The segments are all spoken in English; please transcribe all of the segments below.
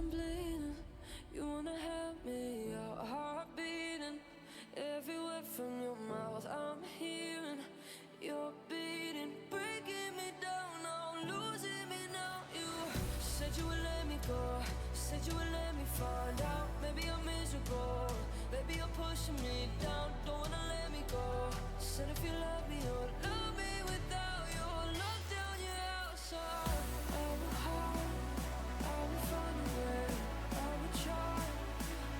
I'm bleeding. You wanna help me out, heart beating. Every word from your mouth I'm hearing. You're beating, breaking me down, now losing me now. You said you would let me go, said you would let me find out. Maybe I'm miserable, maybe you're pushing me down. Don't wanna let me go. Said if you love me, you'll love me without you. Lock down your outside. I will hide, I will find a way, I will try.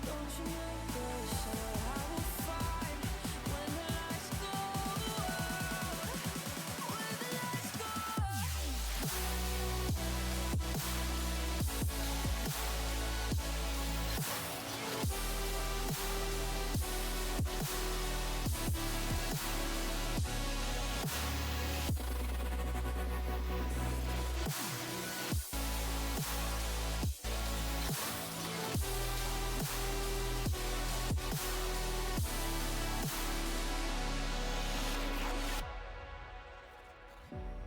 Don't you make a sound. I will fight when the lights go out. When the lights go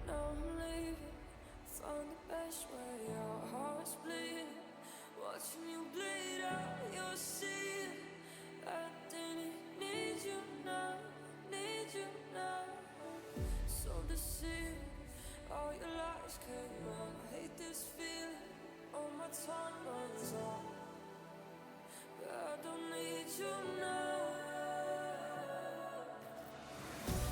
now I'm leaving, found the best way out. Heart's bleeding, watching you bleed out. You'll see it. I didn't need you now, need you now. So deceived, all your lies came out. Hate this feeling, all my time runs out. But I don't need you now.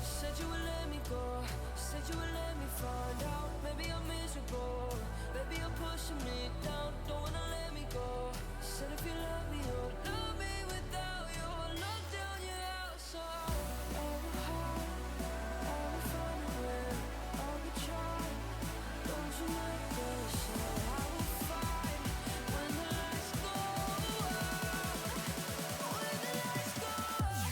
Said you would let me go, said you would let me find out. Maybe I'm miserable, maybe you're pushing me down. Don't wanna let me go. Said if you love me, you'll love me without you. Lock down your outside. I will hide, I will find a way, I will try. Don't you make a sound. I will fight when the lights go out. When the lights go out.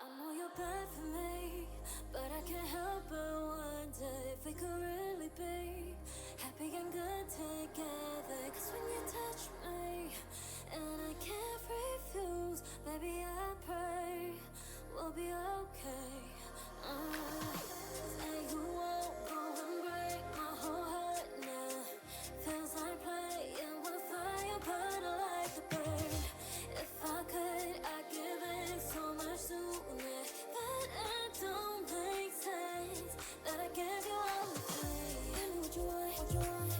I know you're bad for me, but I can't help but wonder if we could really be happy and good together. Cause when you touch me, and I can't refuse, baby I pray we'll be okay. Say you won't go and break my whole heart now. Feels like playing with fire, but I like the burn. If I could, I'd give it so much sooner. But it don't make sense that I give you all the things. Tell me what you want, what you want.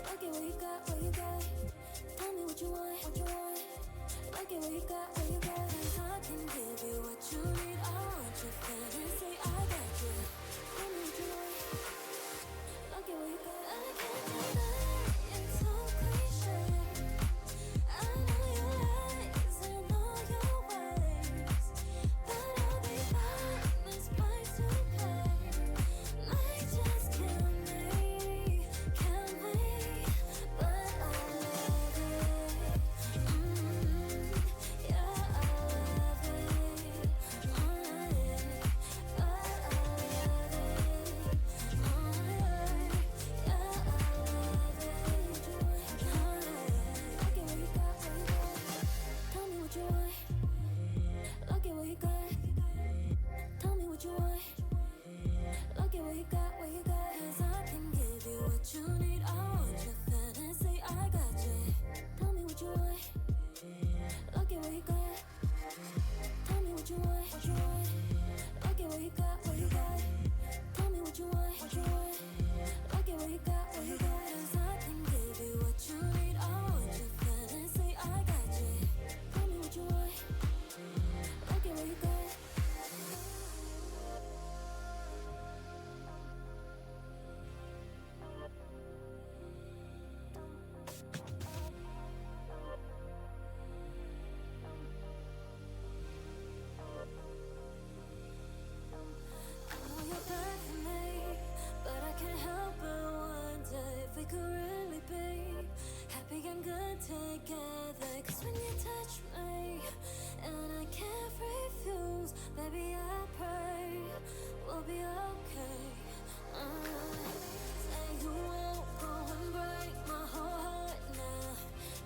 Like it what you got, what you got. Tell me what you want, what you want. Like it what you got, what you got. 'Cause I can give you what you need. I want your fantasy, I got you. Tell me what you want. Like it what you got. I can't deny it's so cliche. I know your lies, I know your ways, but I'll be fine. This price to pay might just kill me, but I love it. Yeah, I love it. together. 'Cause when you touch me, and I can't refuse, baby, I pray we'll be okay. Say you won't go and break my whole heart now.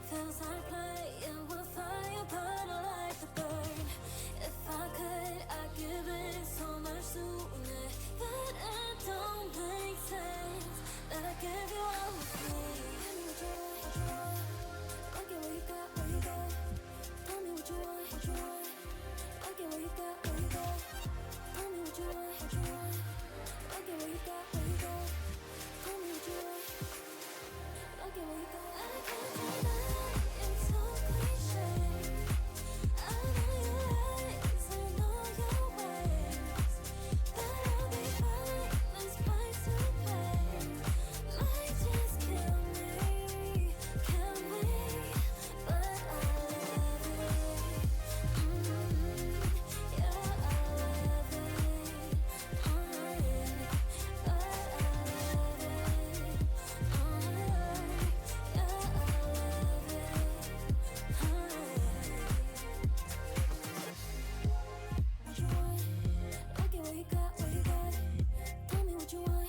Feels like playing with fire, but I like the burn. If I could, I'd give it so much sooner. But it don't make sense that I give you all of me. Tell me what you want, I get what you got, what you got. Tell me what you want, I get what you got, what you got. Tell me what you want, I get what you got, what you got. Tell me what you want, I get what you got. I can't deny it's so cliche. I know your lies, I know your ways, but I'll be fine. This price to pay might just kill me, but I love it. Yeah, I love it. But I love it. Yeah, what you want? I get what you got, what you got. Tell me what you want,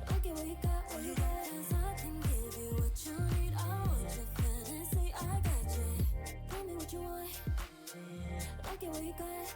I get what you got, what you got. 'Cause I can give you what you need. I want your fantasy, I got you. Tell me what you want, I get what you got.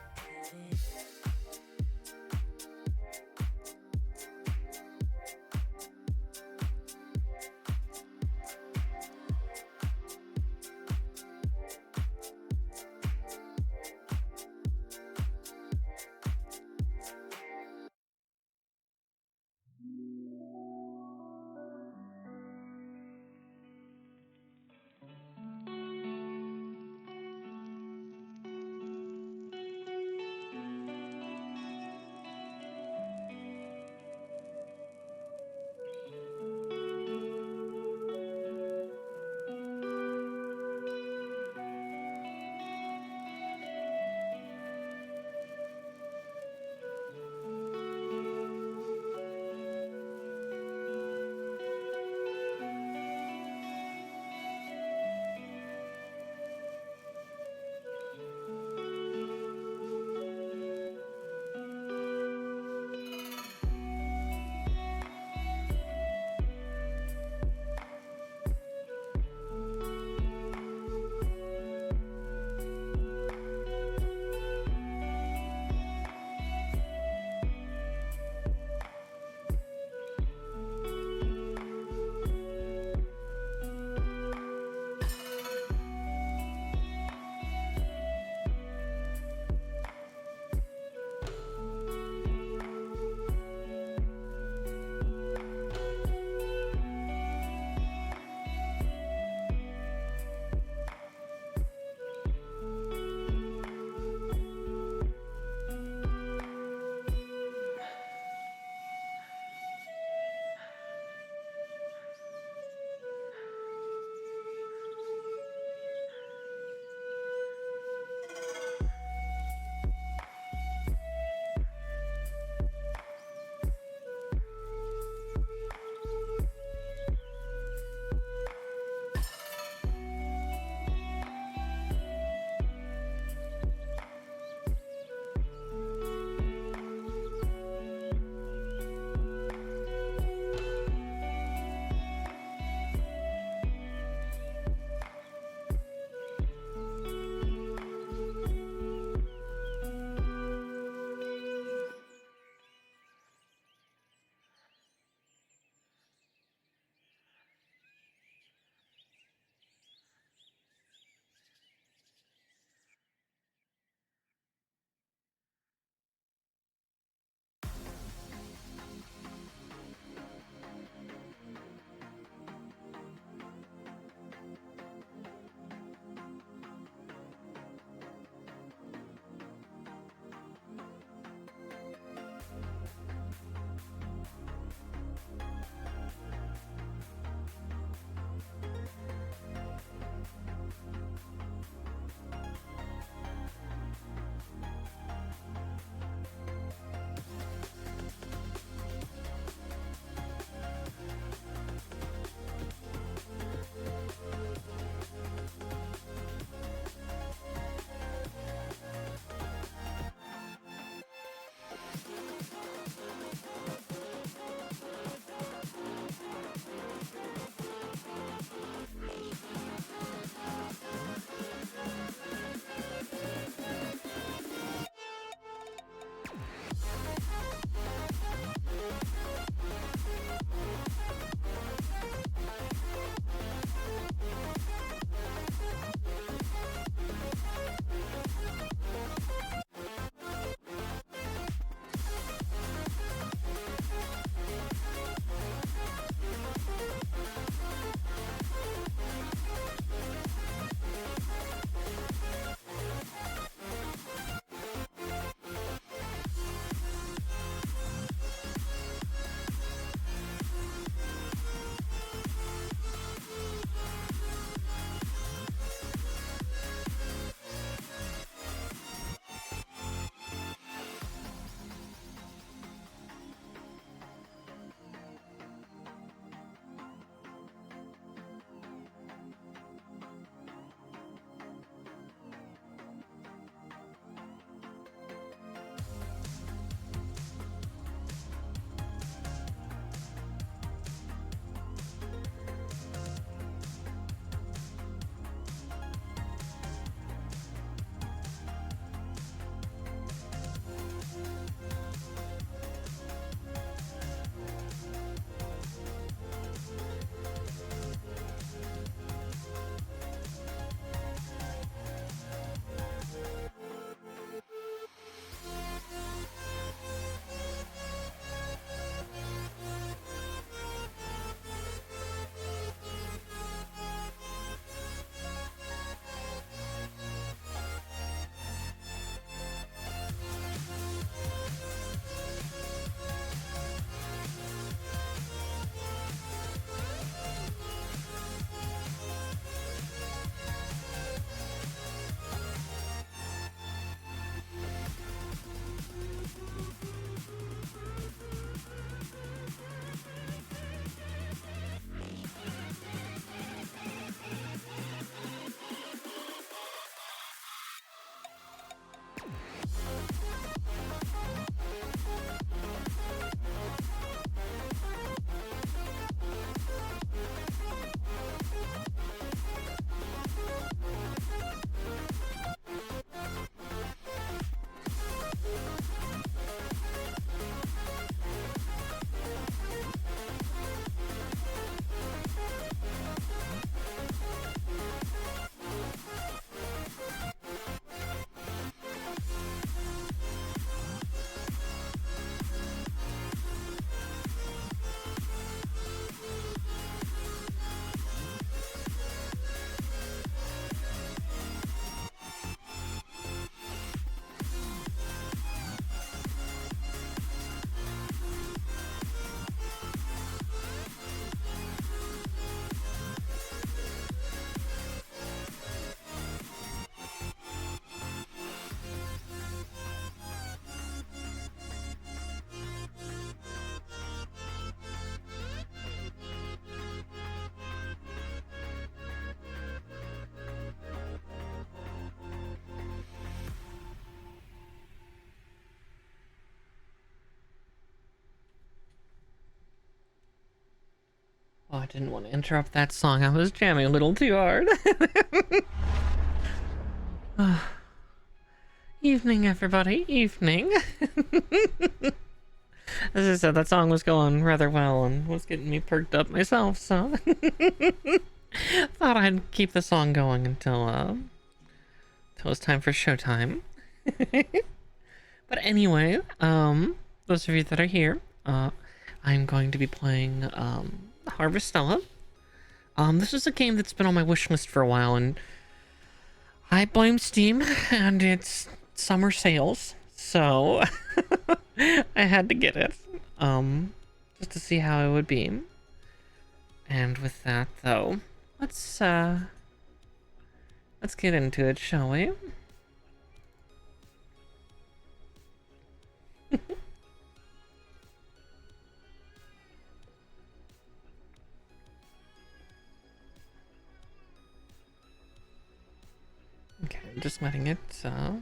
didn't want to interrupt that song. I was jamming a little too hard. Evening, everybody. Evening. As I said, that song was going rather well and was getting me perked up myself, so thought I'd keep the song going until it's time for showtime. But anyway, those of you that are here, I'm going to be playing Harvestella. This is a game that's been on my wish list for a while, and I blame Steam and its summer sales, so I had to get it, just to see how it would be. And with that, though, let's get into it, shall we? Okay, I'm just letting it, there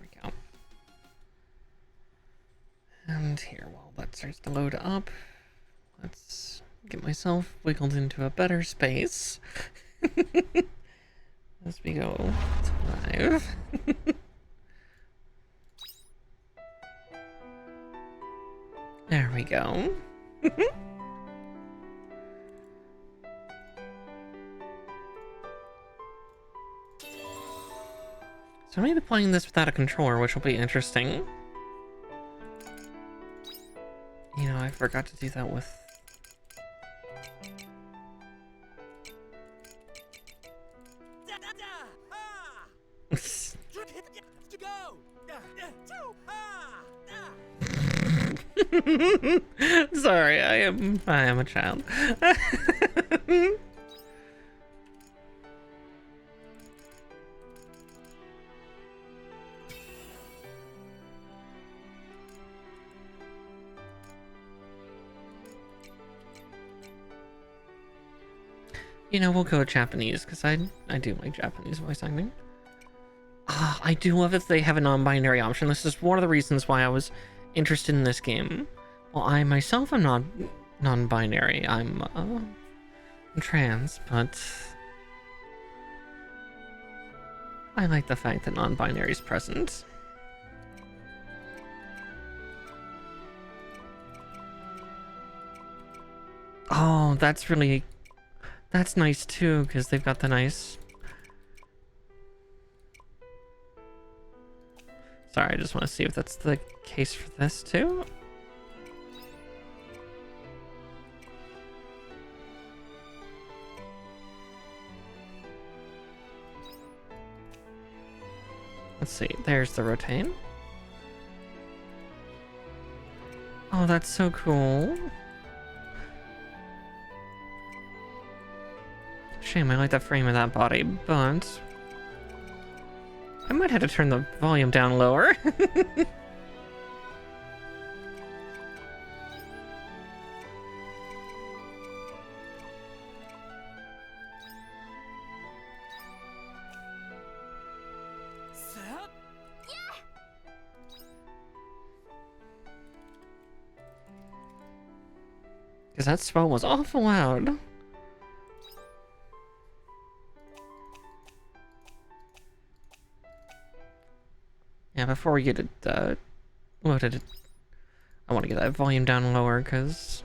we go. And here, while that starts to load up, let's get myself wiggled into a better space. As we go to live. There we go. So I'm going to be playing this without a controller, which will be interesting. You know, I forgot to do that with... Sorry, I am a child. You know, we'll go Japanese, because I do like Japanese voice acting. I do love that they have a non-binary option. This is one of the reasons why I was interested in this game. Well, I myself am not non-binary. I'm trans, but I like the fact that non-binary is present. Oh, that's nice too, because they've got the nice... Sorry, I just want to see if that's the case for this too. Let's see, there's the rotate. Oh, that's so cool. Shame, I like the frame of that body, but I might have to turn the volume down lower. Because that spell was awful loud. Yeah, before we get it loaded, I want to get that volume down lower, because...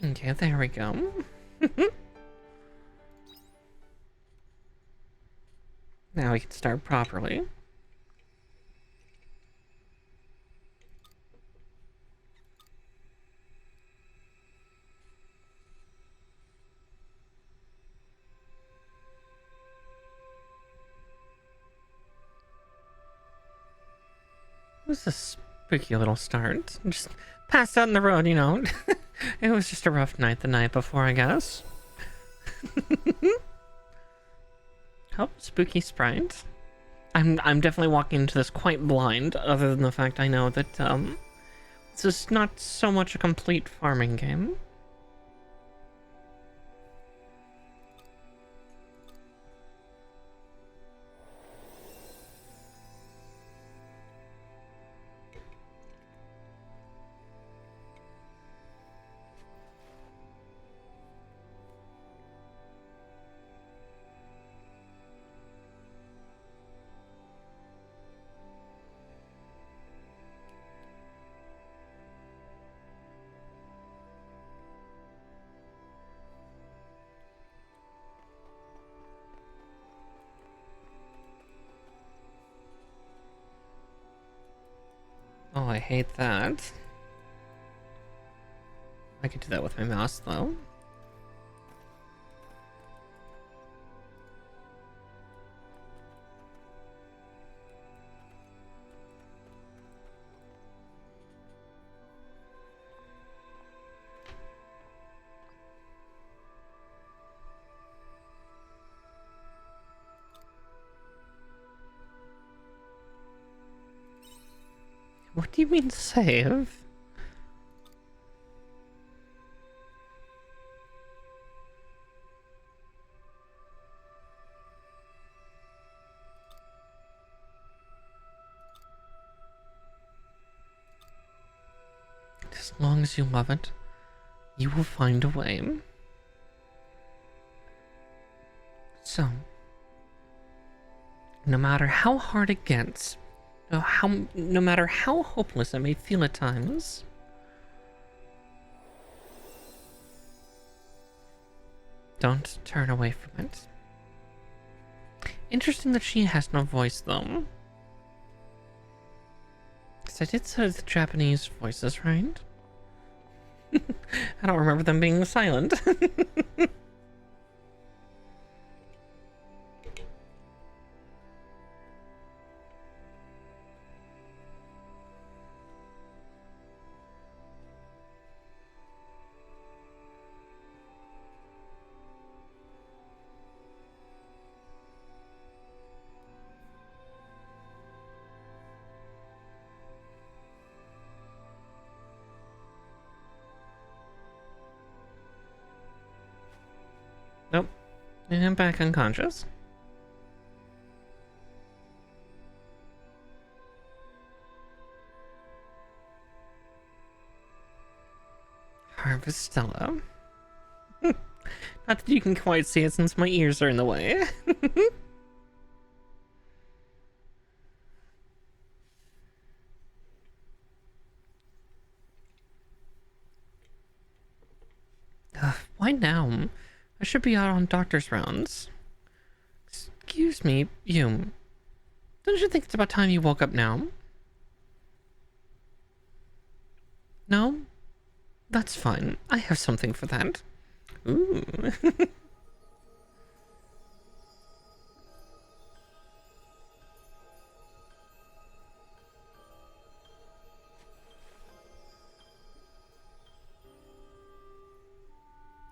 Okay, there we go. Now we can start properly. It was a spooky little start. Just passed out in the road, you know. It was just a rough night the night before, I guess. Oh, spooky sprite. I'm definitely walking into this quite blind, other than the fact I know that this is not so much a complete farming game. Oh, I hate that. I could do that with my mouse, though. What do you mean save? As long as you love it, you will find a way. So, no matter how hard it gets, no matter how hopeless it may feel at times, don't turn away from it. Interesting that she has no voice, though. Because I did say the Japanese voices, right? I don't remember them being silent. Nope. I'm back unconscious. Harvestella. Not that you can quite see it since my ears are in the way. Why now? I should be out on doctor's rounds. Excuse me, you. Don't you think it's about time you woke up now? No? That's fine. I have something for that. Ooh.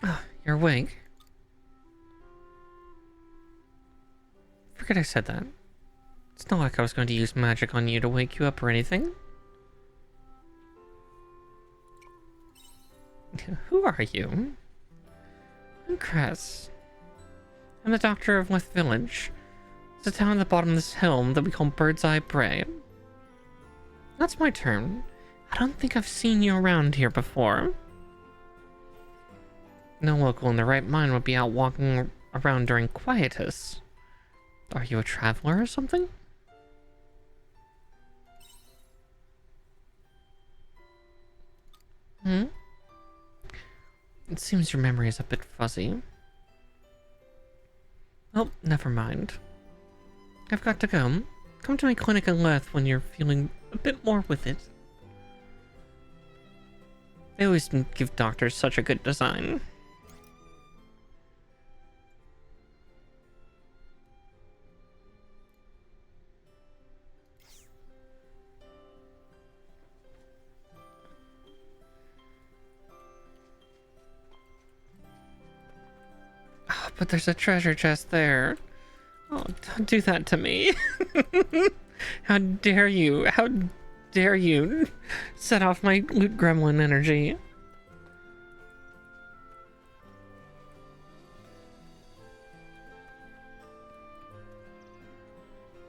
Oh, you're awake. Forget I said that. It's not like I was going to use magic on you to wake you up or anything. Who are you? I'm Cress. I'm the doctor of West Village. It's a town at the bottom of this hill that we call Bird's Eye Bray. That's my turn. I don't think I've seen you around here before. No local in their right mind would be out walking around during quietus. Are you a traveler or something? Hmm? It seems your memory is a bit fuzzy. Oh, never mind. I've got to go. Come to my clinic in Leth when you're feeling a bit more with it. They always give doctors such a good design. but there's a treasure chest there. Oh, don't do that to me. How dare you? How dare you set off my loot gremlin energy?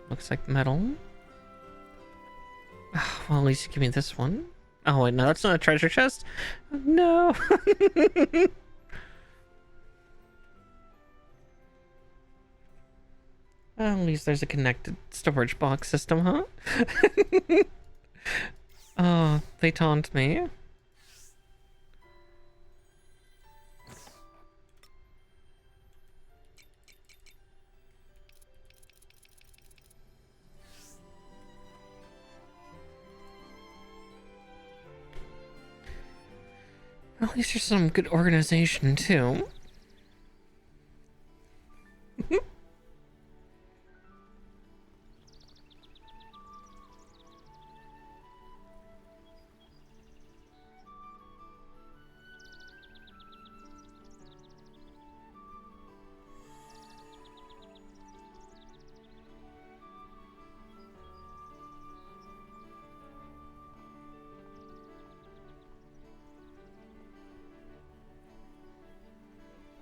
Looks like metal. Well, at least you give me this one. Oh, wait, no, that's not a treasure chest. No. Well, at least there's a connected storage box system, huh? Oh, they taunt me. At least there's some good organization, too.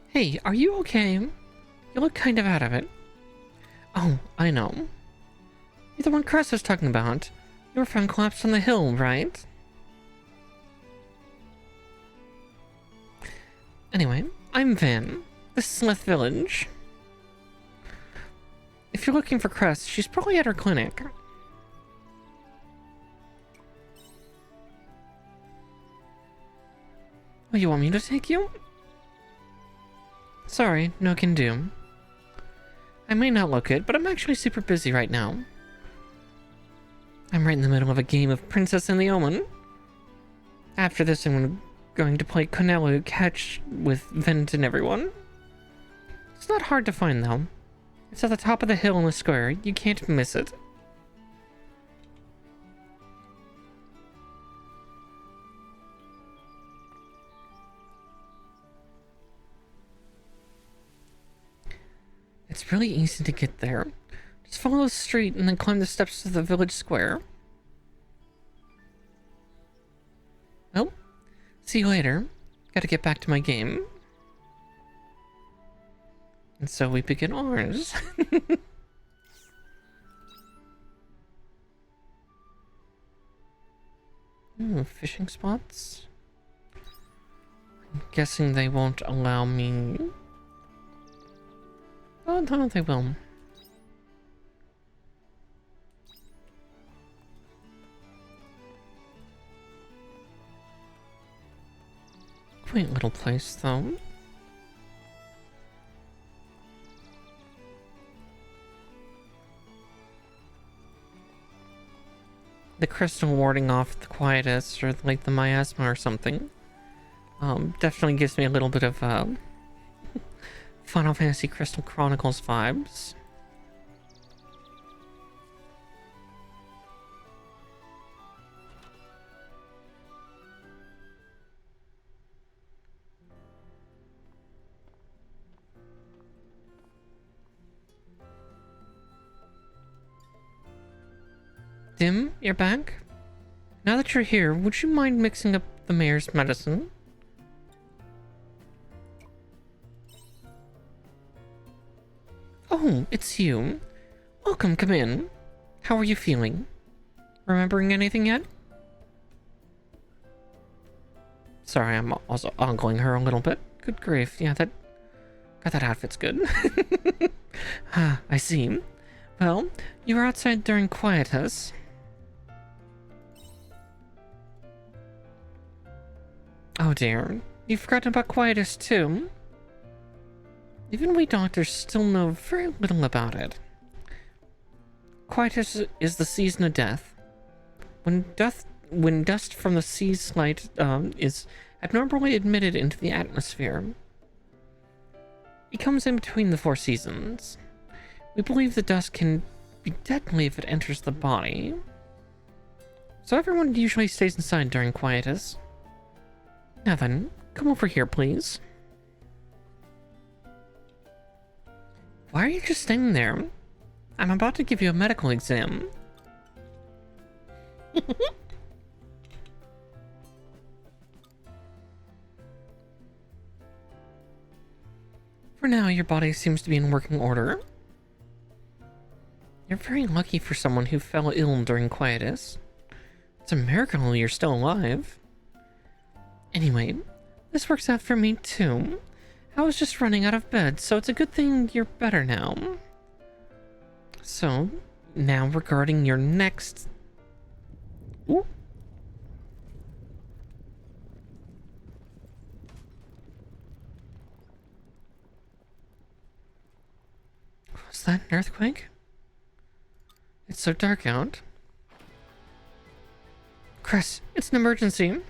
Hey, are you okay? You look kind of out of it. Oh, I know. You're the one Cress was talking about. You were found collapsed on the hill, right? Anyway, I'm Van. This is Slith Village. If you're looking for Cress, she's probably at her clinic. Oh, you want me to take you? Sorry, no can do. I may not look it, but I'm actually super busy right now. I'm right in the middle of a game of Princess and the Omen. After this, I'm going to play Conelu Catch with Vent and everyone. It's not hard to find, though. It's at the top of the hill in the square. You can't miss it. It's really easy to get there. Just follow the street and then climb the steps to the village square. Well, see you later. Gotta get back to my game. And so we begin ours. Ooh, fishing spots? I'm guessing they won't allow me... Oh, no, they will. Quaint little place, though. The crystal warding off the quietus, or like the miasma or something, definitely gives me a little bit of Final Fantasy Crystal Chronicles vibes. Dim, you're back? Now that you're here, would you mind mixing up the mayor's medicine? Oh, it's you. Welcome, come in. How are you feeling? Remembering anything yet? Sorry, I'm also ogling her a little bit. Good grief, yeah, God, that outfit's good. Ah, I see. Well, you were outside during quietus. Oh dear, you've forgotten about quietus too? Even we doctors still know very little about it. Quietus is the season of death. When dust from the sea's light is abnormally emitted into the atmosphere. It comes in between the 4 seasons. We believe the dust can be deadly if it enters the body. So everyone usually stays inside during quietus. Now then, come over here, please. Why are you just standing there? I'm about to give you a medical exam. For now, your body seems to be in working order. You're very lucky for someone who fell ill during quietus. It's a miracle you're still alive. Anyway, this works out for me too. I was just running out of bed, so it's a good thing you're better now. So, now regarding your next... Ooh. Was that an earthquake? It's so dark out. Chris, it's an emergency.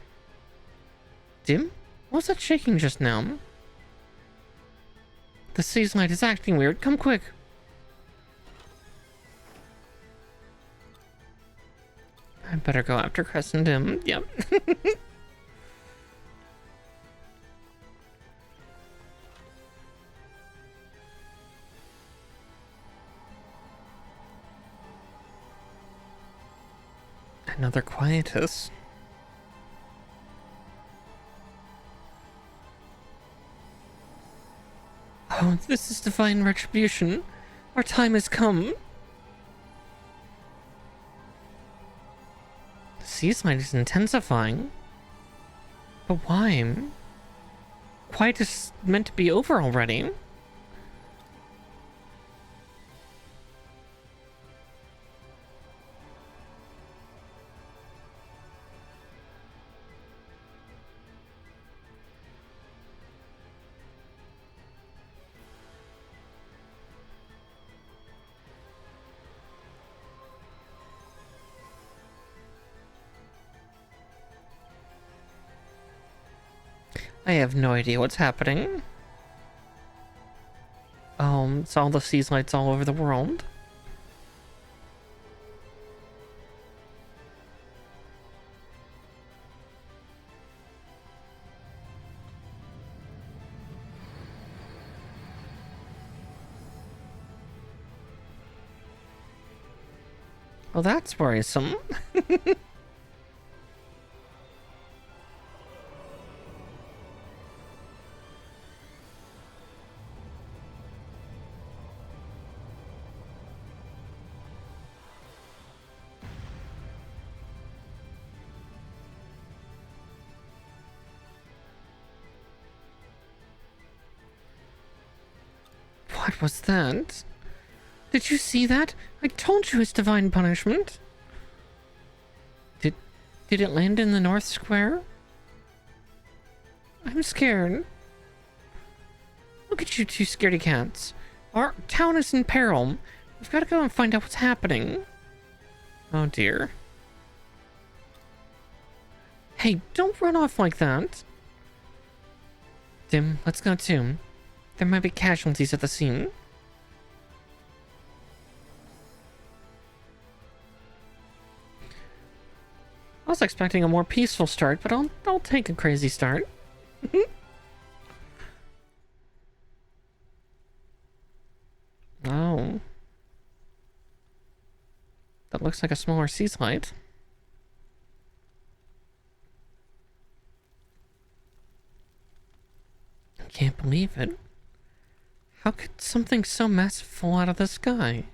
Dim? What was that shaking just now? The sea's light is acting weird. Come quick. I better go after Chris and Dim. Yep. Another quietus. Oh, this is divine retribution. Our time has come. The sea's light is intensifying. But why? Quietus meant to be over already. I have no idea what's happening. It's all the seas lights all over the world. Well, that's worrisome. What was that? Did you see that? I told you it's divine punishment. Did it land in the North Square? I'm scared. Look at you two scaredy cats. Our town is in peril. We've got to go and find out what's happening. Oh dear. Hey, don't run off like that. Dim, let's go too. There might be casualties at the scene. I was expecting a more peaceful start, but I'll take a crazy start. Oh. That looks like a smaller sea light. I can't believe it. How could something so massive fall out of the sky?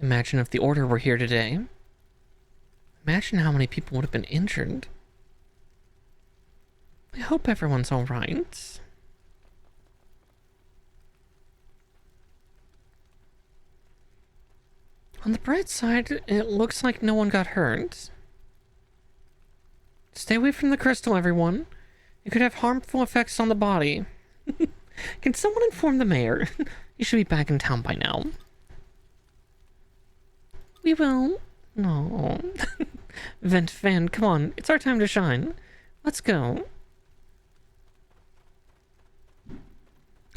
Imagine if the Order were here today. Imagine how many people would have been injured. I hope everyone's alright. On the bright side, it looks like no one got hurt. Stay away from the crystal, everyone. It could have harmful effects on the body. Can someone inform the mayor? You should be back in town by now. We will. No. Vent fan, come on. It's our time to shine. Let's go.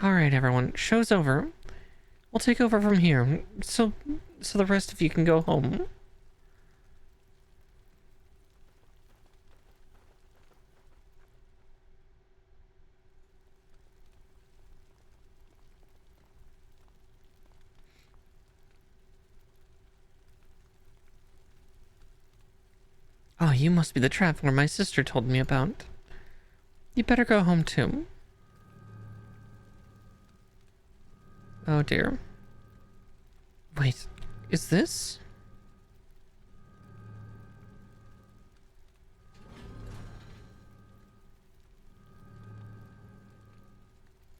Alright, everyone. Show's over. We'll take over from here. So the rest of you can go home. you must be the traveler my sister told me about. You better go home too. Oh dear. Wait, is this?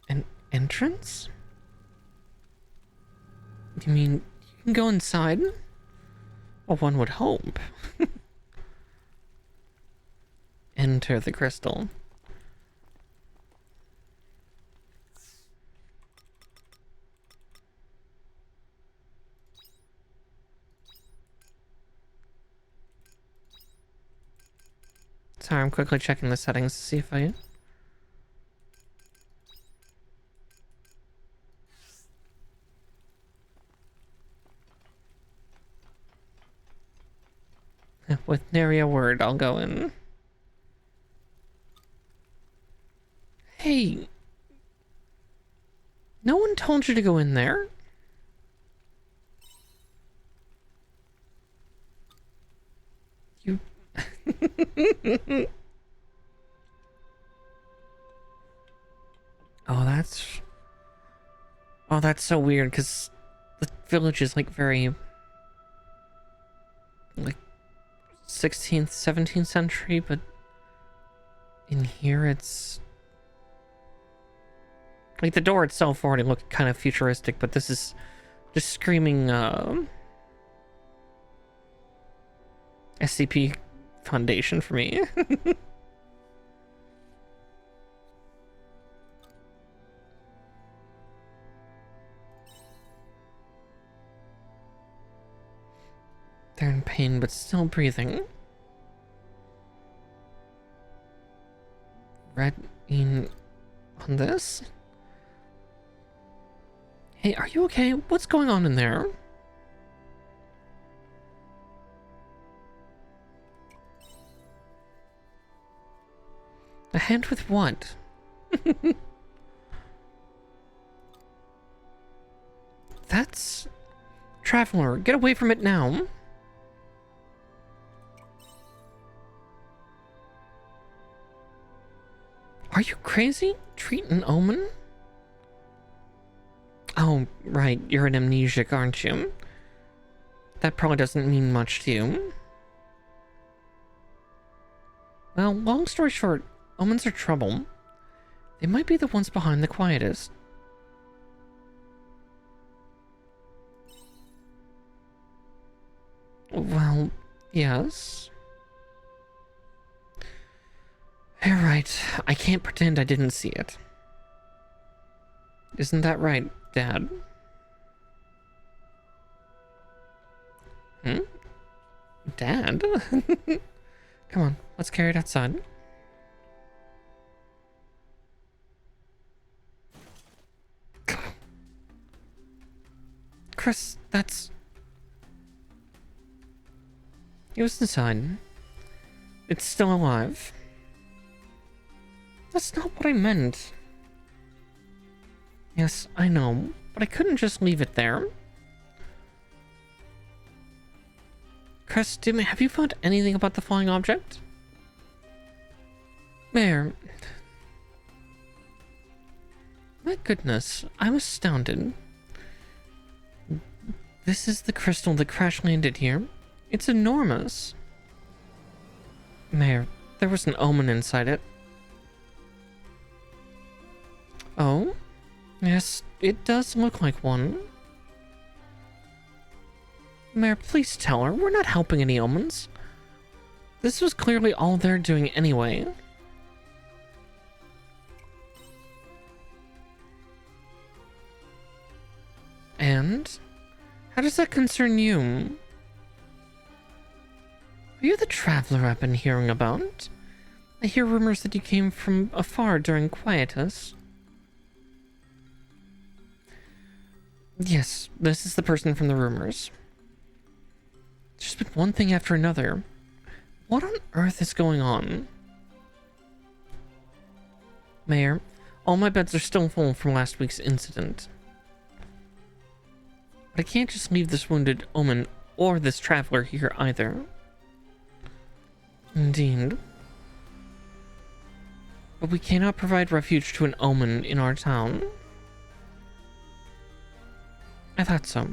An entrance? You mean you can go inside? Well, one would hope. Enter the crystal. Sorry, I'm quickly checking the settings to see if I... With nary a word, I'll go in. Hey! No one told you to go in there? You... Oh, that's... Oh, that's so weird, because the village is, like, very... like, 16th, 17th century, but... in here it's... like, the door itself already looked kind of futuristic, but this is just screaming, SCP Foundation for me. They're in pain, but still breathing. Red in on this? Hey, are you okay? What's going on in there? A hand with what? That's... Traveler, get away from it now. Are you crazy? Treat an omen? Oh, right, you're an amnesiac, aren't you? That probably doesn't mean much to you. Well, long story short, omens are trouble. They might be the ones behind the quietest. Well, yes. You're right. I can't pretend I didn't see it. Isn't that right, Dad? Hmm? Dad? Come on, let's carry it outside. Chris, that's... It was inside. It's still alive. That's not what I meant. Yes, I know, but I couldn't just leave it there. Chris, have you found anything about the flying object? Mayor. My goodness, I'm astounded. This is the crystal that crash landed here. It's enormous. Mayor, there was an omen inside it. Oh? Yes, it does look like one. Mayor, please tell her. We're not helping any omens. This was clearly all they're doing anyway. And? How does that concern you? Are you the traveler I've been hearing about? I hear rumors that you came from afar during quietus. Yes, this is the person from the rumors. There's been one thing after another. What on earth is going on? Mayor, all my beds are still full from last week's incident. But I can't just leave this wounded omen or this traveler here either. Indeed. But we cannot provide refuge to an omen in our town. I thought so.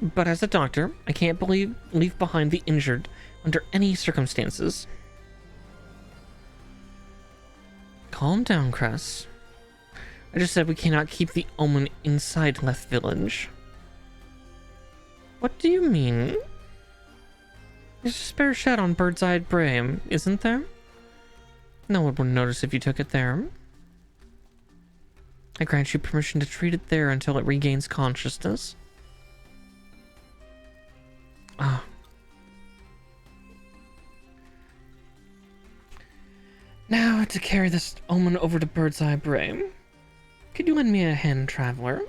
But as a doctor, I can't leave behind the injured under any circumstances. Calm down, Cress. I just said we cannot keep the omen inside Leth Village. What do you mean? There's a spare shed on Bird's Eye Brae, isn't there? No one would notice if you took it there. I grant you permission to treat it there until it regains consciousness. Ah. Now to carry this omen over to Bird's Eye Brae. Could you lend me a hand, traveler?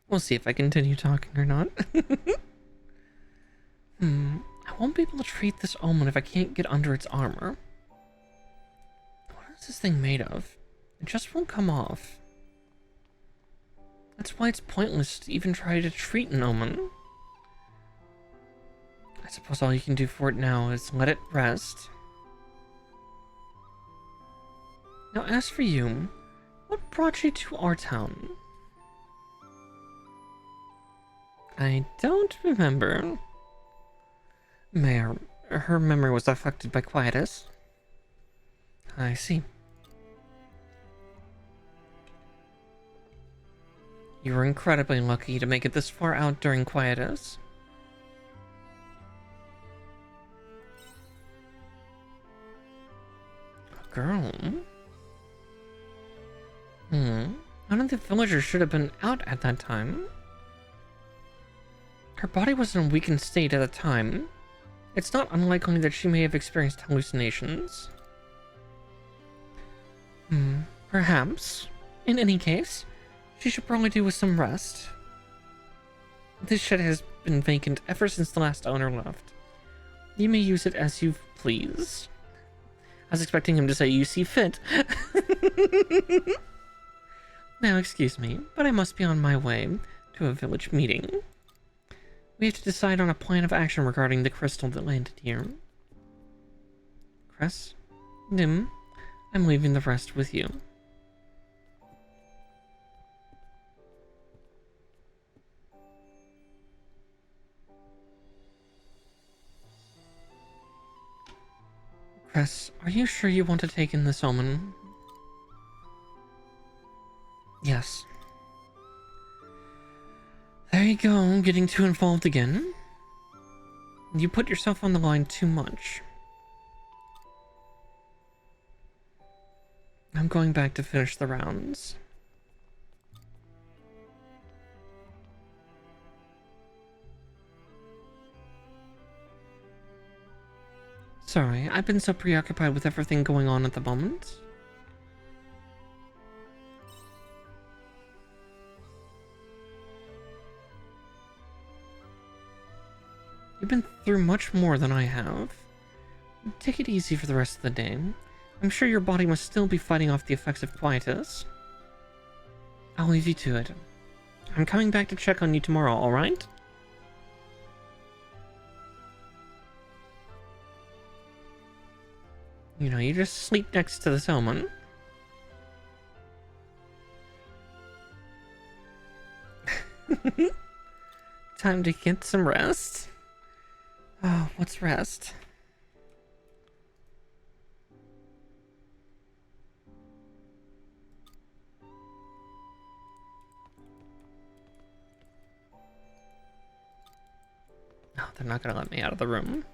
We'll see if I continue talking or not. I won't be able to treat this omen if I can't get under its armor. What is this thing made of? It just won't come off. That's why it's pointless to even try to treat an omen. I suppose all you can do for it now is let it rest. Now as for you, what brought you to our town? I don't remember. Mayor, her memory was affected by quietus. I see. You were incredibly lucky to make it this far out during quietus. A girl? None of the villagers should have been out at that time. Her body was in a weakened state at the time. It's not unlikely that she may have experienced hallucinations. Perhaps. In any case, she should probably do with some rest. This shed has been vacant ever since the last owner left. You may use it as you please. I was expecting him to say you see fit. Now, excuse me, but I must be on my way to a village meeting. We have to decide on a plan of action regarding the crystal that landed here. Cress, Nim, I'm leaving the rest with you. Cress, are you sure you want to take in this omen? Yes. There you go, getting too involved again. You put yourself on the line too much. I'm going back to finish the rounds. Sorry, I've been so preoccupied with everything going on at the moment. You've been through much more than I have. Take it easy for the rest of the day. I'm sure your body must still be fighting off the effects of quietus. I'll leave you to it. I'm coming back to check on you tomorrow, alright? You know, you just sleep next to this omen. Time to get some rest. Oh, what's rest? No, they're not gonna let me out of the room.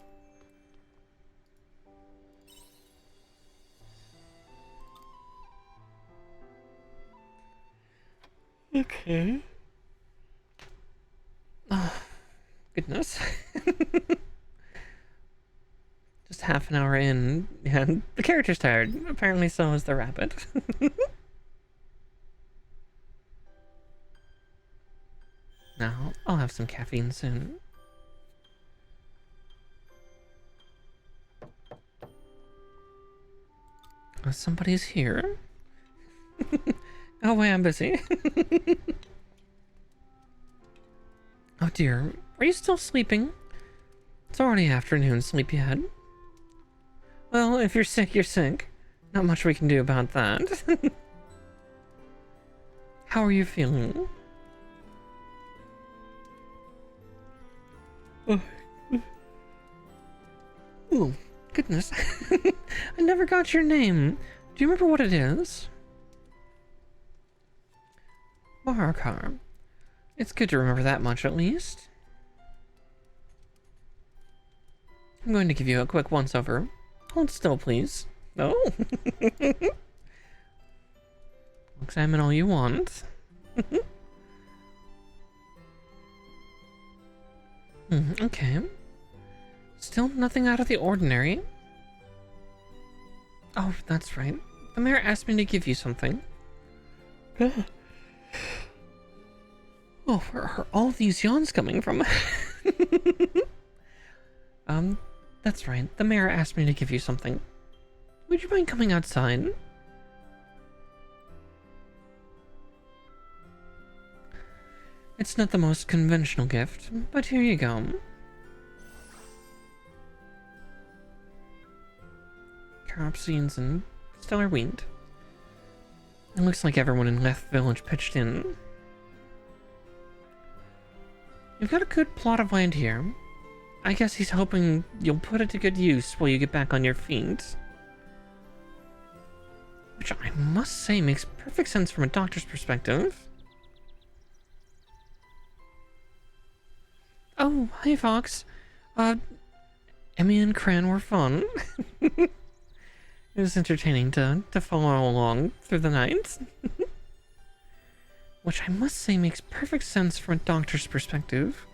Okay. Oh, goodness. Just half an hour in, and the character's tired. Apparently so is the rabbit. Now, I'll have some caffeine soon. Oh, somebody's here. Oh wait, I'm busy. Oh dear, are you still sleeping? It's already afternoon, sleepyhead. Well, if you're sick, you're sick. Not much we can do about that. How are you feeling? Oh, goodness. I never got your name. Do you remember what it is? Maharkar. It's good to remember that much, at least. I'm going to give you a quick once-over. Hold still, please. Oh. Examine all you want. Okay. Still nothing out of the ordinary. Oh, that's right. The mayor asked me to give you something. Oh, where are all these yawns coming from? That's right. The mayor asked me to give you something. Would you mind coming outside? It's not the most conventional gift, but here you go. Caropsines and stellar wind. It looks like everyone in Leth Village pitched in. You've got a good plot of land here. I guess he's hoping you'll put it to good use while you get back on your feet. Which I must say makes perfect sense from a doctor's perspective. Oh, hey Fox. Emmy and Cran were fun. It was entertaining to follow along through the night. Which I must say makes perfect sense from a doctor's perspective.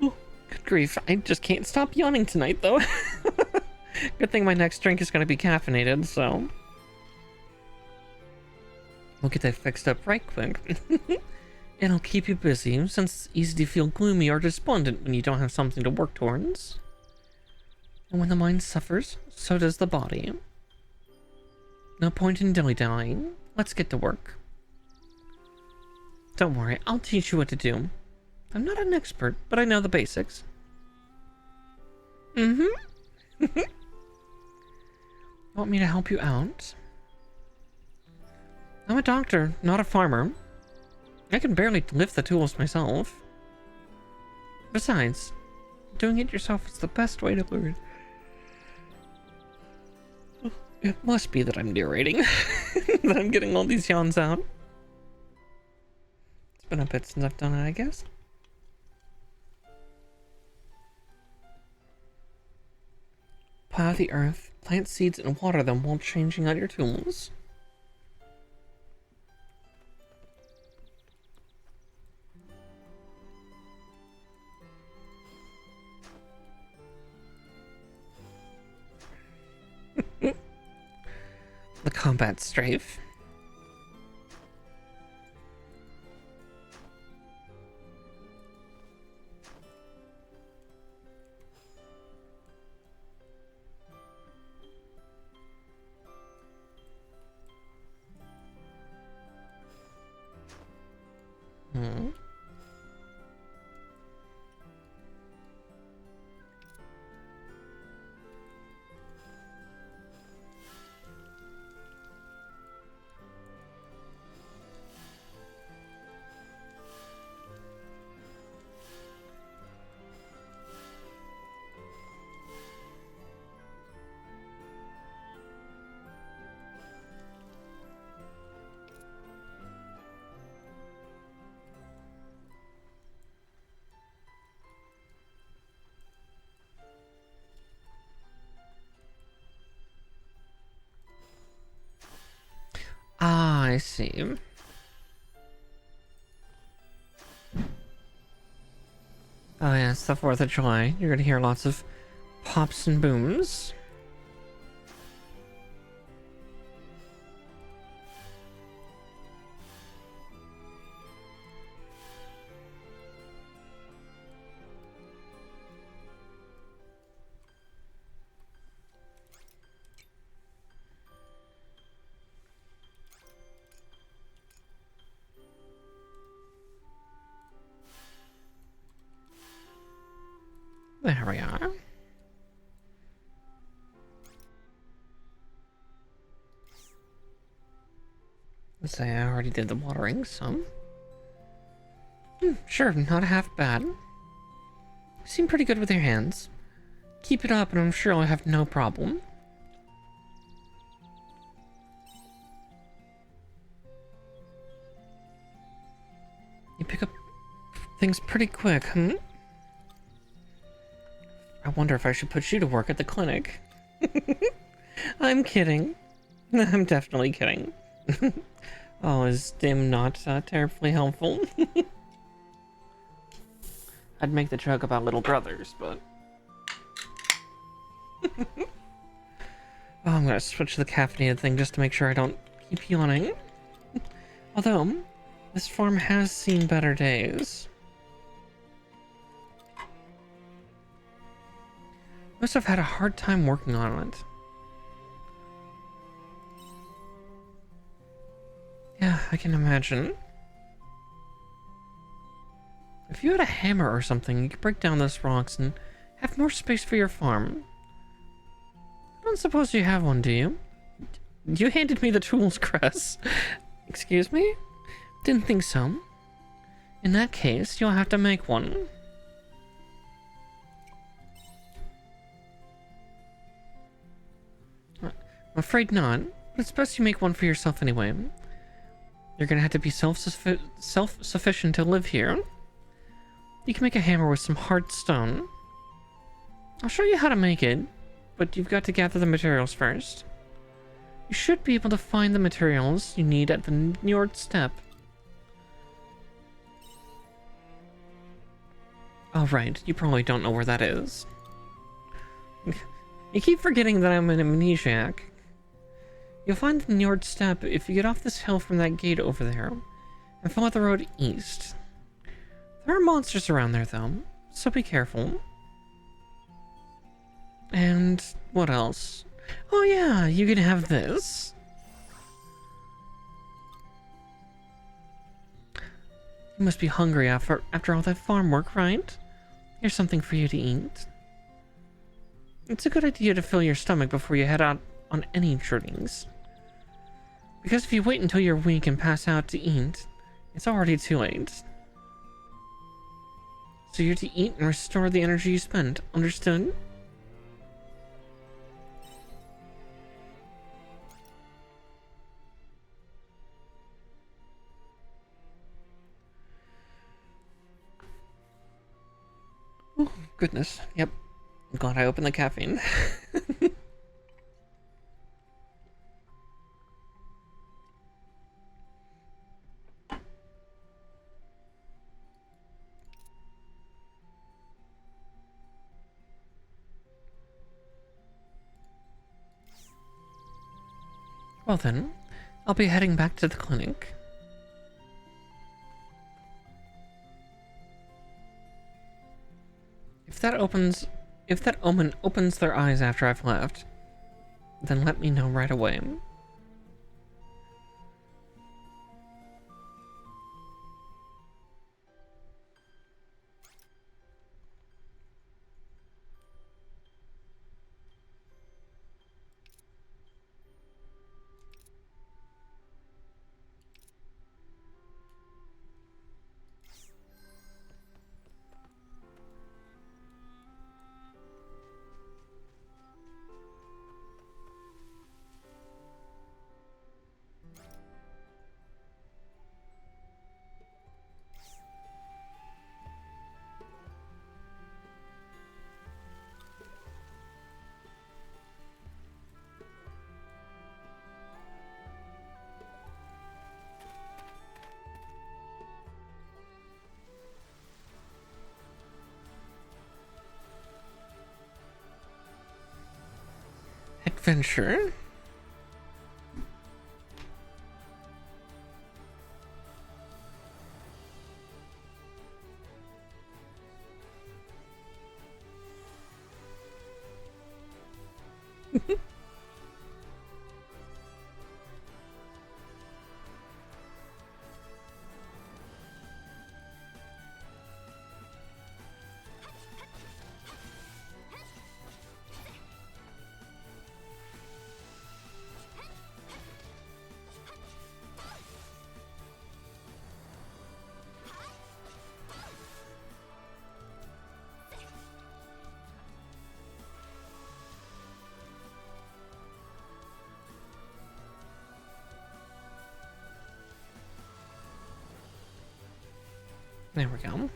Oh, good grief. I just can't stop yawning tonight, though. Good thing my next drink is going to be caffeinated, so... we'll get that fixed up right quick. It'll keep you busy, since it's easy to feel gloomy or despondent when you don't have something to work towards. And when the mind suffers, so does the body. No point in dilly-dallying. Let's get to work. Don't worry, I'll teach you what to do. I'm not an expert, but I know the basics. Want me to help you out? I'm a doctor, not a farmer. I can barely lift the tools myself. Besides, doing it yourself is the best way to learn. It must be that I'm narrating, that I'm getting all these yawns out. It's been a bit since I've done it, I guess. Plow the earth, plant seeds, and water them while changing out your tools. The combat strafe. Ah, I see. Oh yeah, it's the 4th of July. You're gonna hear lots of pops and booms. There we are. Let's say I already did the watering, so... sure, not half bad. You seem pretty good with your hands. Keep it up and I'm sure I'll have no problem. You pick up things pretty quick, I wonder if I should put you to work at the clinic. I'm kidding. I'm definitely kidding. Oh, is Dim not terribly helpful? I'd make the joke about little brothers, but... oh, I'm gonna switch the caffeinated thing just to make sure I don't keep yawning. Although, this farm has seen better days. Must have had a hard time working on it. Yeah, I can imagine. If you had a hammer or something, you could break down those rocks and have more space for your farm. I don't suppose you have one, do you? You handed me the tools, Cress. Excuse me? Didn't think so. In that case, you'll have to make one. I'm afraid not, but it's best you make one for yourself anyway. You're gonna have to be self-sufficient to live here. You can make a hammer with some hard stone. I'll show you how to make it, but you've got to gather the materials first. You should be able to find the materials you need at the Njord step. Oh right, you probably don't know where that is. You keep forgetting that I'm an amnesiac. You'll find the Njord step if you get off this hill from that gate over there, and follow the road east. There are monsters around there though, so be careful. And what else? Oh yeah, you can have this. You must be hungry after all that farm work, right? Here's something for you to eat. It's a good idea to fill your stomach before you head out on any journeys. Because if you wait until you're weak and pass out to eat, it's already too late. So you're to eat and restore the energy you spent, understood? Oh, goodness. Yep. I'm glad I opened the caffeine. Well then, I'll be heading back to the clinic. If that omen opens their eyes after I've left, then let me know right away. Adventure? There we go.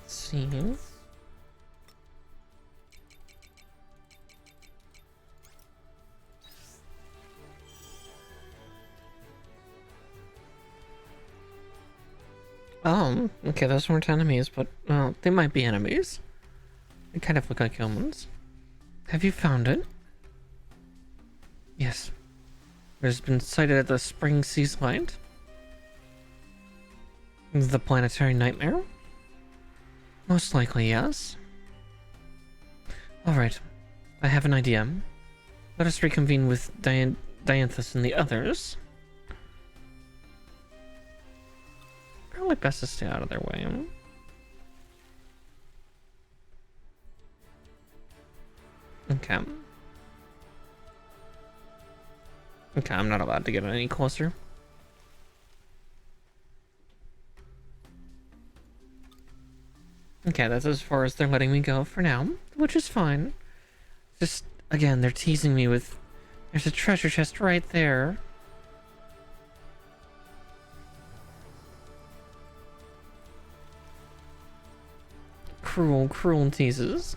See. Okay, those weren't enemies, but, well, they might be enemies. They kind of look like humans. Have you found it? Yes. It has been sighted at the Spring Seas Light. The planetary nightmare? Most likely, yes. Alright, I have an idea. Let us reconvene with Dianthus and the others. Probably best to stay out of their way. Okay. Okay, I'm not allowed to get any closer. Okay, that's as far as they're letting me go for now, which is fine. Just, again, they're teasing me with, there's a treasure chest right there. Cruel, cruel teases.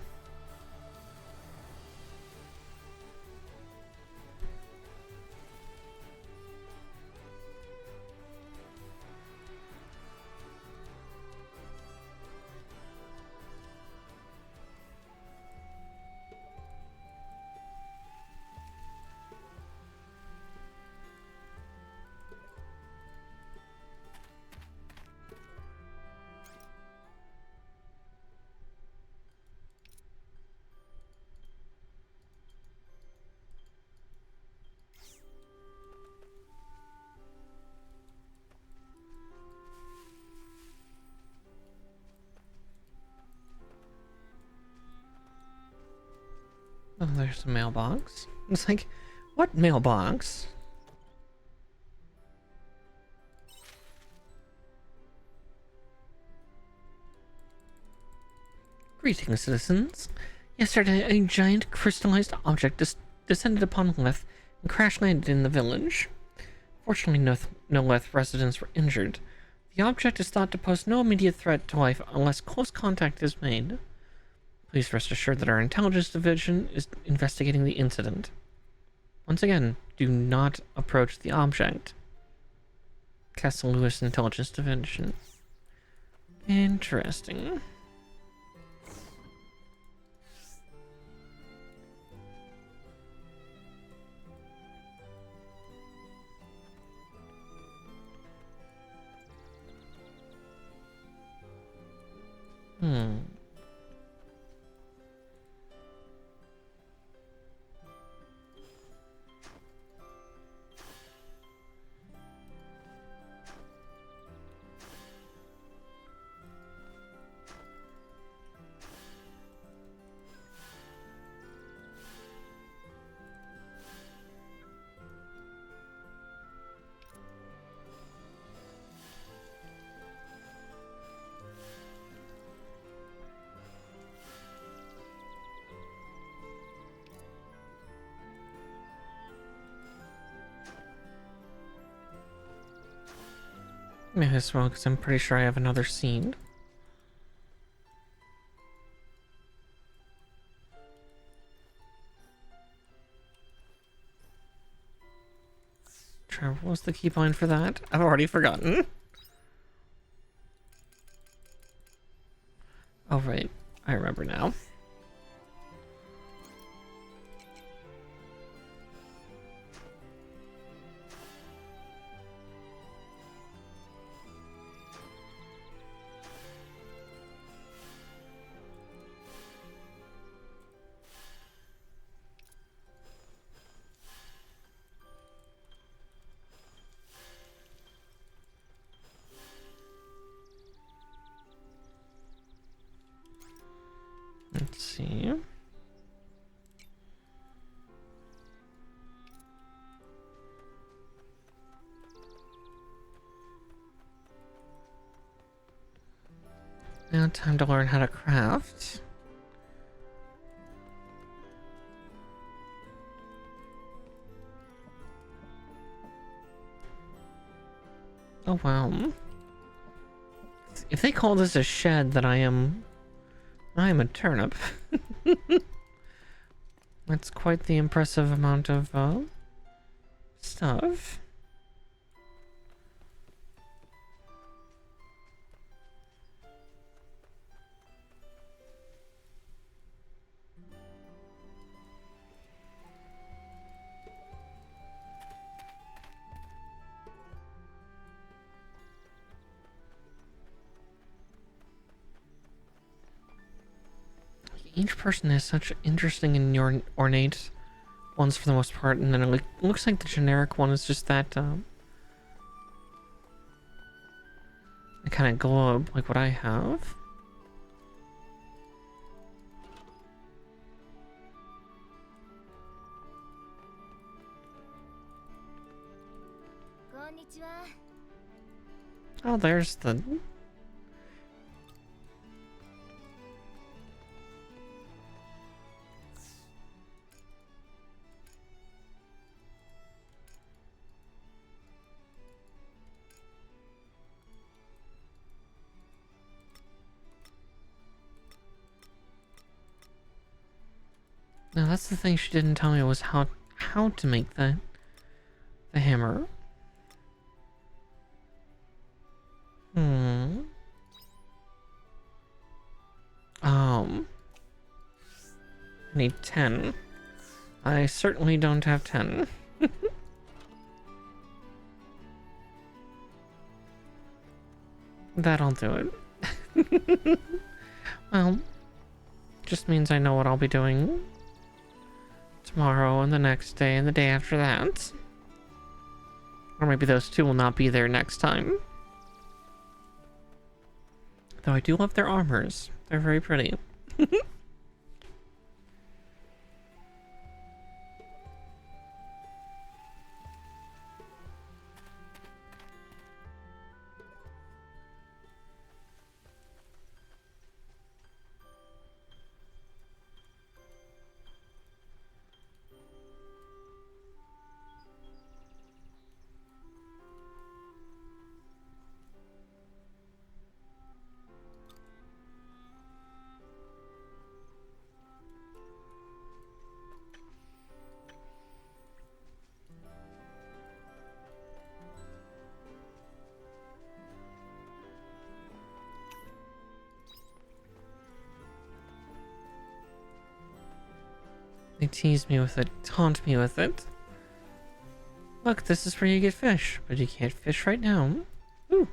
Oh, there's a mailbox. It's like, what mailbox? Greetings, citizens. Yesterday, a giant crystallized object descended upon Leth and crash-landed in the village. Fortunately, no Leth residents were injured. The object is thought to pose no immediate threat to life unless close contact is made. Please rest assured that our intelligence division is investigating the incident. Once again, do not approach the object. Castle Lewis Intelligence Division. Interesting. May as well, because I'm pretty sure I have another seed. Trevor, what was the keybind for that? I've already forgotten. Oh, right. I remember now. Let's see. Now time to learn how to craft. Oh wow. If they call this a shed, then I am a turnip. That's quite the impressive amount of stuff. Each person has such interesting and ornate ones for the most part, and then it looks like the generic one is just that kind of globe, like what I have. Oh, there's the... No, that's the thing she didn't tell me was how to make the hammer. I need 10. I certainly don't have 10. That'll do it. Well, just means I know what I'll be doing tomorrow and the next day and the day after that. Or maybe those two will not be there next time. Though I do love their armors. They're very pretty. They tease me with it, taunt me with it. Look, this is where you get fish, but you can't fish right now. Ooh.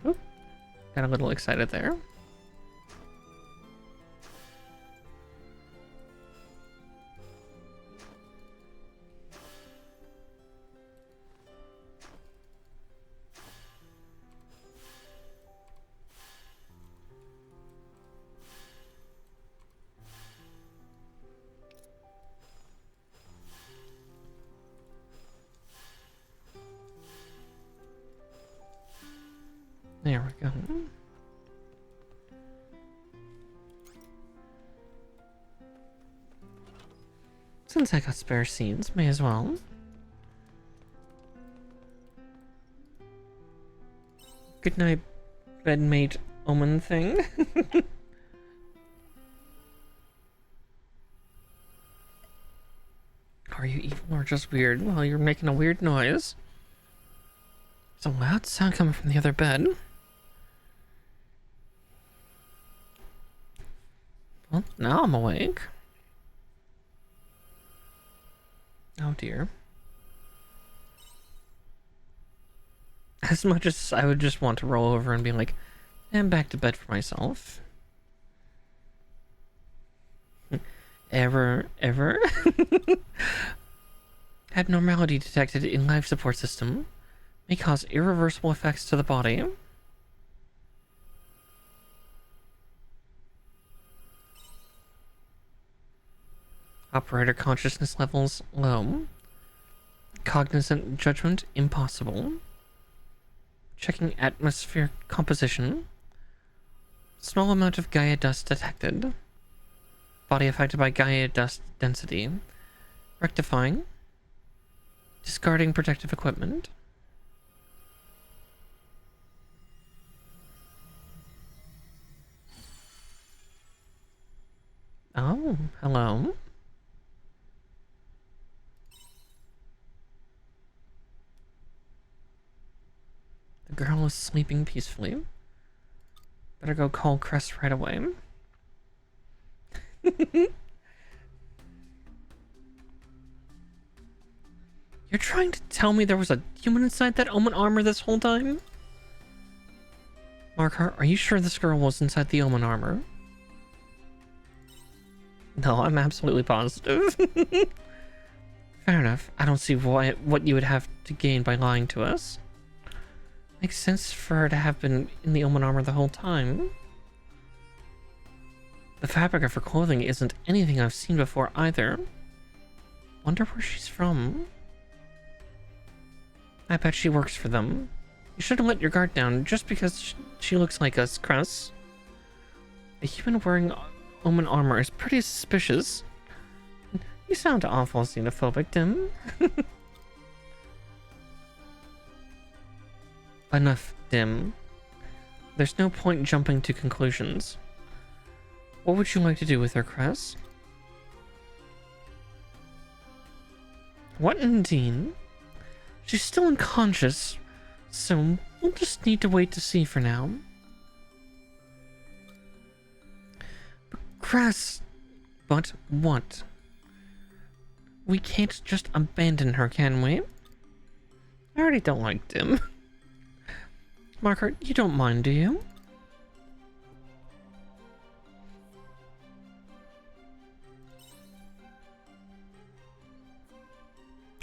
Ooh. Got a little excited there. There we go. Since I got spare seeds, may as well. Good night, bedmate omen thing. Are you evil or just weird? Well, you're making a weird noise. There's a loud sound coming from the other bed. Well, now I'm awake. Oh dear. As much as I would just want to roll over and be like, I'm back to bed for myself. Ever? Abnormality detected in life support system may cause irreversible effects to the body. Operator consciousness levels low. Cognizant judgment impossible. Checking atmosphere composition. Small amount of Gaia dust detected. Body affected by Gaia dust density. Rectifying. Discarding protective equipment. Oh, hello. The girl is sleeping peacefully. Better go call Crest right away. You're trying to tell me there was a human inside that Omen armor this whole time? Mark, are you sure this girl was inside the Omen armor? No, I'm absolutely positive. Fair enough. I don't see what you would have to gain by lying to us. Makes sense for her to have been in the Omen armor the whole time. The fabric of her clothing isn't anything I've seen before either. Wonder where she's from. I bet she works for them. You shouldn't let your guard down just because she looks like us, Cress. A human wearing Omen armor is pretty suspicious. You sound awful xenophobic, Dim. Enough, Dim. There's no point jumping to conclusions. What would you like to do with her, Cress? What indeed? She's still unconscious, so we'll just need to wait to see for now. But Cress... But what? We can't just abandon her, can we? I already don't like Dim. Margaret, you don't mind, do you?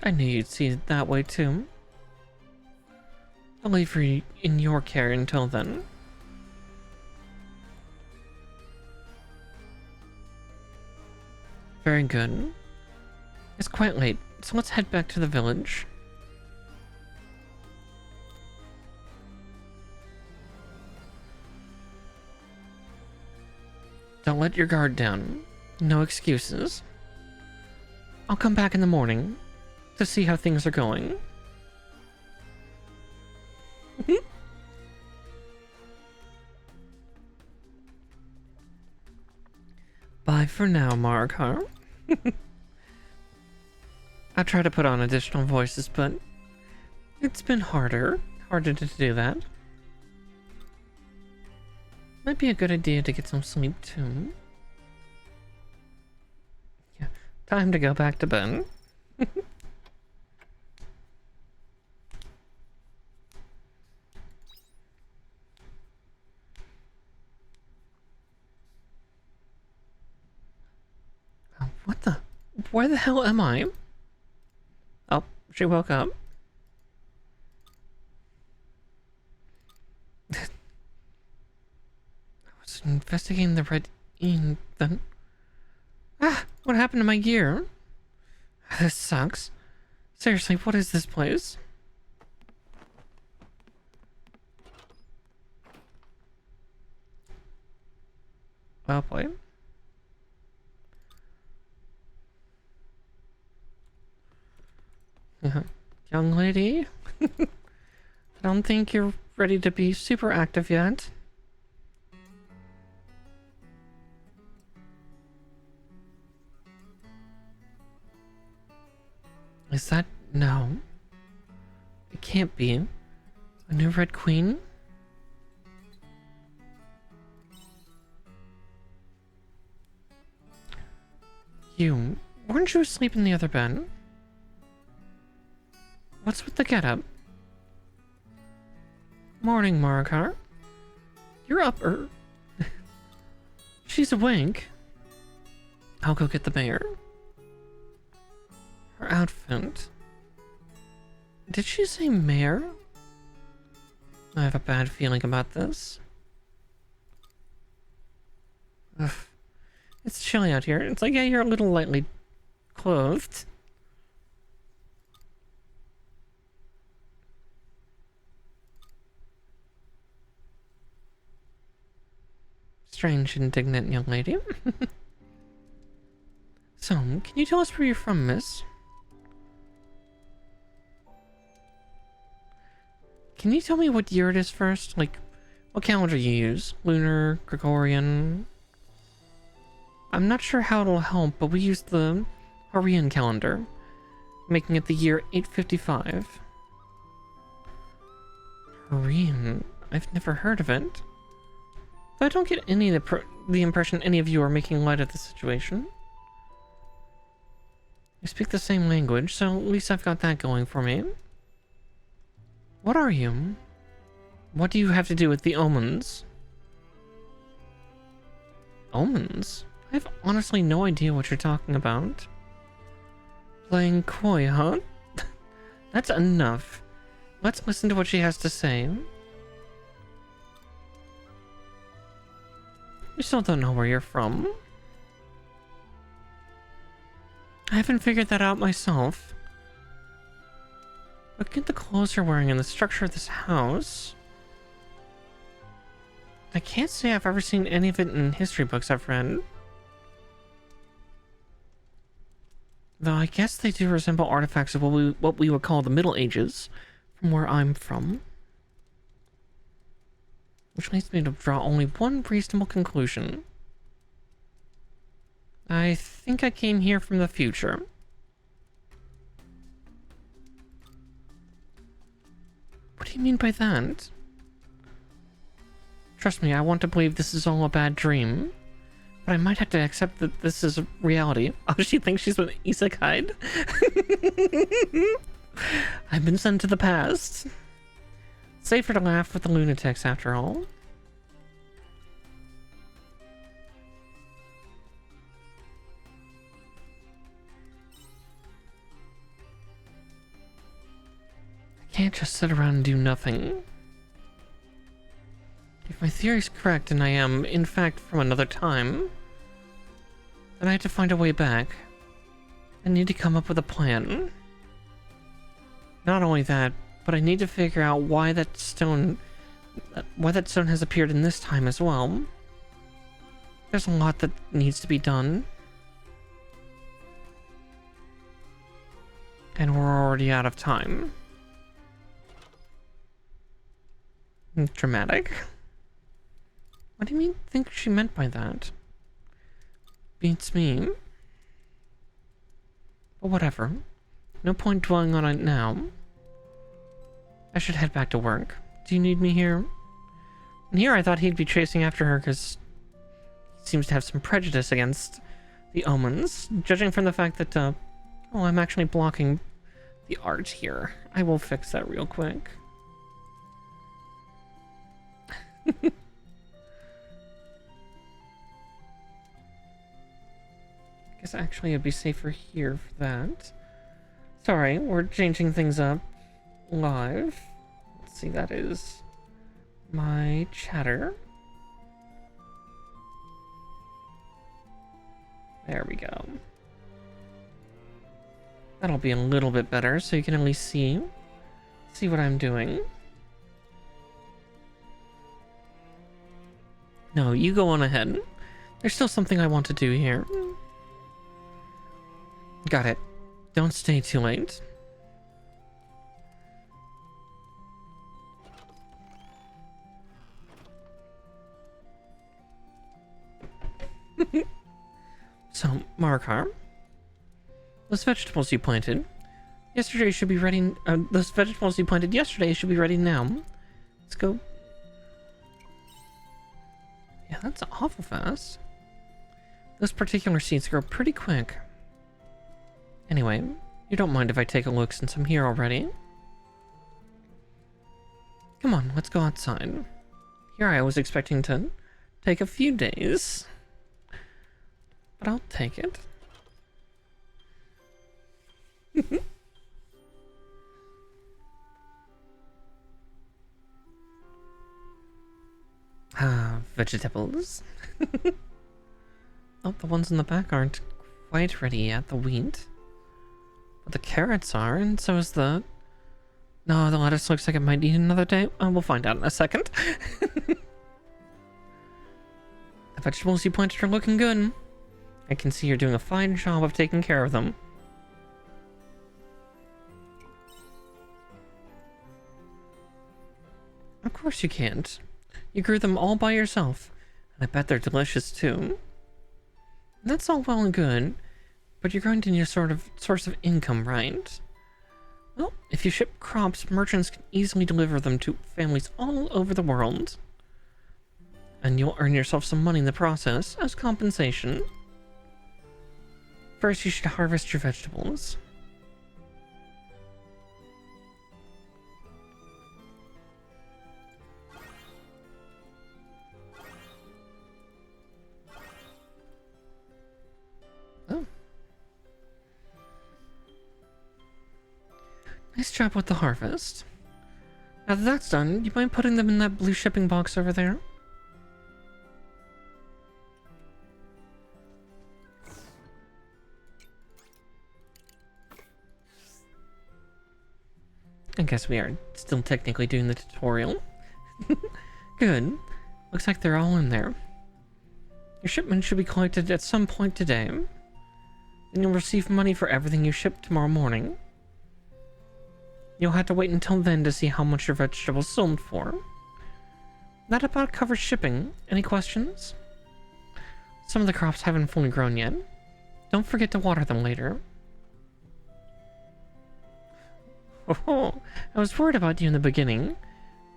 I knew you'd see it that way too. I'll leave her in your care until then. Very good. It's quite late, so let's head back to the village. Don't let your guard down. No excuses. I'll come back in the morning to see how things are going. Bye for now, Mark, I try to put on additional voices, but it's been harder to do that. Might be a good idea to get some sleep too. Yeah, time to go back to bed. What the? Where the hell am I? Oh, she woke up. I was investigating the red ink then. Ah, what happened to my gear? This sucks. Seriously, what is this place? Oh boy. Young lady, I don't think you're ready to be super active yet. Is that... no. It can't be. A new Red Queen? You... weren't you asleep in the other bed? What's with the getup? Morning, Marikar. You're up, She's awake. I'll go get the mayor. Her outfit. Did she say mayor? I have a bad feeling about this. Ugh. It's chilly out here. It's like, yeah, you're a little lightly clothed. Strange, indignant young lady. So, can you tell us where you're from, miss? Can you tell me what year it is first? Like, what calendar you use? Lunar, Gregorian? I'm not sure how it'll help, but we use the Hurrian calendar, making it the year 855. Hurrian? I've never heard of it. But I don't get any of the impression any of you are making light of the situation. You speak the same language, so at least I've got that going for me. What are you? What do you have to do with the omens? Omens? I have honestly no idea what you're talking about. Playing coy, huh? That's enough. Let's listen to what she has to say. We still don't know where you're from. I haven't figured that out myself. Look at the clothes you're wearing and the structure of this house. I can't say I've ever seen any of it in history books I've read. Though I guess they do resemble artifacts of what we would call the Middle Ages, from where I'm from. Which leads me to draw only one reasonable conclusion. I think I came here from the future. What do you mean by that? Trust me, I want to believe this is all a bad dream. But I might have to accept that this is reality. Oh, she thinks she's been isekai'd? I've been sent to the past. Safer to laugh with the lunatics, after all. I can't just sit around and do nothing. If my theory's correct and I am, in fact, from another time, then I have to find a way back. I need to come up with a plan. Not only that, but I need to figure out why that stone has appeared in this time as well. There's a lot that needs to be done. And we're already out of time. Dramatic. What do you mean think she meant by that? Beats me. But whatever. No point dwelling on it now. I should head back to work. Do you need me here? And here I thought he'd be chasing after her because he seems to have some prejudice against the omens. Judging from the fact that, oh, I'm actually blocking the art here. I will fix that real quick. Guess actually it'd be safer here for that. Sorry, we're changing things up live. Let's see, that is my chatter. There we go. That'll be a little bit better, so you can at least see what I'm doing. No, you go on ahead. There's still something I want to do here. Got it. Don't stay too late. So, Markar, those vegetables you planted yesterday should be ready. Those vegetables you planted yesterday should be ready now. Let's go. Yeah, that's awful fast. Those particular seeds grow pretty quick. Anyway, you don't mind if I take a look since I'm here already? Come on, let's go outside. Here I was expecting to take a few days. But I'll take it. Vegetables. Oh, the ones in the back aren't quite ready yet, the wheat. But the carrots are, and so is the... No, the lettuce looks like it might need another day. We'll find out in a second. The vegetables you planted are looking good. I can see you're doing a fine job of taking care of them. Of course you can't. You grew them all by yourself, and I bet they're delicious too. That's all well and good, but you're going to need a source of income, right? Well, if you ship crops, merchants can easily deliver them to families all over the world. And you'll earn yourself some money in the process as compensation. First, you should harvest your vegetables. Oh. Nice job with the harvest. Now that that's done, you mind putting them in that blue shipping box over there? I guess we are still technically doing the tutorial. Good. Looks like they're all in there. Your shipment should be collected at some point today. Then you'll receive money for everything you ship tomorrow morning. You'll have to wait until then to see how much your vegetables sold for. That about covers shipping. Any questions? Some of the crops haven't fully grown yet. Don't forget to water them later. Oh, I was worried about you in the beginning,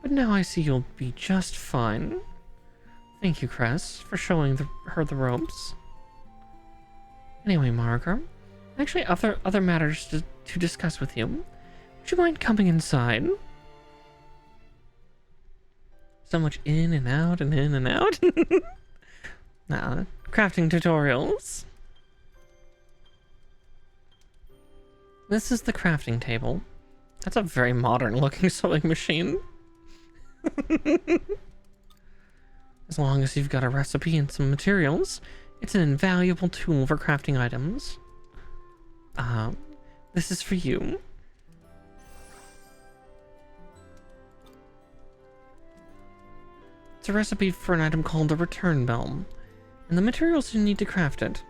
but now I see you'll be just fine. Thank you, Cress, for showing her the ropes. Anyway, Margaret, actually other matters to discuss with you. Would you mind coming inside? So much in and out and in and out. Nah, crafting tutorials. This is the crafting table. That's a very modern looking sewing machine. As long as you've got a recipe and some materials, it's an invaluable tool for crafting items. This is for you. It's a recipe for an item called the return bell, and the materials you need to craft it.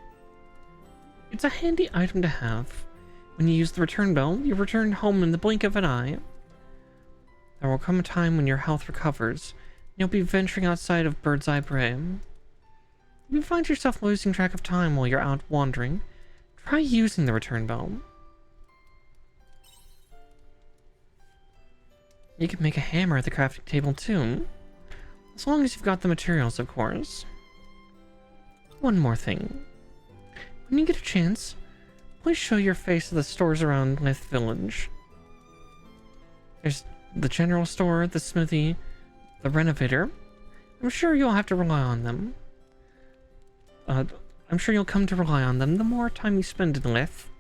It's a handy item to have. When you use the return bell, you return home in the blink of an eye. There will come a time when your health recovers, and you'll be venturing outside of Bird's Eye Bray. If you find yourself losing track of time while you're out wandering, try using the return bell. You can make a hammer at the crafting table too, as long as you've got the materials, of course. One more thing. When you get a chance, please show your face at the stores around Lith Village. There's the general store, the smithy, the renovator. I'm sure you'll have to rely on them. I'm sure you'll come to rely on them the more time you spend in Lith.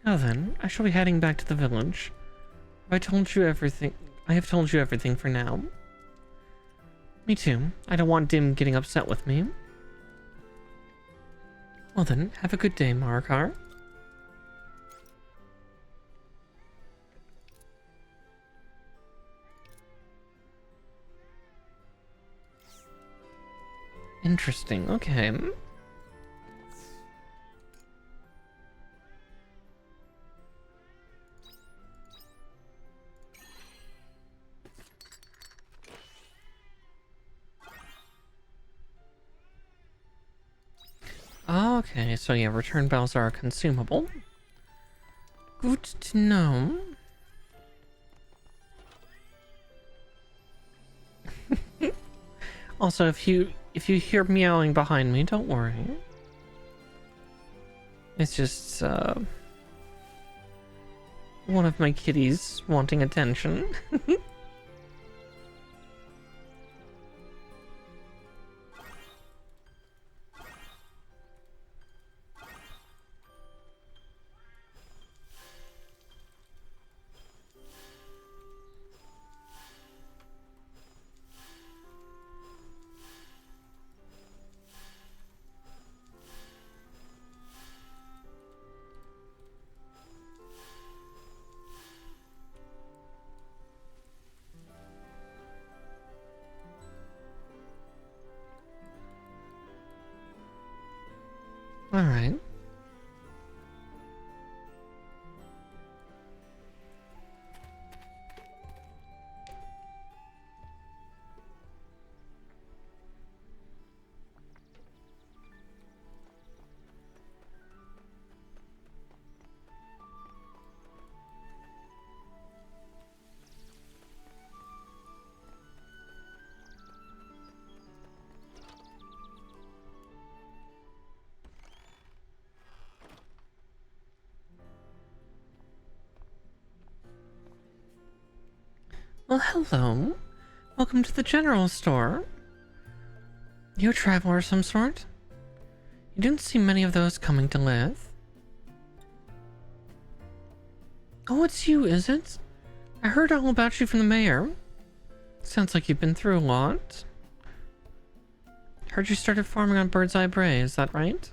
Now then, I shall be heading back to the village. I have told you everything for now. Me too. I don't want Dim getting upset with me. Well then, have a good day, Markar. Interesting, okay. Okay, so yeah, return bells are consumable. Good to know. Also, if you hear meowing behind me, don't worry. It's just one of my kitties wanting attention. All right. Well, hello. Welcome to the general store. You a traveler of some sort? You didn't see many of those coming to live. Oh, it's you, is it? I heard all about you from the mayor. Sounds like you've been through a lot. Heard you started farming on Bird's Eye Bray, is that right?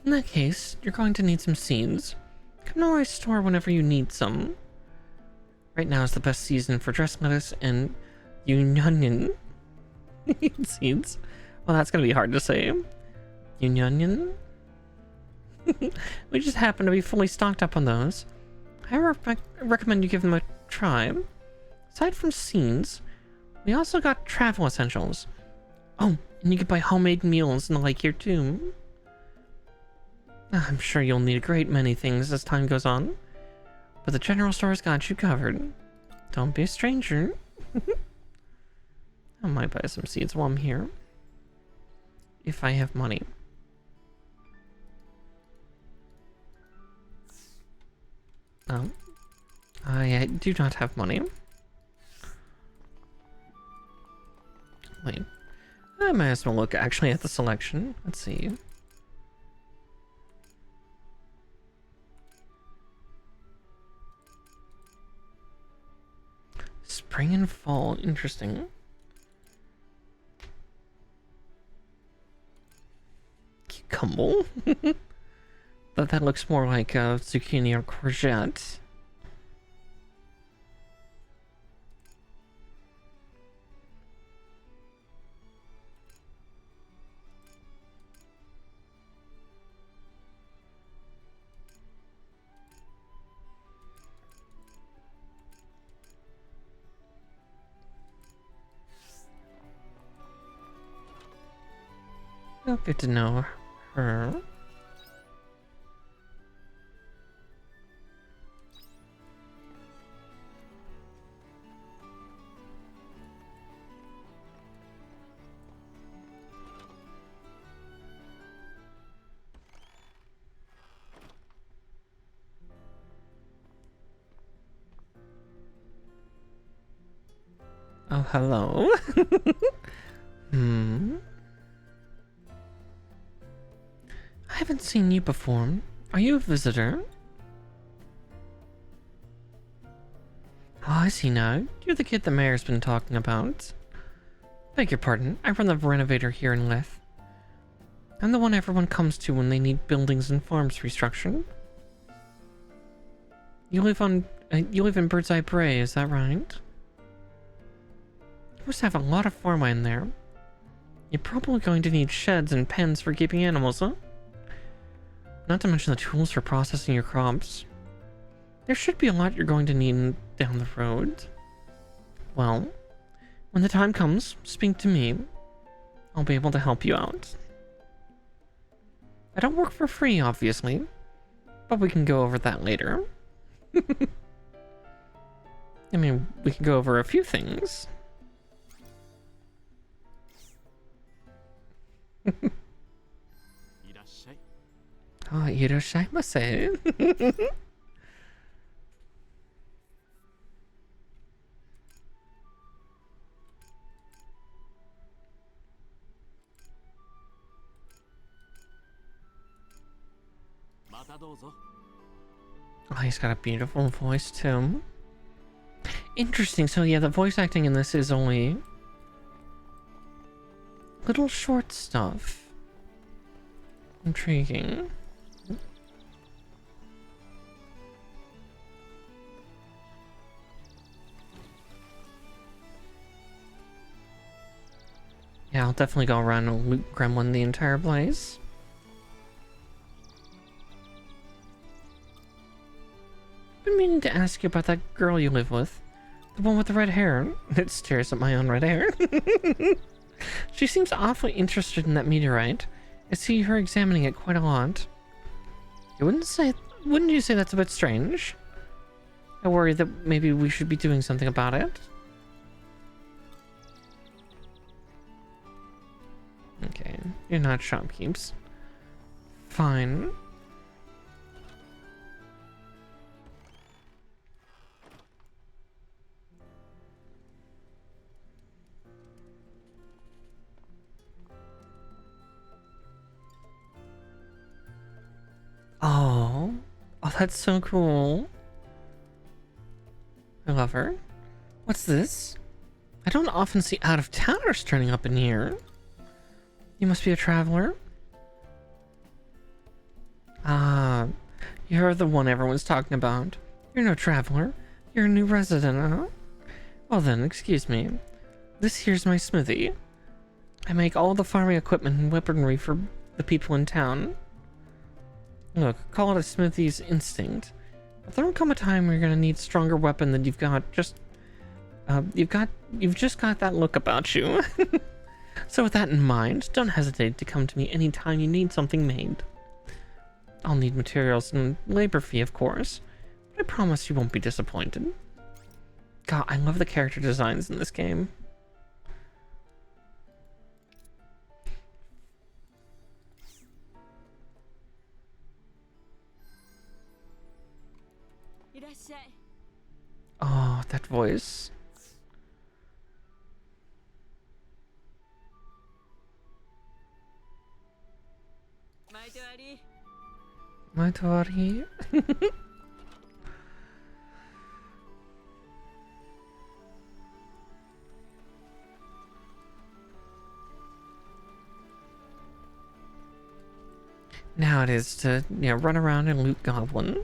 In that case, you're going to need some seeds. Come to my store whenever you need some. Right now is the best season for dress lettuce and union seeds. Well, that's gonna be hard to say. Union? We just happen to be fully stocked up on those. I recommend you give them a try. Aside from seeds, we also got travel essentials. Oh, and you can buy homemade meals and the like here too. I'm sure you'll need a great many things as time goes on, but the general store's got you covered. Don't be a stranger. I might buy some seeds while I'm here. If I have money. Oh. I do not have money. Wait. I might as well look actually at the selection. Let's see. Spring and fall, interesting. Cucumber? But that looks more like a zucchini or courgette. Oh, good to know her. Oh, hello. I haven't seen you before. Are you a visitor? Oh, I see now. You're the kid the mayor's been talking about. Beg your pardon. I run the renovator here in Lith. I'm the one everyone comes to when they need buildings and farms restructured. You live in Bird's Eye Bray, is that right? You must have a lot of farmland there. You're probably going to need sheds and pens for keeping animals, huh? Not to mention the tools for processing your crops. There should be a lot you're going to need down the road. Well, when the time comes, speak to me. I'll be able to help you out. I don't work for free, obviously, but we can go over that later. I mean, we can go over a few things. Oh, irashaimase. Oh, he's got a beautiful voice too. Interesting. So yeah, the voice acting in this is only little short stuff. Intriguing. Yeah, I'll definitely go around and loot Gremlin the entire place. Been meaning to ask you about that girl you live with. The one with the red hair. It stares at my own red hair. She seems awfully interested in that meteorite. I see her examining it quite a lot. Wouldn't you say that's a bit strange? I worry that maybe we should be doing something about it. Okay, you're not shopkeeps. Fine. Oh, that's so cool. I love her. What's this? I don't often see out-of-towners turning up in here. You must be a traveler? Ah, you're the one everyone's talking about. You're no traveler. You're a new resident, huh? Well then, excuse me. This here's my smithy. I make all the farming equipment and weaponry for the people in town. Look, call it a smithy's instinct. But there'll come a time where you're gonna need stronger weapon than you've got. You've just got that look about you. So with that in mind, don't hesitate to come to me anytime you need something made. I'll need materials and labor fee, of course, but I promise you won't be disappointed. God, I love the character designs in this game. Oh, that voice. My Tori. Now it is to, run around and loot Goblin.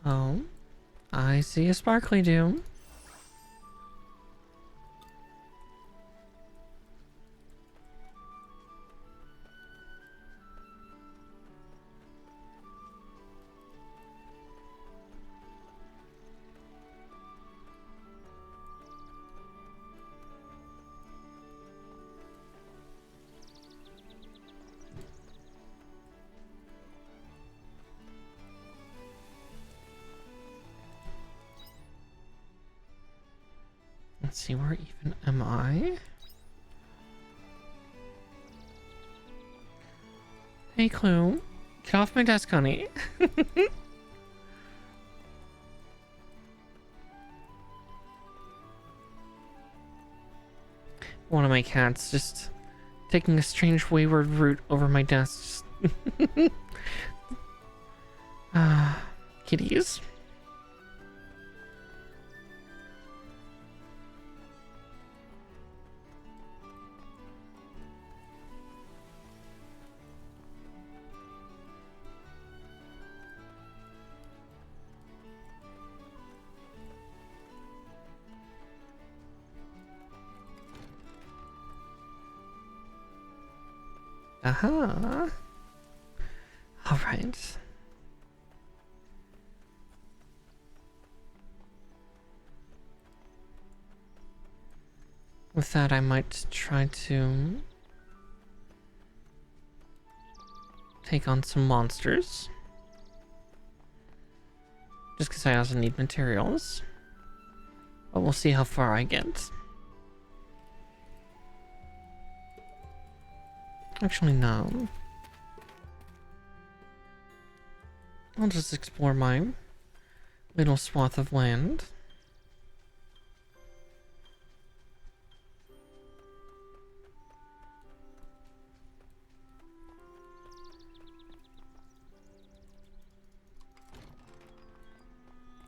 Oh, I see a sparkly doom. Let's see, where even am I? Hey, Clue. Get off my desk, honey. One of my cats just taking a strange wayward route over my desk. Kitties. Aha. All right. With that, I might try to take on some monsters. Just because I also need materials. But we'll see how far I get. Actually, no. I'll just explore my little swath of land.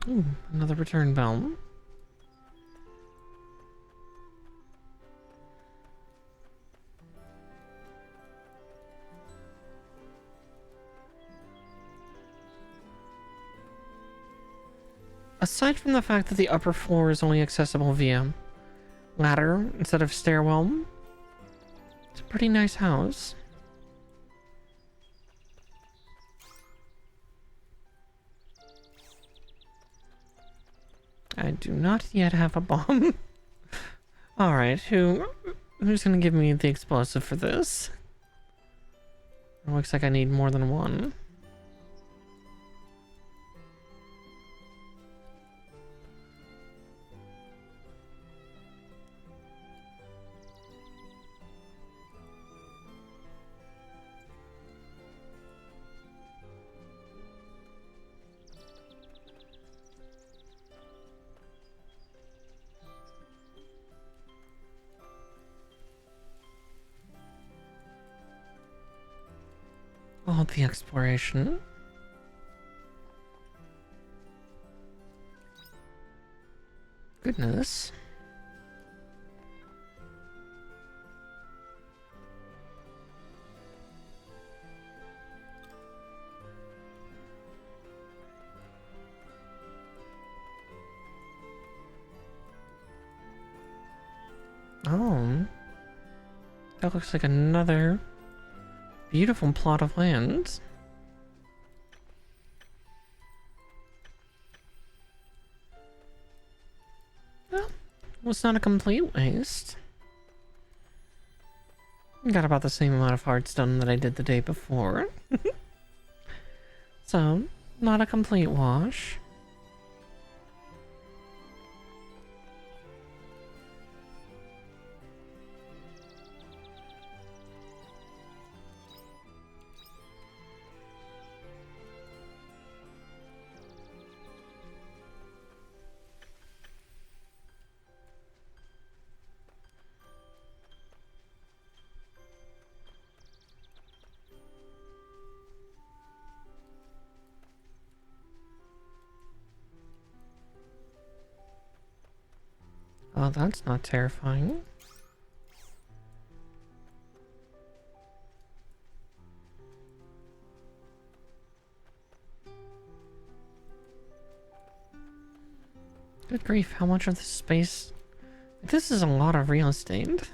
Ooh, another return bell. Aside from the fact that the upper floor is only accessible via ladder instead of stairwell, it's a pretty nice house. I do not yet have a bomb. Alright, who's gonna give me the explosive for this? It looks like I need more than one. Oh, the exploration. Goodness. Oh. That looks like another beautiful plot of land. Well, it's not a complete waste. Got about the same amount of hardstone that I did the day before. So, not a complete wash. Oh, that's not terrifying. Good grief, how much of this space... This is a lot of real estate.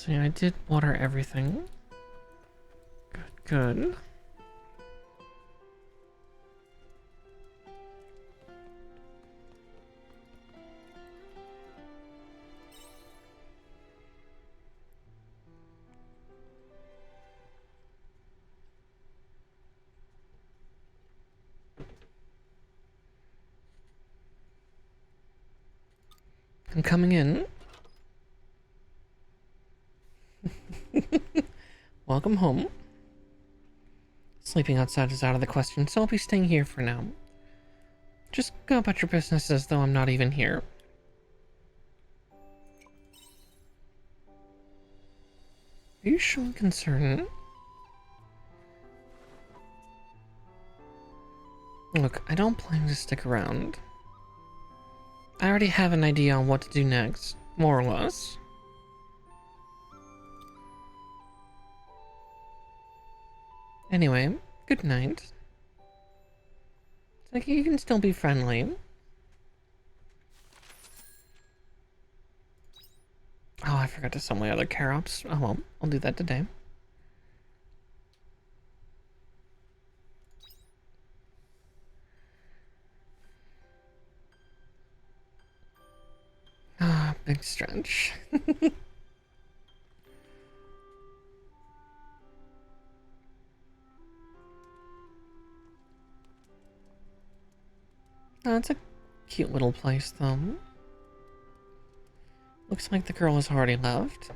see, I did water everything. Good, good. I'm coming in. Welcome home. Sleeping outside is out of the question, so I'll be staying here for now. Just go about your business as though I'm not even here. Are you showing concern? Look, I don't plan to stick around. I already have an idea on what to do next, more or less. Anyway, good night. It's like you can still be friendly. Oh, I forgot to sell my other carops. Oh well, I'll do that today. Ah, big stretch. Oh, it's a cute little place, though. Looks like the girl has already left.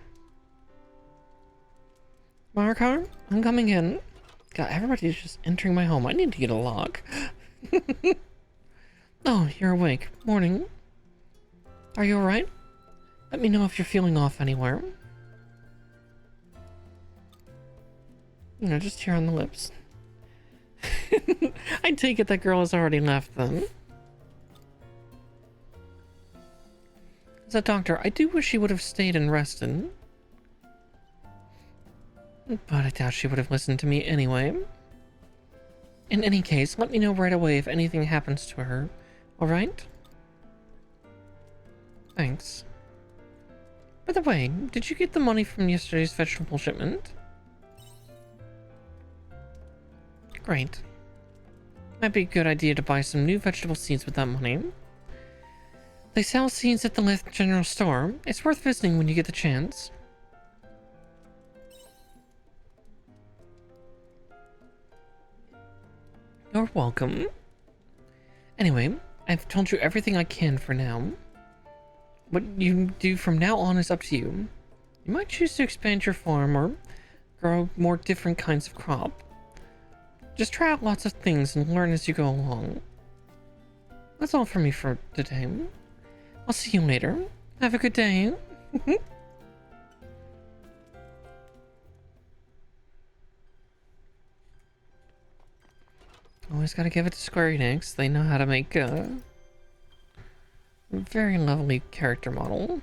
Markar, I'm coming in. God, everybody's just entering my home. I need to get a lock. Oh, you're awake. Morning. Are you alright? Let me know if you're feeling off anywhere. You know, just here on the lips. I take it that girl has already left then. As a doctor, I do wish she would have stayed and rested. But I doubt she would have listened to me anyway. In any case, let me know right away if anything happens to her. Alright? Thanks. By the way, did you get the money from yesterday's vegetable shipment? Great. Might be a good idea to buy some new vegetable seeds with that money. They sell seeds at the Lith General Store. It's worth visiting when you get the chance. You're welcome. Anyway, I've told you everything I can for now. What you do from now on is up to you. You might choose to expand your farm or grow more different kinds of crop. Just try out lots of things and learn as you go along. That's all for me for today. I'll see you later. Have a good day. Always gotta give it to Square Enix. They know how to make a very lovely character model.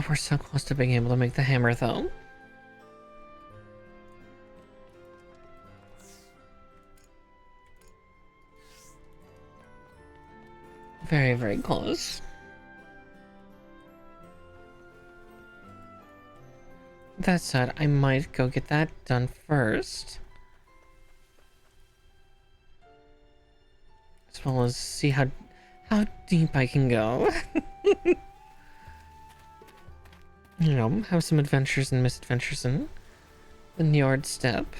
Oh, we're so close to being able to make the hammer, though. Very, very close. That said, I might go get that done first. As well as see how deep I can go. You know, have some adventures and misadventures in the Njord Steppe.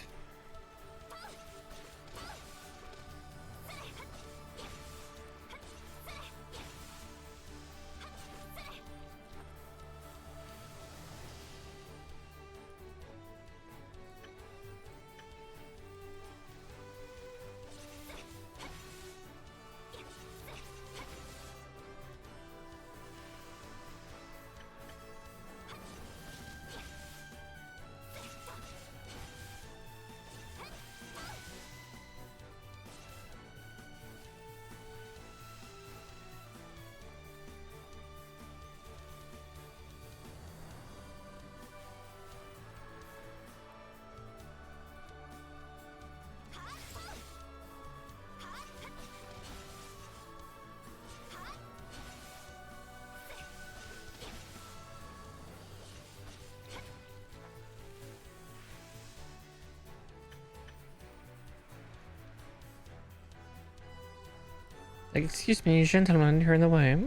Excuse me, gentlemen, you're in the way.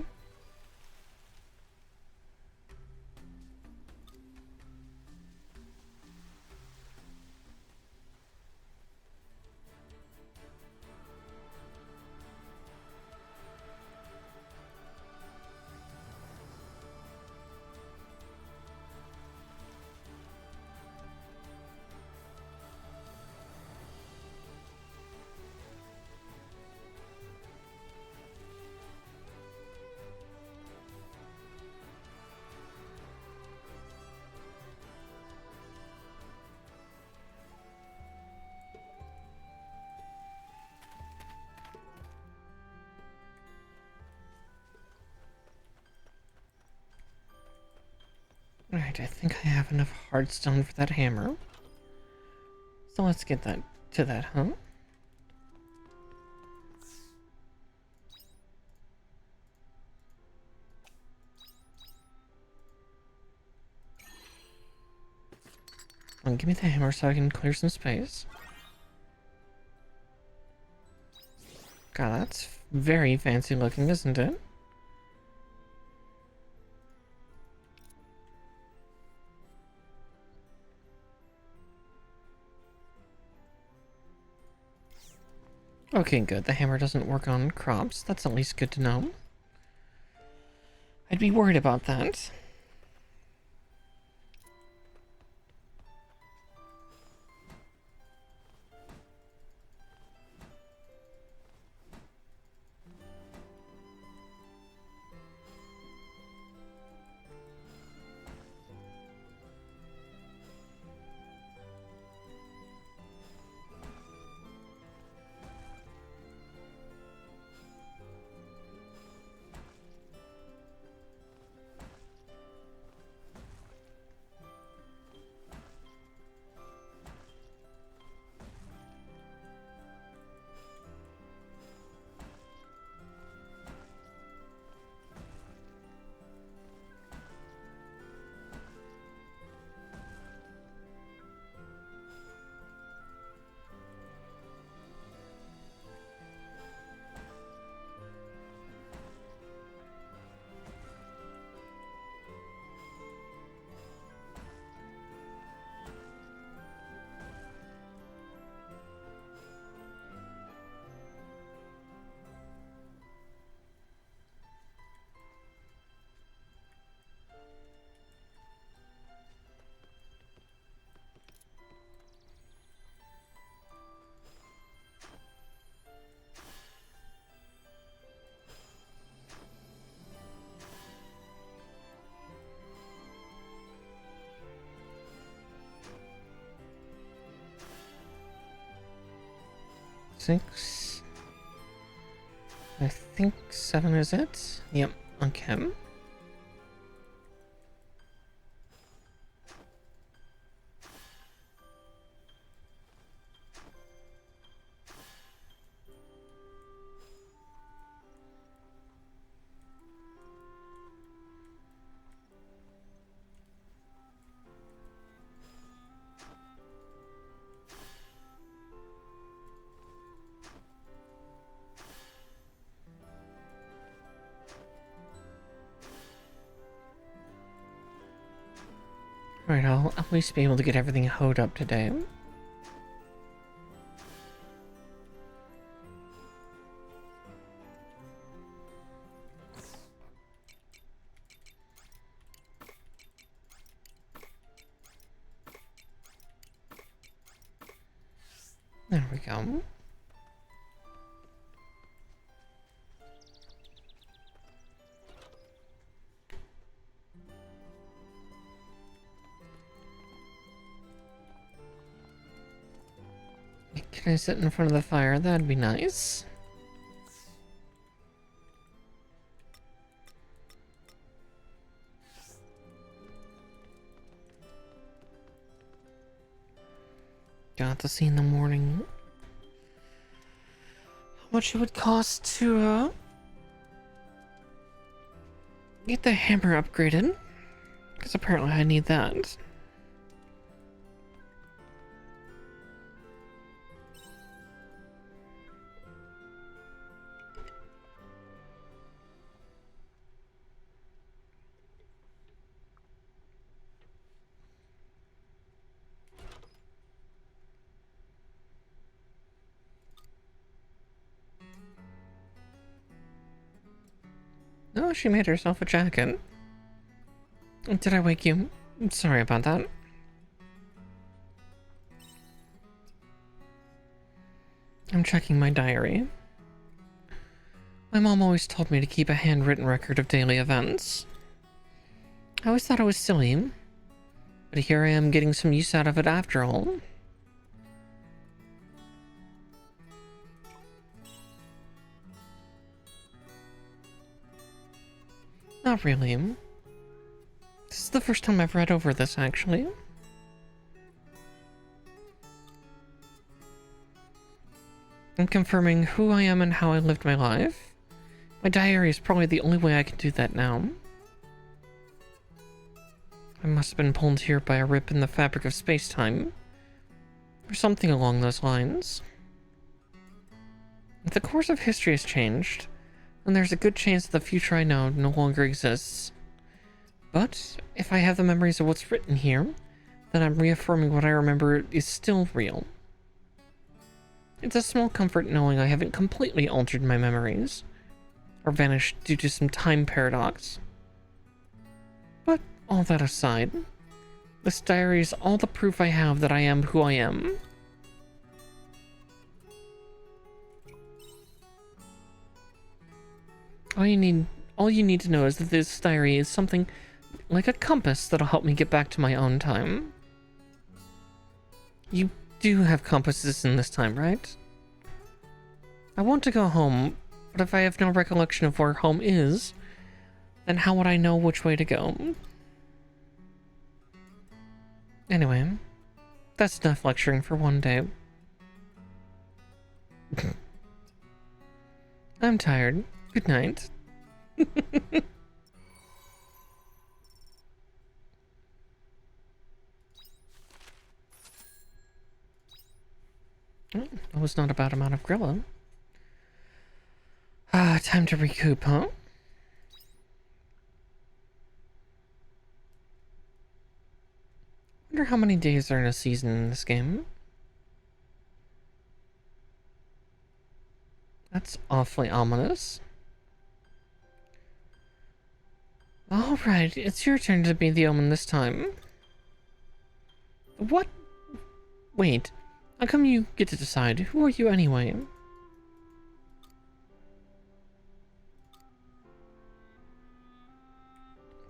Alright, I think I have enough hardstone for that hammer. So let's get that to that, huh? Give me the hammer so I can clear some space. God, that's very fancy looking, isn't it? Okay, good. The hammer doesn't work on crops. That's at least good to know. I'd be worried about that. Six. I think 7 is it. Yep, okay. Right, I'll at least be able to get everything hoed up today. There we go. Can I sit in front of the fire? That'd be nice. Got to see in the morning how much it would cost to get the hammer upgraded, because apparently I need that. Oh, she made herself a jacket. Did I wake you? I'm sorry about that. I'm checking my diary. My mom always told me to keep a handwritten record of daily events. I always thought it was silly, but here I am getting some use out of it after all. Not really. This is the first time I've read over this, actually. I'm confirming who I am and how I lived my life. My diary is probably the only way I can do that now. I must have been pulled here by a rip in the fabric of space-time, or something along those lines. If the course of history has changed, then there's a good chance that the future I know no longer exists. But if I have the memories of what's written here, then I'm reaffirming what I remember is still real. It's a small comfort knowing I haven't completely altered my memories, or vanished due to some time paradox. But all that aside, this diary is all the proof I have that I am who I am. All you need to know is that this diary is something like a compass that'll help me get back to my own time. You do have compasses in this time, right? I want to go home, but if I have no recollection of where home is, then how would I know which way to go? Anyway, that's enough lecturing for one day. I'm tired. Good night. Oh, that was not a bad amount of Grilla. Time to recoup, huh? Wonder how many days are in a season in this game. That's awfully ominous. Alright, it's your turn to be the omen this time. What? Wait, how come you get to decide? Who are you anyway?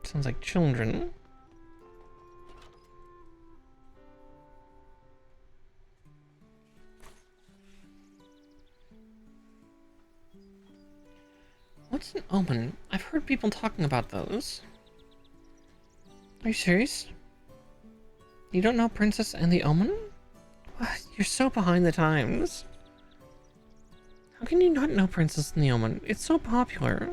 Sounds like children. What's an omen? I've heard people talking about those. Are you serious? You don't know Princess and the Omen? What? You're so behind the times. How can you not know Princess and the Omen? It's so popular.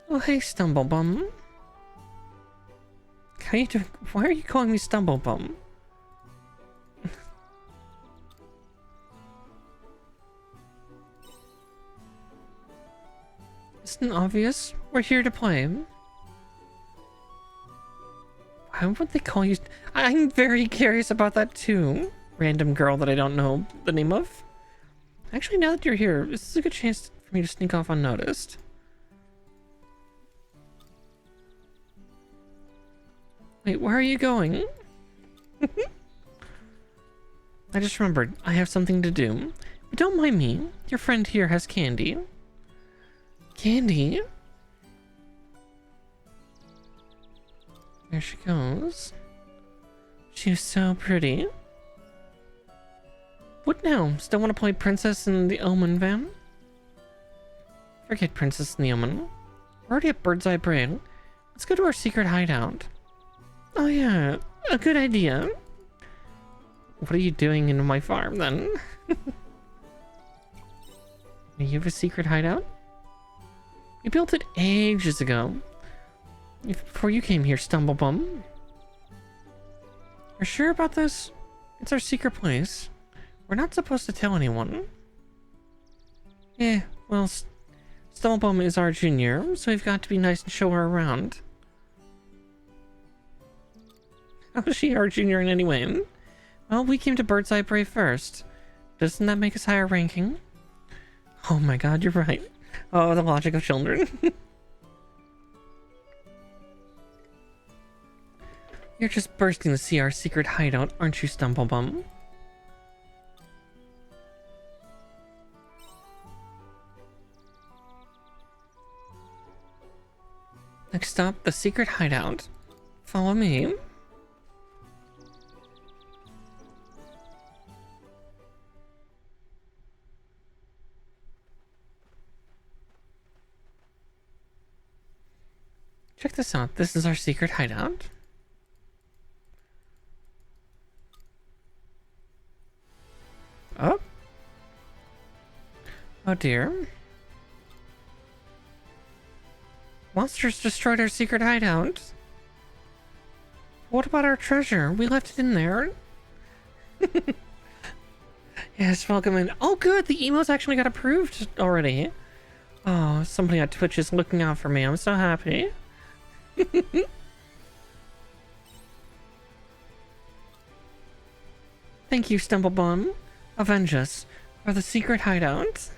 Oh, hey, Stumblebum. How you doing? Why are you calling me Stumblebum? Isn't it obvious? We're here to play. Why would they call you? I'm very curious about that too. Random girl that I don't know the name of. Actually, now that you're here, this is a good chance for me to sneak off unnoticed. Wait, where are you going? I just remembered, I have something to do. But don't mind me, your friend here has candy. Candy? There she goes. She's so pretty. What now? Still want to play Princess and the Omen Van? Forget Princess and the Omen. We're already at Bird's Eye Brain. Let's go to our secret hideout. Oh yeah, a good idea. What are you doing in my farm then? You have a secret hideout? We built it ages ago. Before you came here, Stumblebum. You're sure about this? It's our secret place. We're not supposed to tell anyone. Well, Stumblebum is our junior, so we've got to be nice and show her around. How is she our junior in any way? Well, we came to Bird's Eye Bray first. Doesn't that make us higher ranking? Oh my god, you're right. Oh, the logic of children. You're just bursting to see our secret hideout, aren't you, Stumblebum? Next stop, the secret hideout. Follow me. Check this out. This is our secret hideout. Oh. Oh dear. Monsters destroyed our secret hideout. What about our treasure? We left it in there. Yes, welcome in. Oh good, the emails actually got approved already. Oh, somebody at Twitch is looking out for me. I'm so happy. Thank you, Stumblebum. Avenge us for the secret hideout.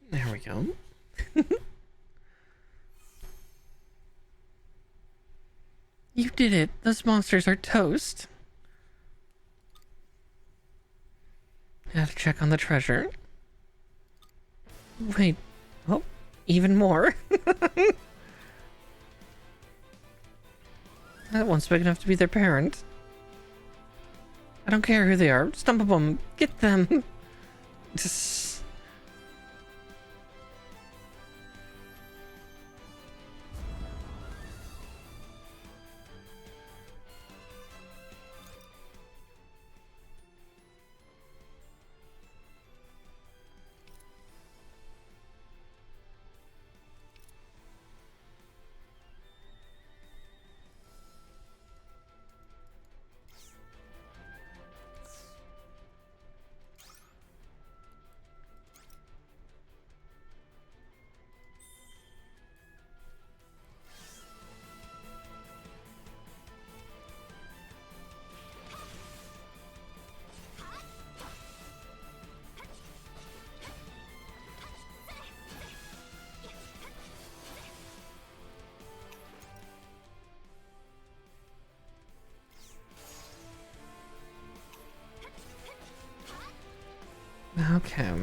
There we go. You did it. Those monsters are toast. I have to check on the treasure. Wait. Oh, even more. That one's big enough to be their parent. I don't care who they are. Stumblebum, get them. Just... Okay.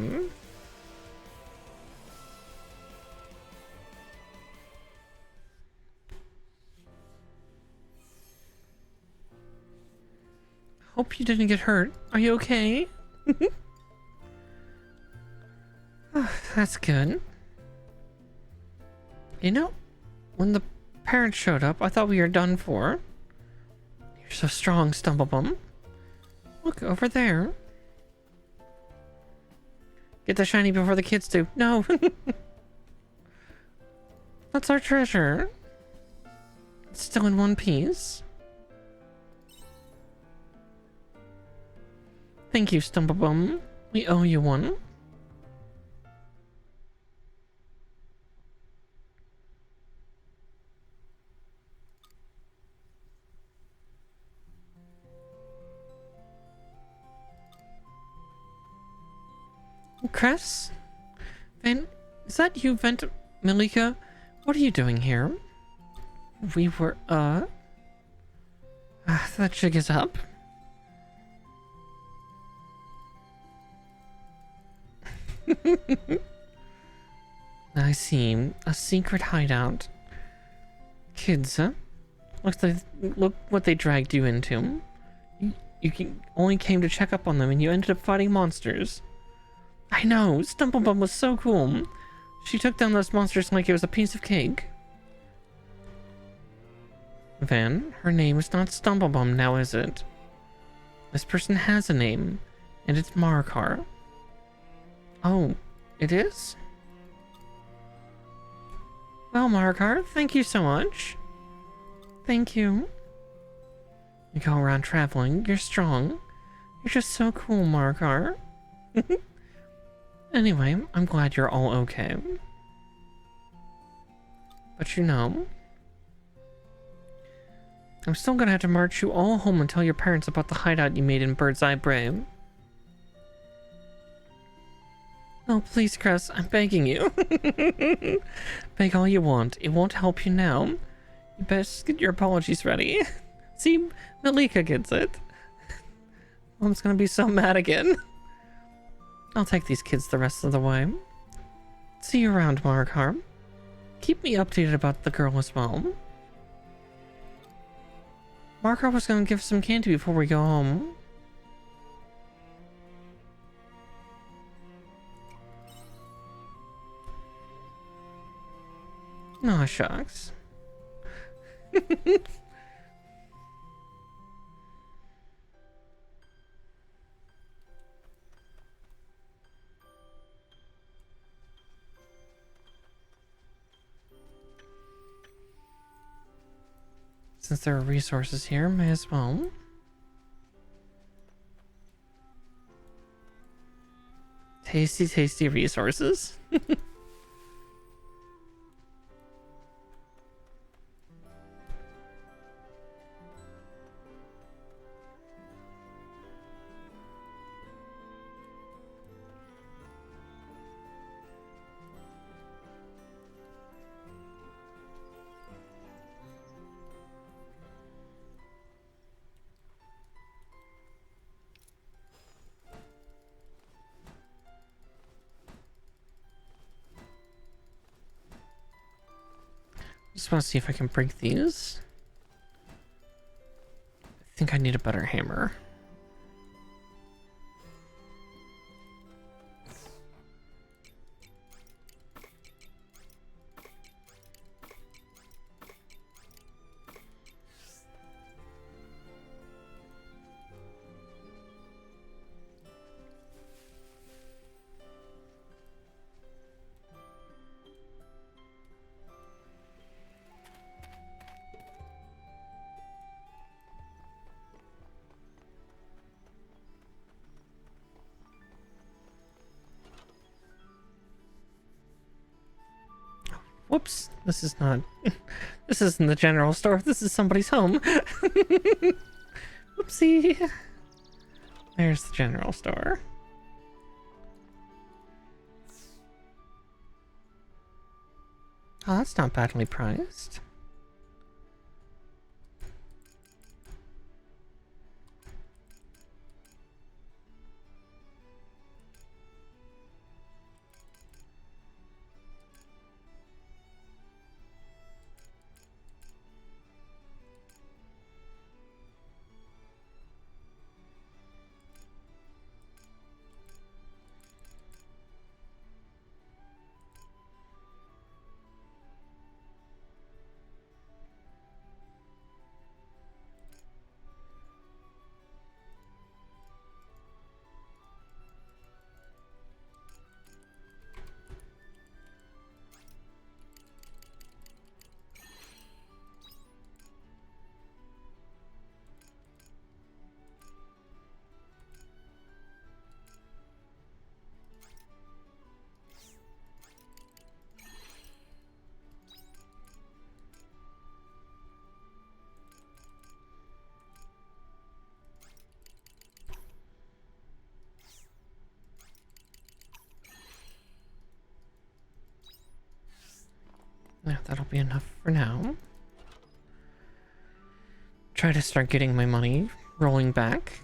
Hope you didn't get hurt. Are you okay? Oh, that's good. You know, when the Parents showed up. I thought we were done for. You're so strong, Stumblebum. Look, over there. Get the shiny before the kids do. No! That's our treasure. It's still in one piece. Thank you, Stumblebum. We owe you one. Cress? Is that you, Malika? What are you doing here? We were, that jig is up. I see. A secret hideout. Kids, huh? Look what they dragged you into. You only came to check up on them and you ended up fighting monsters. I know, Stumblebum was so cool. She took down those monsters like it was a piece of cake. Van, her name is not Stumblebum now, is it? This person has a name, and it's Markar. Oh, it is? Well, Markar, thank you so much. Thank you. You go around traveling, you're strong. You're just so cool, Markar. Anyway, I'm glad you're all okay. But you know, I'm still gonna have to march you all home and tell your parents about the hideout you made in Bird's Eye Bray. Oh, please, Cress, I'm begging you. Beg all you want. It won't help you now. You best get your apologies ready. See, Malika gets it. Mom's gonna be so mad again. I'll take these kids the rest of the way. See you around, Markar. Keep me updated about the girl as well. Markar was gonna give some candy before we go home. Aw, shucks. Since there are resources here, may as well. Tasty, tasty resources. Just want to see if I can break these. I think I need a better hammer. Whoops, this is not... This isn't the general store, this is somebody's home. Whoopsie. There's the general store. Oh, that's not badly priced. Yeah, that'll be enough for now. Try to start getting my money rolling back.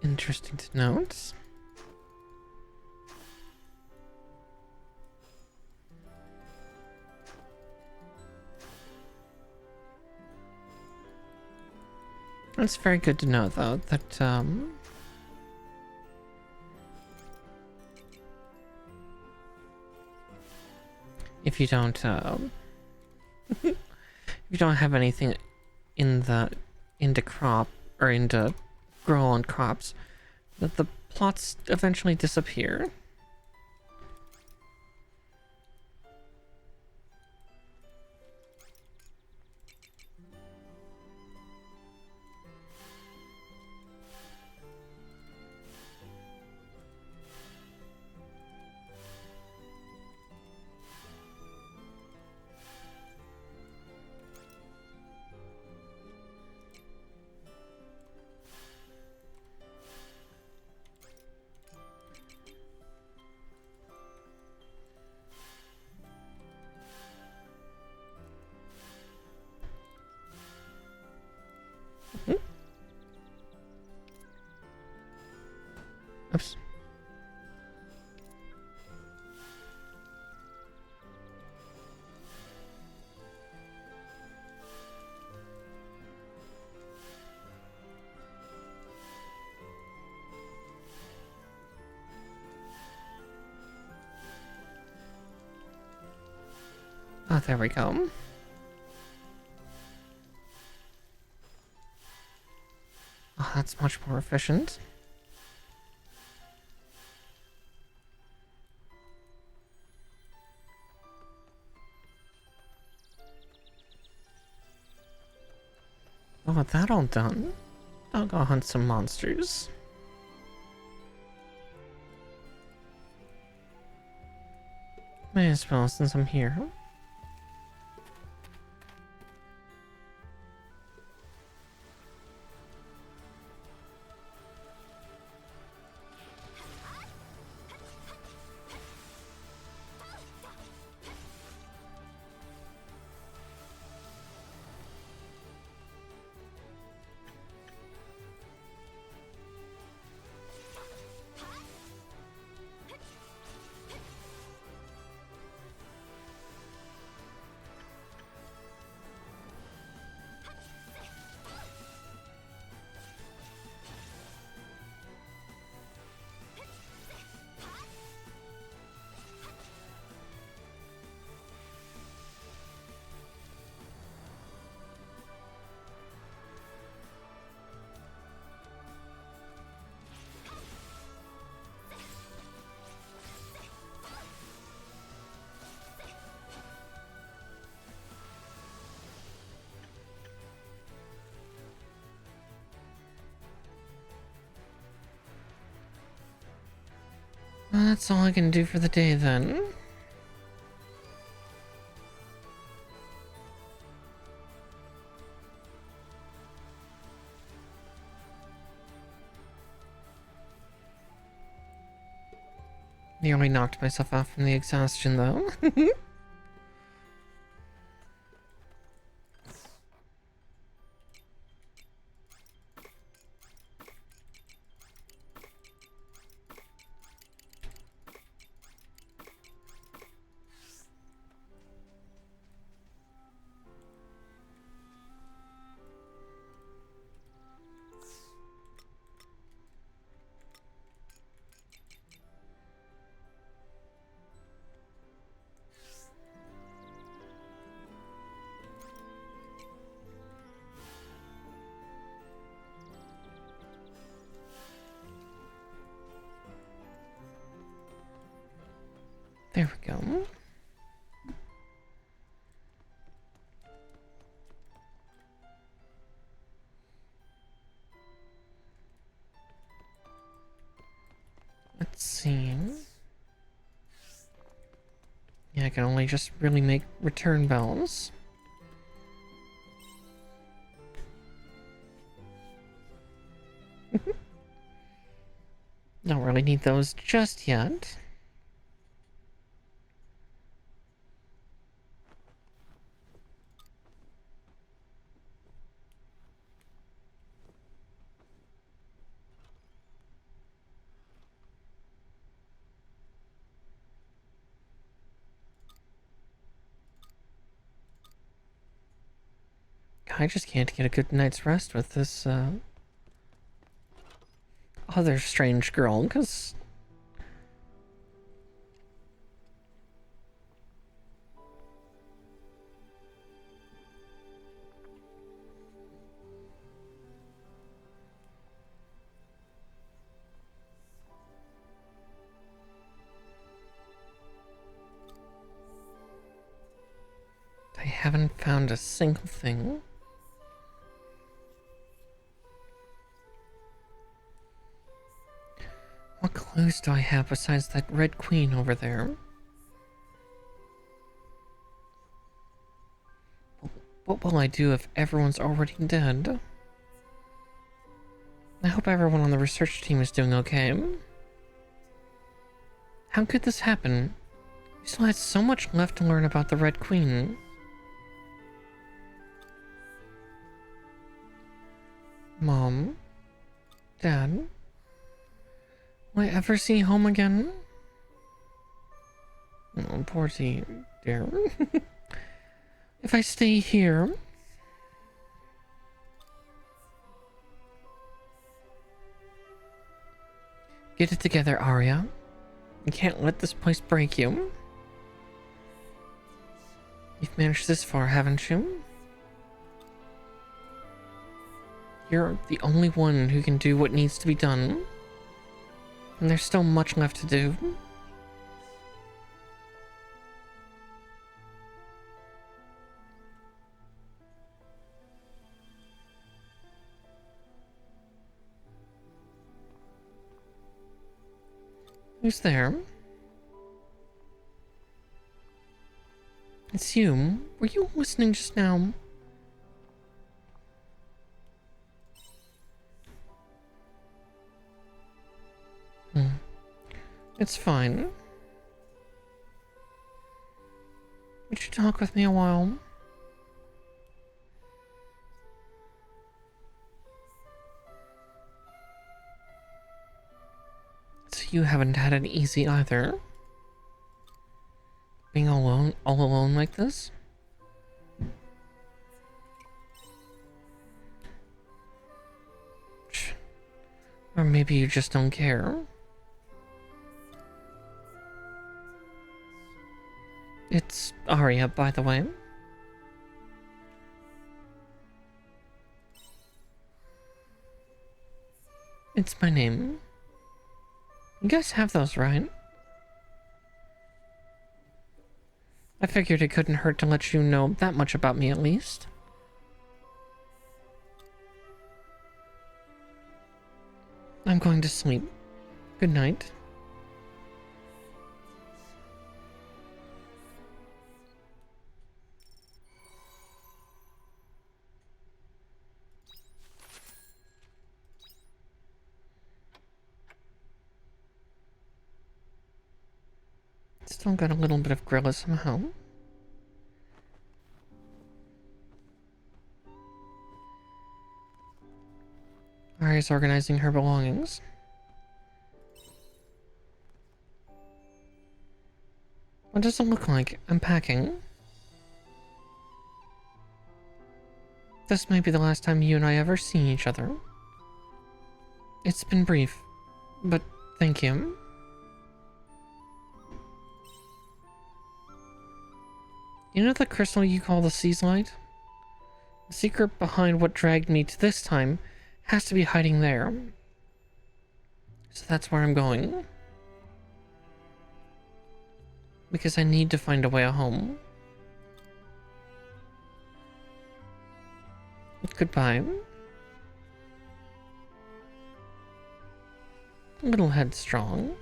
Interesting to note. It's very good to know, though, that, if you don't, if you don't have anything into crop, or into grow on crops, that the plots eventually disappear. Oops. Oh, there we go. Oh, that's much more efficient. Oh, with that all done, I'll go hunt some monsters. May as well, since I'm here. Well, that's all I can do for the day then. Nearly knocked myself out from the exhaustion though. There we go. Let's see. Yeah, I can only just really make return bells. Don't really need those just yet. I just can't get a good night's rest with this, other strange girl, because... I haven't found a single thing. What clues do I have besides that red queen over there? What will I do if everyone's already dead? I hope everyone on the research team is doing okay. How could this happen? We still had so much left to learn about the Red Queen. Mom? Dad? Will I ever see home again? Oh, poor dear. If I stay here... Get it together, Arya. You can't let this place break you. You've managed this far, haven't you? You're the only one who can do what needs to be done. And there's still much left to do. Who's there? It's you. Were you listening just now? It's fine. Would you talk with me a while? So you haven't had it easy either. Being all alone like this? Or maybe you just don't care. It's Arya, by the way. It's my name. You guys have those, right? I figured it couldn't hurt to let you know that much about me, at least. I'm going to sleep. Good night. Still got a little bit of Grilla somehow. Arya's organizing her belongings. What does it look like? I'm packing. This may be the last time you and I ever see each other. It's been brief, but thank you. You know the crystal you call the Sea's Light? The secret behind what dragged me to this time has to be hiding there. So that's where I'm going. because I need to find a way home. Goodbye. A little headstrong.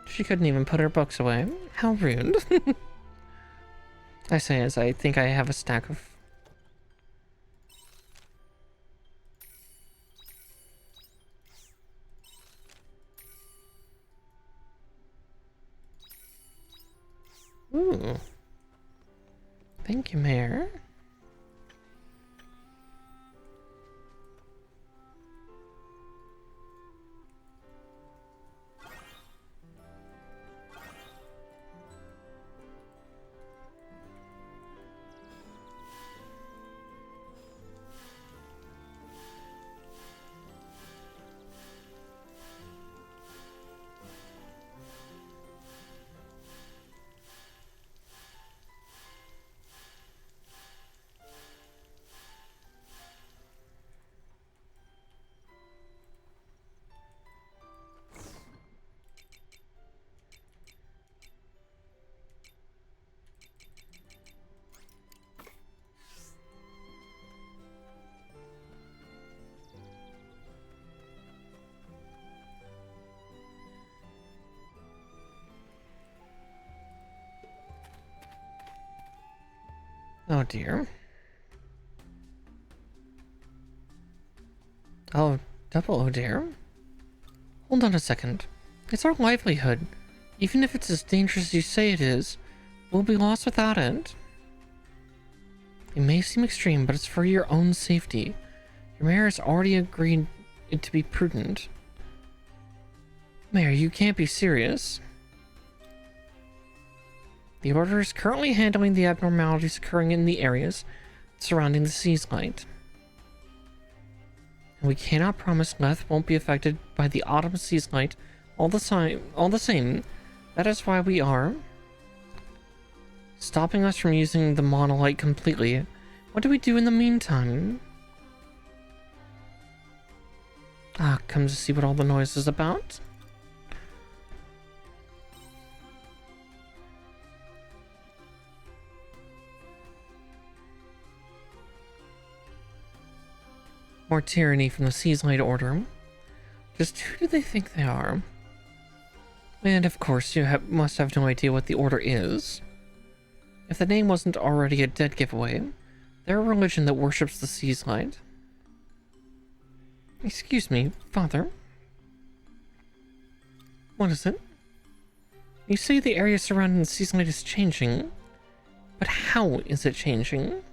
She couldn't even put her books away. How rude. I say as I think I have a stack of... Ooh. Thank you, Mayor. Oh dear. Oh, double oh dear. Hold on a second. It's our livelihood. Even if it's as dangerous as you say it is, we'll be lost without it. It may seem extreme, but it's for your own safety. Your mayor has already agreed it to be prudent. Mayor, you can't be serious. The Order is currently handling the abnormalities occurring in the areas surrounding the Sea's Light. And we cannot promise Leth won't be affected by the Autumn Sea's Light all the same. That is why we are stopping us from using the monolite completely. What do we do in the meantime? Ah, come to see what all the noise is about? More tyranny from the Sea's Light Order. Just who do they think they are? And of course, you must have no idea what the Order is. If the name wasn't already a dead giveaway, they're a religion that worships the Sea's Light. Excuse me, Father. What is it? You say the area surrounding the Sea's Light is changing, but how is it changing?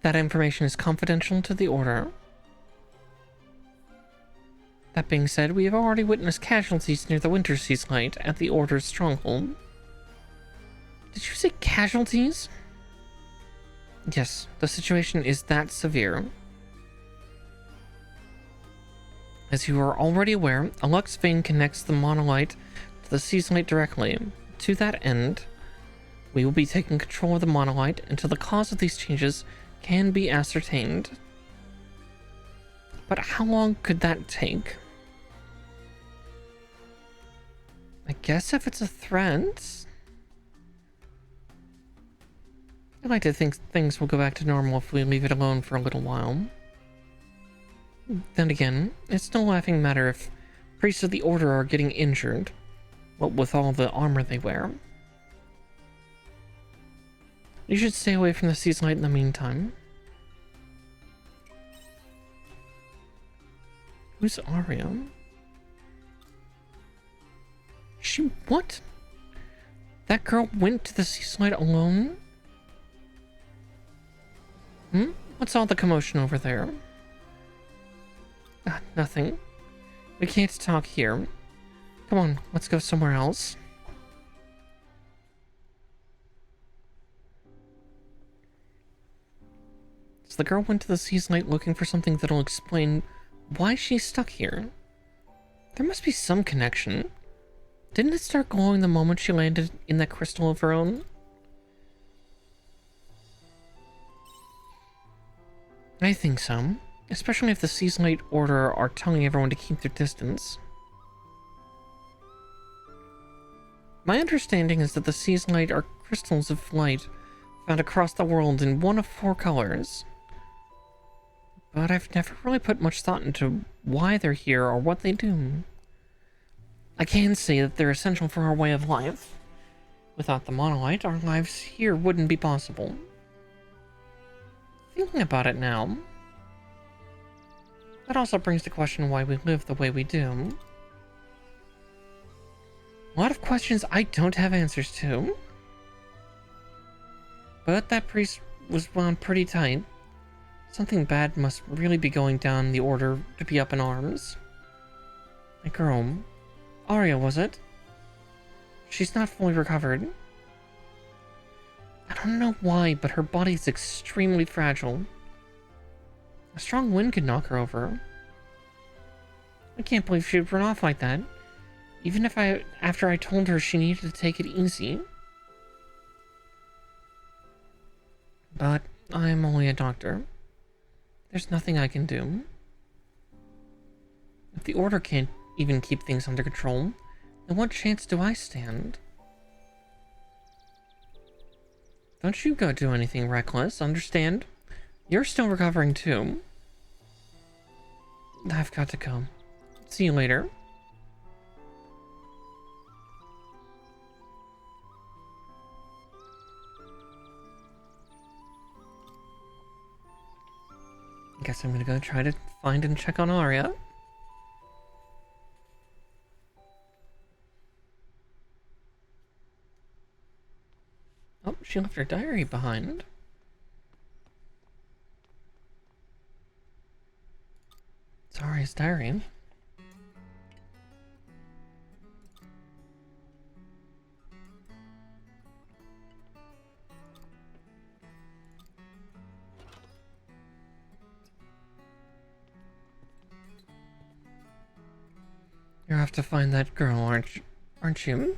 That information is confidential to the Order. That being said, we have already witnessed casualties near the Winter Sea's Light at the Order's stronghold. Did you say casualties? Yes, the situation is that severe. As you are already aware, a Lux vein connects the monolith to the Sea's Light directly. To that end, we will be taking control of the monolith until the cause of these changes can be ascertained. But how long could that take? I guess if it's a threat... I like to think things will go back to normal if we leave it alone for a little while. Then again, it's no laughing matter if priests of the Order are getting injured, what with all the armor they wear. You should stay away from the Sea's Light in the meantime. Who's Arya? She... what? That girl went to the Sea's Light alone? What's all the commotion over there? Nothing. We can't talk here. Come on, let's go somewhere else. So the girl went to the Sea's Light looking for something that'll explain why she's stuck here. There must be some connection. Didn't it start glowing the moment she landed in that crystal of her own? I think so. Especially if the Seasonite Order are telling everyone to keep their distance. My understanding is that the Seasonite are crystals of light found across the world in one of 4 colors. But I've never really put much thought into why they're here or what they do. I can say that they're essential for our way of life. Without the monolith, our lives here wouldn't be possible. Thinking about it now, that also brings to question why we live the way we do. A lot of questions I don't have answers to. But that priest was wound pretty tight. Something bad must really be going down the order to be up in arms. My girl, Arya, was it? She's not fully recovered. I don't know why, but her body's extremely fragile. A strong wind could knock her over. I can't believe she would run off like that. Even after I told her she needed to take it easy. But I'm only a doctor. There's nothing I can do. If the Order can't even keep things under control, then what chance do I stand? Don't you go do anything reckless, understand? You're still recovering too. I've got to go. See you later. Guess I'm gonna go try to find and check on Arya. Oh, she left her diary behind. It's Arya's diary. You're off to find that girl, aren't you?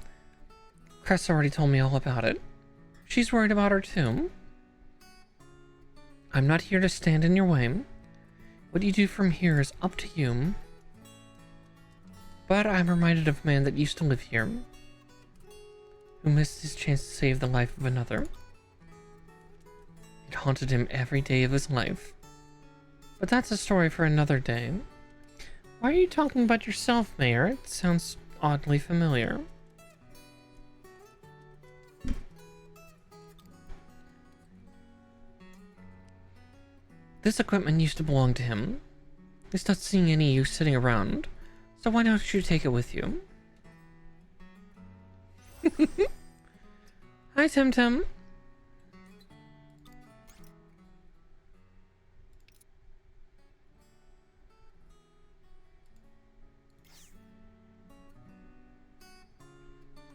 Cress already told me all about it. She's worried about her too. I'm not here to stand in your way. What you do from here is up to you. But I'm reminded of a man that used to live here, who missed his chance to save the life of another. It haunted him every day of his life. But that's a story for another day. Why are you talking about yourself, Mayor? It sounds oddly familiar. This equipment used to belong to him. He's not seeing any use sitting around, so why don't you take it with you? Hi, Temtem.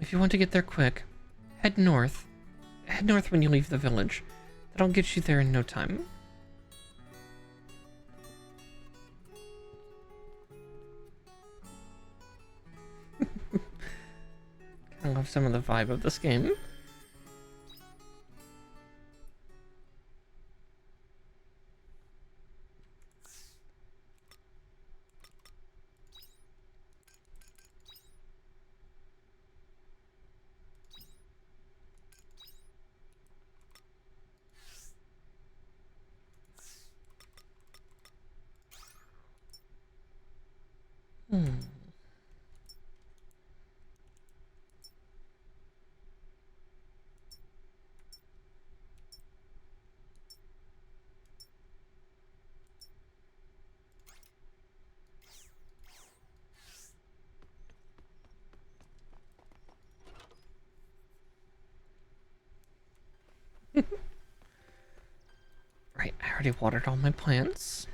If you want to get there quick, head north. Head north when you leave the village. That'll get you there in no time. I love some of the vibe of this game. Right, I already watered all my plants.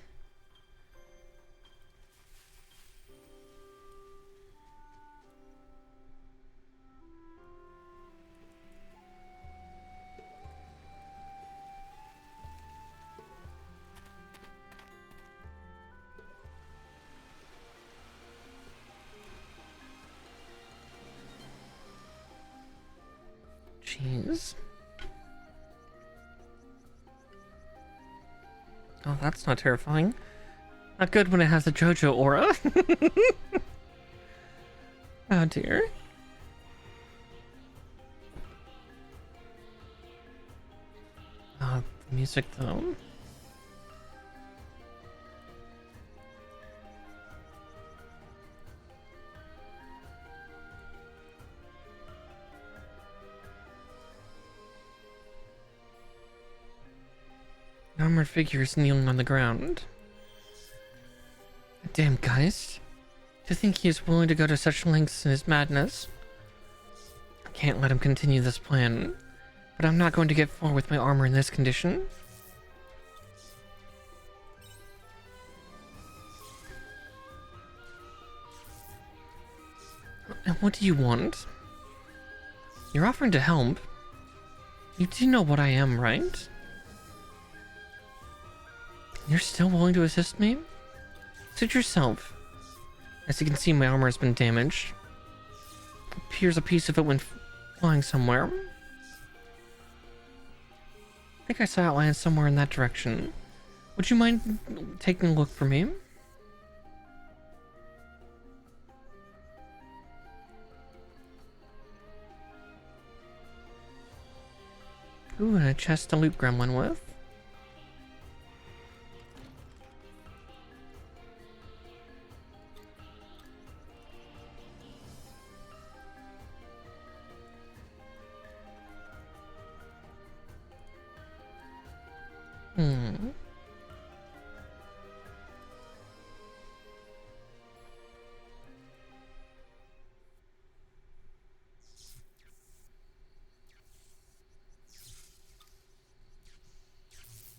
Jeez. Oh, that's not terrifying. Not good when it has a JoJo aura. Oh dear. The music though. An armored figure is kneeling on the ground. A damn Geist. To think he is willing to go to such lengths in his madness. I can't let him continue this plan. But I'm not going to get far with my armor in this condition. And what do you want? You're offering to help. You do know what I am, right? You're still willing to assist me? Suit yourself. As you can see, my armor has been damaged. It appears a piece of it went flying somewhere. I think I saw it land somewhere in that direction. Would you mind taking a look for me? Ooh, and a chest to loot gremlin with.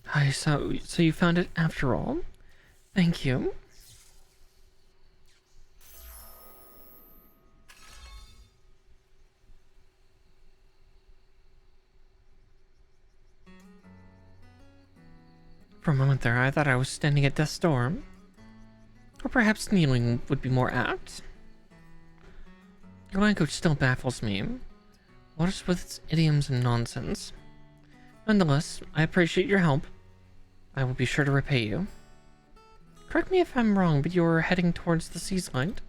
Hi, so you found it after all? Thank you. For a moment there, I thought I was standing at death's door. Or perhaps kneeling would be more apt. Your language still baffles me. What is with its idioms and nonsense? Nonetheless, I appreciate your help. I will be sure to repay you. Correct me if I'm wrong, but you're heading towards the sea's light?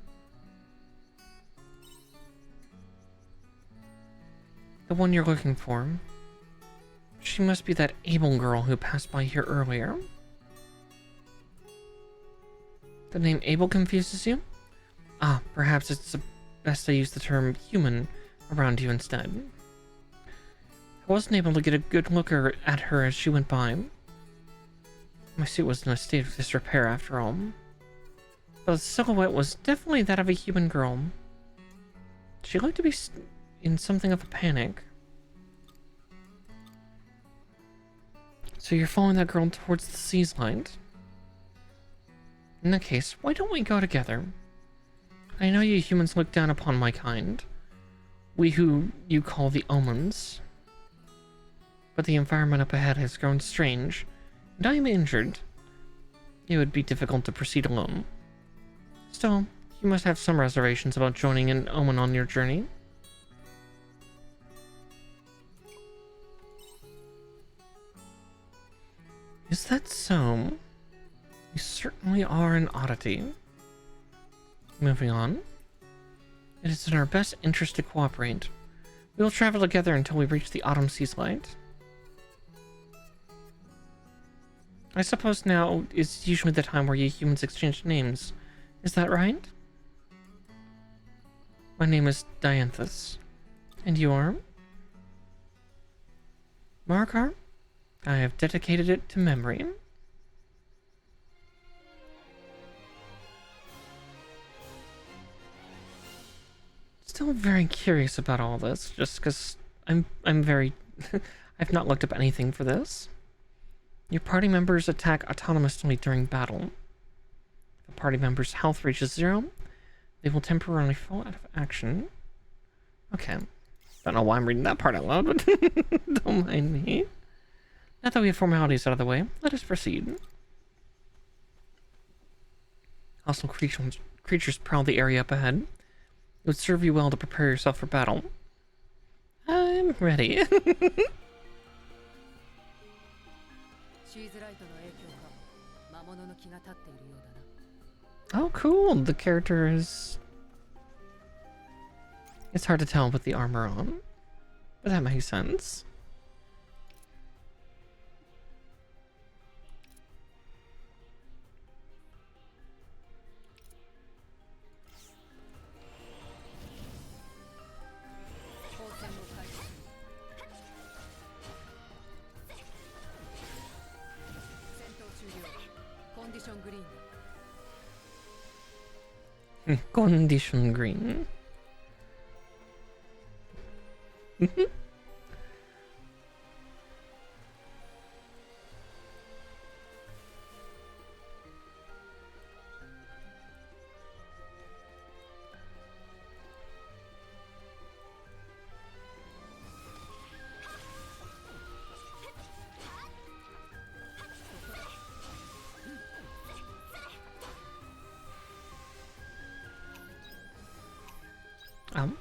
The one you're looking for. She must be that Abel girl who passed by here earlier. The name Abel confuses you? Ah, perhaps it's best I use the term human around you instead. I wasn't able to get a good look at her as she went by. My suit was in a state of disrepair after all. But the silhouette was definitely that of a human girl. She looked to be in something of a panic. So you're following that girl towards the sea's light? In that case, why don't we go together? I know you humans look down upon my kind. We who you call the Omens. But the environment up ahead has grown strange, and I am injured. It would be difficult to proceed alone. Still, you must have some reservations about joining an Omen on your journey. Is that so? You certainly are an oddity. Moving on. It is in our best interest to cooperate. We will travel together until we reach the autumn sea's light. I suppose now is usually the time where you humans exchange names. Is that right? My name is Dianthus. And you are? Markar? I have dedicated it to memory. Still very curious about all this, just because I'm very... I've not looked up anything for this. Your party members attack autonomously during battle. If a party member's health reaches 0, they will temporarily fall out of action. Okay. Don't know why I'm reading that part out loud, but don't mind me. Now that we have formalities out of the way, let us proceed. Hostile creatures prowl the area up ahead. It would serve you well to prepare yourself for battle. I'm ready. Oh, cool. The character is... It's hard to tell with the armor on, but that makes sense. Condition green. Um.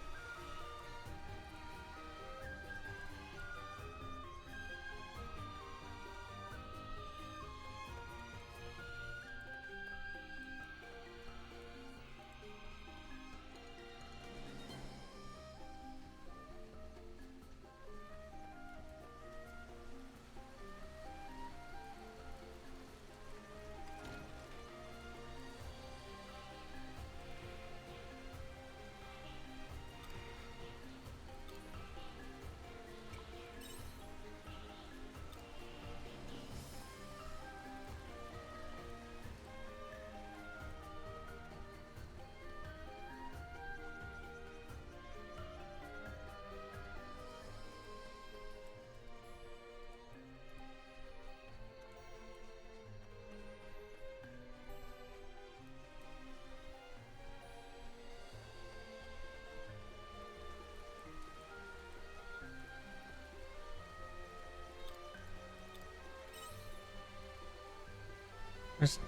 There's...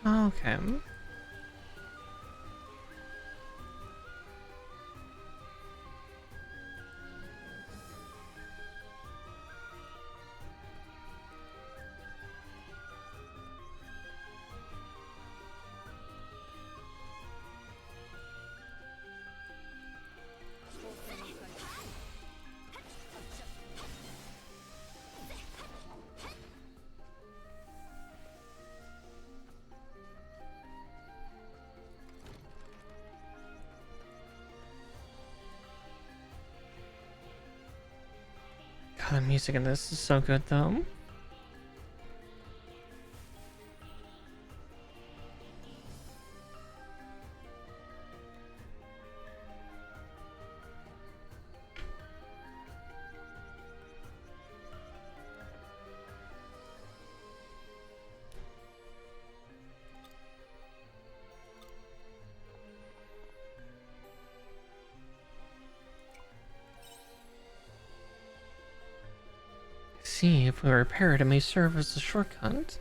Okay. God, the music in this is so good, though. See, if we repair it, it may serve as a shortcut.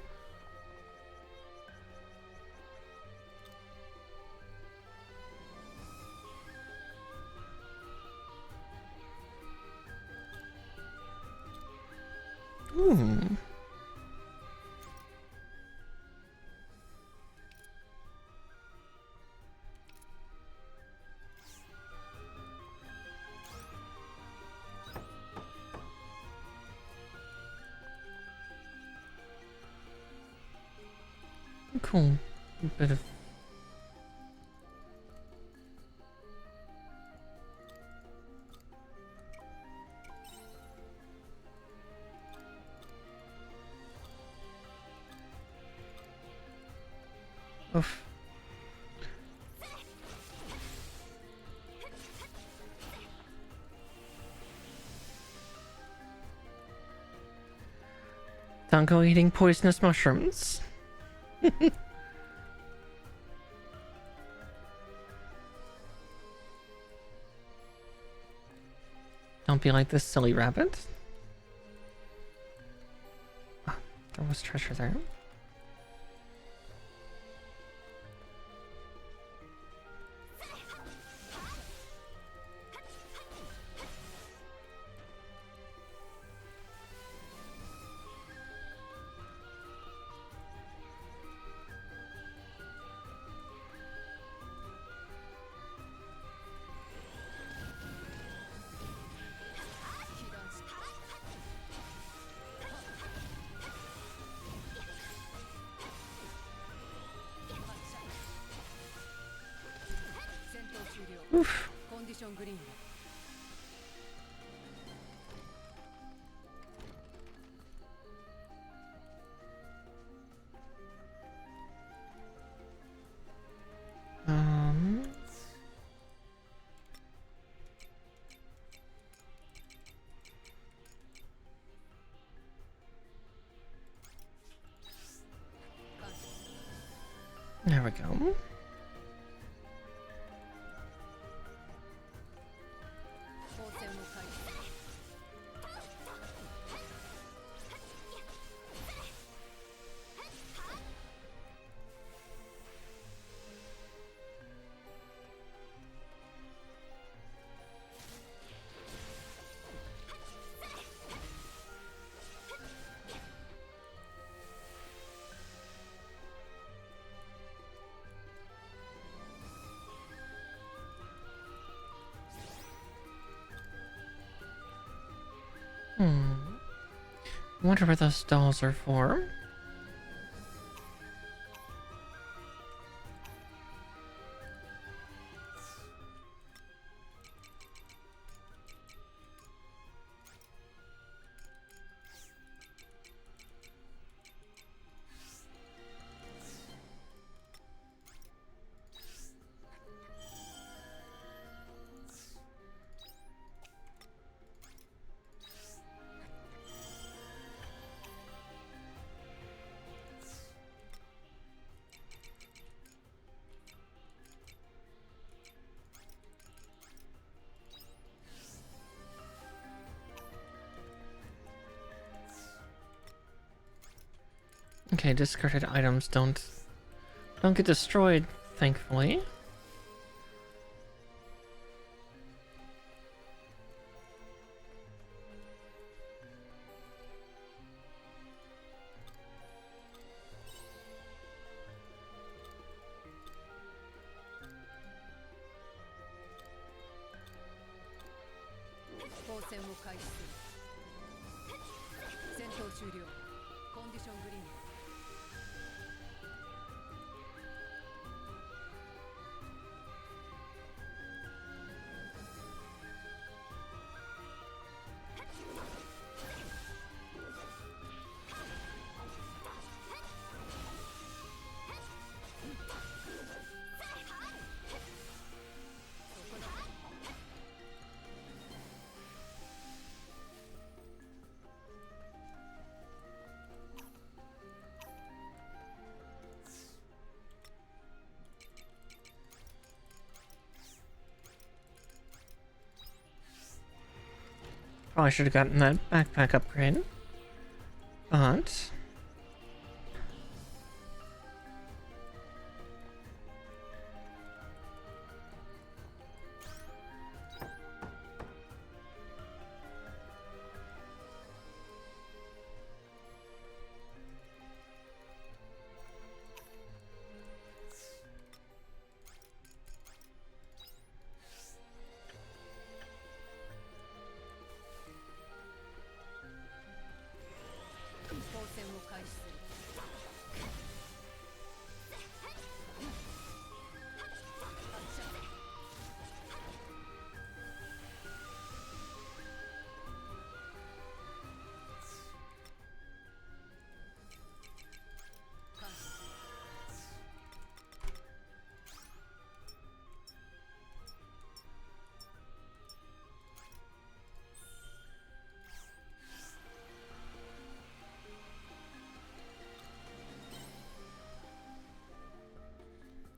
Ooh. Cool. A bit of... Oof. Don't go eating poisonous mushrooms. Don't be like this silly rabbit. Oh, there was treasure there. Oof. Um. There we go. I wonder what those dolls are for. Okay, discarded items don't get destroyed, thankfully. Probably should have gotten that backpack upgrade. But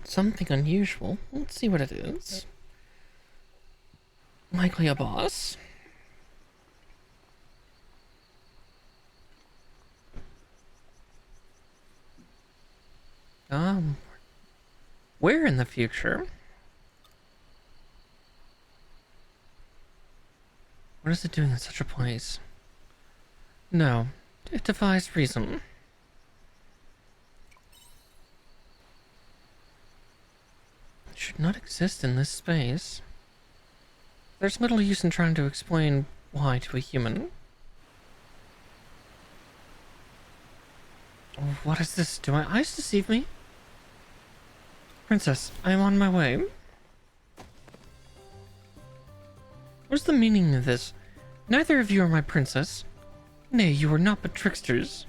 something unusual. Let's see what it is. Likely a boss. Where in the future? What is it doing in such a place? No, it defies reason. It should not exist in this space. There's little use in trying to explain why to a human. Oh, what is this? Do my eyes deceive me? Princess, I am on my way. What's the meaning of this? Neither of you are my princess. Nay, you are not but tricksters.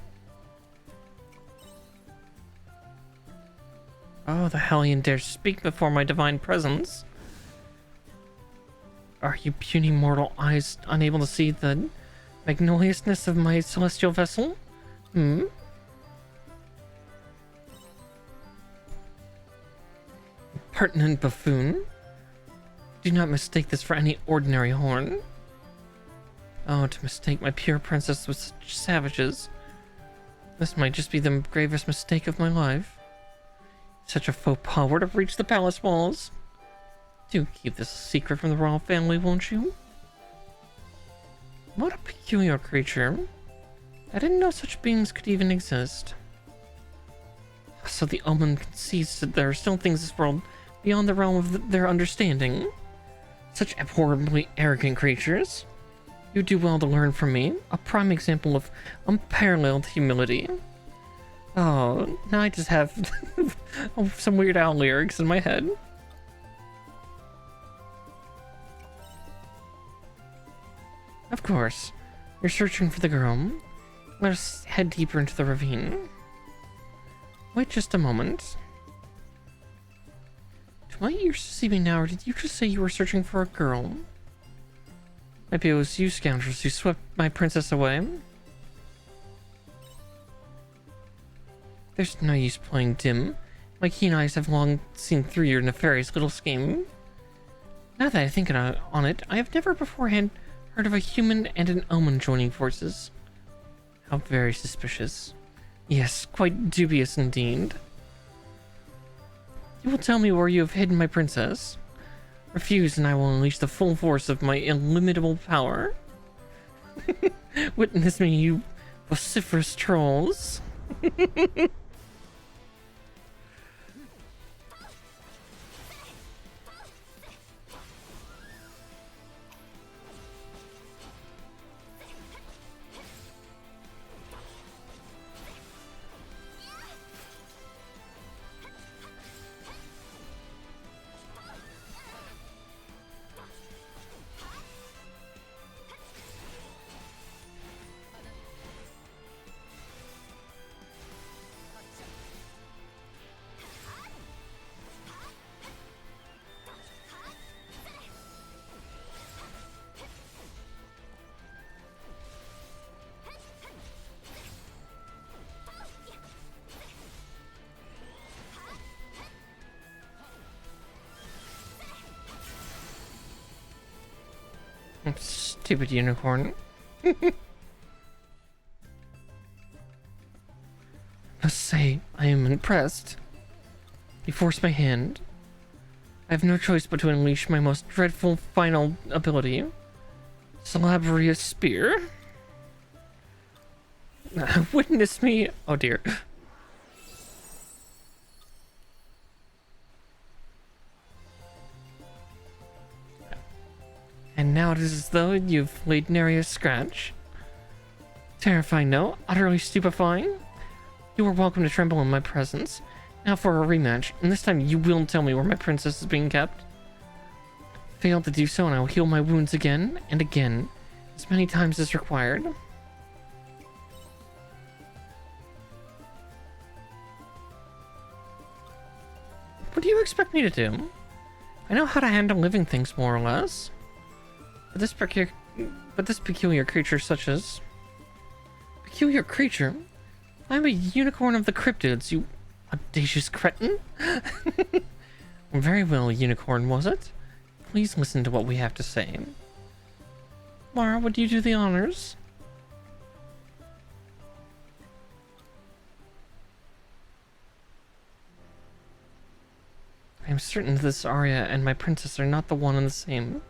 Oh, the hellion dares speak before my divine presence. Are you puny mortal eyes unable to see the magnoliousness of my celestial vessel? Hmm? Pertinent buffoon. Do not mistake this for any ordinary horn. Oh, to mistake my pure princess with such savages. This might just be the gravest mistake of my life. Such a faux pas were to reach the palace walls. Do keep this a secret from the royal family, won't you? What a peculiar creature. I didn't know such beings could even exist. So the omen concedes that there are still things in this world beyond the realm of their understanding. Such abhorrently arrogant creatures. You do well to learn from me. A prime example of unparalleled humility. Oh, now I just have some Weird Al lyrics in my head. Of course. You're searching for the girl. Let us head deeper into the ravine. Wait just a moment. Do my ears deceive me now, or did you just say you were searching for a girl? Maybe it was you scoundrels who swept my princess away. There's no use playing dim. My keen eyes have long seen through your nefarious little scheme. Now that I think on it, I have never beforehand heard of a human and an omen joining forces. How very suspicious. Yes, quite dubious indeed. You will tell me where you have hidden my princess. Refuse and I will unleash the full force of my illimitable power. Witness me, you vociferous trolls. Stupid unicorn. Must say, I am impressed. You force my hand. I have no choice but to unleash my most dreadful final ability. Celebrious Spear. Witness me. Oh dear. And now it is as though you've laid nary a scratch. Terrifying, no? Utterly stupefying? You are welcome to tremble in my presence. Now for a rematch, and this time you will tell me where my princess is being kept. Fail to do so and I will heal my wounds again and again, as many times as required. What do you expect me to do? I know how to handle living things more or less. But this peculiar creature such as... Peculiar creature? I'm a unicorn of the cryptids, you audacious cretin. Very well, unicorn, was it? Please listen to what we have to say. Mara, would you do the honors? I am certain this Arya and my princess are not the one and the same.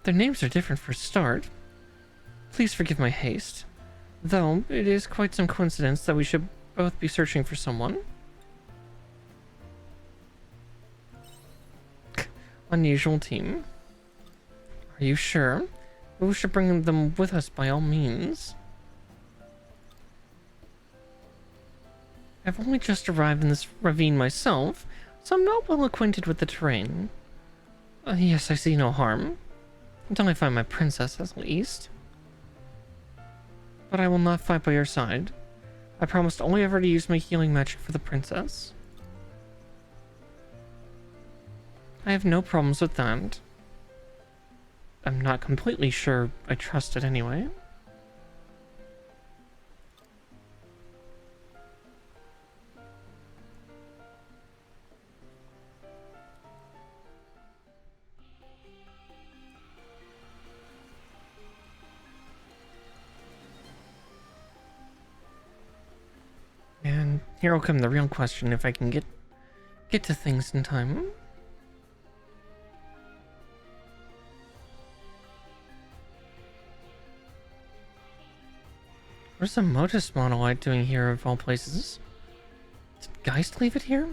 Their names are different for a start. Please forgive my haste. Though, it is quite some coincidence that we should both be searching for someone. Unusual team. Are you sure? We should bring them with us by all means. I've only just arrived in this ravine myself, so I'm not well acquainted with the terrain. Yes, I see no harm. Until I find my princess, at least. But I will not fight by your side. I promised only ever to use my healing magic for the princess. I have no problems with that. I'm not completely sure I trust it anyway. And here will come the real question, if I can get to things in time. What's the Modus monolith doing here of all places? Did Geist leave it here?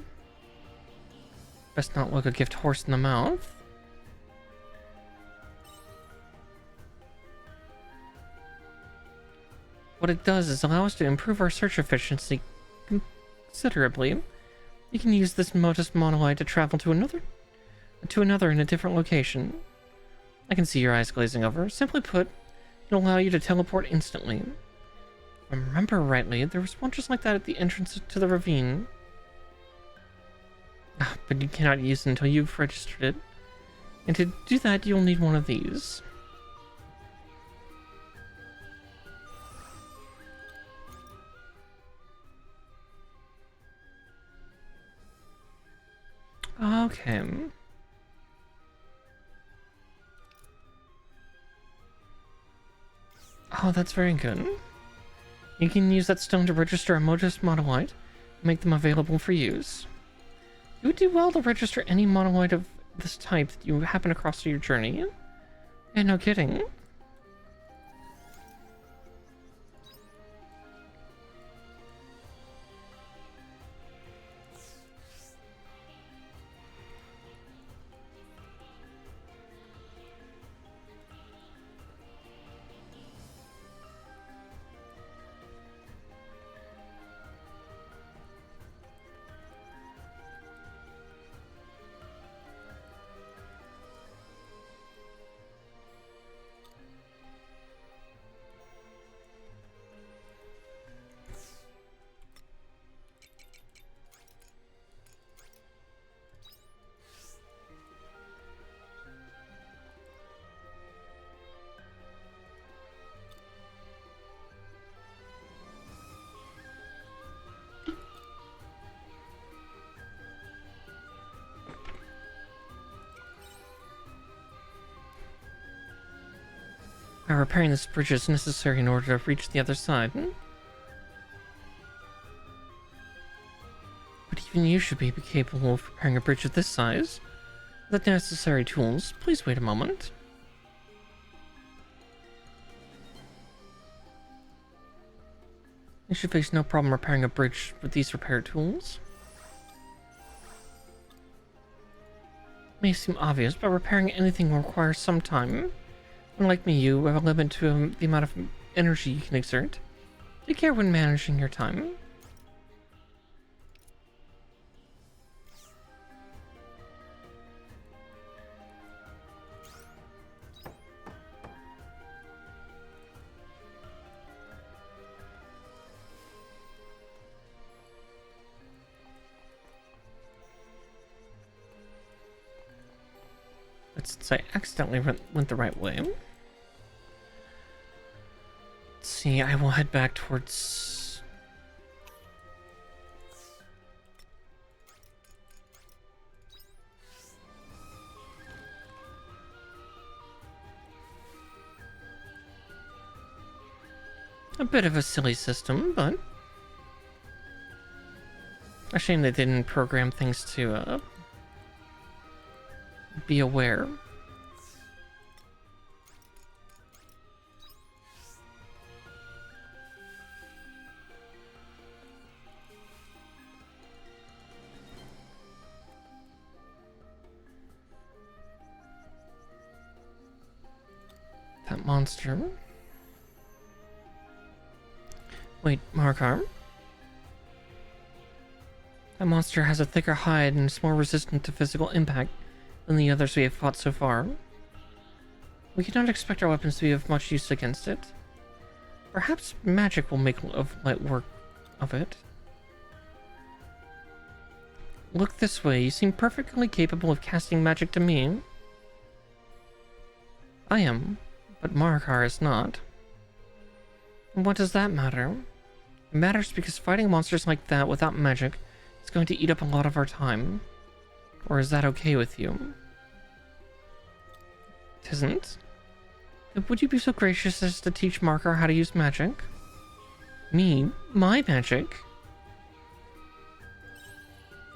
Best not look a gift horse in the mouth. What it does is allow us to improve our search efficiency considerably. You can use this Modus monolith to travel to another in a different location. I can see your eyes glazing over. Simply put, it'll allow you to teleport instantly. If I remember rightly, there was one just like that at the entrance to the ravine. But you cannot use it until you've registered it. And to do that, you'll need one of these. Okay. Oh, that's very good. You can use that stone to register a Modus monolith and make them available for use. You would do well to register any monolith of this type that you happen across through your journey. Yeah, no kidding. Repairing this bridge is necessary in order to reach the other side. But even you should be capable of repairing a bridge of this size. With the necessary tools, please wait a moment. You should face no problem repairing a bridge with these repair tools. It may seem obvious, but repairing anything will require some time. Unlike me, you have a limit to the amount of energy you can exert. Take care when managing your time. But since I accidentally went the right way, let's see, I will head back towards... a bit of a silly system, but... a shame they didn't program things to, be aware. That monster. Wait, Markar? That monster has a thicker hide and is more resistant to physical impact than the others we have fought so far. We cannot expect our weapons to be of much use against it. Perhaps magic will make light work of it. Look this way. You seem perfectly capable of casting magic to me. I am, but Marikar is not. What does that matter? It matters because fighting monsters like that without magic is going to eat up a lot of our time. Or is that okay with you? It isn't? Would you be so gracious as to teach Marikar how to use magic? Me? My magic?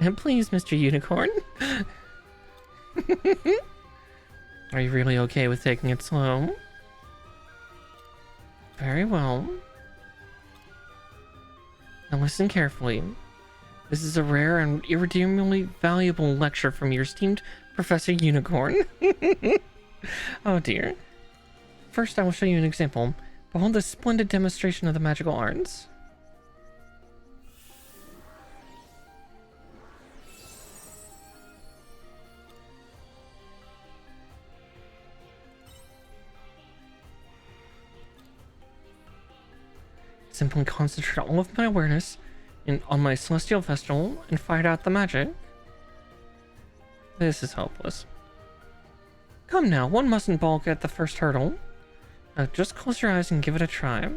And please, Mr. Unicorn. Are you really okay with taking it slow? Very well. Now listen carefully. This is a rare and irredeemably valuable lecture from your esteemed Professor Unicorn. Oh dear. First, I will show you an example. Behold this splendid demonstration of the magical arts. Simply concentrate all of my awareness on my celestial vestal and fight out the magic. This is hopeless. Come now, one mustn't balk at the first hurdle. Now just close your eyes and give it a try.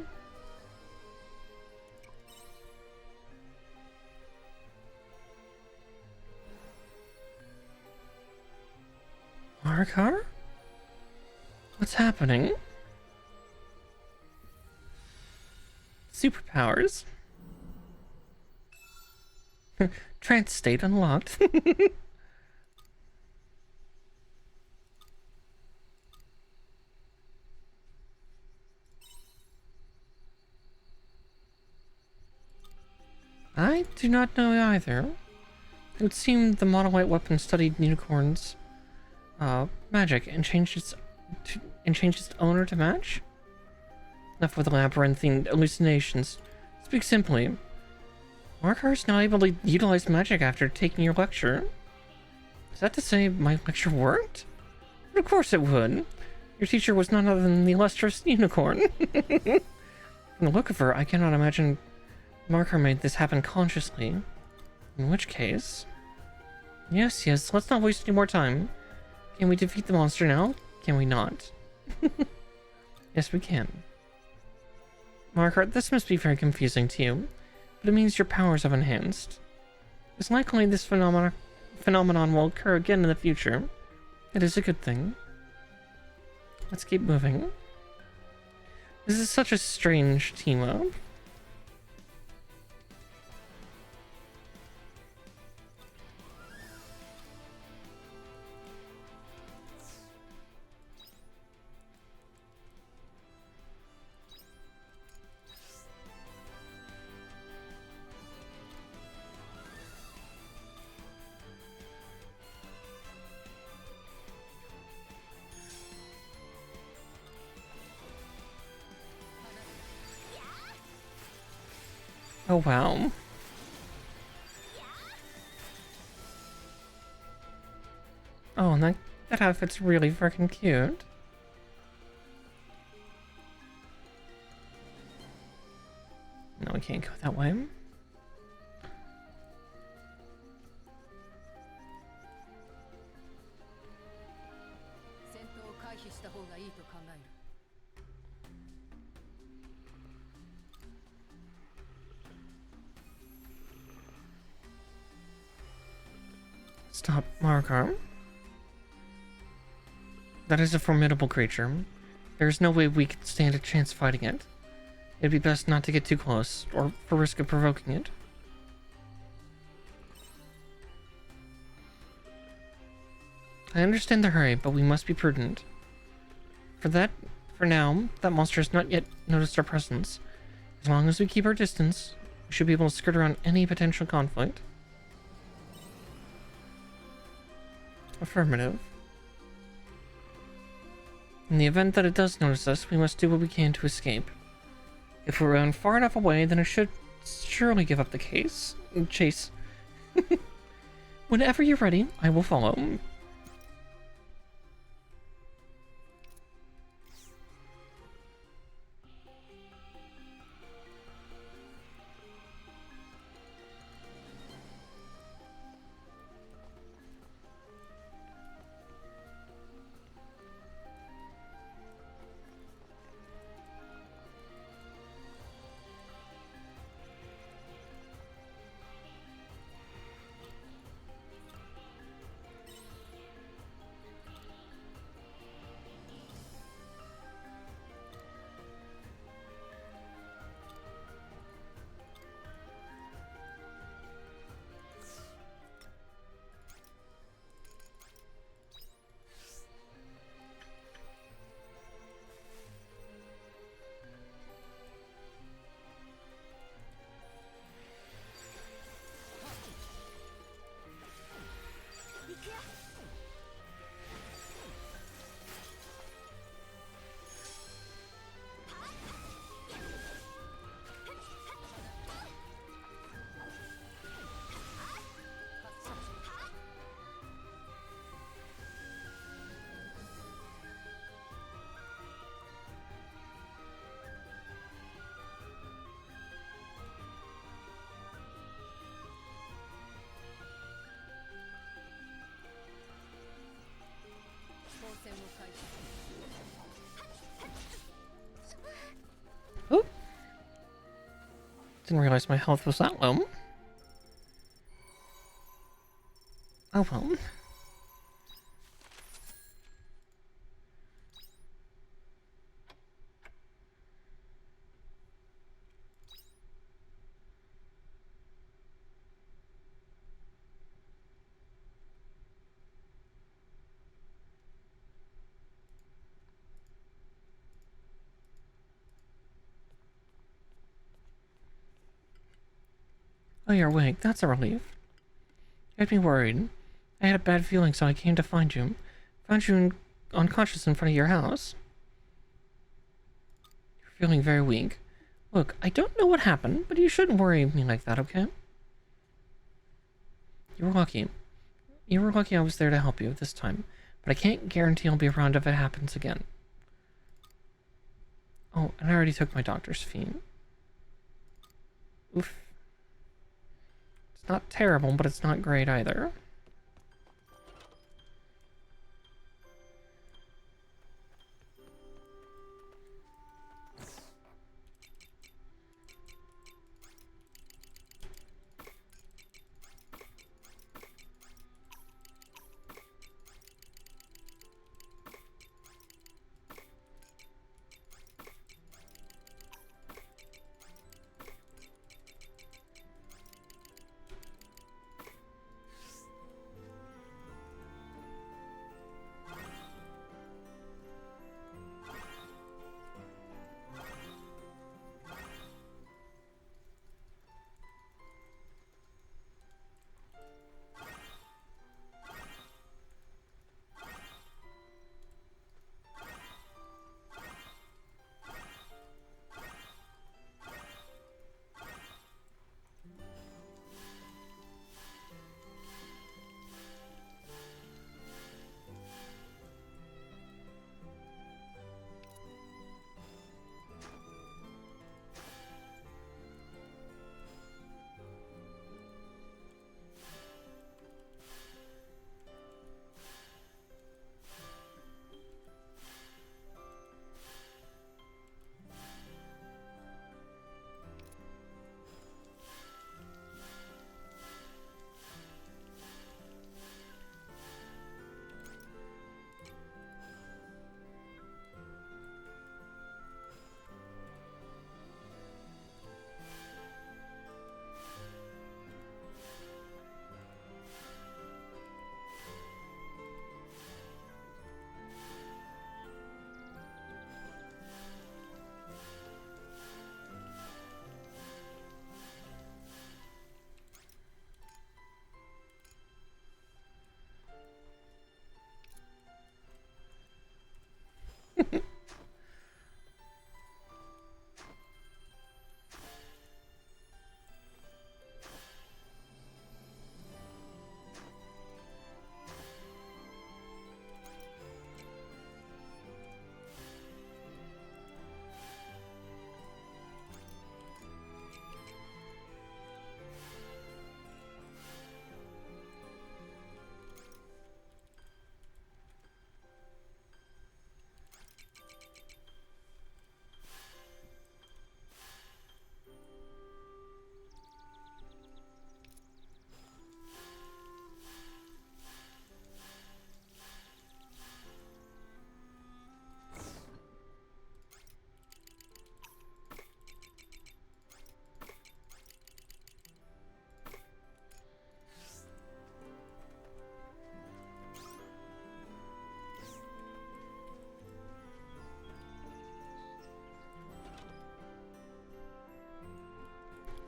Marikar? What's happening? Superpowers. Trance state unlocked. I do not know either. It would seem the monolite weapon studied unicorn's magic and changed its owner to match. Enough with labyrinthine hallucinations. Speak simply. Marikar is not able to utilize magic after taking your lecture. Is that to say my lecture worked? But of course it would. Your teacher was none other than the illustrious unicorn. From the look of her, I cannot imagine Marikar made this happen consciously. In which case... Yes, let's not waste any more time. Can we defeat the monster now? Can we not? Yes, we can. Marikar, this must be very confusing to you, but it means your powers have enhanced. It's likely this phenomenon will occur again in the future. It is a good thing. Let's keep moving. This is such a strange team-up. Oh wow. Oh, and that outfit's really freaking cute. No, we can't go that way. Stop, Marikar. That is a formidable creature. There is no way we could stand a chance fighting it. It'd be best not to get too close, or for risk of provoking it. I understand the hurry, but we must be prudent. For now, that monster has not yet noticed our presence. As long as we keep our distance, we should be able to skirt around any potential conflict. Affirmative. In the event that it does notice us, we must do what we can to escape. If we run far enough away, then it should surely give up the chase. Whenever you're ready, I will follow. Didn't realize my health was that low. Oh well. Oh, you're awake. That's a relief. You had me worried. I had a bad feeling, so I came to find you. Found you unconscious in front of your house. You're feeling very weak. Look, I don't know what happened, but you shouldn't worry me like that, okay? You were lucky. You were lucky I was there to help you this time, but I can't guarantee I'll be around if it happens again. Oh, and I already took my doctor's fee. Oof. It's not terrible, but it's not great either.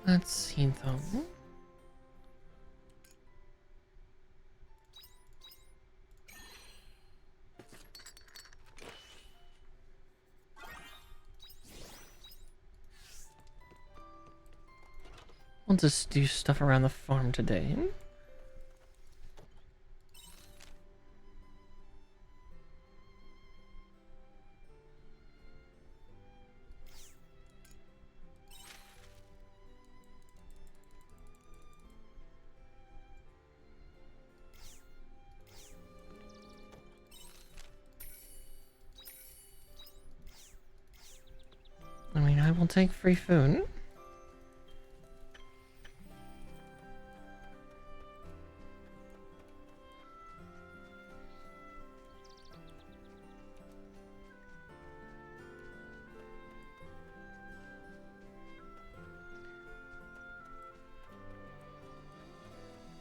Let's see though. We'll just do stuff around the farm today. I mean, I will take free food.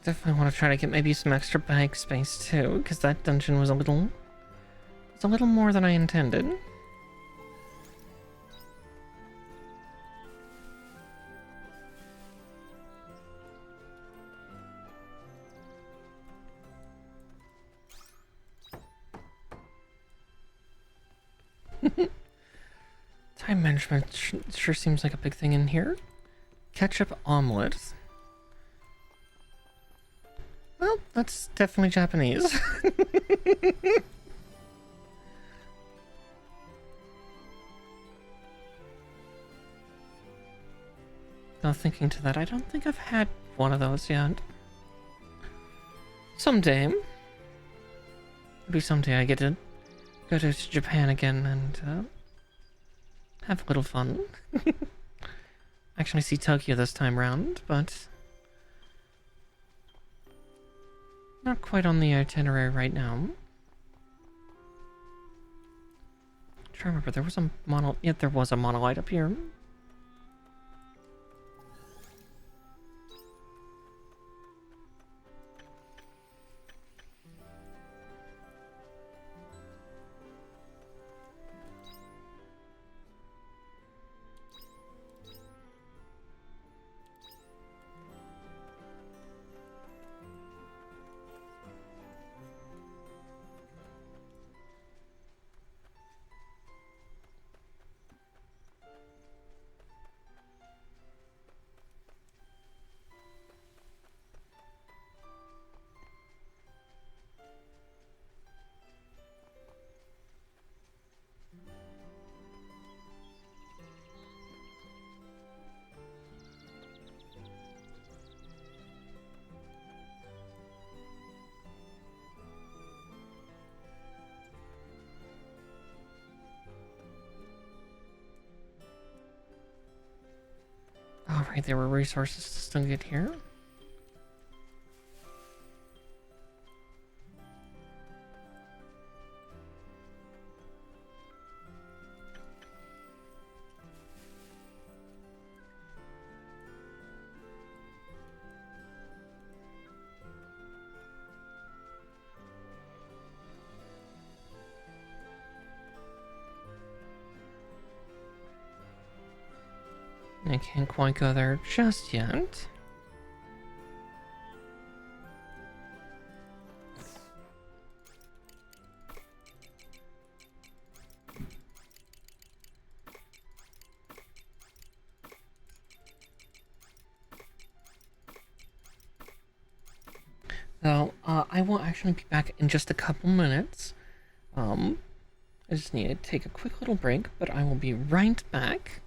definitely want to try to get maybe some extra bag space too, because that dungeon was a little more than I intended. Time management sure seems like a big thing in here. Ketchup omelet. Well, that's definitely Japanese. Now thinking to that, I don't think I've had one of those yet. Someday. Maybe someday I get to go to Japan again and have a little fun. Actually see Tokyo this time round, but not quite on the itinerary right now. I'm trying to remember, there was a there was a monolith up here. Alright, there were resources to still get here. I can't quite go there just yet. So, I will actually be back in just a couple minutes. I just need to take a quick little break, but I will be right back.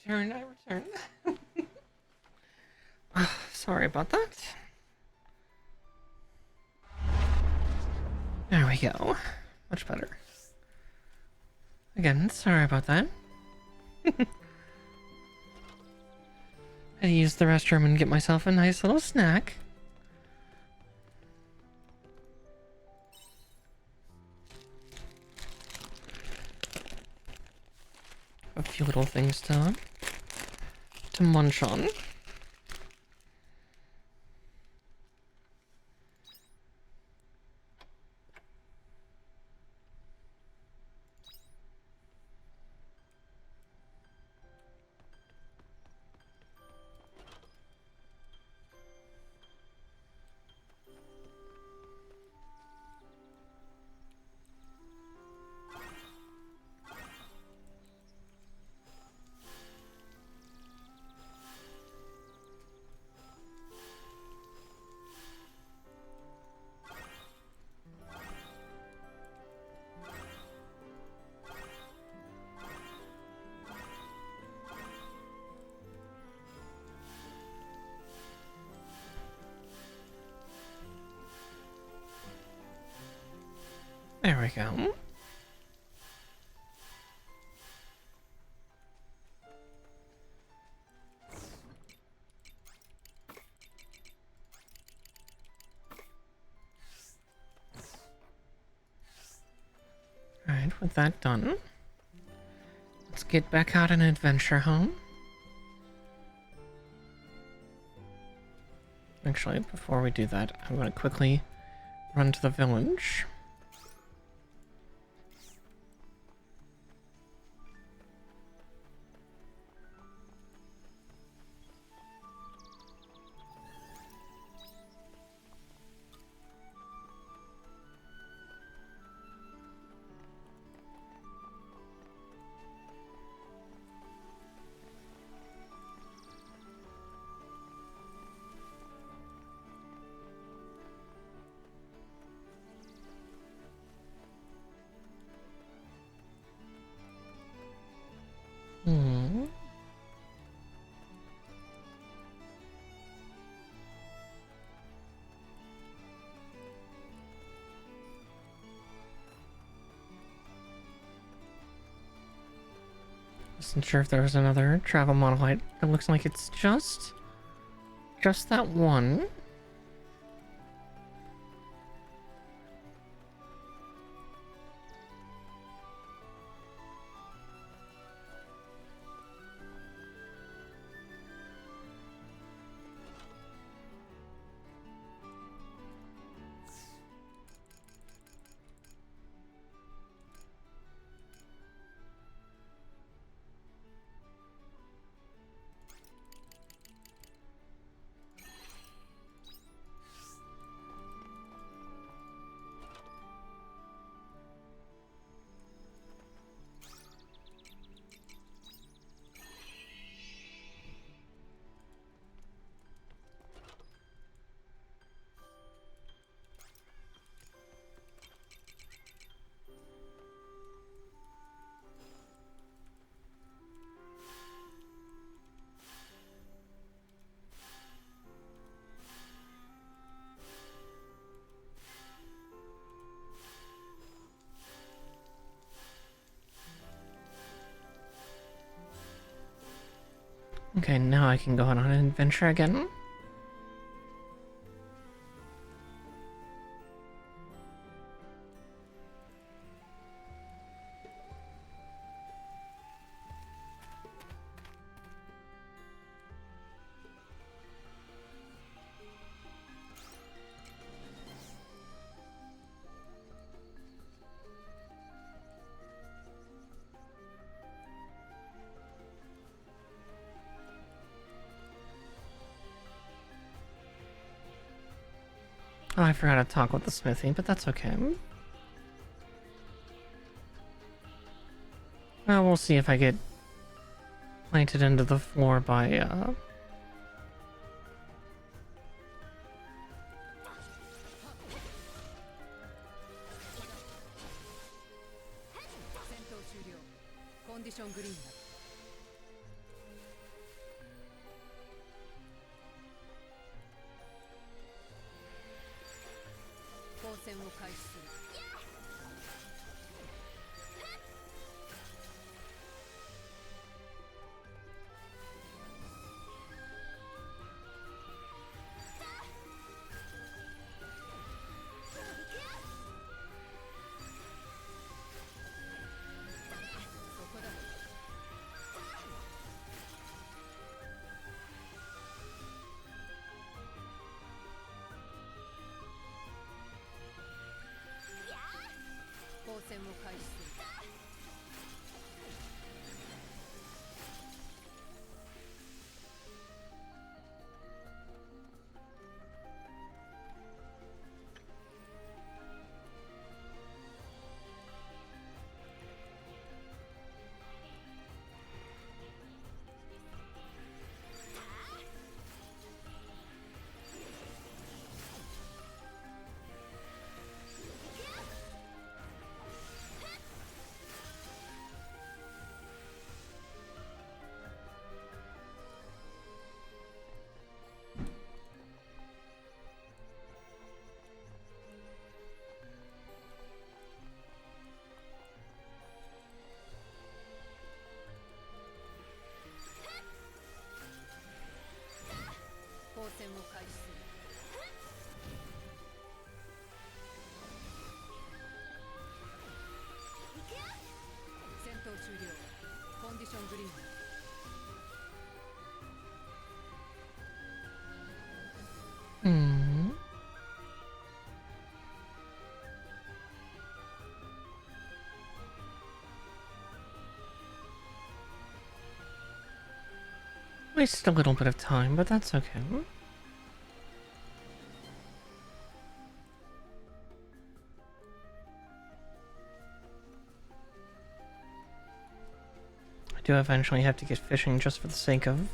I returned. Sorry about that. There we go. Much better. Again, sorry about that. Had to use the restroom and get myself a nice little snack. A few little things to munch on. There we go. Alright, with that done, let's get back out and adventure home. Actually, before we do that, I'm going to quickly run to the village. Wasn't sure if there was another travel monolith. It looks like it's just that one. Okay, now I can go on an adventure again. Oh, I forgot to talk with the smithy, but that's okay. Well, we'll see if I get planted into the floor by, Hmm. Wasted a little bit of time, but that's okay. I do eventually have to get fishing just for the sake of,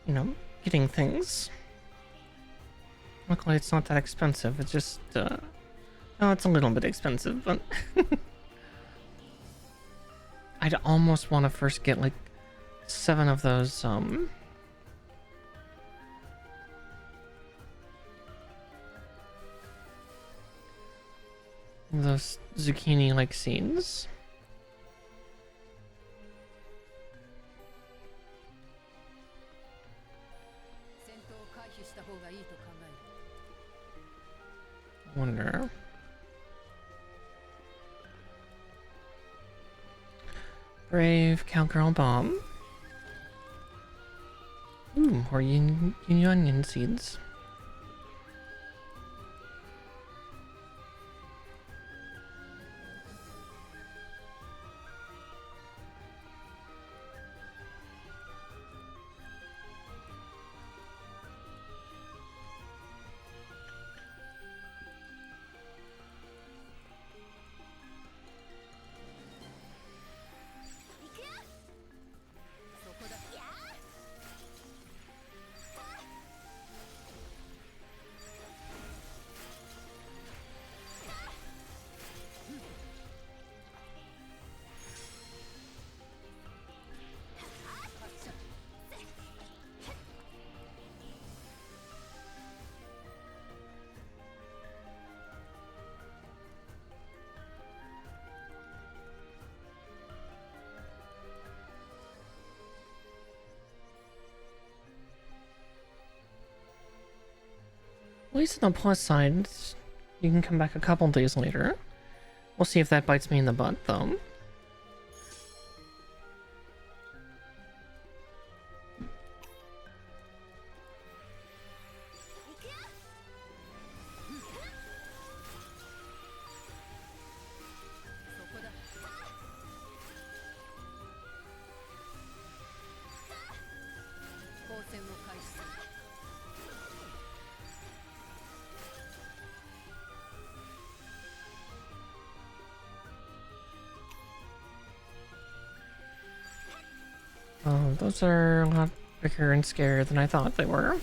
you know, getting things. Luckily, it's not that expensive. It's just, oh, it's a little bit expensive, but I'd almost want to first get like 7 of those, zucchini-like seeds. Wonder. Brave cowgirl bomb. Ooh, more onion seeds. At least on the plus side, you can come back a couple days later. We'll see if that bites me in the butt, though. Oh, those are a lot bigger and scarier than I thought they were.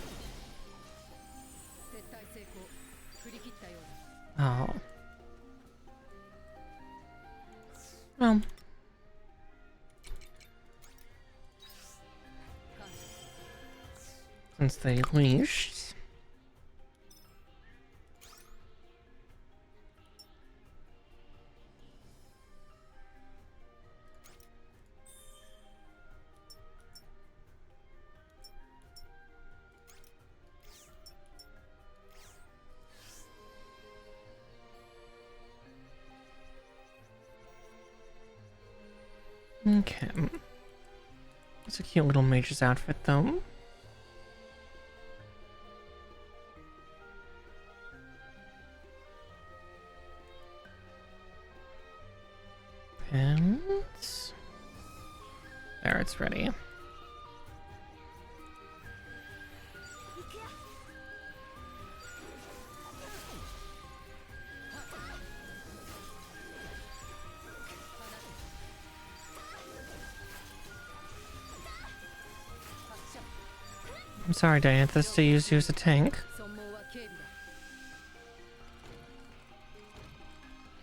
Oh. Well. Since they leashed. Okay. It's a cute little mage's outfit, though. And there, it's ready. I'm sorry, Dianthus, to use you as a tank.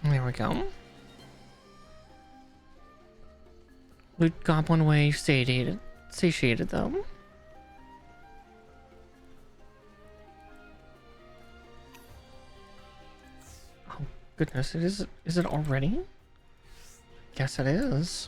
There we go. Loot Goblin Way satiated though. Oh goodness, is it already? Guess it is.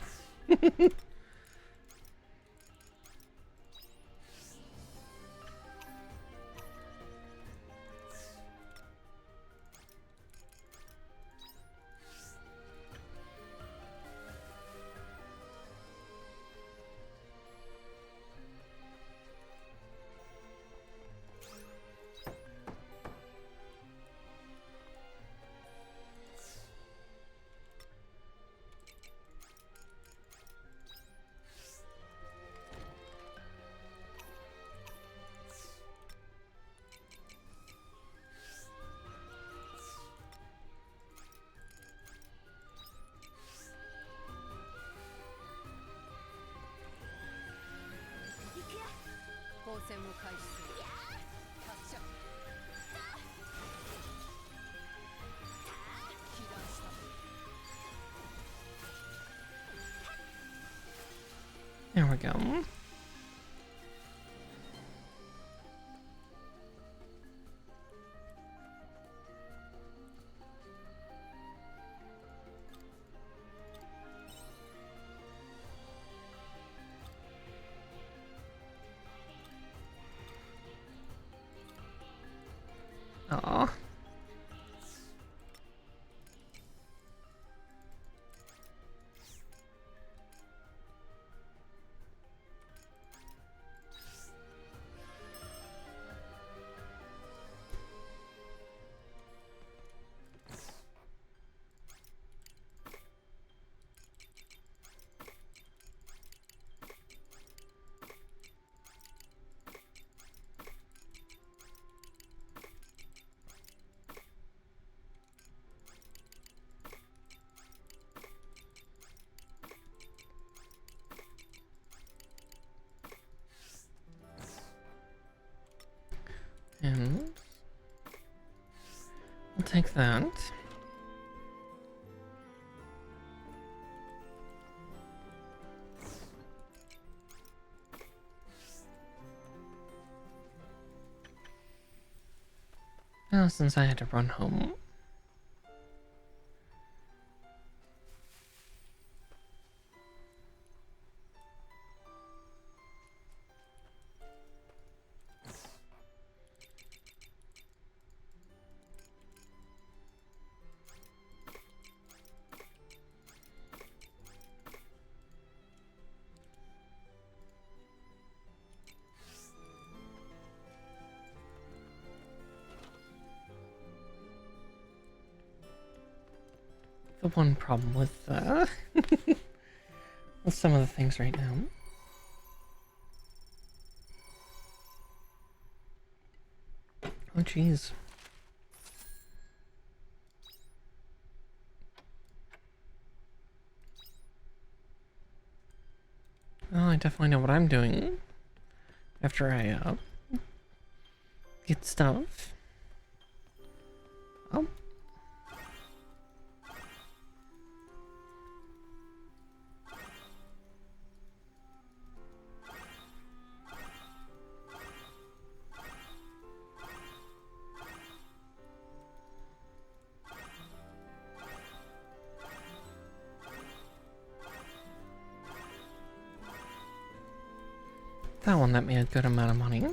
There we go. Aw. And I'll take that. Now, since I had to run home. The one problem with with some of the things right now. Oh jeez. Well, I definitely know what I'm doing after I get stuff. Oh. That one let me a good amount of money.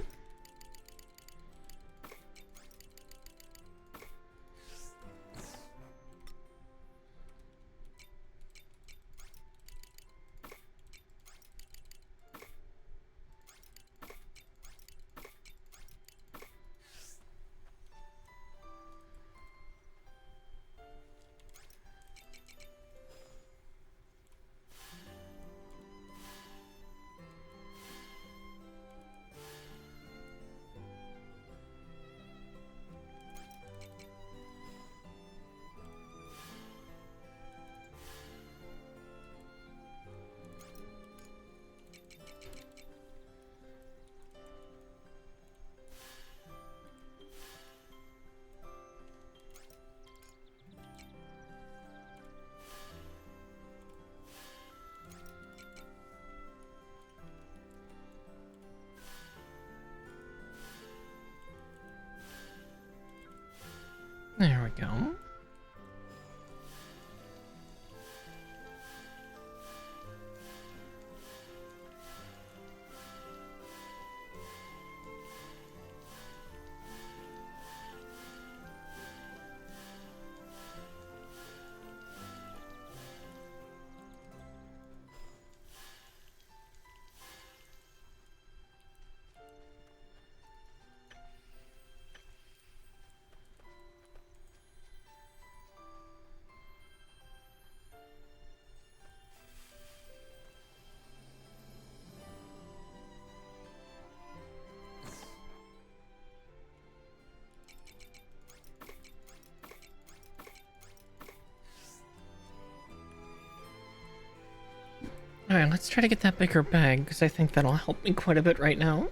Alright, let's try to get that bigger bag, because I think that'll help me quite a bit right now.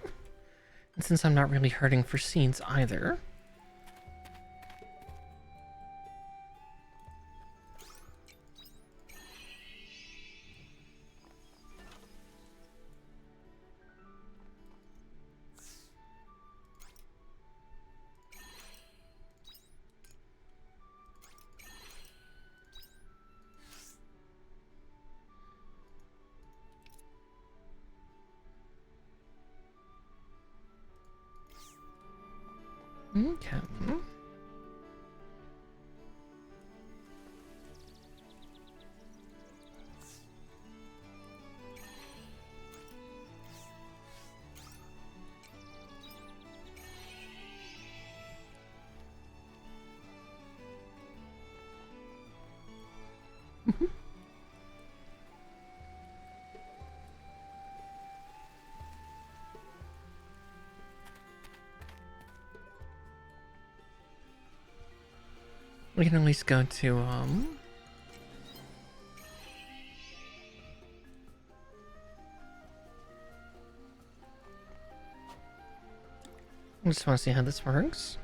And since I'm not really hurting for seeds either. Okay. We can at least go to, I just want to see how this works.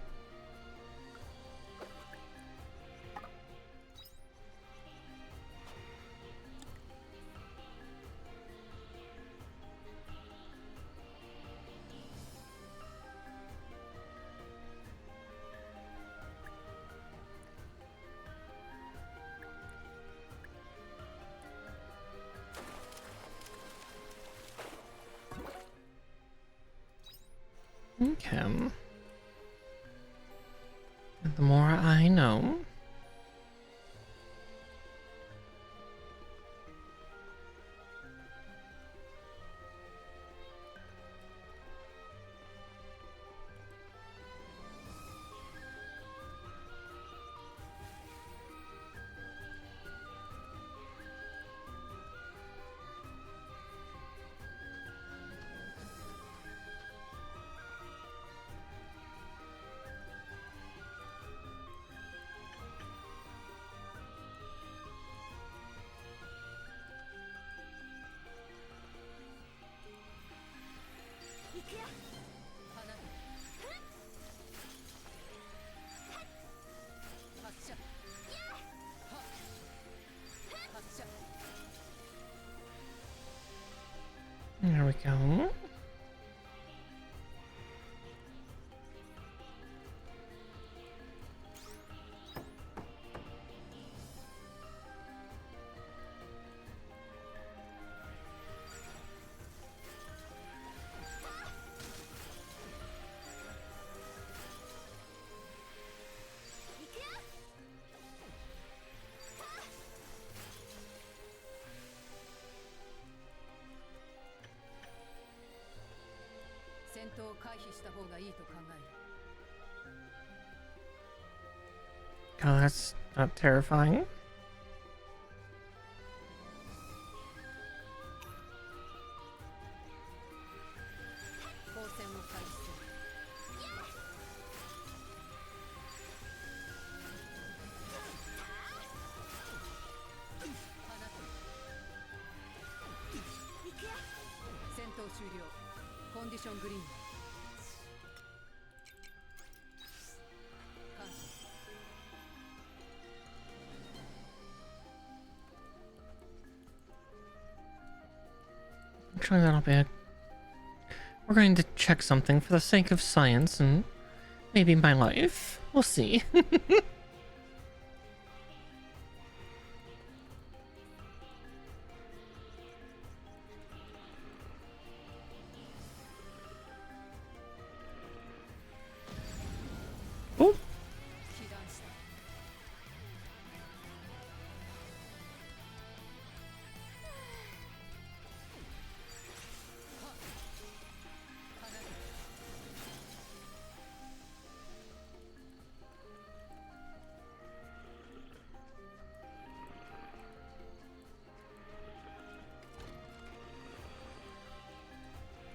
Okay. And the more I know. There we go. Oh, that's not terrifying. Actually, that'll be it. We're going to check something for the sake of science and maybe my life. We'll see. Oh.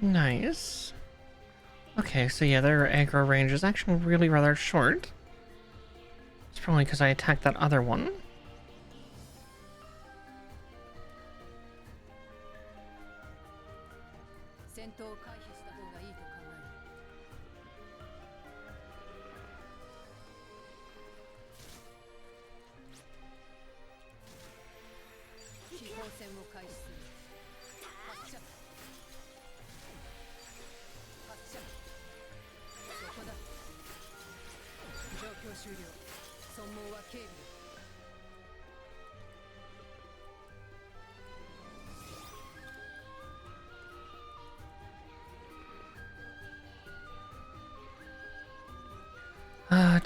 Nice. Okay, so yeah, their aggro range is actually really rather short. It's probably because I attacked that other one. 戦闘を回避した方がいいと考える。機砲戦を開始する。発射。発射。そこだ。状況終了。損耗は警備だ。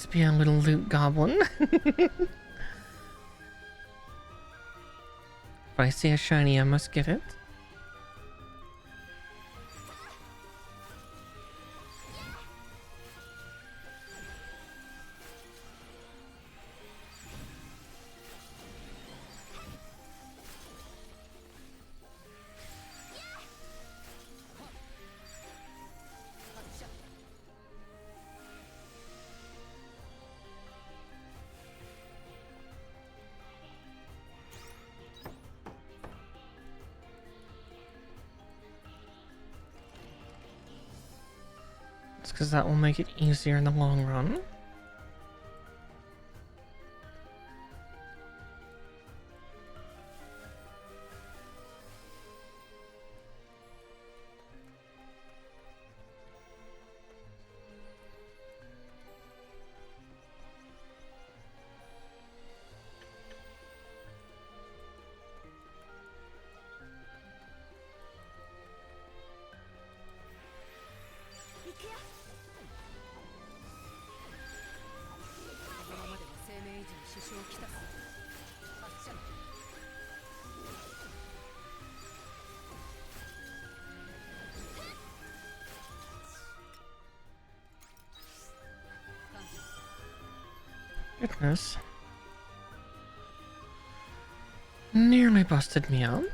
To be a little loot goblin. If I see a shiny, I must get it. Because that will make it easier in the long run. Goodness. Nearly busted me up.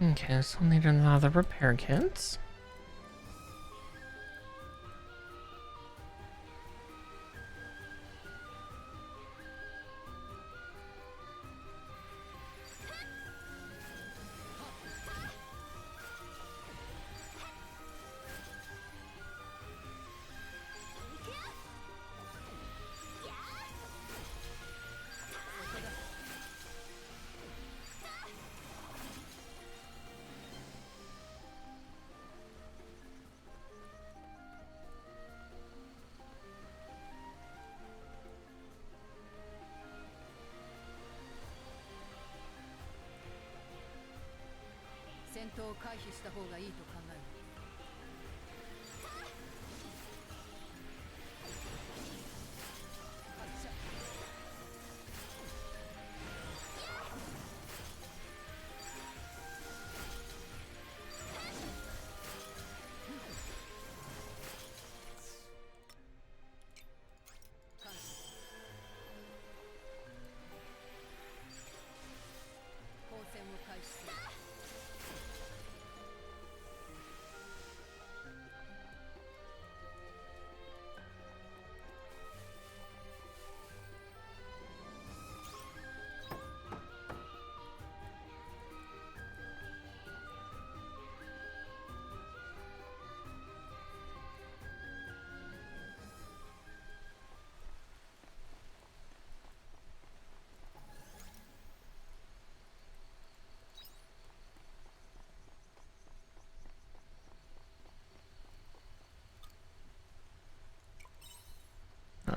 Okay, so I'll need another repair kits.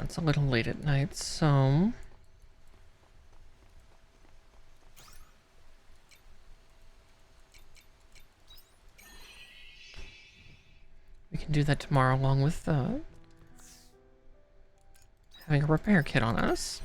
it's a little late at night, so we can do that tomorrow along with having a repair kit on us.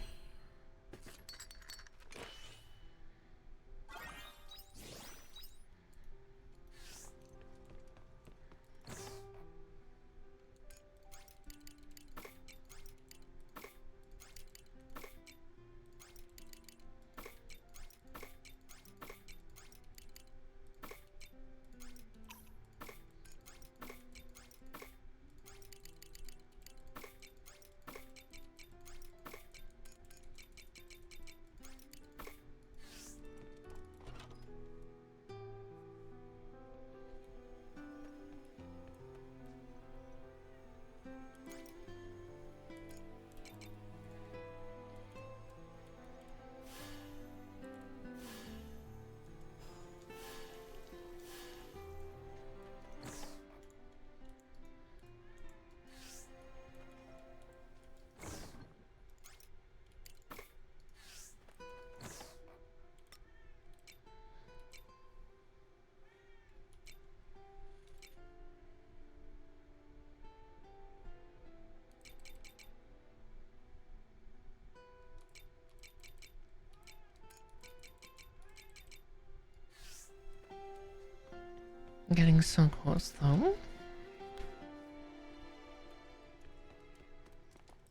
I'm getting so close though.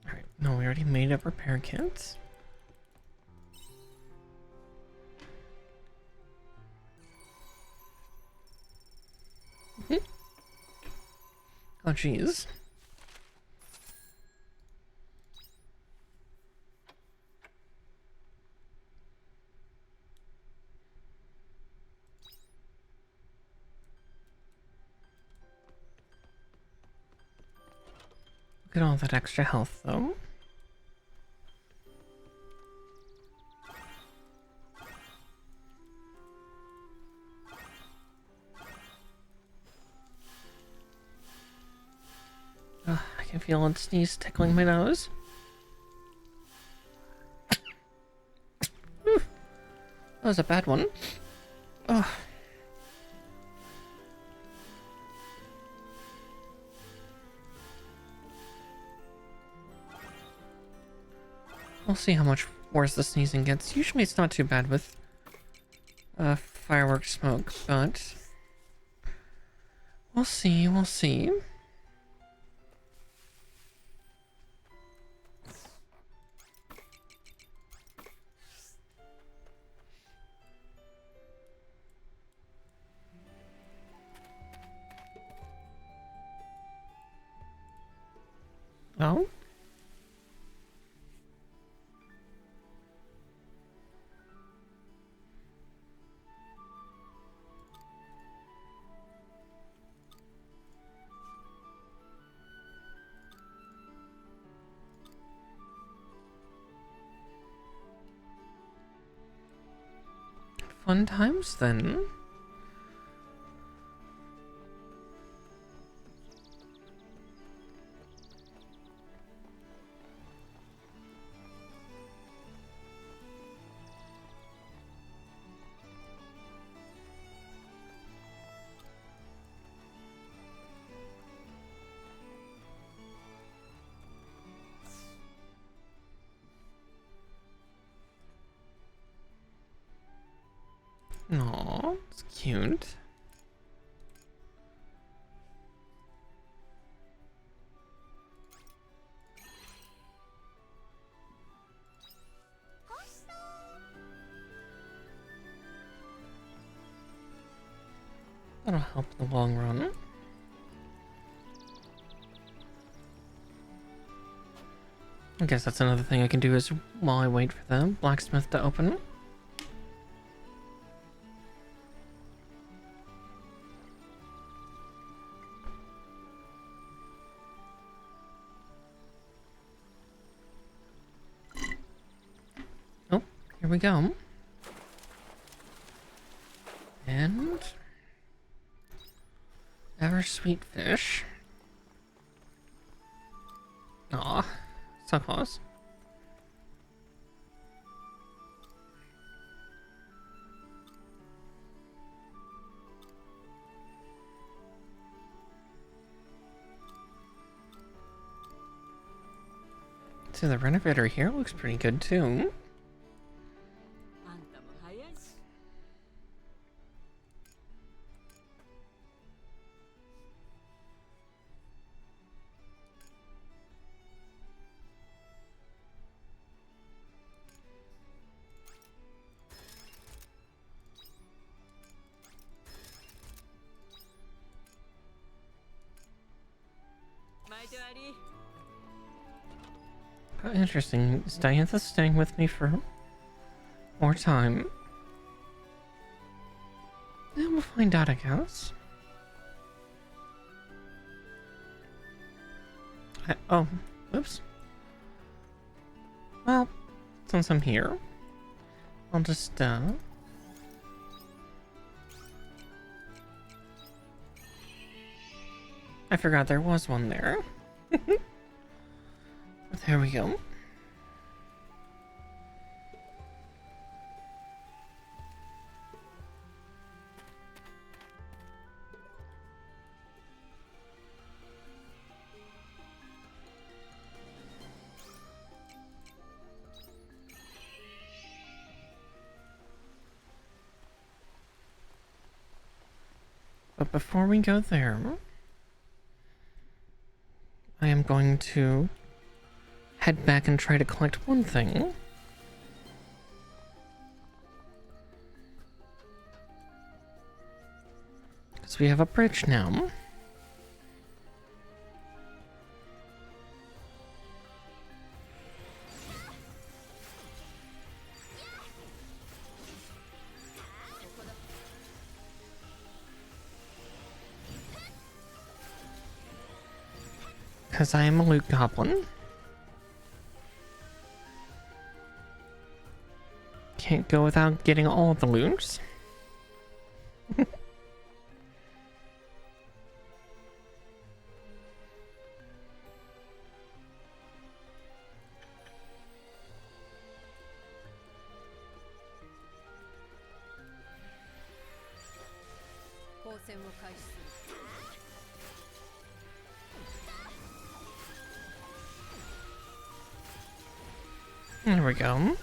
Alright, no, we already made up repair kits. Oh jeez. Look at all that extra health though. I can feel a sneeze tickling my nose. Whew. That was a bad one. Oh. We'll see how much worse the sneezing gets. Usually it's not too bad with fireworks smoke, but we'll see, we'll see. Oh? Fun times then. Aw, it's cute. That'll help in the long run. I guess that's another thing I can do is while I wait for the blacksmith to open. Oh, here we go. And ever sweet fish. Aw, So close. So the renovator here looks pretty good too. Oh, interesting. Is Diantha staying with me for more time? Yeah, we'll find out, I guess. Oh, oops. Well, since I'm here, I'll just, I forgot there was one there. But there we go. But before we go there, I am going to head back and try to collect one thing. Because we have a bridge now. Because I am a loot goblin. Can't go without getting all the loot. There we go.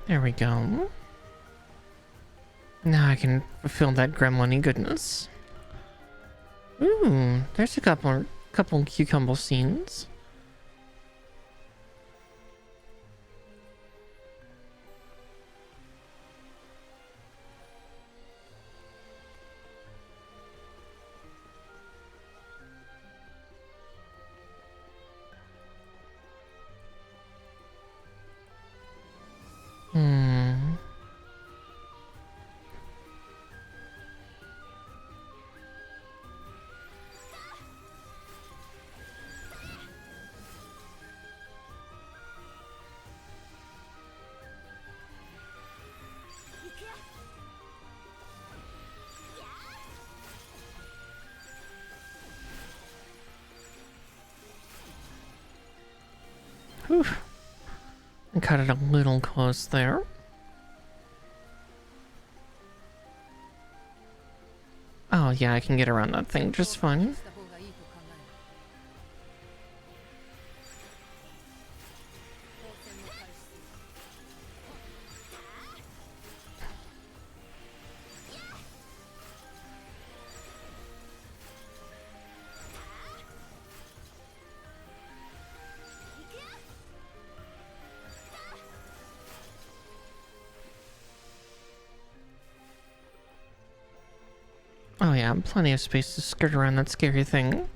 There we go. Now I can fulfill that gremlin-y goodness. Ooh, there's a couple cucumber scenes. Whew. I cut it a little close there. Oh yeah, I can get around that thing just fine. Oh yeah, plenty of space to skirt around that scary thing.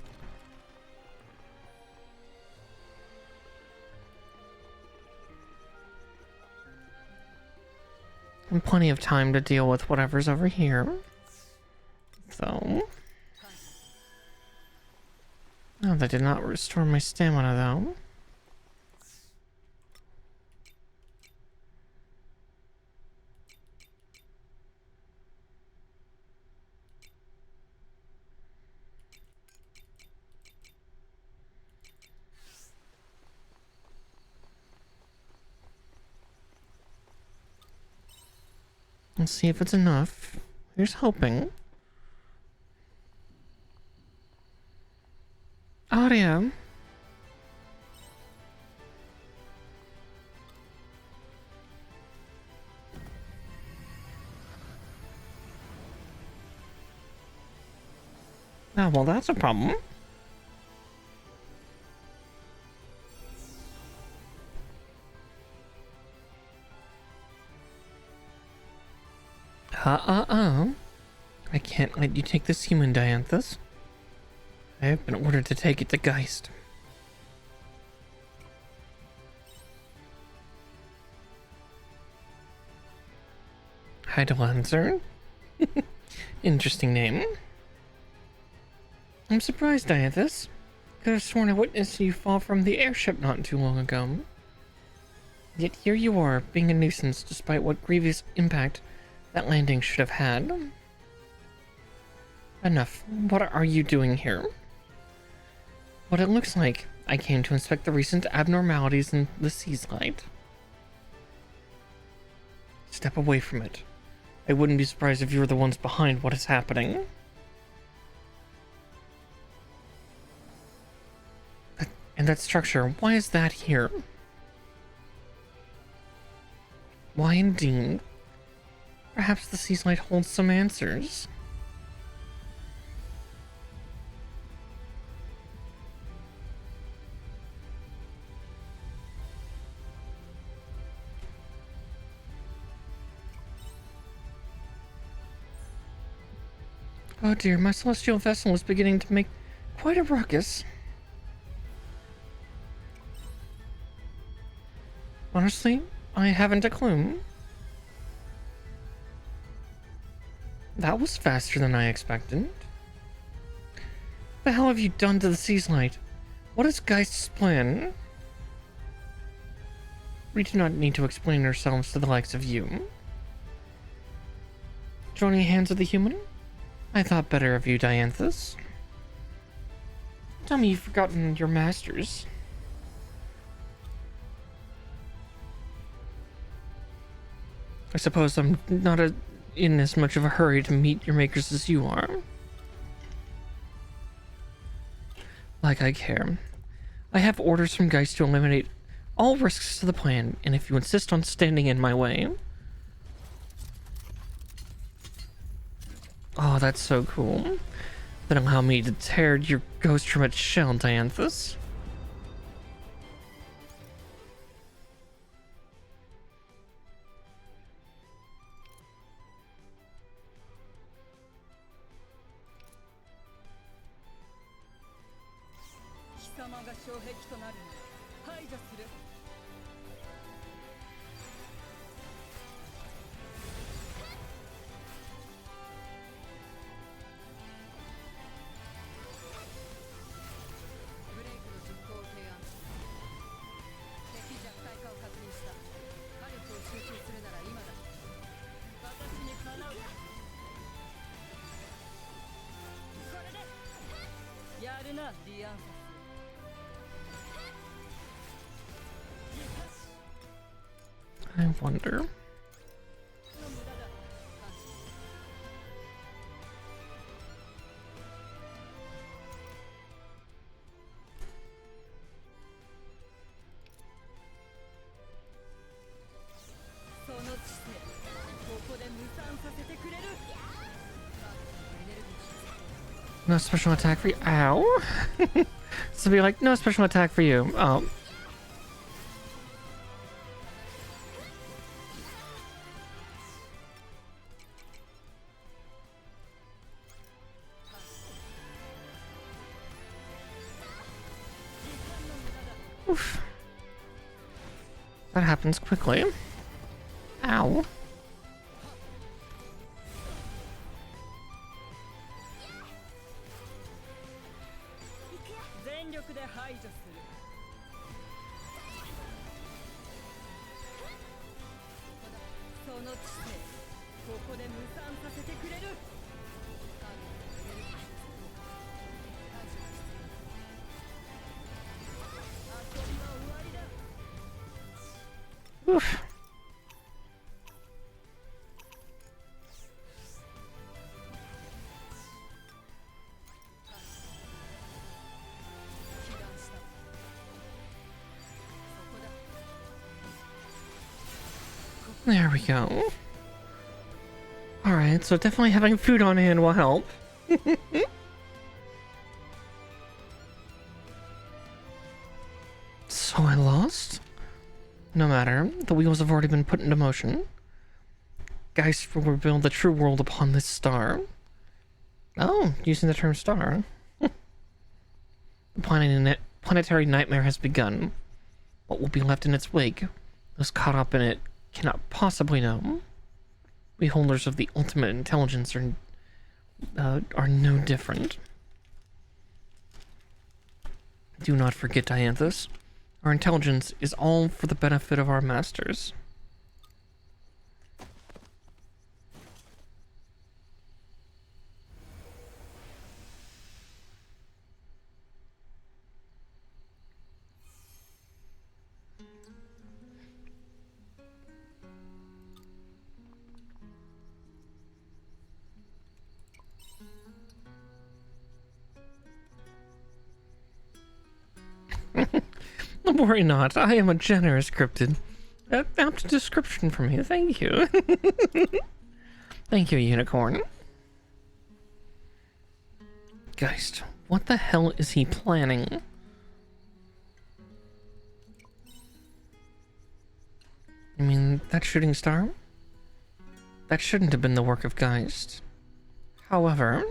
And plenty of time to deal with whatever's over here. So... Oh, that did not restore my stamina, though. Let's see if it's enough. Here's hoping. Audio. Oh, well, that's a problem. I can't let you take this human, Dianthus. I have been ordered to take it to Geist. Heidelanzer? Interesting name. I'm surprised, Dianthus. Could have sworn I witnessed you fall from the airship not too long ago. Yet here you are, being a nuisance despite what grievous impact that landing should have had. Enough. What are you doing here? What it looks like, I came to inspect the recent abnormalities in the sea's light. Step away from it. I wouldn't be surprised if you were the ones behind what is happening. And that structure, why is that here? Why indeed? Perhaps the sea's light holds some answers. Oh dear, my celestial vessel is beginning to make quite a ruckus. Honestly, I haven't a clue. That was faster than I expected. What the hell have you done to the sea's light? What is Geist's plan? We do not need to explain ourselves to the likes of you. Joining hands with the human? I thought better of you, Dianthus. Tell me you've forgotten your masters. I suppose I'm not in as much of a hurry to meet your makers as you are. Like I care. I have orders from Geist to eliminate all risks to the plan, and if you insist on standing in my way... Oh, that's so cool. Then allow me to tear your ghost from its shell, Dianthus. I wonder. No special attack for you. Ow! So be like, no special attack for you. Oh. Oof. That happens quickly. Ow. 全力で排除する。その知性、ここで無産させてくれる。遊びは終わりだ。 Oof. There we go. Alright, so definitely having food on hand will help. So I lost? No matter, the wheels have already been put into motion. Geist will rebuild the true world upon this star. Oh, using the term star. The planetary nightmare has begun. What will be left in its wake, those caught up in it, cannot possibly know. We holders of the ultimate intelligence are no different. Do not forget, Dianthus. Our intelligence is all for the benefit of our masters. Worry not, I am a generous cryptid. Apt description from you, thank you. Thank you, Unicorn. Geist, what the hell is he planning? I mean, that shooting star? That shouldn't have been the work of Geist. However,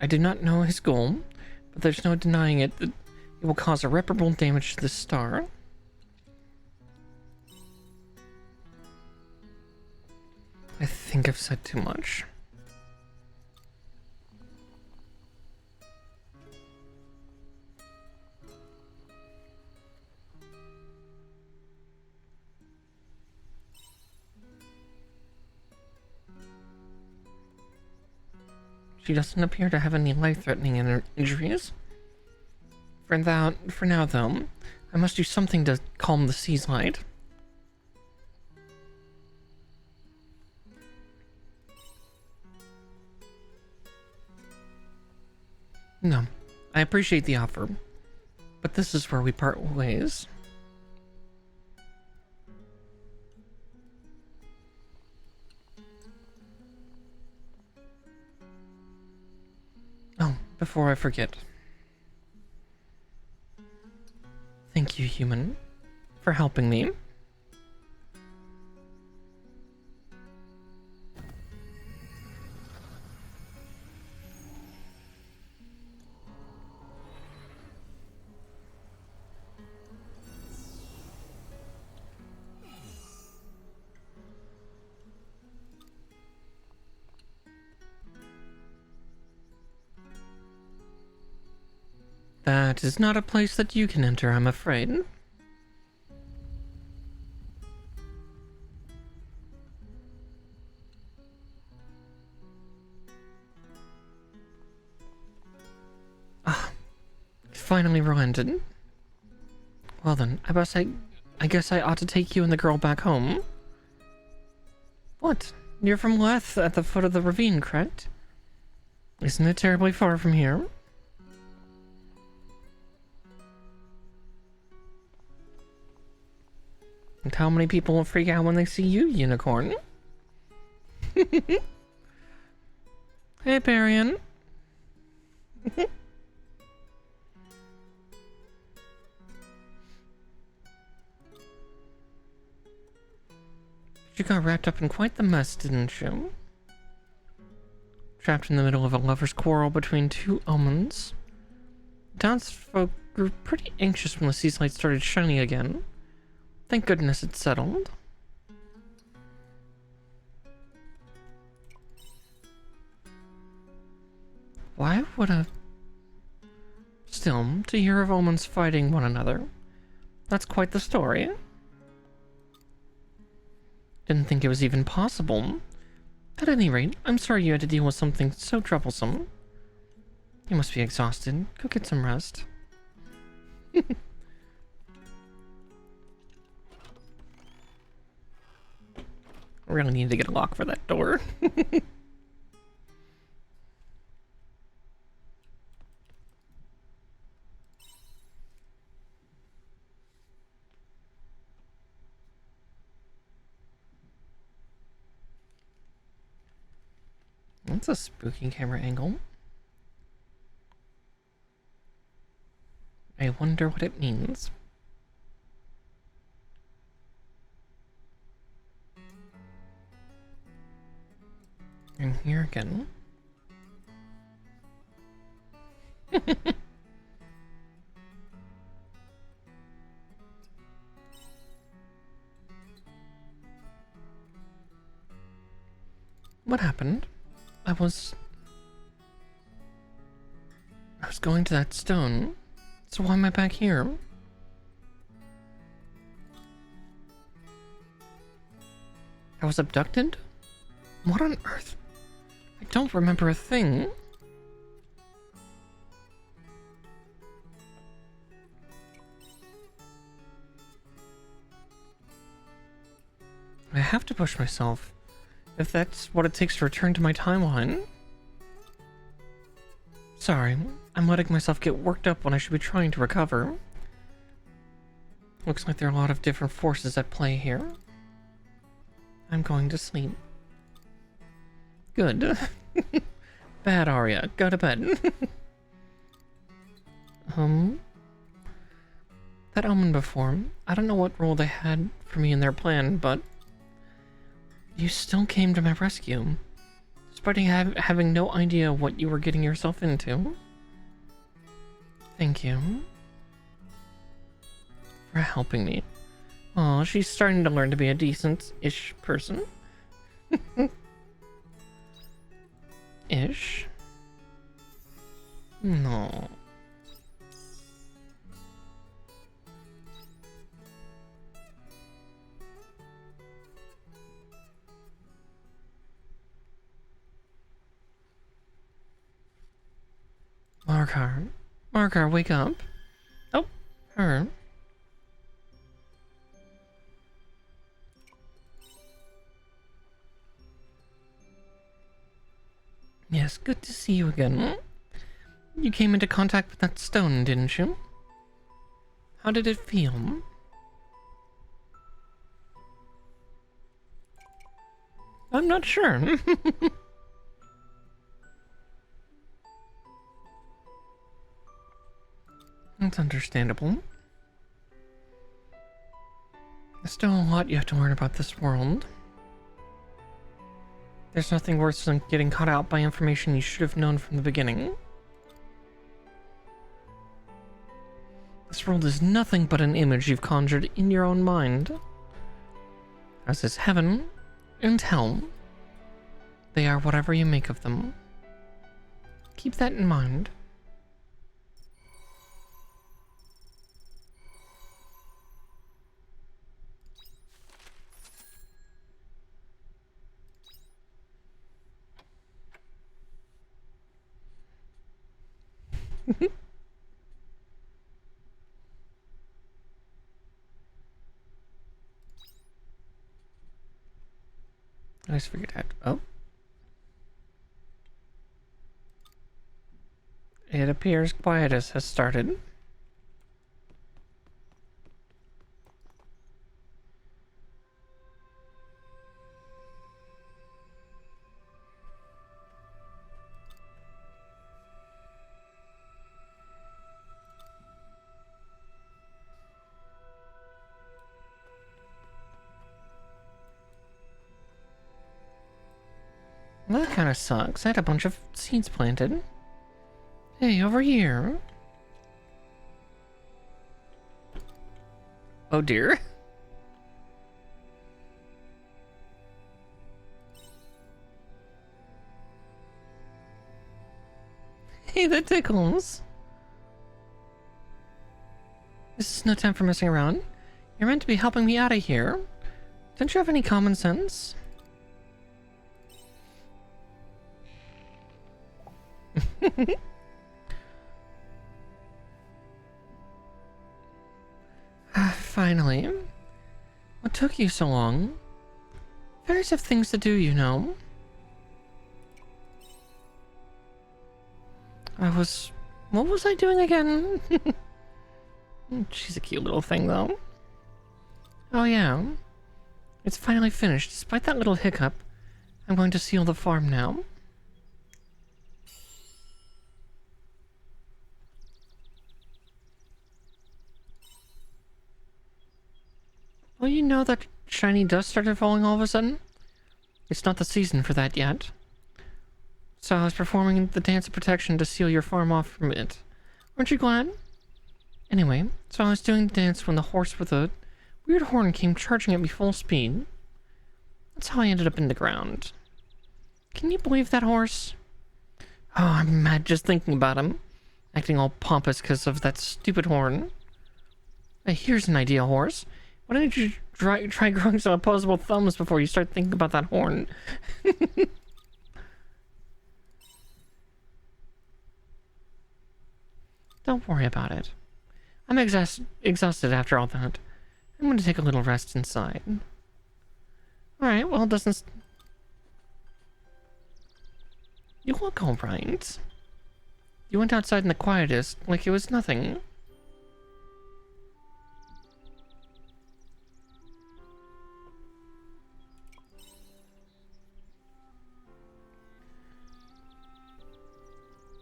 I did not know his goal, but there's no denying it that it will cause irreparable damage to the star. I think I've said too much. She doesn't appear to have any life-threatening injuries. For now, though, I must do something to calm the sea's light. No, I appreciate the offer, but this is where we part ways. Oh, before I forget. Thank you, human, for helping me. That is not a place that you can enter, I'm afraid. Ah, it finally relented. Well then, I guess I ought to take you and the girl back home. What? You're from Leth at the foot of the ravine, correct? Isn't it terribly far from here? And how many people will freak out when they see you, Unicorn? Hey, Parian. You got wrapped up in quite the mess, didn't you? Trapped in the middle of a lover's quarrel between two omens. Townsfolk grew pretty anxious when the sea light started shining again. Thank goodness it settled. Why would a... Still, to hear of omens fighting one another, that's quite the story. Didn't think it was even possible. At any rate, I'm sorry you had to deal with something so troublesome. You must be exhausted. Go get some rest. I really need to get a lock for that door. That's a spooky camera angle. I wonder what it means. And here again. What happened? I was going to that stone, so why am I back here? I was abducted? What on earth? I don't remember a thing. I have to push myself, if that's what it takes to return to my timeline. Sorry, I'm letting myself get worked up when I should be trying to recover. Looks like there are a lot of different forces at play here. I'm going to sleep. Good. Bad, Arya. Go to bed. That omen before, I don't know what role they had for me in their plan, but you still came to my rescue, despite having no idea what you were getting yourself into. Thank you for helping me. Oh, she's starting to learn to be a decent-ish person. Ish? No. Markar, wake up. Oh, her. Yes, good to see you again. You came into contact with that stone, didn't you? How did it feel? I'm not sure. That's understandable. There's still a lot you have to learn about this world. There's nothing worse than getting caught out by information you should have known from the beginning. This world is nothing but an image you've conjured in your own mind. As is heaven and hell. They are whatever you make of them. Keep that in mind. I just figured out. Oh. It appears quietus has started. Well, that kind of sucks. I had a bunch of seeds planted. Hey, over here. Oh dear. Hey, that tickles. This is no time for messing around. You're meant to be helping me out of here. Don't you have any common sense? Finally. What took you so long? Fairies have things to do, you know. What was I doing again? She's a cute little thing, though. Oh, yeah. It's finally finished. Despite that little hiccup, I'm going to seal the farm now. Well, you know that shiny dust started falling all of a sudden? It's not the season for that yet. So I was performing the dance of protection to seal your farm off from it. Aren't you glad? Anyway, so I was doing the dance when the horse with a weird horn came charging at me full speed. That's how I ended up in the ground. Can you believe that horse? Oh, I'm mad just thinking about him. Acting all pompous because of that stupid horn. Hey, here's an idea, horse. Why don't you try growing some opposable thumbs before you start thinking about that horn? Don't worry about it. I'm exhausted after all that. I'm going to take a little rest inside. Alright, well, doesn't... You look alright. You went outside in the quietest, like it was nothing.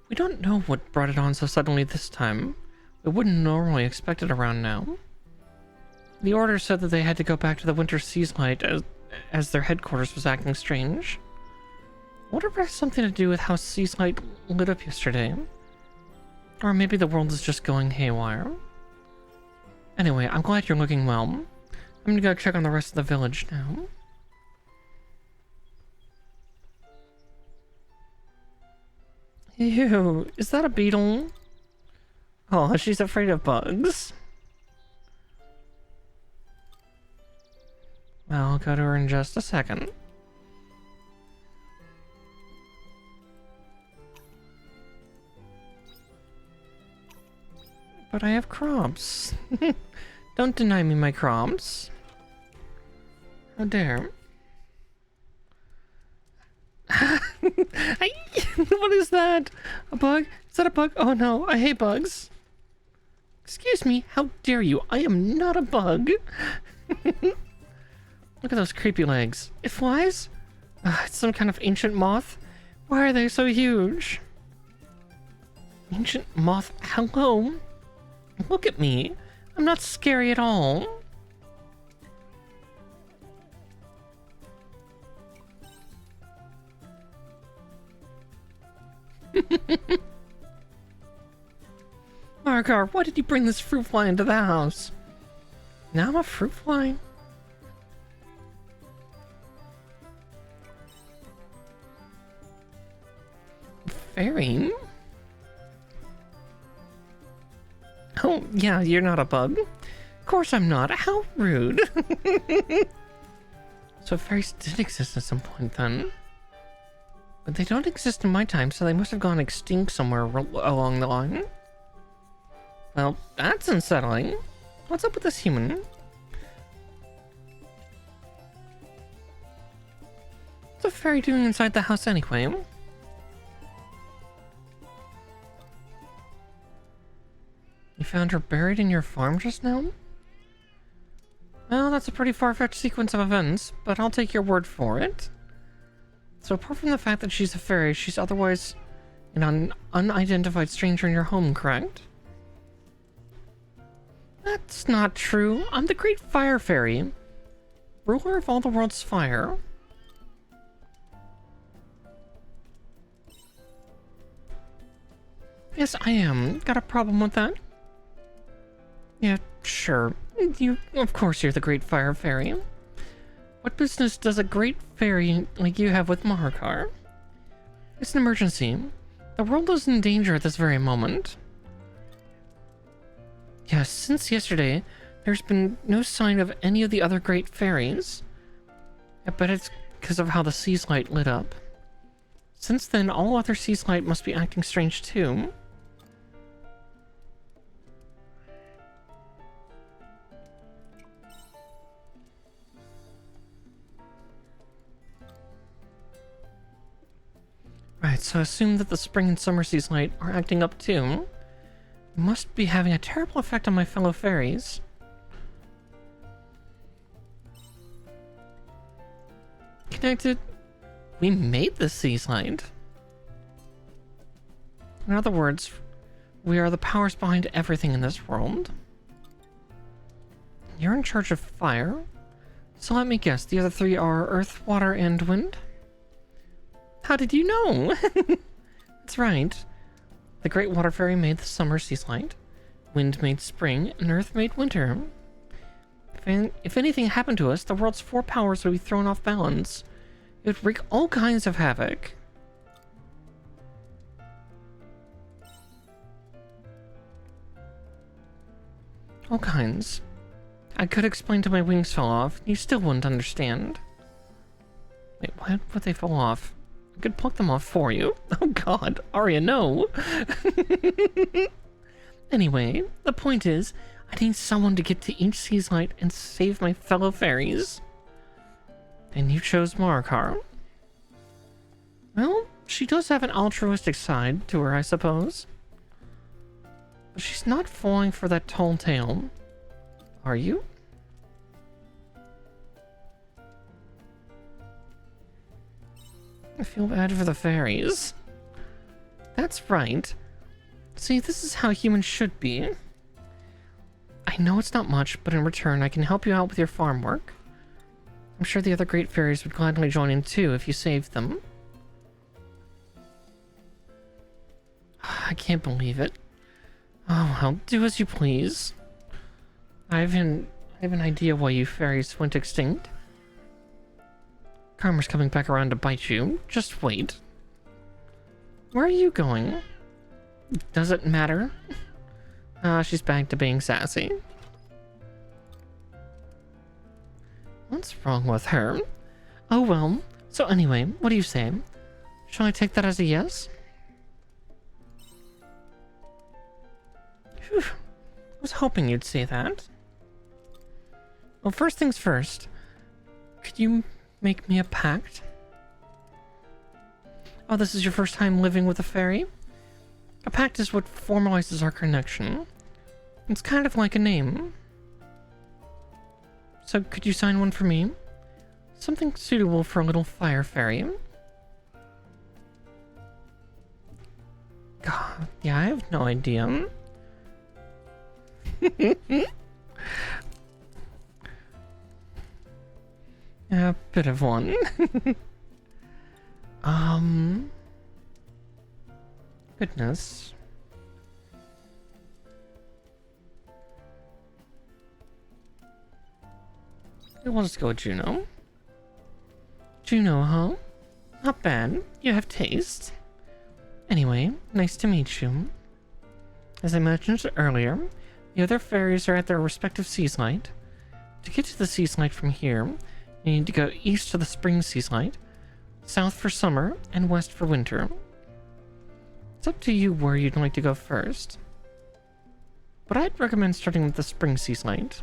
We don't know what brought it on so suddenly this time. We wouldn't normally expect it around now. The order said that they had to go back to the Winter Seaslight as their headquarters was acting strange. I wonder if it has something to do with how Seaslight lit up yesterday. Or maybe the world is just going haywire. Anyway, I'm glad you're looking well. I'm gonna go check on the rest of the village now. Ew, is that a beetle? Oh, she's afraid of bugs. Well, I'll go to her in just a second. But I have crops. Don't deny me my crops. How dare. What is that? A bug? Is that a bug? Oh no, I hate bugs. Excuse me, how dare you? I am not a bug. Look at those creepy legs. It flies? It's some kind of ancient moth? Why are they so huge? Ancient moth? Hello? Look at me. I'm not scary at all. Margar, why did you bring this fruit fly into the house? Now I'm a fruit fly. Fairy? Oh, yeah, you're not a bug. Of course I'm not. How rude. So fairies did exist at some point then. But they don't exist in my time, so they must have gone extinct somewhere along the line. Well, that's unsettling. What's up with this human? What's a fairy doing inside the house anyway? You found her buried in your farm just now? Well, that's a pretty far-fetched sequence of events, but I'll take your word for it. So apart from the fact that she's a fairy, she's otherwise an unidentified stranger in your home, correct? That's not true. I'm the Great Fire Fairy, ruler of all the world's fire. Yes, I am. Got a problem with that? Yeah, sure. Of course you're the great fire fairy. What business does a great fairy like you have with Mahakar? It's an emergency. The world is in danger at this very moment. Yes, since yesterday, there's been no sign of any of the other great fairies. I bet it's because of how the sea's light lit up. Since then, all other sea's light must be acting strange too. Right, so assume that the spring and summer sea's light are acting up too. It must be having a terrible effect on my fellow fairies. Connected. We made the sea's light. In other words, we are the powers behind everything in this world. You're in charge of fire, so let me guess, the other three are earth, water, and wind? How did you know? That's right. The great water fairy made the summer sea's light, wind made spring, and earth made winter. If anything happened to us, the world's four powers would be thrown off balance. It would wreak all kinds of havoc. All kinds. I could explain till my wings fell off. You still wouldn't understand. Wait, why would they fall off? I could pluck them off for you. Oh god, Arya, no. Anyway, the point is, I need someone to get to each sea's light and save my fellow fairies. And you chose Marikar. Well, she does have an altruistic side to her, I suppose. But she's not falling for that tall tale. Are you? I feel bad for the fairies. That's right. See, this is how humans should be. I know it's not much, but in return, I can help you out with your farm work. I'm sure the other great fairies would gladly join in too if you saved them. I can't believe it. Oh well, do as you please. I have an idea why you fairies went extinct. Karma's coming back around to bite you. Just wait. Where are you going? Does it matter? She's back to being sassy. What's wrong with her? Oh well. So anyway, what do you say? Shall I take that as a yes? Phew. I was hoping you'd say that. Well, first things first. Could you make me a pact? Oh, this is your first time living with a fairy? A pact is what formalizes our connection. It's kind of like a name. So could you sign one for me? Something suitable for a little fire fairy. God, yeah, I have no idea. A bit of one. Goodness. We'll just go with Juno. Juno, huh? Not bad. You have taste. Anyway, nice to meet you. As I mentioned earlier, the other fairies are at their respective sea's light. To get to the sea's light from here, you need to go east to the spring sea's light, south for summer, and west for winter. It's up to you where you'd like to go first. But I'd recommend starting with the spring sea's light.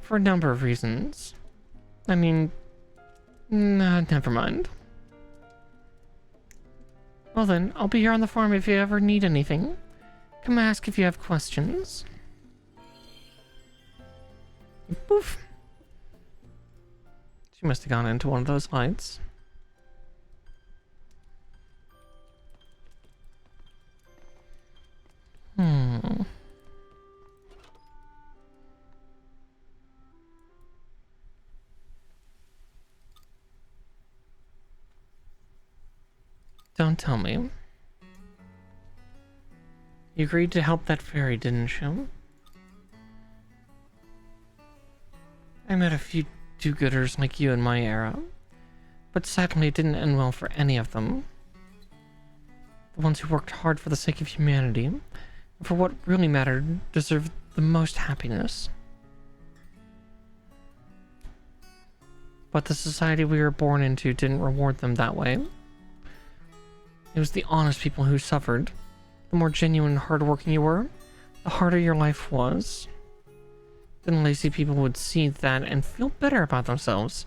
For a number of reasons. I mean, never mind. Well then, I'll be here on the farm if you ever need anything. Come ask if you have questions. Poof. She must have gone into one of those lights. Don't tell me. You agreed to help that fairy, didn't you? I met a few do-gooders like you in my era, but sadly it didn't end well for any of them. The ones who worked hard for the sake of humanity, and for what really mattered, deserved the most happiness. But the society we were born into didn't reward them that way. It was the honest people who suffered. The more genuine and hardworking you were, the harder your life was. Then lazy people would see that and feel better about themselves,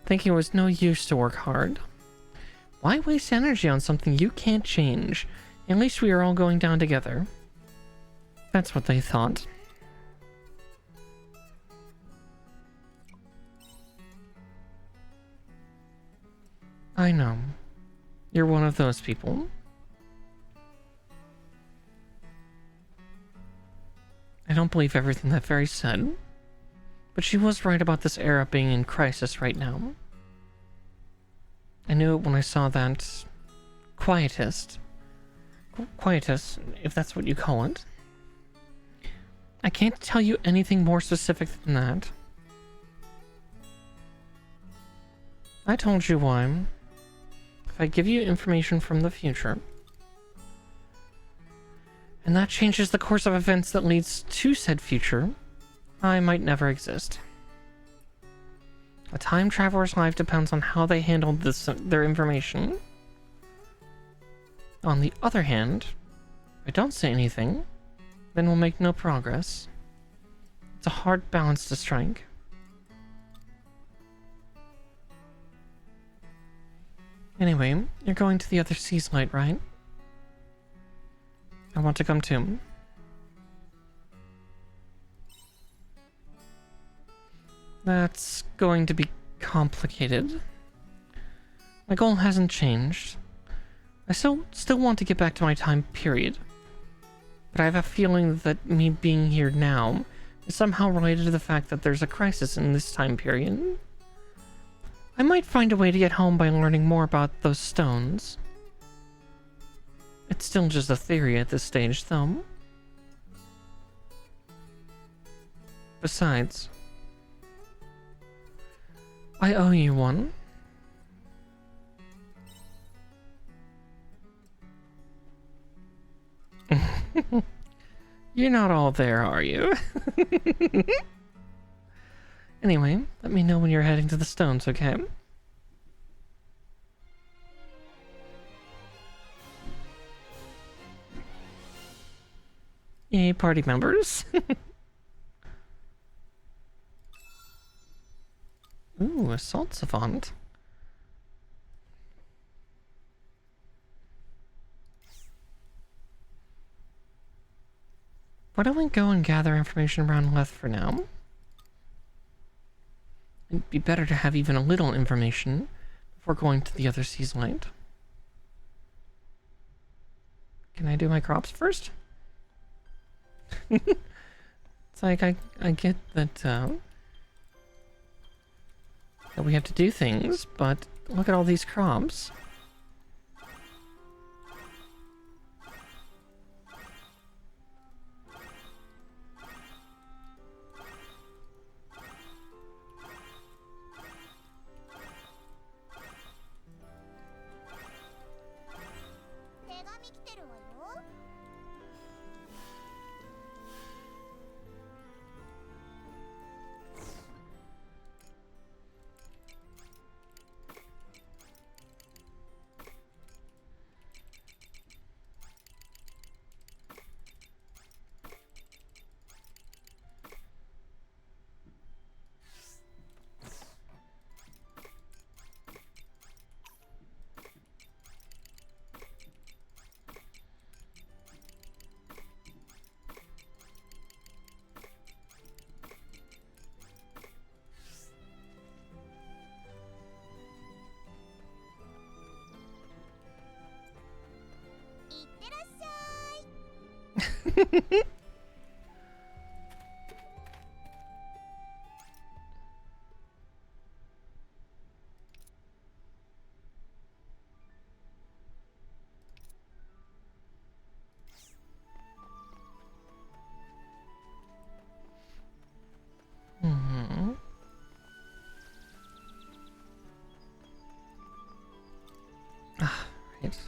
thinking it was no use to work hard. Why waste energy on something you can't change? At least we are all going down together. That's what they thought. I know. You're one of those people. I don't believe everything that Fairy said, but she was right about this era being in crisis right now. I knew it when I saw that quietist, if that's what you call it. I can't tell you anything more specific than that. I told you why. If I give you information from the future, and that changes the course of events that leads to said future, I might never exist. A time traveler's life depends on how they handle their information. On the other hand, if I don't say anything, then we'll make no progress. It's a hard balance to strike. Anyway, you're going to the other sea's light, right? I want to come too. That's going to be complicated. My goal hasn't changed. I still want to get back to my time period. But I have a feeling that me being here now is somehow related to the fact that there's a crisis in this time period. I might find a way to get home by learning more about those stones. It's still just a theory at this stage, though. Besides, I owe you one. You're not all there, are you? Anyway, let me know when you're heading to the stones, okay? Yay, party members. Ooh, assault savant. Why don't we go and gather information around Leth for now? It'd be better to have even a little information before going to the other sea's light. Can I do my crops first? It's like I get that that we have to do things, but look at all these crops.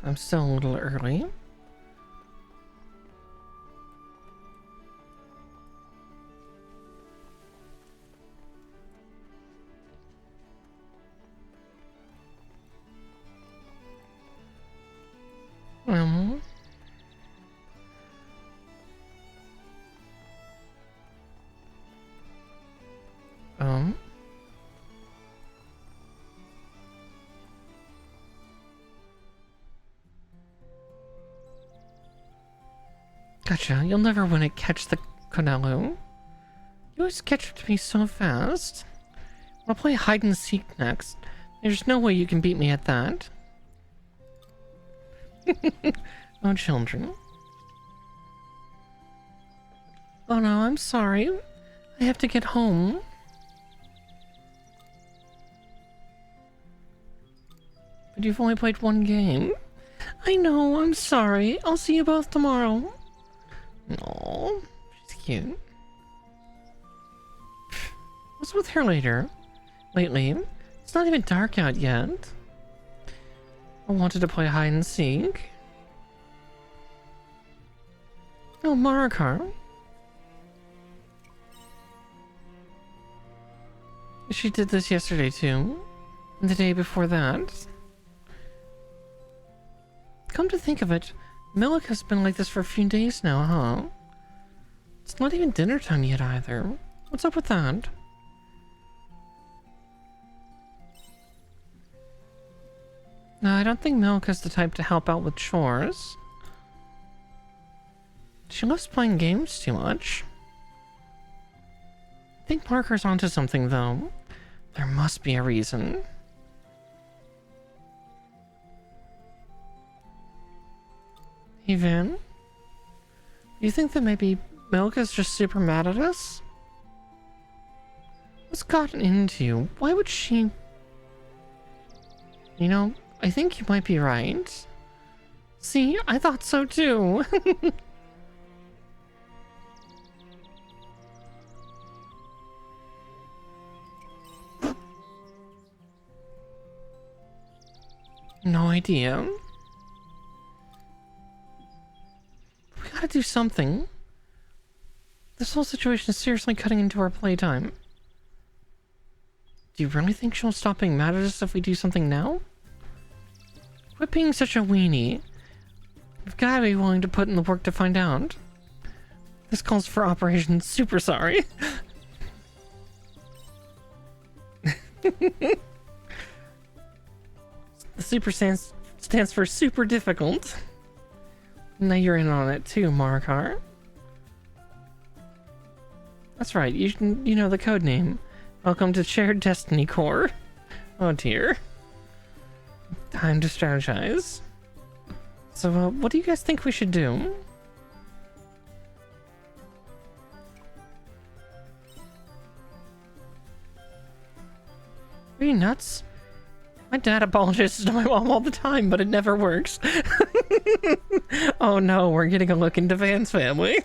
I'm still a little early. Um, um, Gotcha. You'll never win at Catch the Canelo. You always catch up to me so fast. I'll play hide and seek next. There's no way you can beat me at that. Oh, children. Oh no, I'm sorry. I have to get home. But you've only played one game. I know, I'm sorry. I'll see you both tomorrow. Aww, she's cute. What's with her lately? It's not even dark out yet. I wanted to play hide and seek. Oh, Marikar. She did this yesterday too. And the day before that. Come to think of it, Milika's been like this for a few days now, huh? It's not even dinner time yet either. What's up with that? No, I don't think Milika's the type to help out with chores. She loves playing games too much. I think Parker's onto something though. There must be a reason. Hey Van? Do you think that maybe Milka's just super mad at us? What's gotten into you? Why would she... You know, I think you might be right. See, I thought so too. No idea. We gotta do something. This whole situation is seriously cutting into our playtime. Do you really think she'll stop being mad at us if we do something now? Quit being such a weenie. We've gotta be willing to put in the work to find out. This calls for Operation Super Sorry. The super stands for super difficult. Now you're in on it too, Marikar. That's right, you know the code name. Welcome to Shared Destiny Core. Oh dear. Time to strategize. So, what do you guys think we should do? Are you nuts? My dad apologizes to my mom all the time, but it never works. Oh no, we're getting a look into Van's family.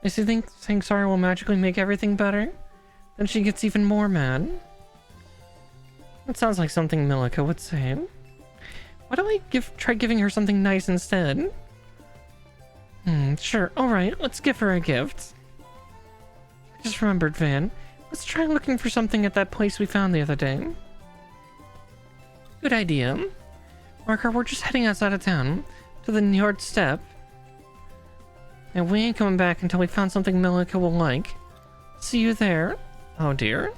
Does he think saying sorry will magically make everything better? Then she gets even more mad. That sounds like something Milika would say. Why don't we try giving her something nice instead? Sure, alright, let's give her a gift. I just remembered, Van. Let's try looking for something at that place we found the other day. Good idea. Marker, we're just heading outside of town, to the Njord Steppe. And we ain't coming back until we found something Milika will like. See you there. Oh dear.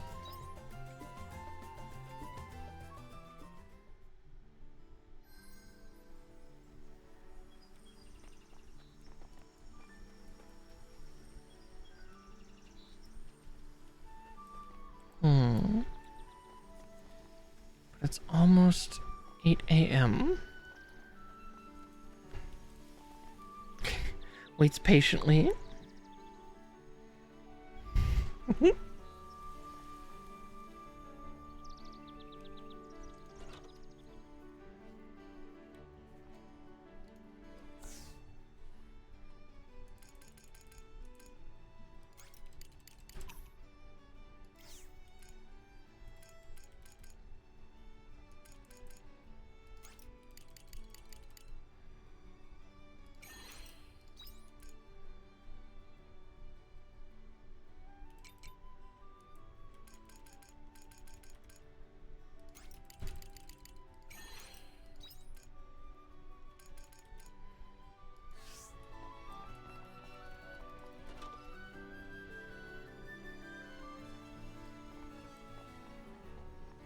But it's almost 8 a.m. Waits patiently.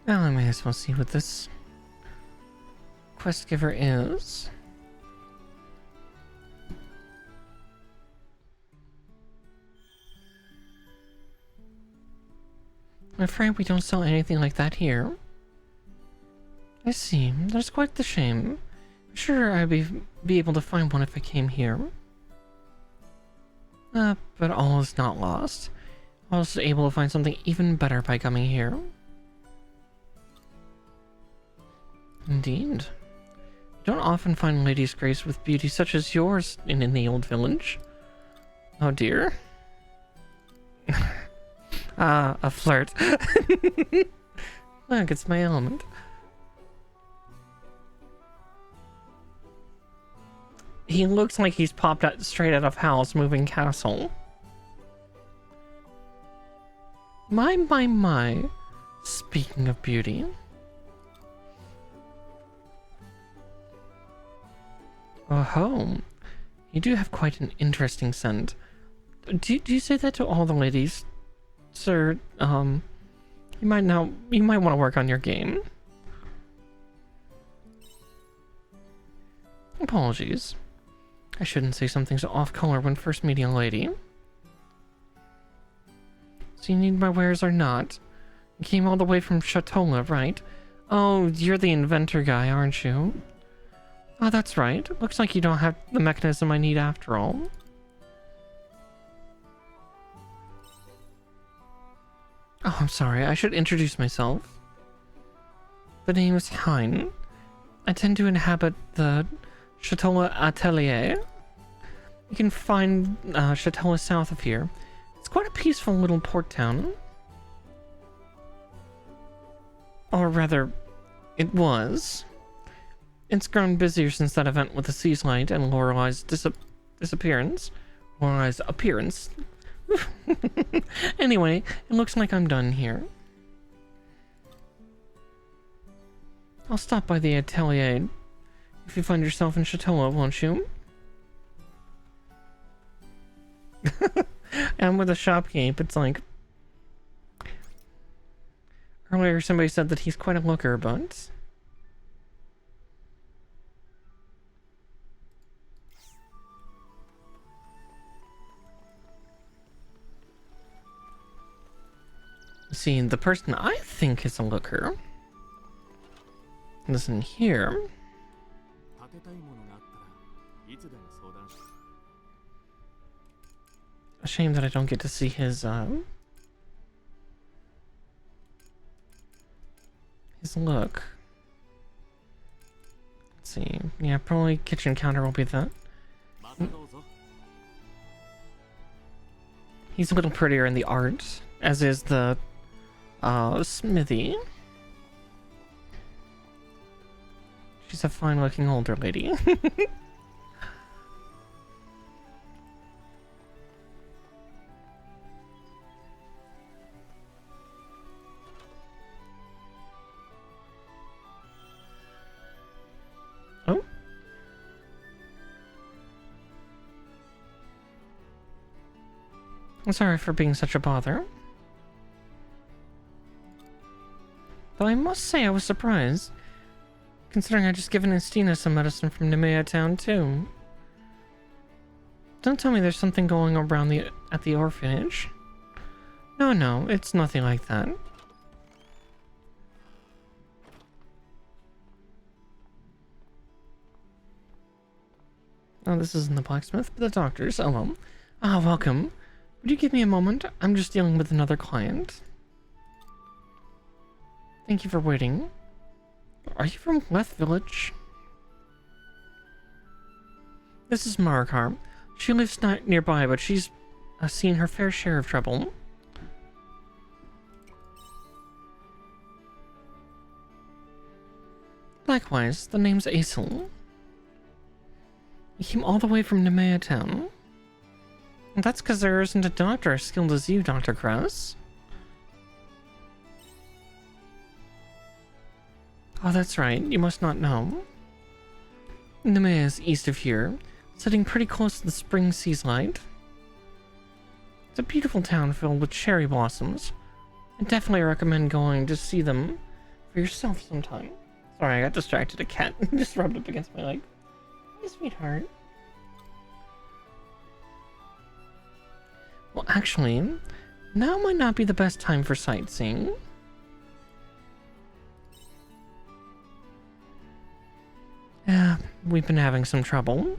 Now I may as well see what this quest giver is. I'm afraid we don't sell anything like that here. I see. That's quite the shame. I'm sure I'd be able to find one if I came here. But all is not lost. I was able to find something even better by coming here. Indeed. You don't often find ladies graced with beauty such as yours in the old village. Oh dear. A flirt. Look, it's my element. He looks like he's popped out straight out of Howl's Moving Castle. My. Speaking of beauty. Oh, you do have quite an interesting scent. Do you say that to all the ladies? Sir, you might want to work on your game. Apologies. I shouldn't say something so off-color when first meeting a lady. So you need my wares or not? You came all the way from Shatola, right? Oh, you're the inventor guy, aren't you? Oh, that's right. Looks like you don't have the mechanism I need after all. Oh, I'm sorry. I should introduce myself. The name is Hein. I tend to inhabit the Shatola Atelier. You can find Shatola south of here. It's quite a peaceful little port town. Or rather, it was. It's grown busier since that event with the Sea's Light and Lorelei's disappearance. Lorelei's appearance. Anyway, it looks like I'm done here. I'll stop by the atelier if you find yourself in Shatola, won't you? And with a shopkeep, it's like... Earlier somebody said that he's quite a looker, but... See, the person I think is a looker... Listen here... A shame that I don't get to see his look. Let's see. Yeah, probably kitchen counter will be that. He's a little prettier in the art, as is the smithy. She's a fine-looking older lady. Oh. I'm sorry for being such a bother. Though I must say I was surprised, considering I just given Estina some medicine from Nemea town too. Don't tell me there's something going around at the orphanage. No, it's nothing like that. Oh, this isn't the blacksmith, but the doctor's. Hello. Ah, welcome. Would you give me a moment? I'm just dealing with another client. Thank you for waiting. Are you from Leth Village? This is Marikar. She lives not nearby, but she's seen her fair share of trouble. Likewise, the name's Aesel. You came all the way from Nemea town. That's because there isn't a doctor as skilled as you, Dr. Krauss. Oh, that's right. You must not know. Nemea is east of here, sitting pretty close to the spring Sea's Light. It's a beautiful town filled with cherry blossoms. I definitely recommend going to see them for yourself sometime. Sorry, I got distracted. A cat just rubbed up against my leg. Hey, sweetheart. Well, actually, now might not be the best time for sightseeing. We've been having some trouble.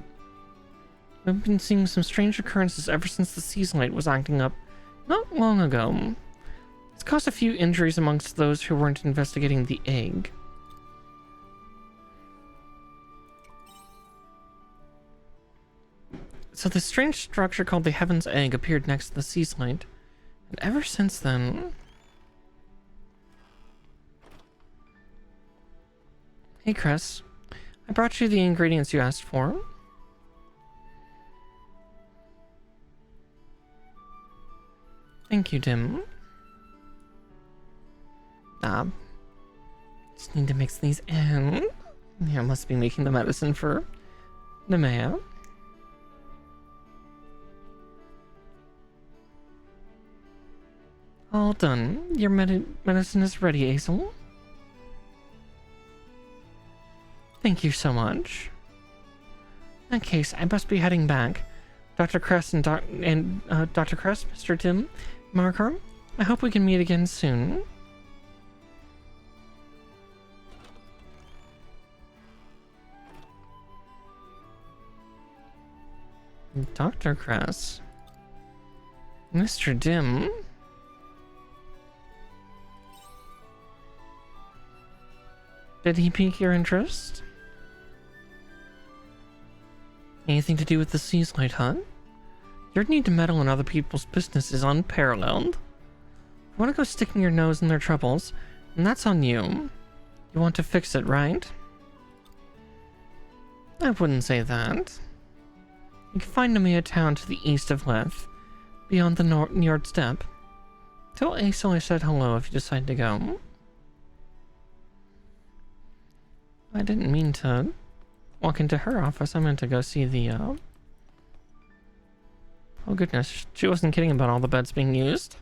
We've been seeing some strange occurrences ever since the seasonlight was acting up not long ago. It's caused a few injuries amongst those who weren't investigating the egg. So this strange structure called the Heaven's Egg appeared next to the seaslight, and ever since then... Hey Chris, I brought you the ingredients you asked for. Thank you, Dim. Just need to mix these in. Yeah, must be making the medicine for Nemea. All done. Your medicine is ready, Azel. Thank you so much. In that case, I must be heading back. Dr. Kress and Dr. Kress, Mr. Dim, Marker, I hope we can meet again soon. Dr. Kress. Mr. Dim. Did he pique your interest? Anything to do with the seaslight, huh? Your need to meddle in other people's business is unparalleled. You want to go sticking your nose in their troubles, and that's on you. You want to fix it, right? I wouldn't say that. You can find Nemea town to the east of Leth, beyond the Njord Steppe. Tell Aesel I said hello if you decide to go. I didn't mean to walk into her office. I meant to go see the, Oh goodness, she wasn't kidding about all the beds being used.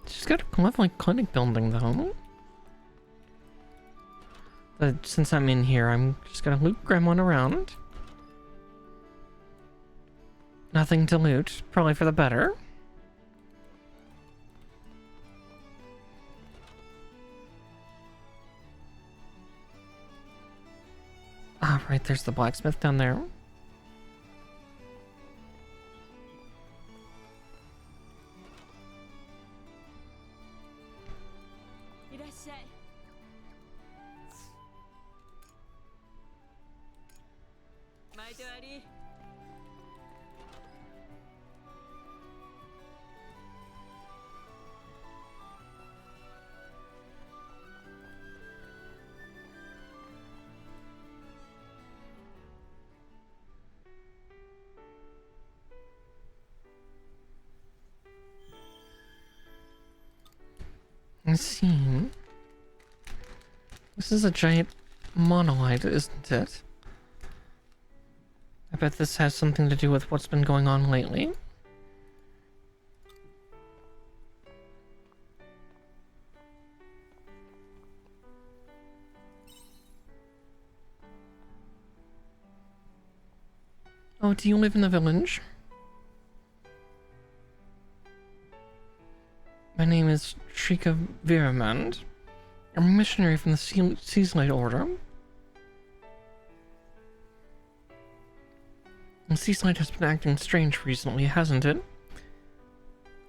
She's got a lovely clinic building, though. But since I'm in here, I'm just gonna loot Gremlin around. Nothing to loot, probably for the better. Ah, right, there's the blacksmith down there. Let's see. This is a giant monolith, isn't it? I bet this has something to do with what's been going on lately. Oh, do you live in the village? My name is Shrika Viramand. I'm a missionary from the Seaslight Order. The Seaslight has been acting strange recently, hasn't it?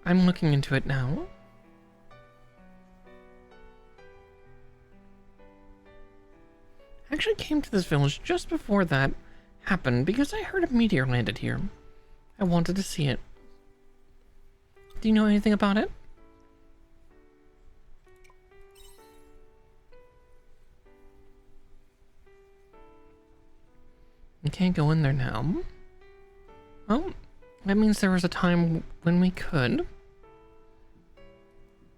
I'm looking into it now. I actually came to this village just before that happened because I heard a meteor landed here. I wanted to see it. Do you know anything about it? We can't go in there now. Well, that means there was a time when we could.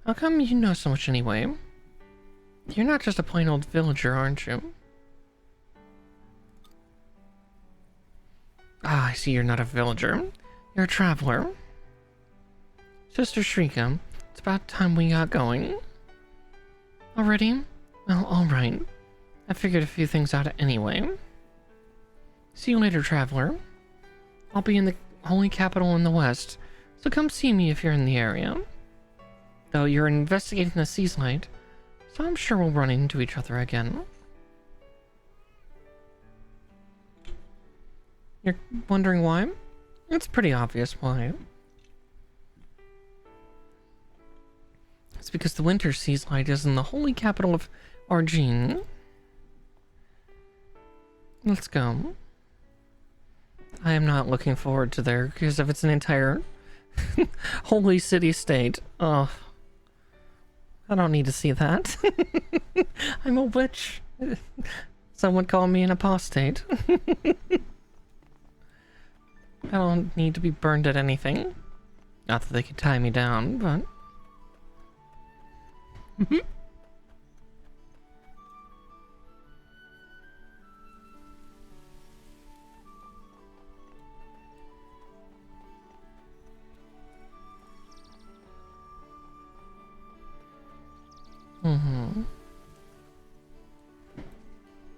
How come you know so much anyway? You're not just a plain old villager, aren't you? Ah, I see you're not a villager. You're a traveler. Sister Shrika, it's about time we got going. Already? Well, alright. I figured a few things out anyway. See you later, traveler. I'll be in the holy capital in the west, so come see me if you're in the area. Though you're investigating the seaside, so I'm sure we'll run into each other again. You're wondering why? It's pretty obvious why. It's because the winter seaside is in the holy capital of Argene. Let's go. I am not looking forward to there because if it's an entire holy city-state, I don't need to see that. I'm a witch. Some would call me an apostate. I don't need to be burned at anything. Not that they could tie me down, but...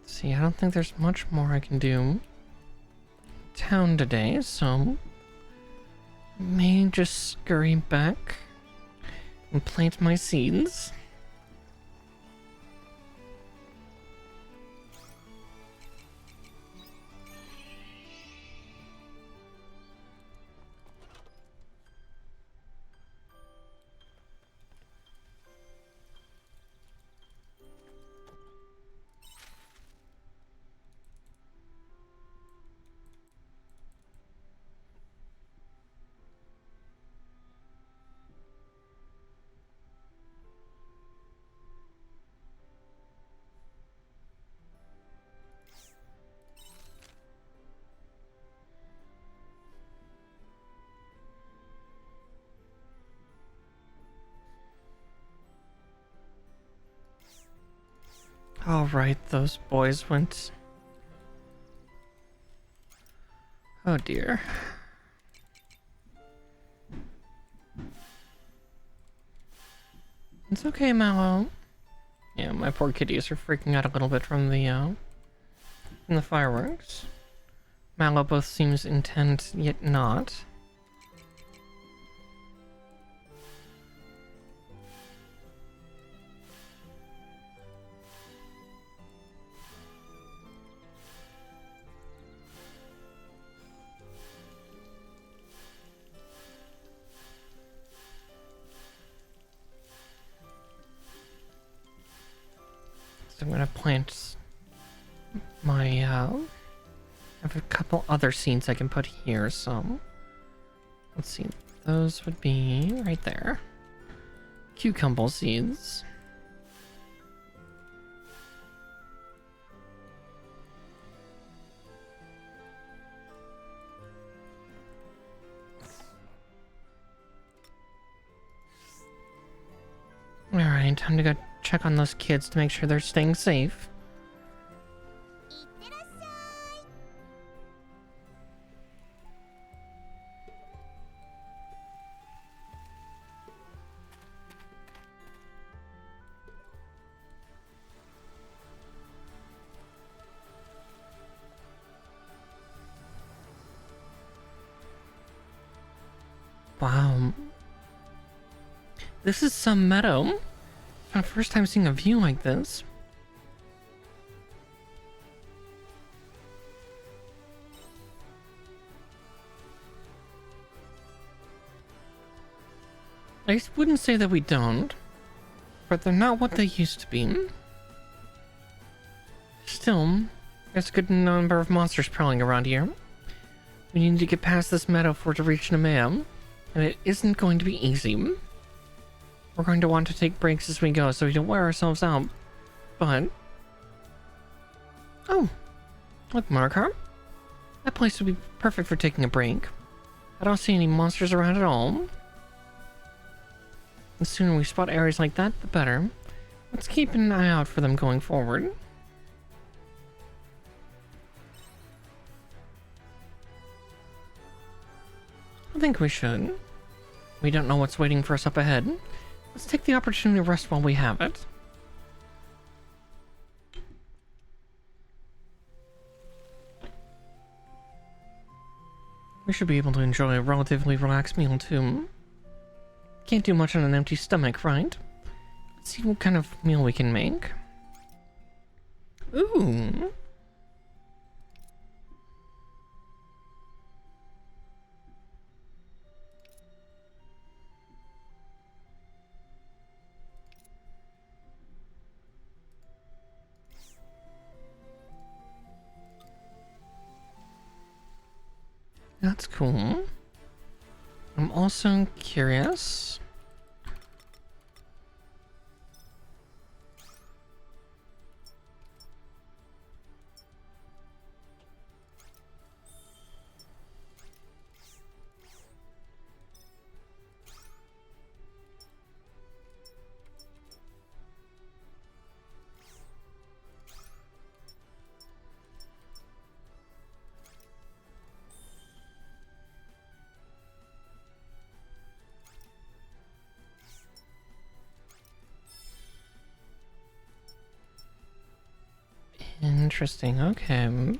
See, I don't think there's much more I can do town today, so may just scurry back and plant my seeds. All right, those boys went... Oh dear. It's okay, Mallow. Yeah, my poor kitties are freaking out a little bit from the fireworks. Mallow both seems intent, yet not. So I'm gonna plant my, I have a couple other seeds I can put here, so... Let's see, those would be right there. Cucumber seeds. Alright, time to go check on those kids to make sure they're staying safe. Wow. This is some meadow. My first time seeing a view like this. I wouldn't say that we don't, but they're not what they used to be. Still, there's a good number of monsters prowling around here. We need to get past this meadow for it to reach Nemea, and it isn't going to be easy. We're going to want to take breaks as we go so we don't wear ourselves out, but... Oh, look, Markar. That place would be perfect for taking a break. I don't see any monsters around at all. The sooner we spot areas like that, the better. Let's keep an eye out for them going forward. think we should. We don't know what's waiting for us up ahead. Let's take the opportunity to rest while we have it. We should be able to enjoy a relatively relaxed meal too. Can't do much on an empty stomach, right? Let's see what kind of meal we can make. Ooh. That's cool. I'm also curious. Interesting, okay.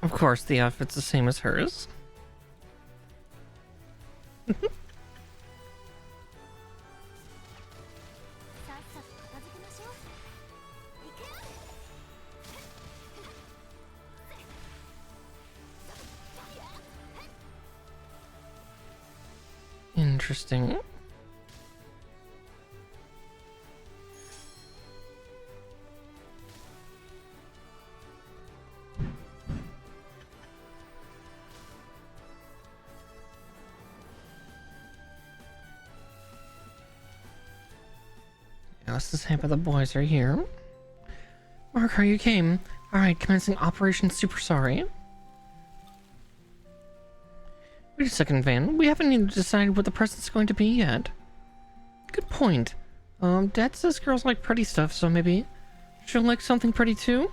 Of course, the outfit's the same as hers. Interesting. Yeah, let's just happy the boys are here. Mark, you came. Alright, commencing Operation Super Sorry. Wait a second, Van. We haven't even decided what the present's going to be yet. Good point. Dad says girls like pretty stuff, so maybe she'll like something pretty too?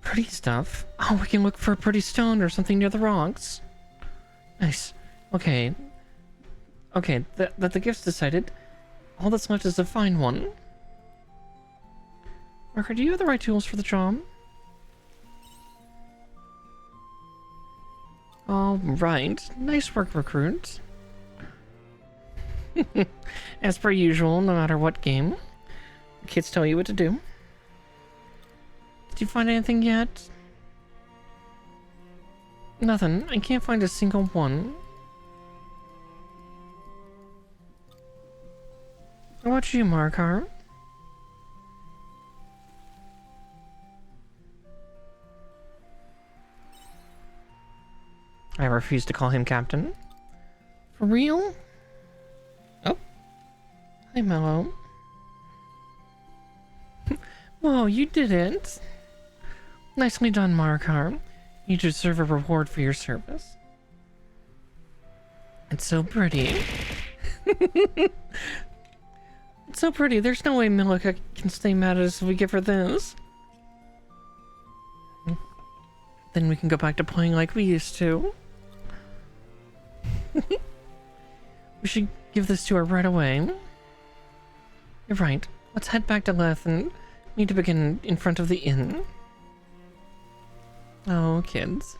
Pretty stuff? Oh, we can look for a pretty stone or something near the rocks. Nice. Okay. Okay, that the gift's decided. All that's left is to find one. Marker, do you have the right tools for the job? All right. Nice work, recruit. As per usual, no matter what game, kids tell you what to do. Did you find anything yet? Nothing. I can't find a single one. How about you, Markar? I refuse to call him captain. For real? Oh. Hi, Mellow. Whoa, you did it. Nicely done, Markar. You deserve a reward for your service. It's so pretty. It's so pretty. There's no way Milika can stay mad at us if we give her this. Then we can go back to playing like we used to. We should give this to her right away. You're right. Let's head back to Leth and meet to begin in front of the inn. Oh, kids.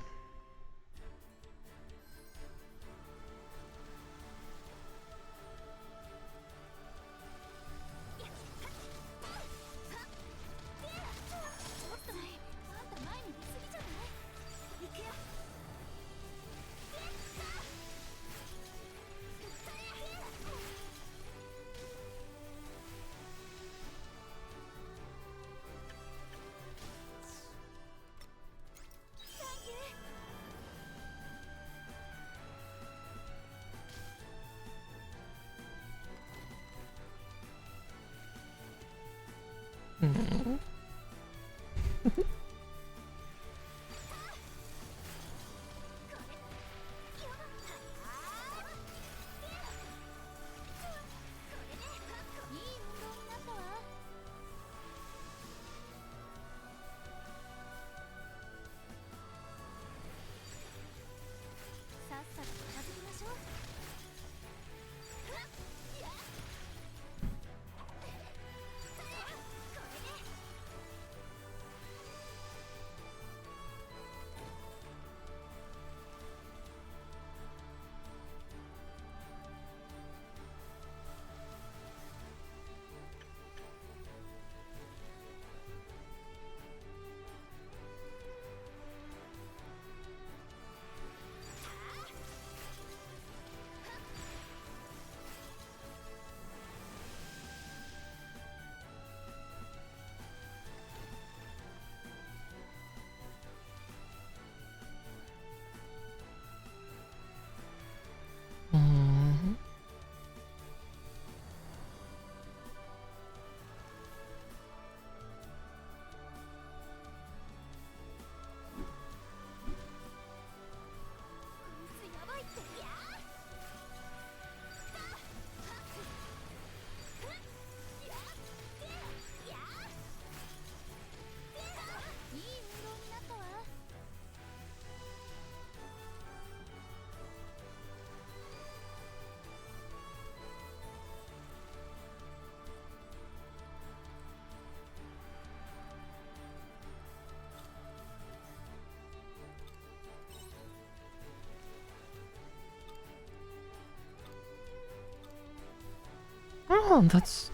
Oh, that's...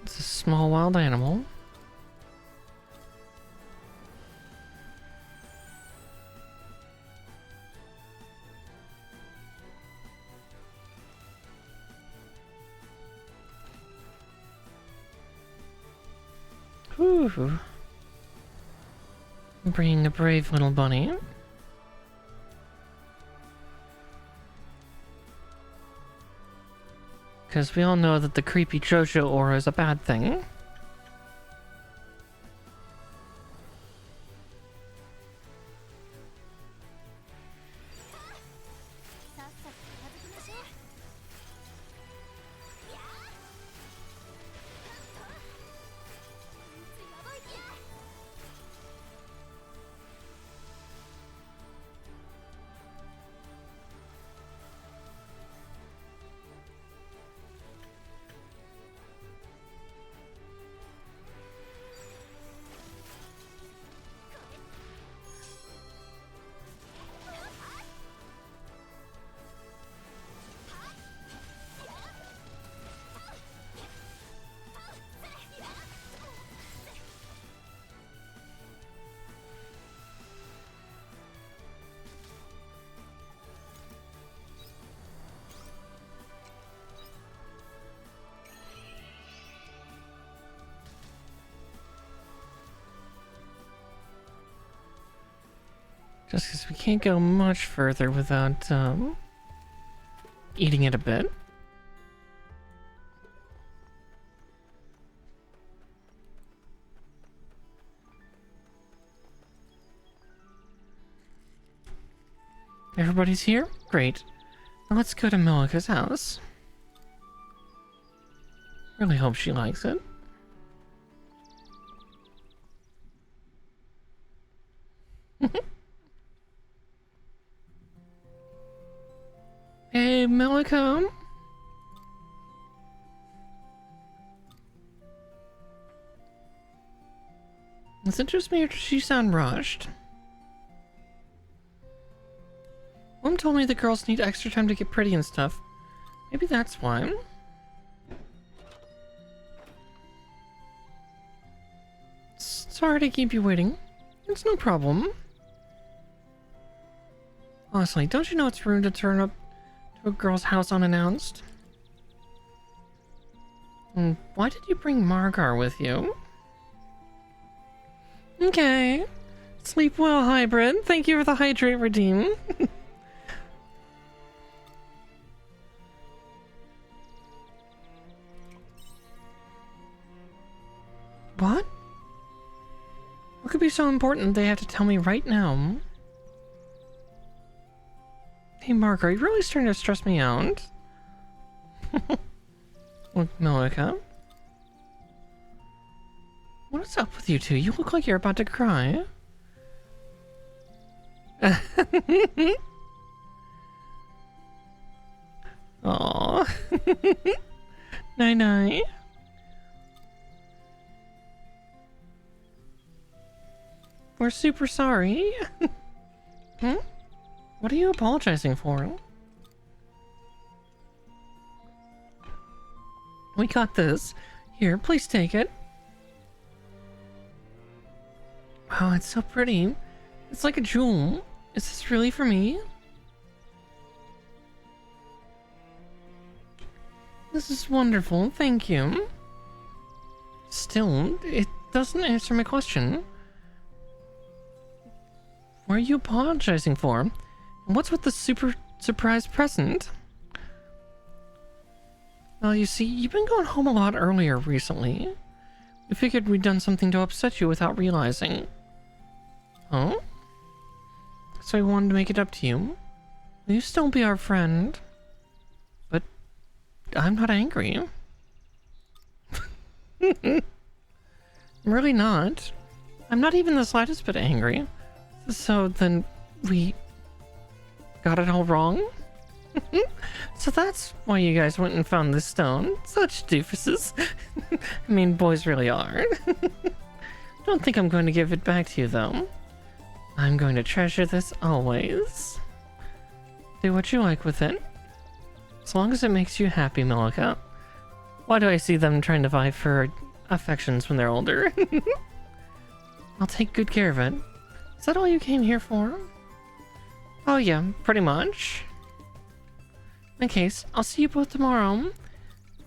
It's a small wild animal. Whew. Bringing a brave little bunny. Because we all know that the creepy JoJo aura is a bad thing. Just because we can't go much further without eating it a bit. Everybody's here? Great. Now let's go to Milika's house. Really hope she likes it. Hey, Milika. Does it just me or does she sound rushed? Mom told me the girls need extra time to get pretty and stuff. Maybe that's why. Sorry to keep you waiting. It's no problem. Honestly, don't you know it's rude to turn up to a girl's house unannounced? Why did you bring Margar with you? Okay. Sleep well, Hybrid. Thank you for the hydrate redeem. What? What could be so important they have to tell me right now? Hey, Mark, are you really starting to stress me out? Look, Milika. What is up with you two? You look like you're about to cry. Aww. Night-night. We're super sorry. What are you apologizing for? We got this. Here, please take it. Wow, it's so pretty. It's like a jewel. Is this really for me? This is wonderful, thank you. Still, it doesn't answer my question. What are you apologizing for? And what's with the super surprise present? Well, you see, you've been going home a lot earlier recently. We figured we'd done something to upset you without realizing. Huh? So I wanted to make it up to you. Will you still be our friend? But I'm not angry. I'm really not. I'm not even the slightest bit angry. So then we got it all wrong? So that's why you guys went and found this stone. Such doofuses. I mean, boys really are. Don't think I'm going to give it back to you, though. I'm going to treasure this always. Do what you like with it. As long as it makes you happy, Malika. Why do I see them trying to vie for affections when they're older? I'll take good care of it. Is that all you came here for? Oh yeah, pretty much. In case, I'll see you both tomorrow.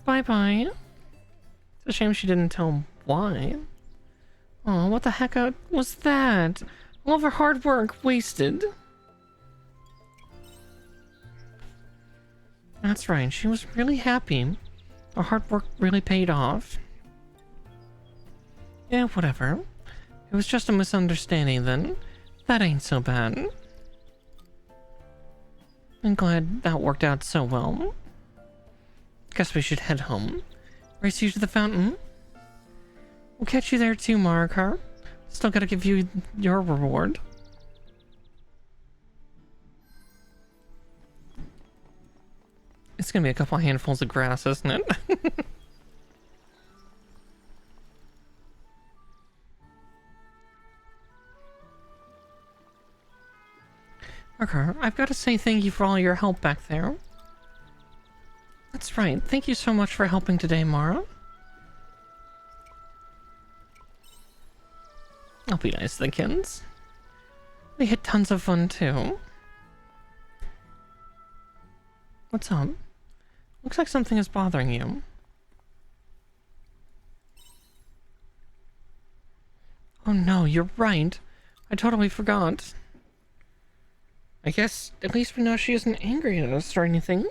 Bye-bye. It's a shame she didn't tell him why. Oh, what the heck was that? All of her hard work wasted. That's right, she was really happy. Her hard work really paid off. Yeah, whatever. It was just a misunderstanding then. That ain't so bad. I'm glad that worked out so well. Guess we should head home. Race you to the fountain. We'll catch you there too, Marikar. Still gotta give you your reward. It's gonna be a couple handfuls of grass, isn't it? Marikar, I've got to say thank you for all your help back there. That's right. Thank you so much for helping today, Mara. I'll be nice to the kids. We had tons of fun too. What's up? Looks like something is bothering you. Oh no, you're right. I totally forgot. I guess at least we know she isn't angry at us or anything.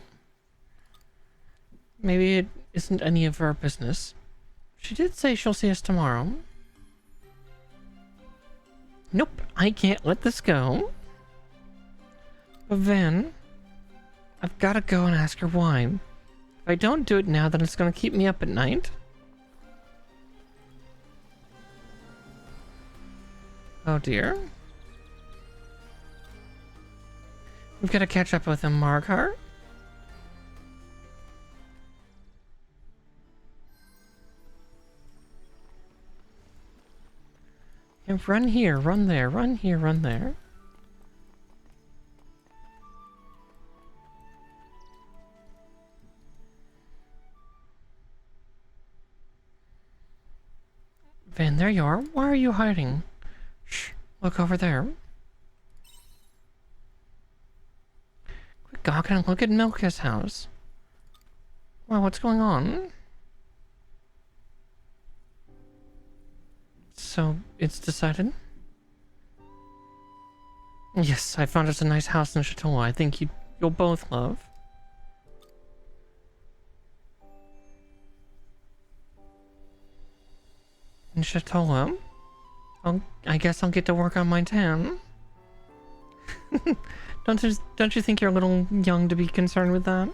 Maybe it isn't any of our business. She did say she'll see us tomorrow. Nope, I can't let this go. But then, I've got to go and ask her why. If I don't do it now, then it's going to keep me up at night. Oh dear. We've got to catch up with him, Marikar. And run here, run there, run here, run there. Van, there you are. Why are you hiding? Shh, look over there. Quit gawking and look at Milka's house. Wow, what's going on? So, it's decided? Yes, I found us a nice house in Château I think you'll both love. In Château, I guess I'll get to work on my tan. Don't you think you're a little young to be concerned with that?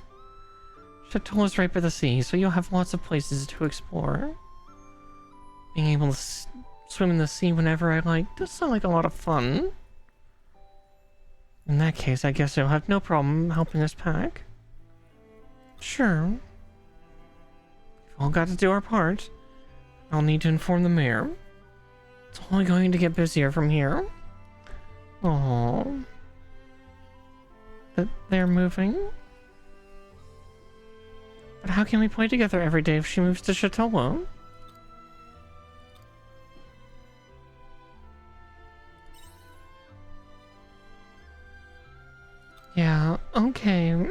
Château is right by the sea, so you'll have lots of places to explore. Being able to swim in the sea whenever I like does sound like a lot of fun. In that case, I guess you'll have no problem helping us pack. Sure. We've all got to do our part. I'll need to inform the mayor. It's only going to get busier from here. Aww. But they're moving? But how can we play together every day if she moves to Château? Yeah, okay.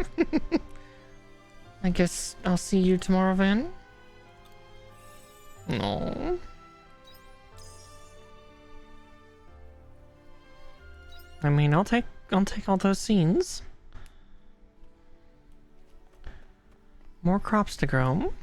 I guess I'll see you tomorrow then? No. I mean, I'll take all those scenes. More crops to grow.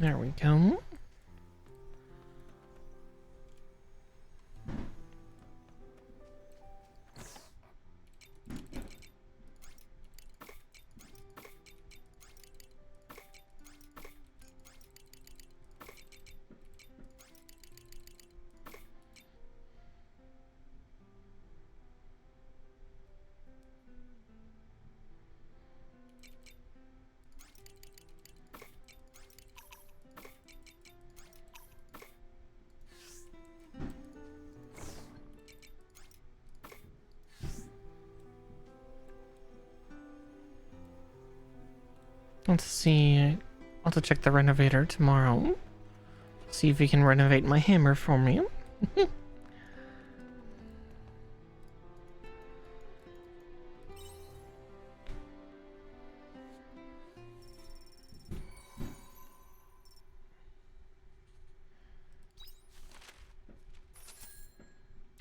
There we go. Let's see. I'll have to check the renovator tomorrow. See if he can renovate my hammer for me.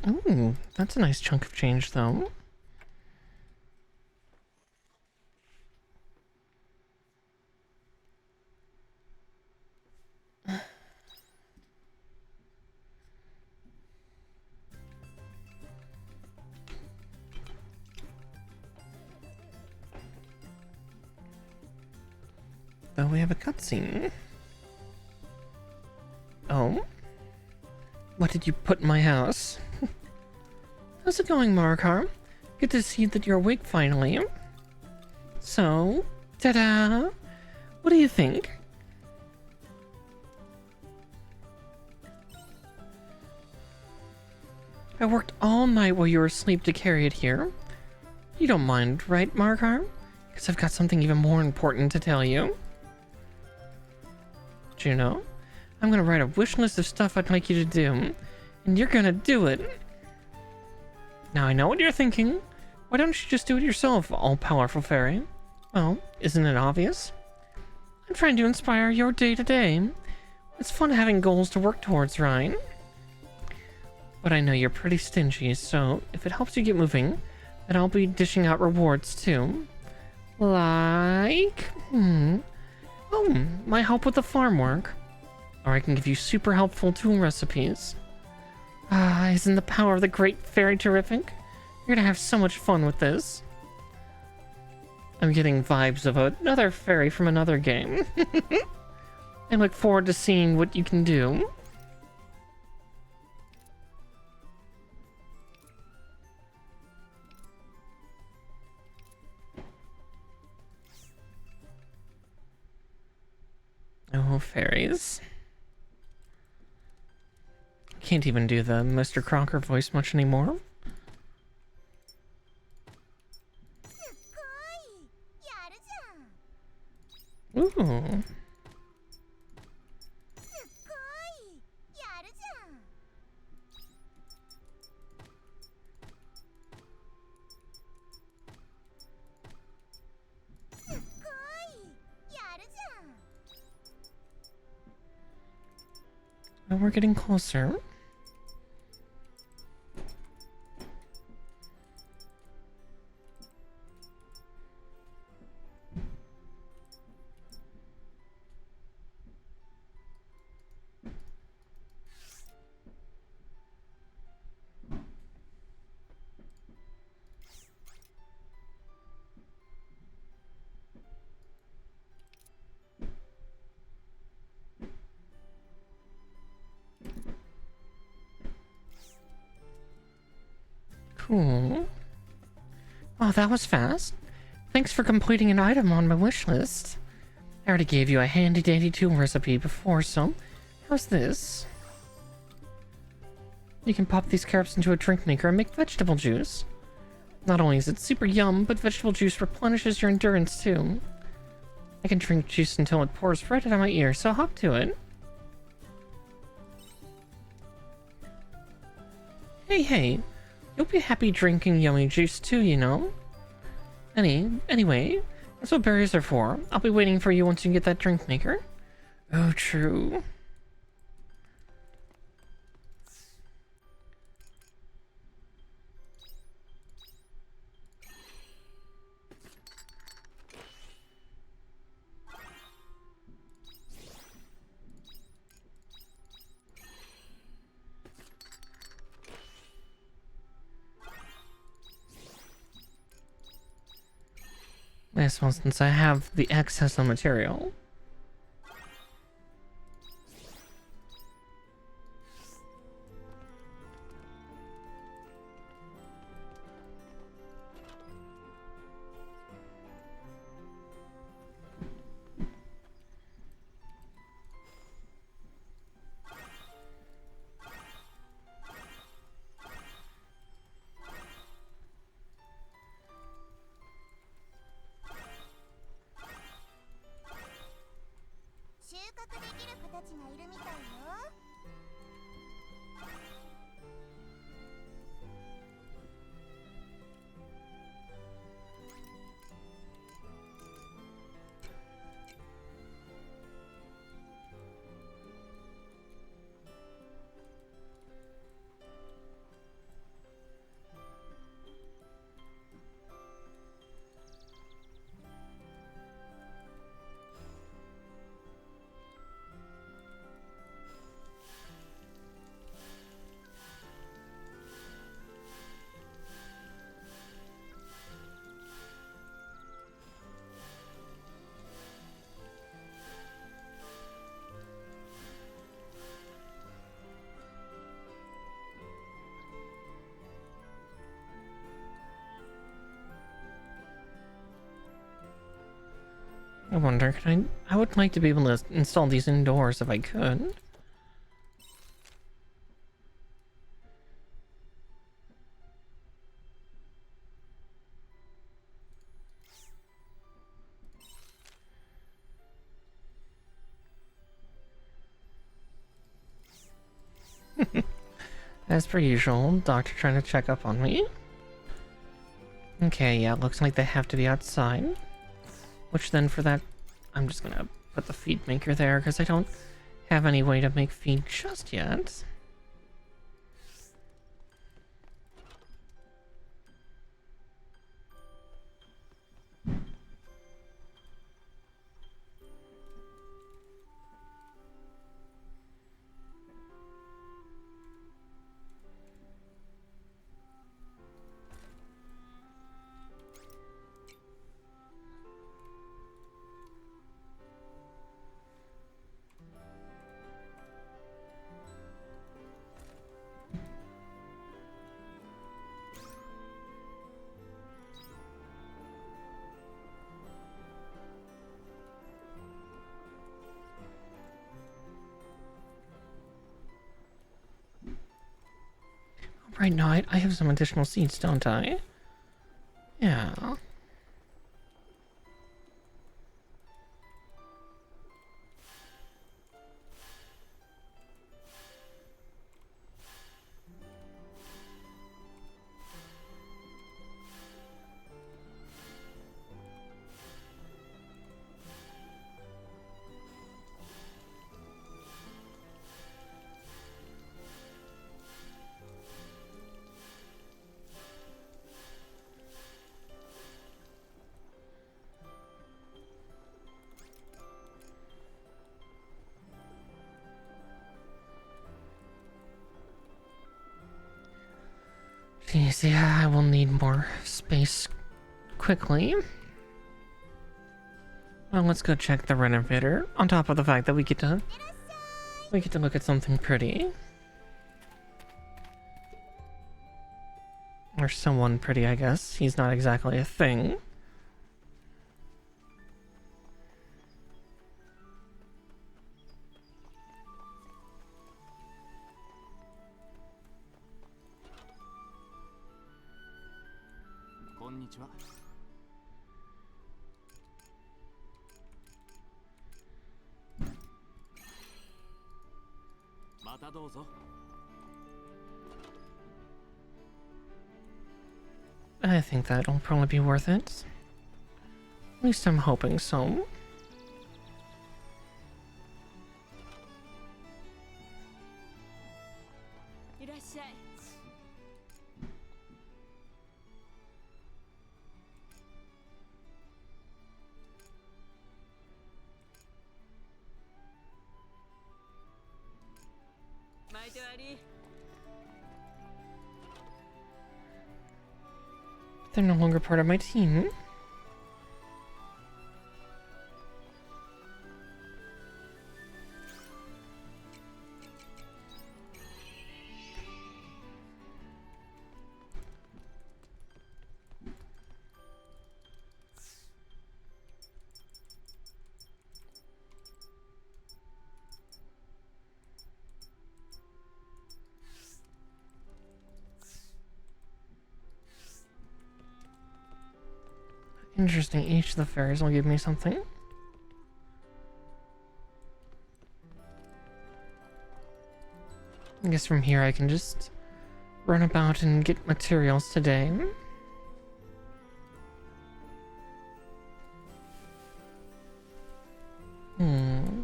Ooh, that's a nice chunk of change, though. Though we have a cutscene. Oh? What did you put in my house? How's it going, Markar? Good to see that you're awake finally. So, ta-da! What do you think? I worked all night while you were asleep to carry it here. You don't mind, right, Markar? Because I've got something even more important to tell you. Juno, I'm gonna write a wish list of stuff I'd like you to do, and you're gonna do it. Now I know what you're thinking. Why don't you just do it yourself, all-powerful fairy? Well, isn't it obvious? I'm trying to inspire your day-to-day. It's fun having goals to work towards, right? But I know you're pretty stingy, so if it helps you get moving, then I'll be dishing out rewards too. Like... Oh, my help with the farm work. Or I can give you super helpful tool recipes. Ah, isn't the power of the great fairy terrific? You're gonna have so much fun with this. I'm getting vibes of another fairy from another game. I look forward to seeing what you can do. Oh, fairies. Can't even do the Mr. Crocker voice much anymore. Ooh. Well, we're getting closer. Cool. Oh, that was fast. Thanks for completing an item on my wish list. I already gave you a handy-dandy tool recipe before, so how's this? You can pop these carrots into a drink maker and make vegetable juice. Not only is it super yum, but vegetable juice replenishes your endurance too. I can drink juice until it pours right out of my ear, so hop to it. Hey, you'll be happy drinking yummy juice too, you know? Anyway, that's what berries are for. I'll be waiting for you once you get that drink maker. Oh, true. I suppose since I have the excess of material. I wonder, can I would like to be able to install these indoors if I could. As per usual, doctor trying to check up on me. Okay, yeah, looks like they have to be outside. Which then for that, I'm just gonna put the feed maker there because I don't have any way to make feed just yet. Right now, I have some additional seeds, don't I? Yeah. Jeez, yeah, I will need more space quickly. Well, let's go check the renovator. On top of the fact that we get to look at something pretty. Or someone pretty, I guess. He's not exactly a thing. Konnichiwa. Mata douzo. I think that'll probably be worth it. At least I'm hoping so. They're no longer part of my team. Interesting, each of the fairies will give me something. I guess from here I can just run about and get materials today. Hmm.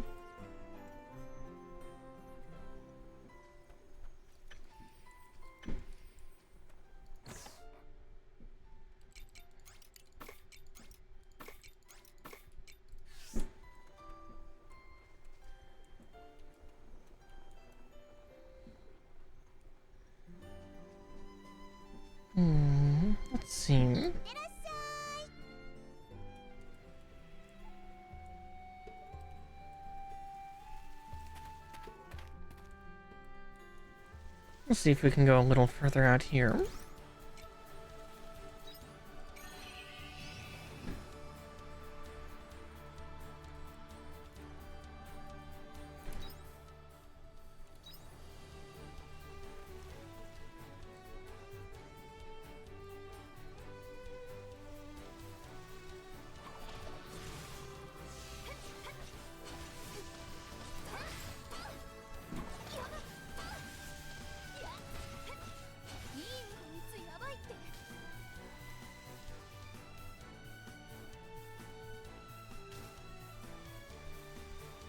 Let's see. We'll see if we can go a little further out here.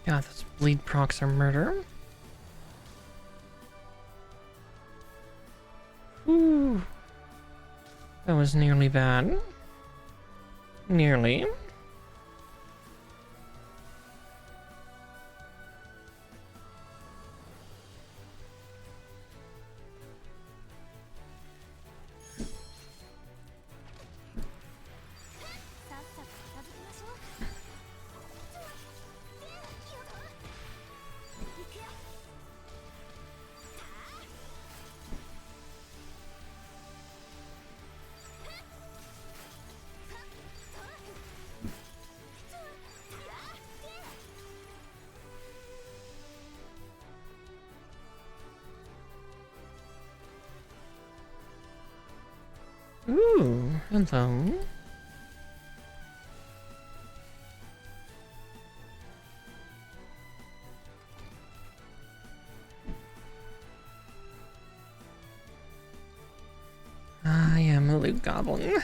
Yeah, those bleed procs are murder. Whew. That was nearly bad. Nearly. Ooh, hello. I am a loot goblin.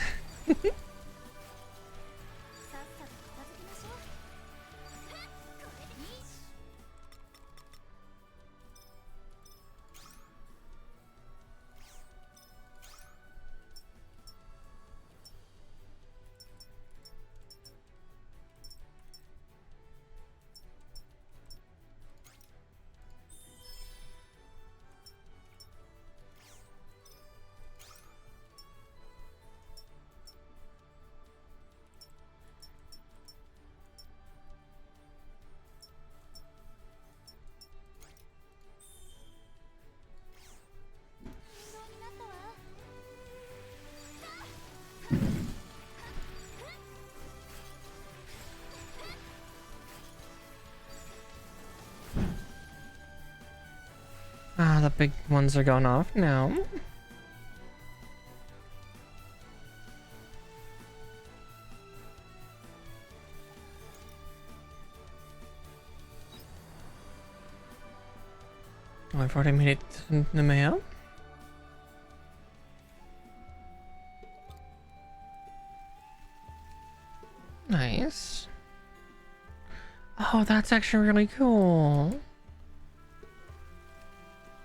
Ah, the big ones are going off now. Oh, I've already made it to the mail. Nice. Oh, that's actually really cool.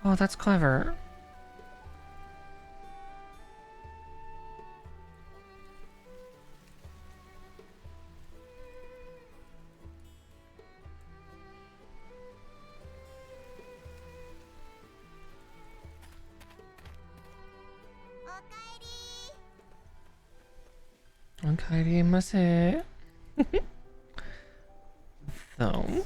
Oh, that's clever. Okaerimasu. Though.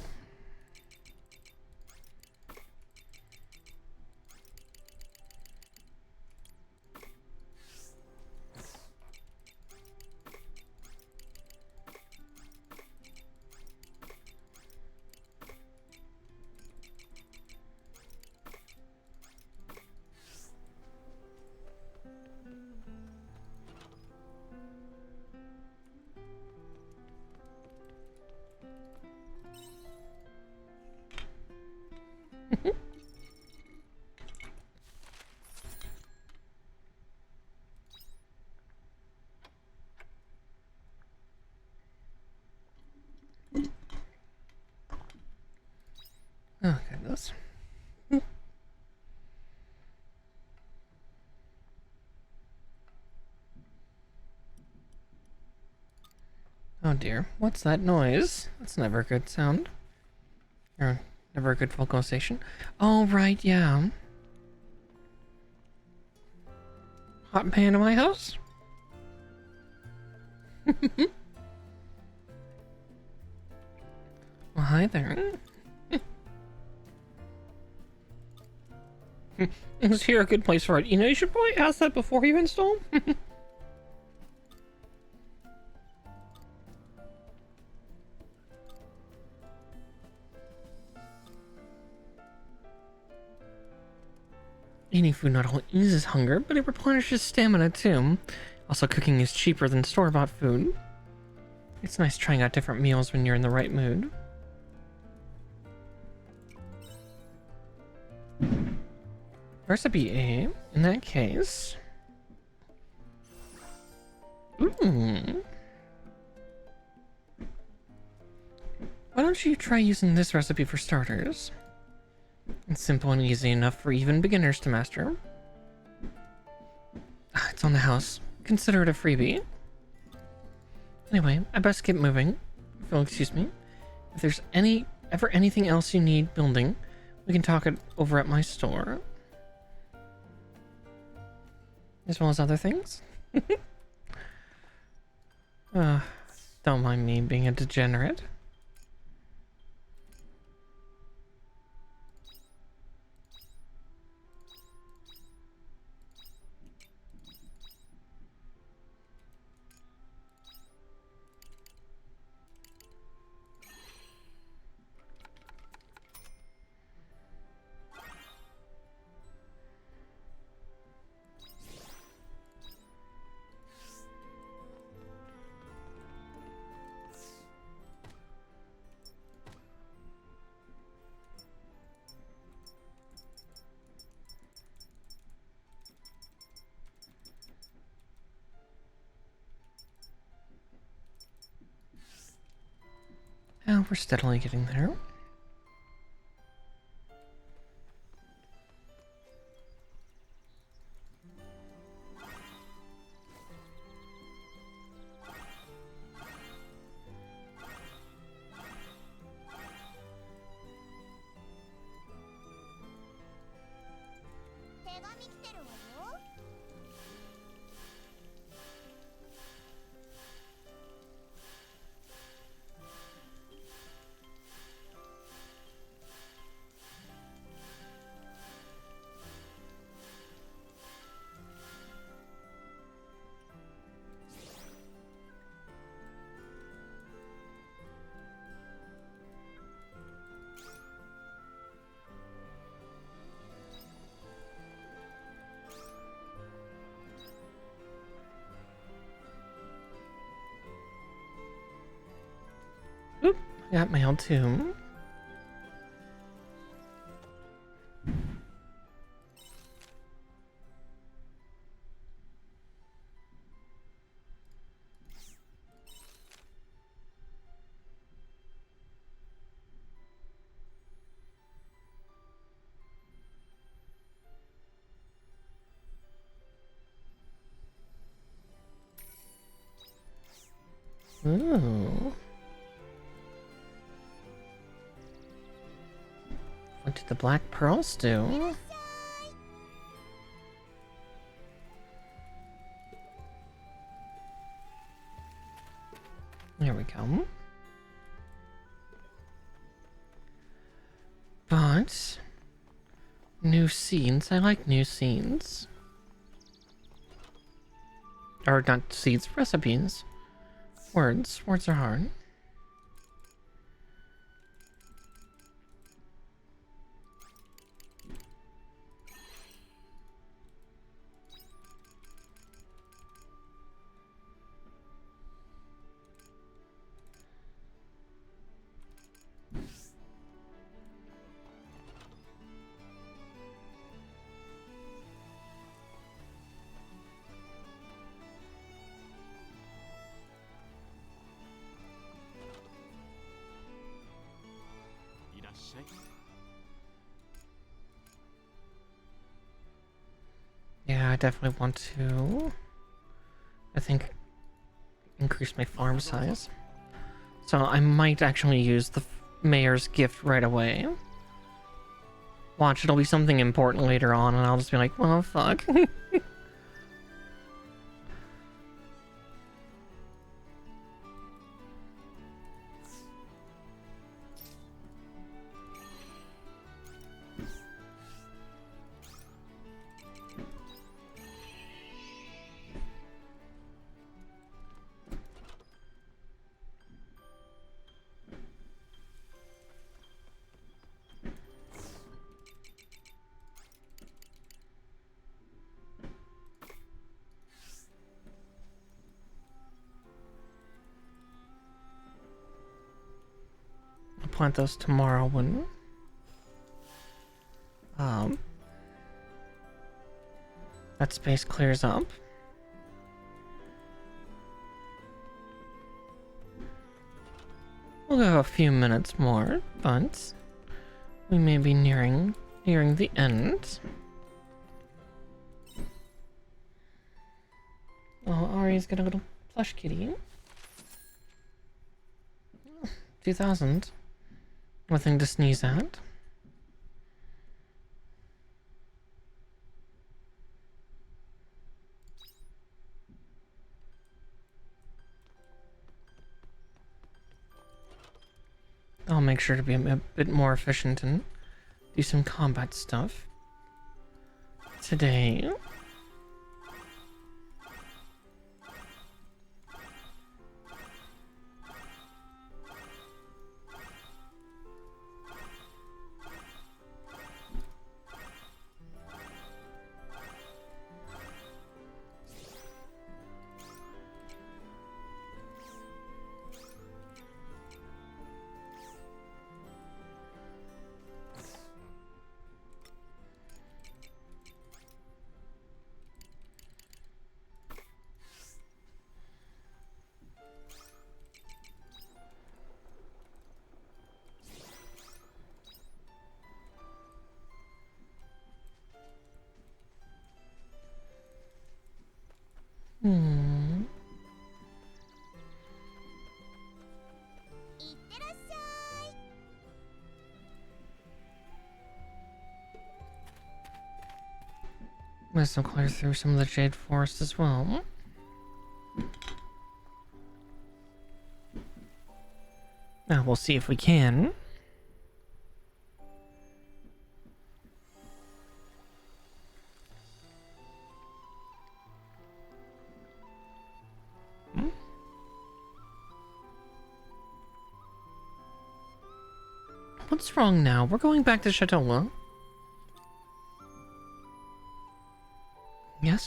Oh dear, what's that noise? That's never a good sound. Or never a good vocalization. Oh, right, yeah. Hot pan in my house? Well, hi there. Is here a good place for it? You know, you should probably ask that before you install. Eating food not only eases hunger, but it replenishes stamina too. Also, cooking is cheaper than store-bought food. It's nice trying out different meals when you're in the right mood. Recipe A, in that case. Ooh. Why don't you try using this recipe for starters? It's simple and easy enough for even beginners to master. It's on the house. Consider it a freebie. Anyway, I best get moving. If you'll excuse me. If there's ever anything else you need building, we can talk it over at my store. As well as other things. Don't mind me being a degenerate. Oh, we're steadily getting there. Oop, got mail too. Ooh. What did the black pearls do? There we go. But new scenes. I like new scenes. Or not seeds, recipes. Words. Words are hard. Yeah, I definitely want to, I think, increase my farm size. So I might actually use the mayor's gift right away. Watch, it'll be something important later on, and I'll just be like, well, fuck. I'll plant those tomorrow when that space clears up. We'll have a few minutes more, but we may be nearing the end. Oh, Ari's got a little plush kitty. 2000. Nothing to sneeze at. I'll make sure to be a bit more efficient and do some combat stuff today. Let's clear through some of the Jade Forest as well. Now we'll see if we can. What's wrong now? We're going back to Chateau.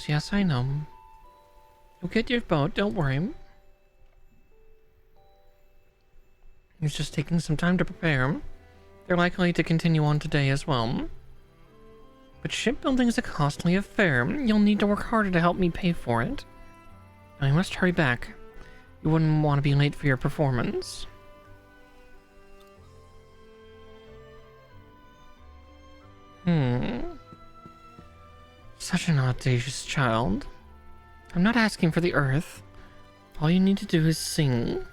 Yes, I know. You'll get your boat, don't worry. It's just taking some time to prepare. They're likely to continue on today as well. But shipbuilding is a costly affair. You'll need to work harder to help me pay for it. I must hurry back. You wouldn't want to be late for your performance. Such an audacious child. I'm not asking for the earth. All you need to do is sing.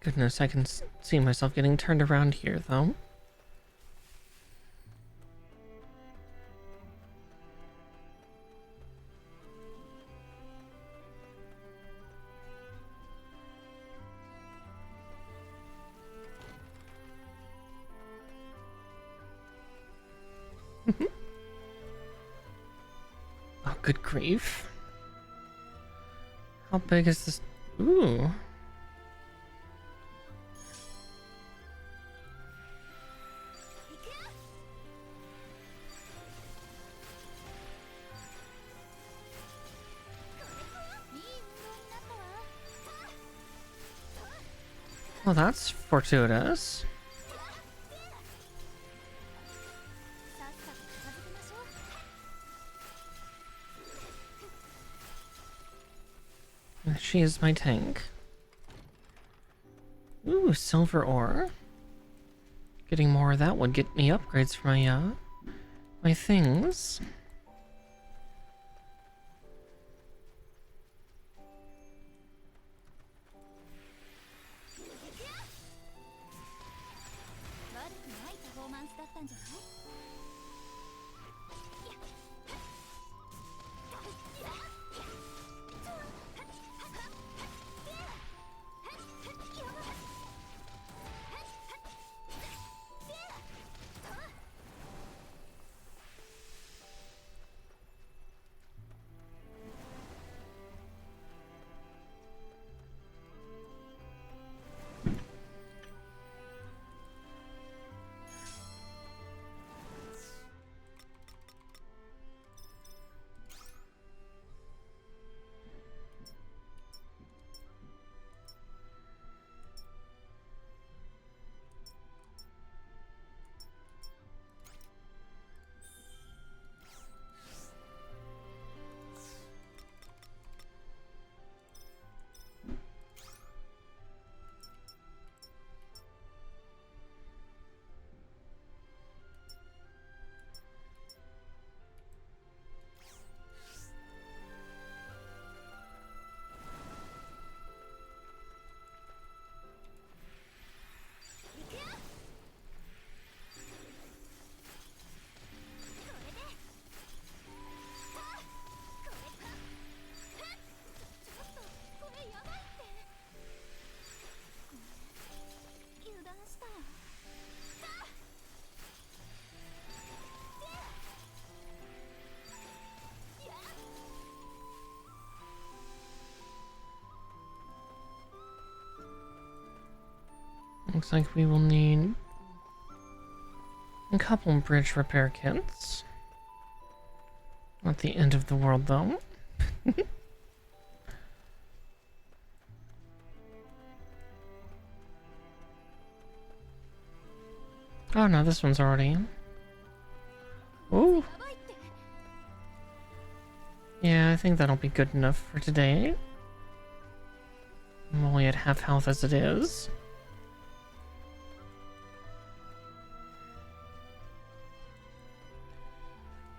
Goodness, I can see myself getting turned around here, though. Oh, good grief. How big is this? Ooh. Well, that's fortuitous. She is my tank. Ooh, silver ore. Getting more of that would get me upgrades for my, my things. Looks like we will need a couple bridge repair kits. Not the end of the world, though. Oh no, this one's already in. Ooh. Yeah, I think that'll be good enough for today. I'm only at half health as it is.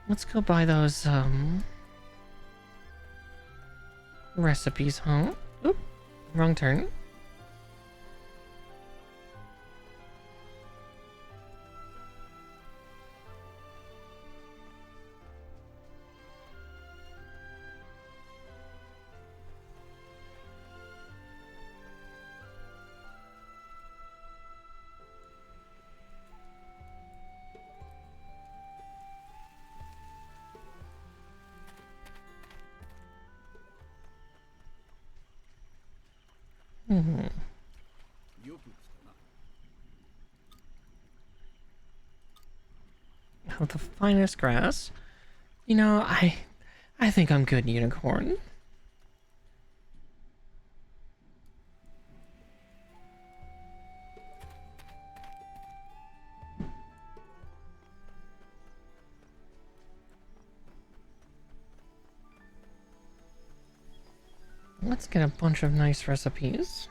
Let's go buy those, recipes, huh? Oop, wrong turn. Oh, the finest grass. You know, I think I'm good, unicorn. Let's get a bunch of nice recipes.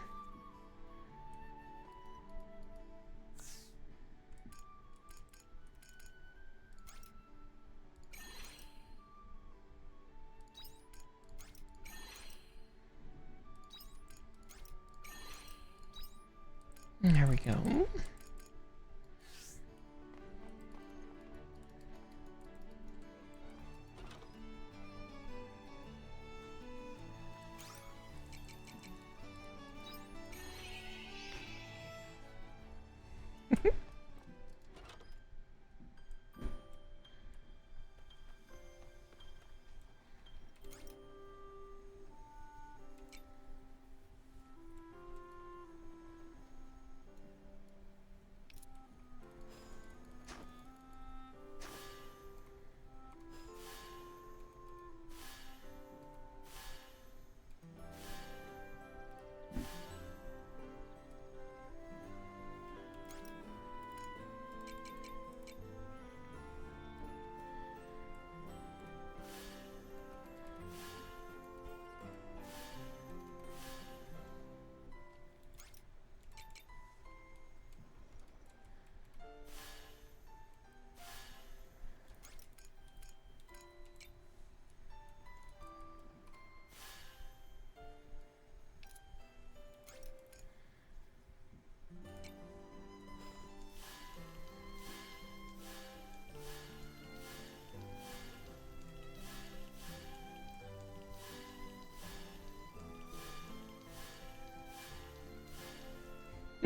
There we go.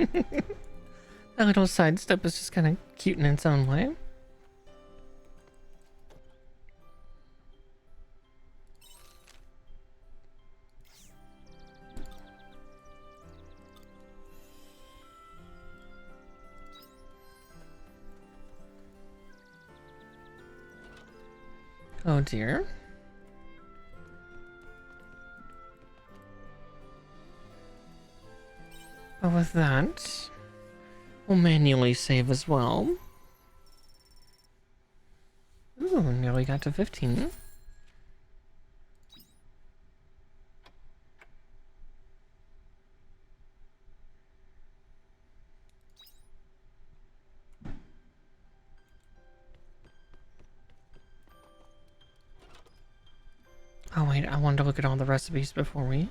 That little sidestep is just kind of cute in its own way. Oh dear. But with that, we'll manually save as well. Ooh, nearly got to 15. Oh wait, I wanted to look at all the recipes before we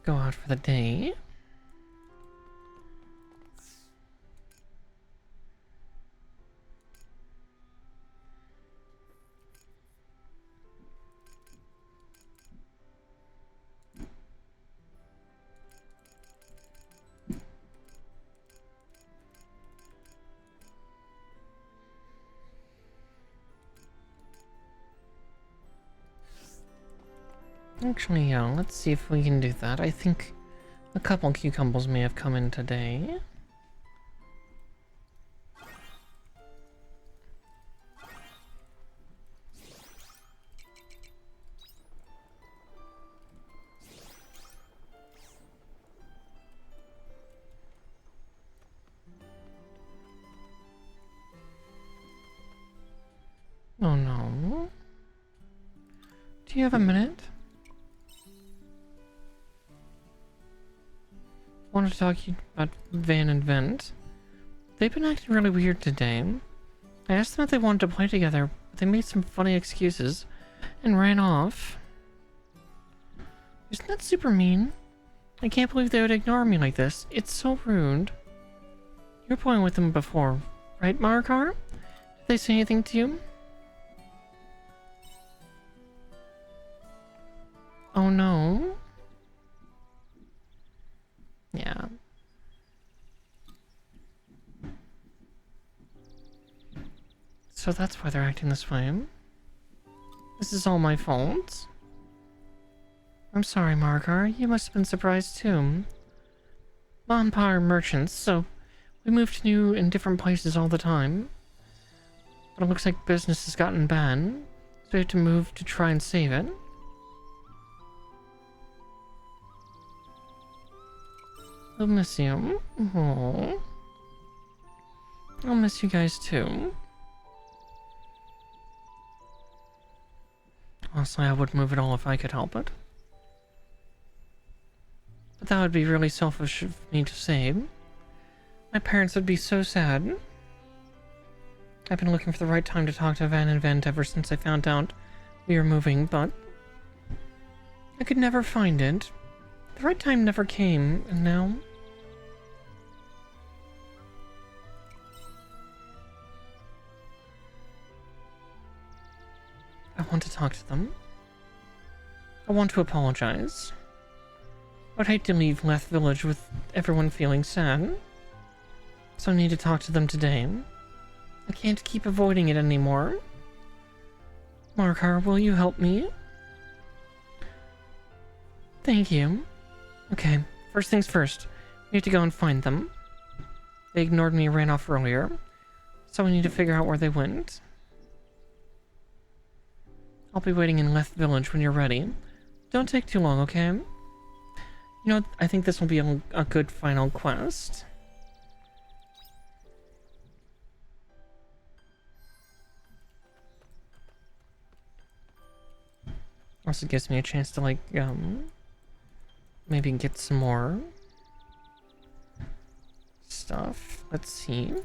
go out for the day. Actually, yeah, let's see if we can do that. I think a couple cucumbers may have come in today. Oh no. Do you have a minute? I wanted to talk to you about Van and Vent. They've been acting really weird today. I asked them if they wanted to play together, but they made some funny excuses and ran off. Isn't that super mean? I can't believe they would ignore me like this. It's so rude. You were playing with them before, right, Marikar? Did they say anything to you? Oh no. Yeah. So that's why they're acting this way. This is all my fault. I'm sorry, Margar. You must have been surprised too. Bonfire merchants, so we move to new and different places all the time. But it looks like business has gotten bad, so we have to move to try and save it. I'll miss you. Aww. I'll miss you guys too. Honestly, I would move it all if I could help it. But that would be really selfish of me to say. My parents would be so sad. I've been looking for the right time to talk to Van and Vent ever since I found out we were moving, but I could never find it. The right time never came, and now I want to talk to them. I want to apologize. I would hate to leave Leth Village with everyone feeling sad. So I need to talk to them today. I can't keep avoiding it anymore. Markar, will you help me? Thank you. Okay, first things first. We need to go and find them. They ignored me and ran off earlier. So we need to figure out where they went. I'll be waiting in Leth Village when you're ready. Don't take too long, okay? You know, I think this will be a good final quest. Also gives me a chance to, like, maybe get some more stuff. Let's see.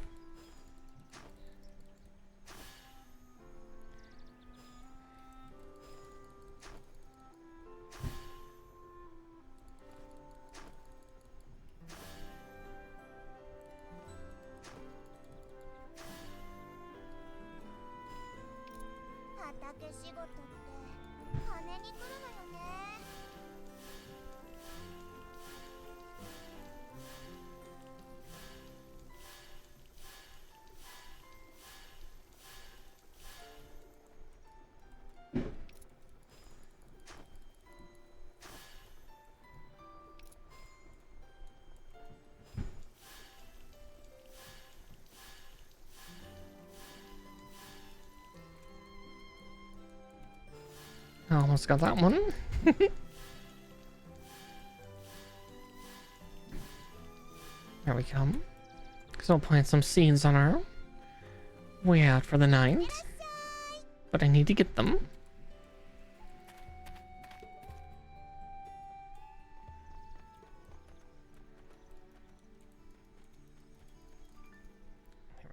Almost got that one. There we go. So I'll plant some seeds on our way out for the night. But I need to get them.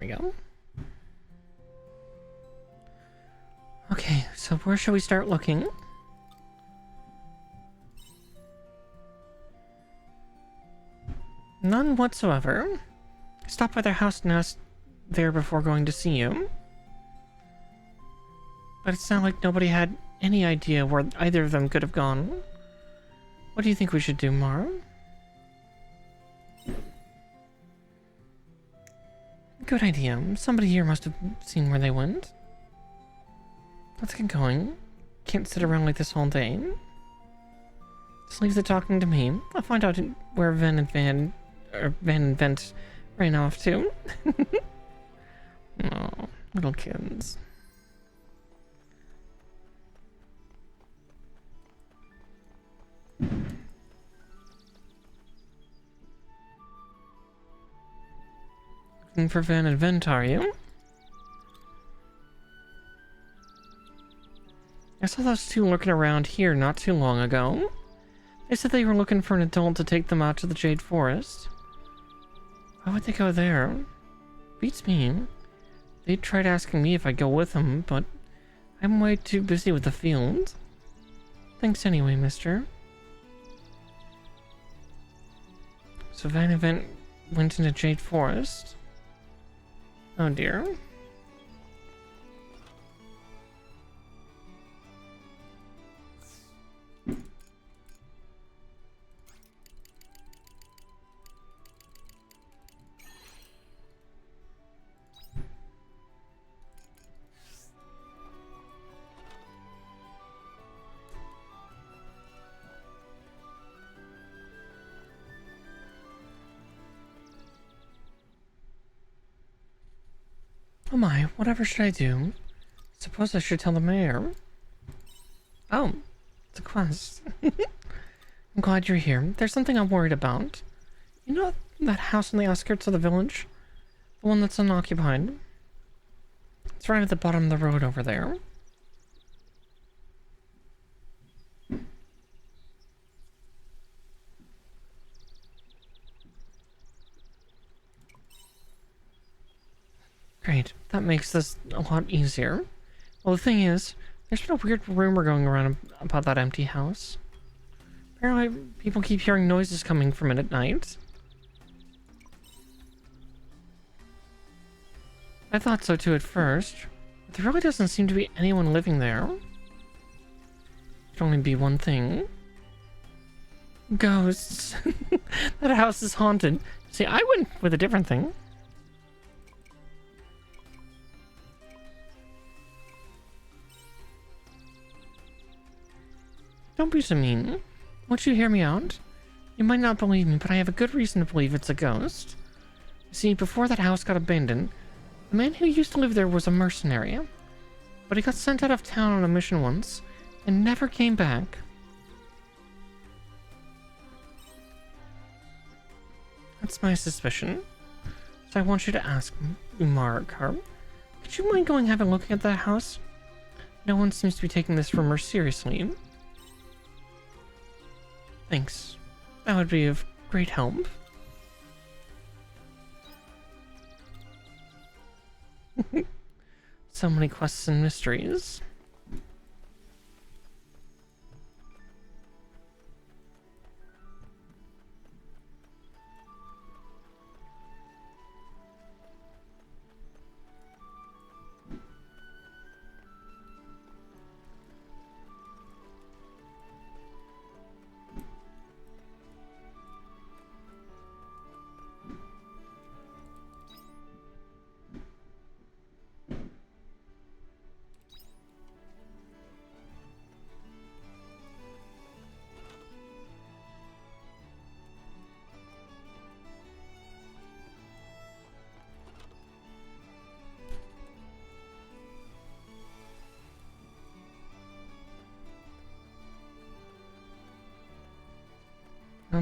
Here we go. Okay, so where should we start looking? None whatsoever. I stopped by their house and asked there before going to see you. But it sounded like nobody had any idea where either of them could have gone. What do you think we should do, Mara? Good idea. Somebody here must have seen where they went. Let's get going. Can't sit around like this all day. Just leave the talking to me. I'll find out where Van and Vent ran off to. Oh, little kids. Looking for Van and Vent, are you? I saw those two lurking around here not too long ago. They said they were looking for an adult to take them out to the Jade Forest. Why would they go there? Beats me. They tried asking me if I'd go with them, but I'm way too busy with the field. Thanks anyway, mister. So Van and Vent went into Jade Forest. Oh dear. Oh my, whatever should I do? Suppose I should tell the mayor. Oh, it's a quest. I'm glad you're here. There's something I'm worried about. You know that house on the outskirts of the village? The one that's unoccupied? It's right at the bottom of the road over there. Great, that makes this a lot easier. Well, the thing is, there's been a weird rumor going around about that empty house. Apparently, people keep hearing noises coming from it at night. I thought so too at first, but there really doesn't seem to be anyone living there. It could only be one thing. Ghosts. That house is haunted. See, I went with a different thing. Don't be so mean. Won't you hear me out? You might not believe me, but I have a good reason to believe it's a ghost. You see, before that house got abandoned, the man who used to live there was a mercenary. But he got sent out of town on a mission once, and never came back. That's my suspicion. So I want you to ask Mark, could you mind going have a look at that house? No one seems to be taking this rumor seriously. Thanks. That would be of great help. So many quests and mysteries.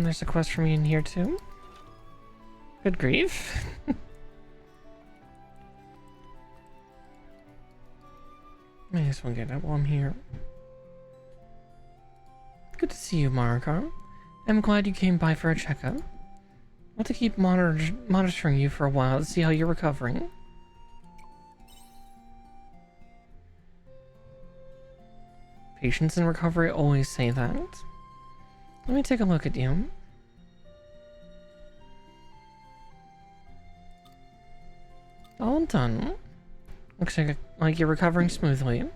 And there's a quest for me in here too. Good grief. May as well get it while I'm here. Good to see you, Marikar. I'm glad you came by for a checkup. Want to keep monitoring you for a while to see how you're recovering. Patients in recovery always say that. Let me take a look at you. All done. Looks like you're recovering smoothly.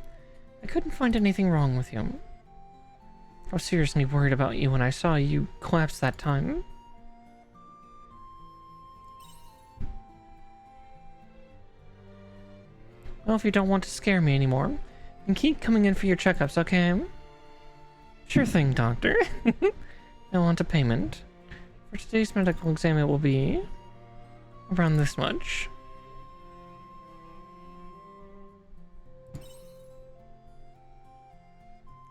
I couldn't find anything wrong with you. I was seriously worried about you when I saw you collapse that time. Well, if you don't want to scare me anymore, then keep coming in for your checkups, okay? Sure thing, doctor. Now on to payment. For today's medical exam, it will be around this much.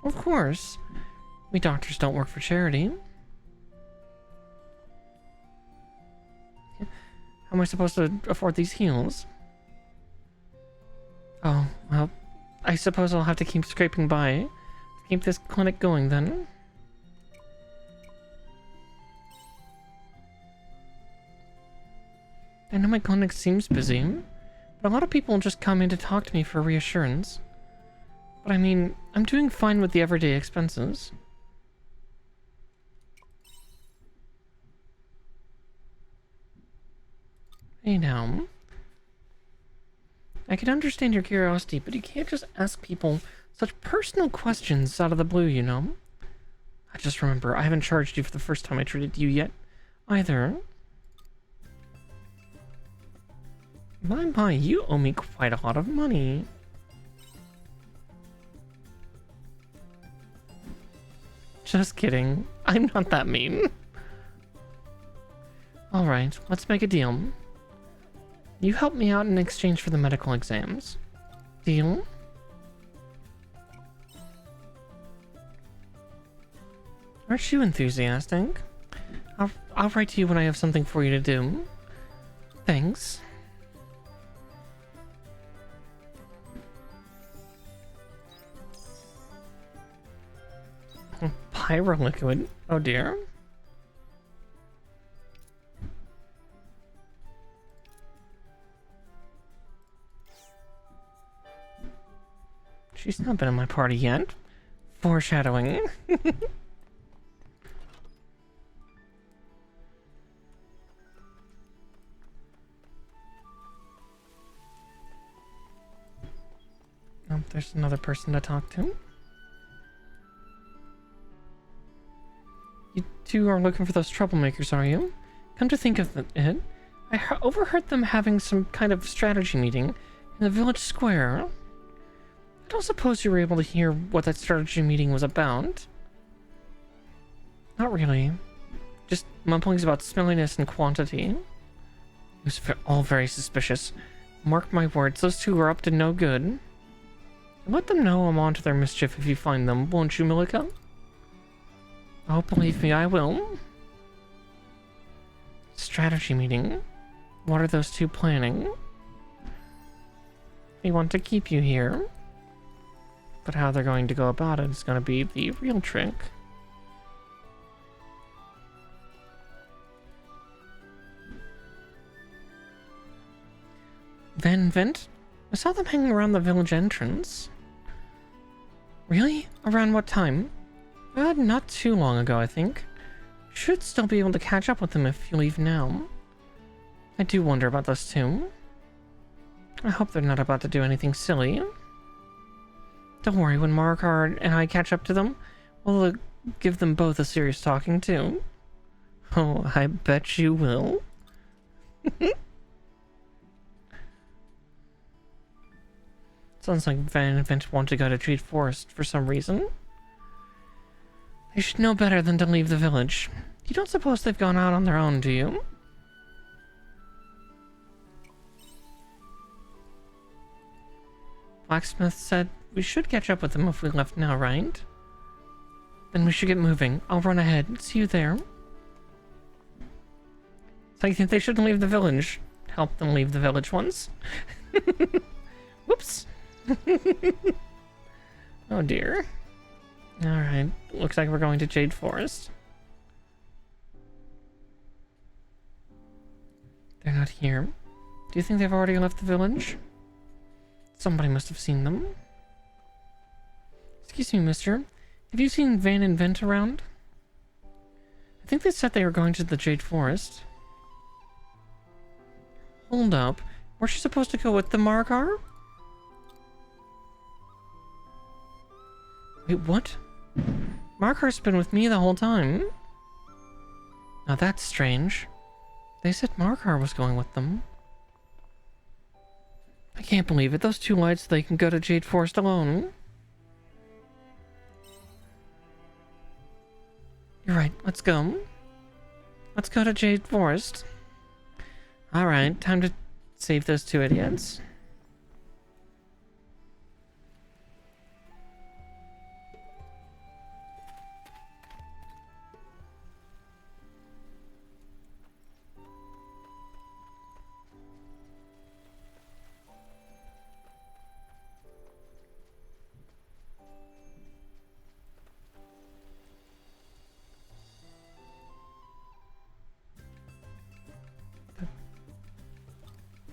Of course. We doctors don't work for charity. How am I supposed to afford these heals? Oh, well, I suppose I'll have to keep scraping by. Keep this clinic going then. I know my clinic seems busy, but a lot of people just come in to talk to me for reassurance. But I mean, I'm doing fine with the everyday expenses. Hey now. I can understand your curiosity, but you can't just ask people such personal questions out of the blue, you know? I just remember, I haven't charged you for the first time I treated you yet, either. My, you owe me quite a lot of money. Just kidding. I'm not that mean. Alright, let's make a deal. You help me out in exchange for the medical exams. Deal? Aren't you enthusiastic? I'll write to you when I have something for you to do. Thanks. Pyro liquid. Oh dear. She's not been in my party yet. Foreshadowing. Oh, there's another person to talk to. You two are looking for those troublemakers, are you? Come to think of it, I overheard them having some kind of strategy meeting in the village square. I don't suppose you were able to hear what that strategy meeting was about? Not really. Just mumblings about smelliness and quantity. It was all very suspicious. Mark my words, those two are up to no good. Let them know I'm on to their mischief if you find them, won't you, Milika? Oh, believe me, I will. Strategy meeting? What are those two planning? They want to keep you here. But how they're going to go about it is going to be the real trick. Vent? I saw them hanging around the village entrance. Really? Around what time? Not too long ago, I think. Should still be able to catch up with them if you leave now. I do wonder about those two. I hope they're not about to do anything silly. Don't worry, when Marikar and I catch up to them, we'll give them both a serious talking to. Oh, I bet you will. Sounds like Van and Vent want to go to Treat Forest for some reason. They should know better than to leave the village. You don't suppose they've gone out on their own, do you? Blacksmith said we should catch up with them if we left now, right? Then we should get moving. I'll run ahead. See you there. So you think they shouldn't leave the village? Help them leave the village once. Whoops. Oh dear. Alright, looks like we're going to Jade Forest. They're not here. Do you think they've already left the village? Somebody must have seen them. Excuse me, mister. Have you seen Van and Vent around? I think they said they were going to the Jade Forest. Hold up. Weren't you supposed to go with the Margar? Wait, what? Margar's been with me the whole time. Now that's strange. They said Margar was going with them. I can't believe it. Those two lights, they can go to Jade Forest alone. You're right. Let's go. Let's go to Jade Forest. Alright, time to save those two idiots.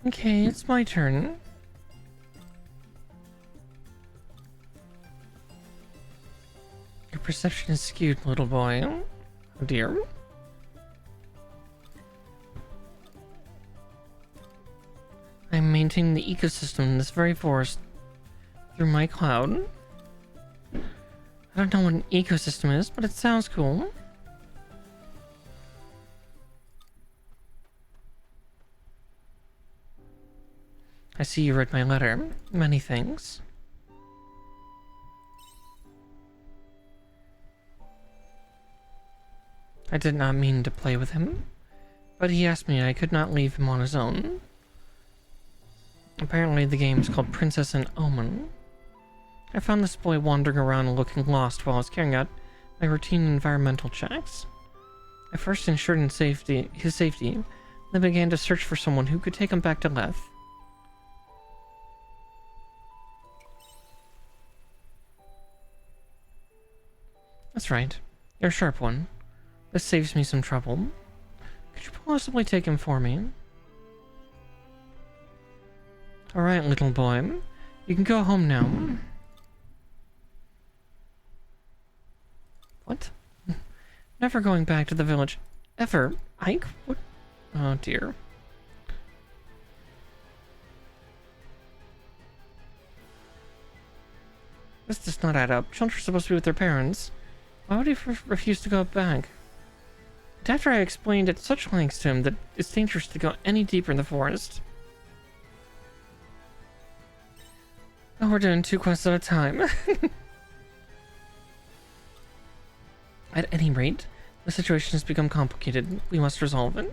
Okay, it's my turn. Your perception is skewed, little boy. Oh dear. I'm maintaining the ecosystem in this very forest through my cloud. I don't know what an ecosystem is, but it sounds cool. I see you read my letter. Many thanks. I did not mean to play with him, but he asked me and I could not leave him on his own. Apparently the game is called Princess and Omen. I found this boy wandering around looking lost while I was carrying out my routine environmental checks. I first ensured his safety, then began to search for someone who could take him back to Leth. That's right. You're a sharp one. This saves me some trouble. Could you possibly take him for me? Alright, little boy. You can go home now. What? Never going back to the village. Ever? Ike? What? Oh dear. This does not add up. Children are supposed to be with their parents. Why would he refuse to go back? And after I explained at such lengths to him that it's dangerous to go any deeper in the forest. Oh, we're doing 2 quests at a time. At any rate, the situation has become complicated. We must resolve it.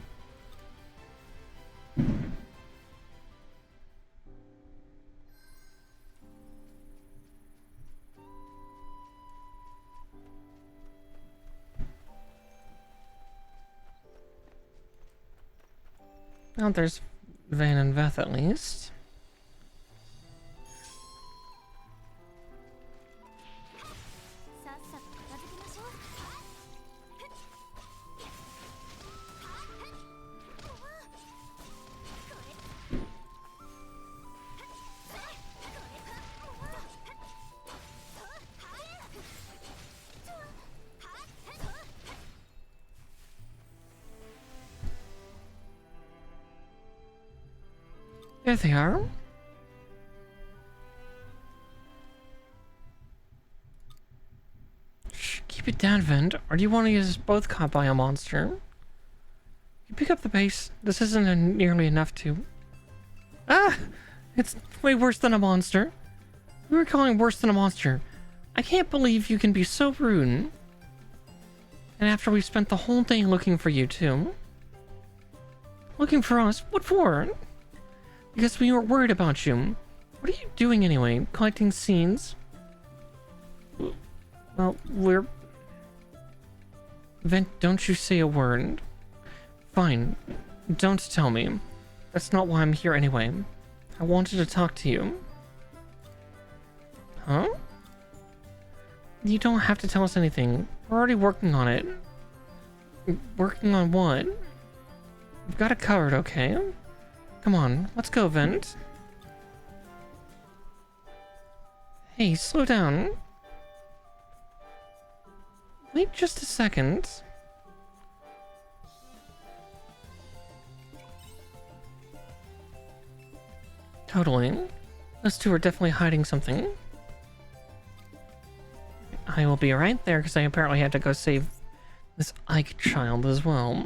Well, there's Van and Veth at least. There they are. Shh, keep it down, Vent. Or do you want to get us both caught by a monster? You pick up the pace. This isn't nearly enough to... Ah! It's way worse than a monster. We were calling worse than a monster. I can't believe you can be so rude. And after we spent the whole day looking for you, too. Looking for us? What for? Because we were worried about you. What are you doing anyway? Collecting scenes? Well, we're... Vent, don't you say a word. Fine. Don't tell me. That's not why I'm here anyway. I wanted to talk to you. Huh? You don't have to tell us anything. We're already working on it. Working on what? We've got it covered, okay? Come on, let's go, Vent. Hey, slow down. Wait just a second. Totally. Those two are definitely hiding something. I will be right there because I apparently had to go save this Ike child as well.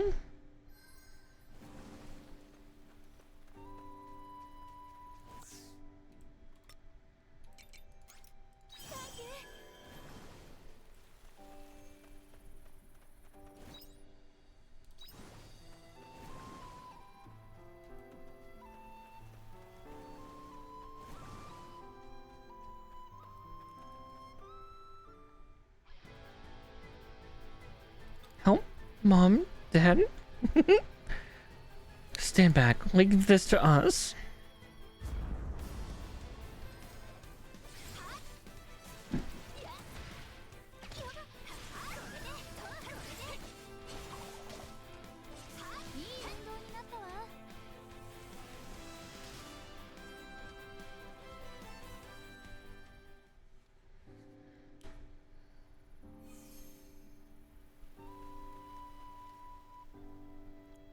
Help, Mom, Dad. Stand back. Leave this to us.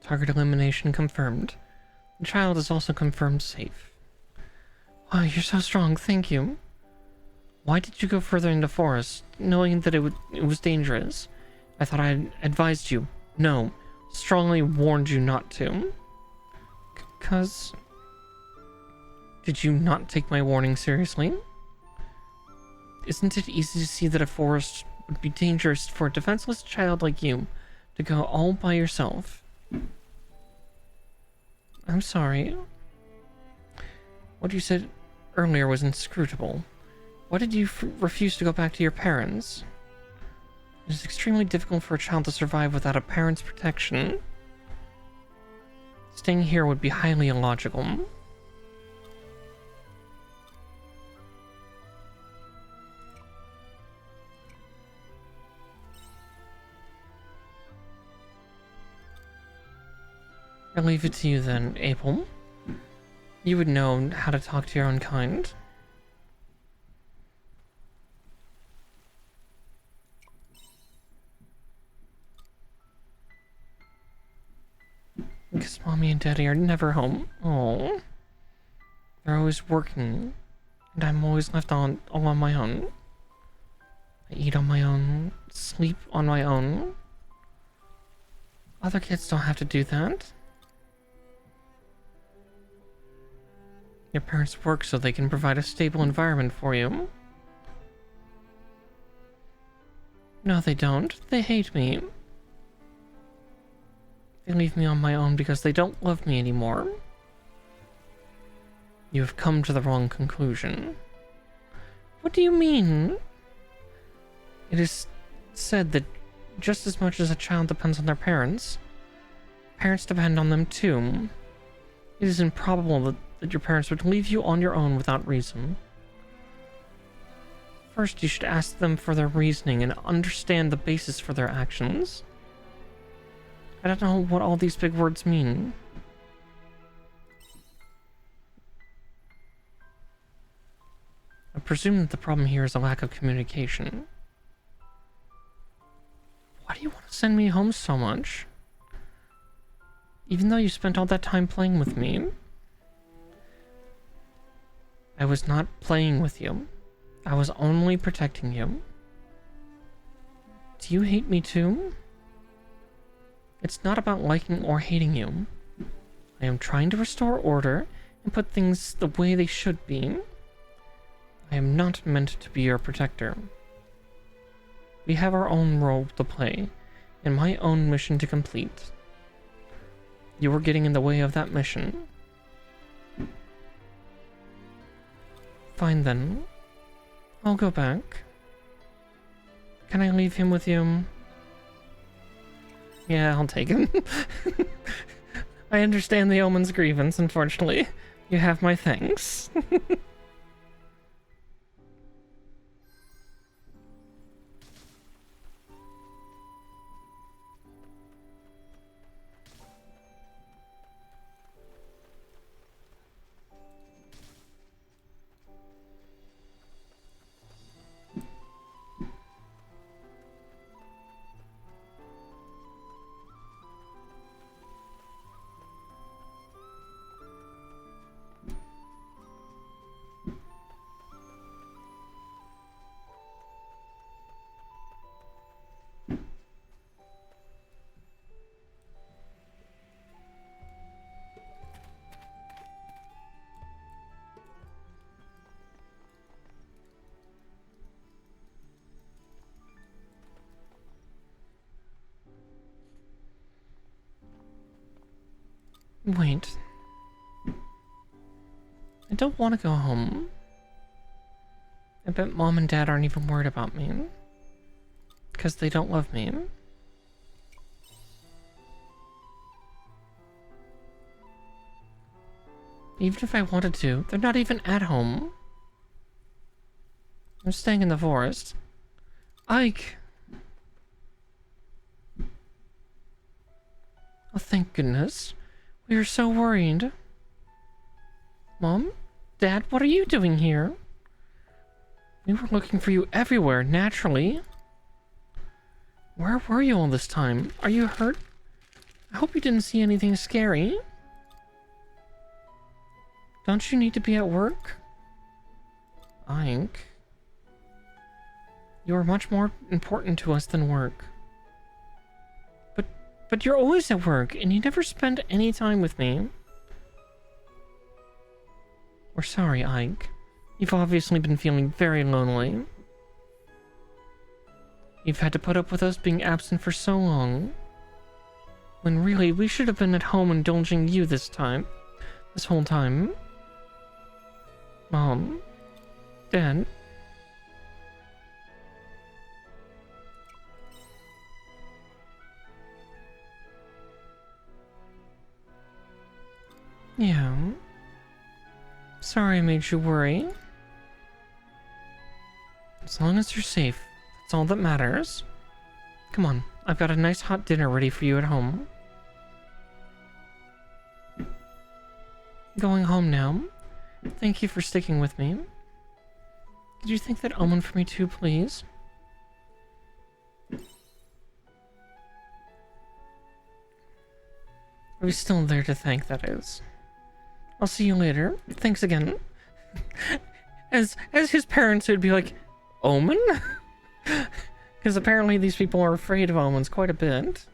Target elimination confirmed. The child is also confirmed safe. Wow, you're so strong, thank you. Why did you go further into forest, knowing that it was dangerous? I thought I had advised you. No, strongly warned you not to. 'Cause... Did you not take my warning seriously? Isn't it easy to see that a forest would be dangerous for a defenseless child like you to go all by yourself? I'm sorry. What you said earlier was inscrutable. Why did you refuse to go back to your parents? It is extremely difficult for a child to survive without a parent's protection. Staying here would be highly illogical. I'll leave it to you then, April. You would know how to talk to your own kind. Because Mommy and Daddy are never home. Oh, they're always working, and I'm always left all on my own. I eat on my own, sleep on my own. Other kids don't have to do that. Your parents work so they can provide a stable environment for you. No, they don't. They hate me. They leave me on my own because they don't love me anymore. You have come to the wrong conclusion. What do you mean? It is said that just as much as a child depends on their parents, parents depend on them too. It is improbable that your parents would leave you on your own without reason. First, you should ask them for their reasoning and understand the basis for their actions. I don't know what all these big words mean. I presume that the problem here is a lack of communication. Why do you want to send me home so much? Even though you spent all that time playing with me. I was not playing with you. I was only protecting you. Do you hate me too? It's not about liking or hating you. I am trying to restore order and put things the way they should be. I am not meant to be your protector. We have our own role to play, and my own mission to complete. You were getting in the way of that mission. Fine then. I'll go back. Can I leave him with you? Yeah, I'll take him. I understand the omen's grievance, unfortunately. You have my thanks. Wait. I don't want to go home. I bet Mom and Dad aren't even worried about me. Because they don't love me. Even if I wanted to, they're not even at home. I'm staying in the forest. Ike! Oh, thank goodness. We were so worried. Mom? Dad, what are you doing here? We were looking for you everywhere, naturally. Where were you all this time? Are you hurt? I hope you didn't see anything scary. Don't you need to be at work? Ike. You are much more important to us than work. But you're always at work, and you never spend any time with me. We're sorry, Ike. You've obviously been feeling very lonely. You've had to put up with us being absent for so long. When really, we should have been at home indulging you this whole time. Mom. Dad. Yeah. Sorry I made you worry. As long as you're safe, that's all that matters. Come on, I've got a nice hot dinner ready for you at home. Going home now. Thank you for sticking with me. Could you thank that omen for me too, please? Are we still there to thank, that is? I'll see you later. Thanks again. As his parents would be like, Omen? Because apparently these people are afraid of omens quite a bit.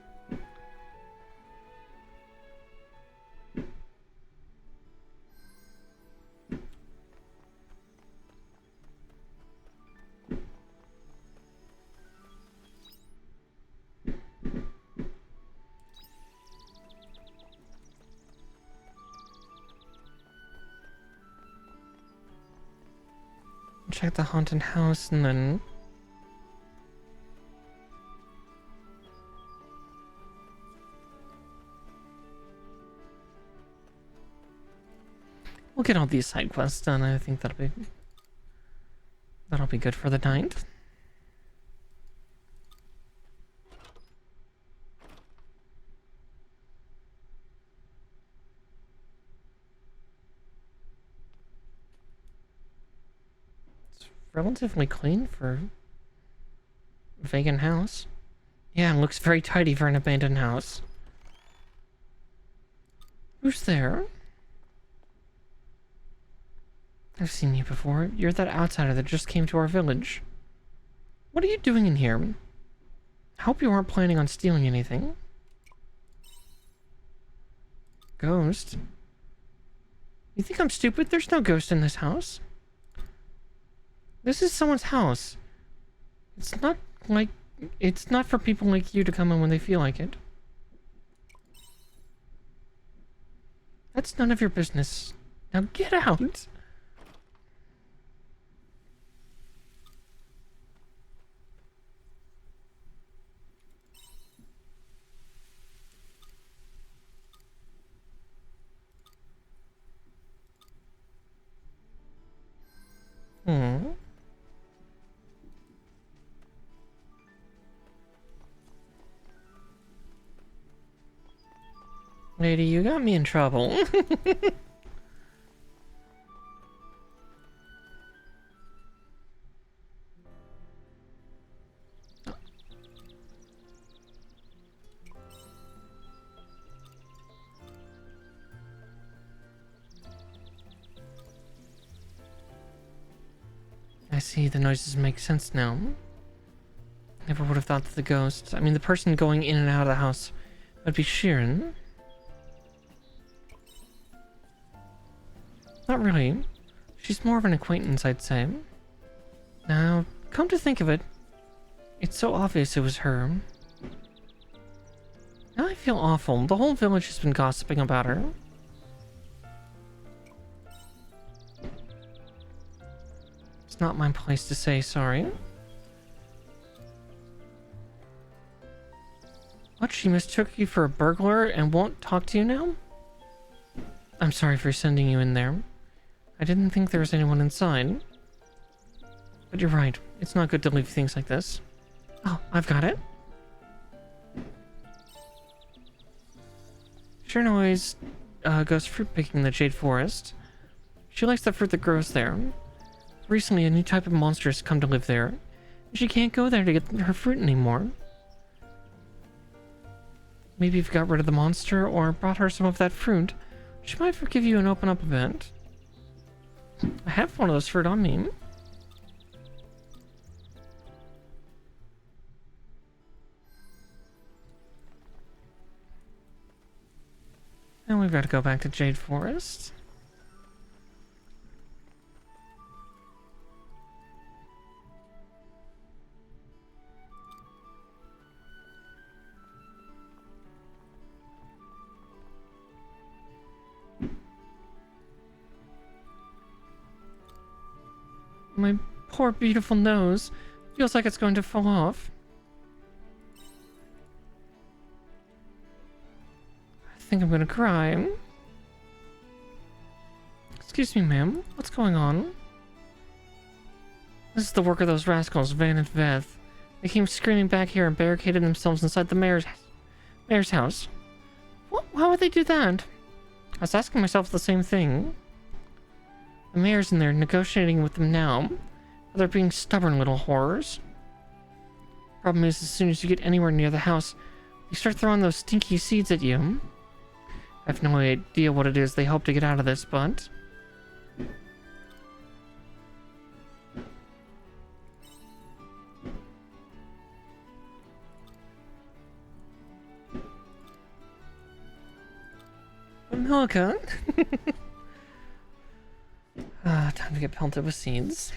Check the haunted house and then... we'll get all these side quests done. I think that'll be good for the night. Relatively clean for a vacant house. Yeah, it looks very tidy for an abandoned house. Who's there? I've seen you before. You're that outsider that just came to our village. What are you doing in here? I hope you aren't planning on stealing anything. Ghost? You think I'm stupid? There's no ghost in this house. This is someone's house. It's not for people like you to come in when they feel like it. That's none of your business. Now get out. Lady, you got me in trouble. I see, the noises make sense now. Never would have thought that the ghost, I mean the person going in and out of the house, would be Sheeran. Not really. She's more of an acquaintance, I'd say. Now, come to think of it, it's so obvious it was her. Now I feel awful. The whole village has been gossiping about her. It's not my place to say sorry. What, she mistook you for a burglar and won't talk to you now? I'm sorry for sending you in there. I didn't think there was anyone inside. But you're right, it's not good to leave things like this. Oh, I've got it. Sharon always goes fruit picking in the Jade Forest. She likes the fruit that grows there. Recently, a new type of monster has come to live there. She can't go there to get her fruit anymore. Maybe if you got rid of the monster or brought her some of that fruit, she might forgive you and open up a bit. I have one of those fruit on me. And we've got to go back to Jade Forest. My poor beautiful nose feels like it's going to fall off. I think I'm gonna cry. Excuse me, ma'am. What's going on? This is the work of those rascals, Van and Veth. They came screaming back here and barricaded themselves inside the mayor's house. Why would they do that? I was asking myself the same thing. The mayor's in there negotiating with them now. But they're being stubborn little horrors. Problem is, as soon as you get anywhere near the house, they start throwing those stinky seeds at you. I have no idea what it is they hope to get out of this, but... Milka. Time to get pelted with seeds.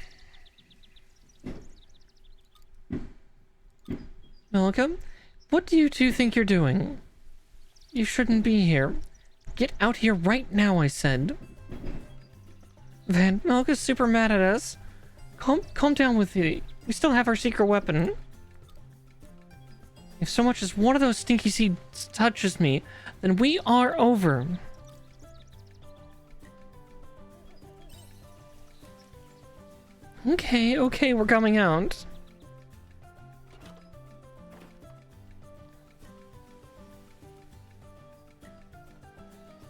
Milka, what do you two think you're doing? You shouldn't be here. Get out here right now, I said. Van, Milka's super mad at us. Calm down with you. We still have our secret weapon. If so much as one of those stinky seeds touches me, then we are over. Okay, we're coming out.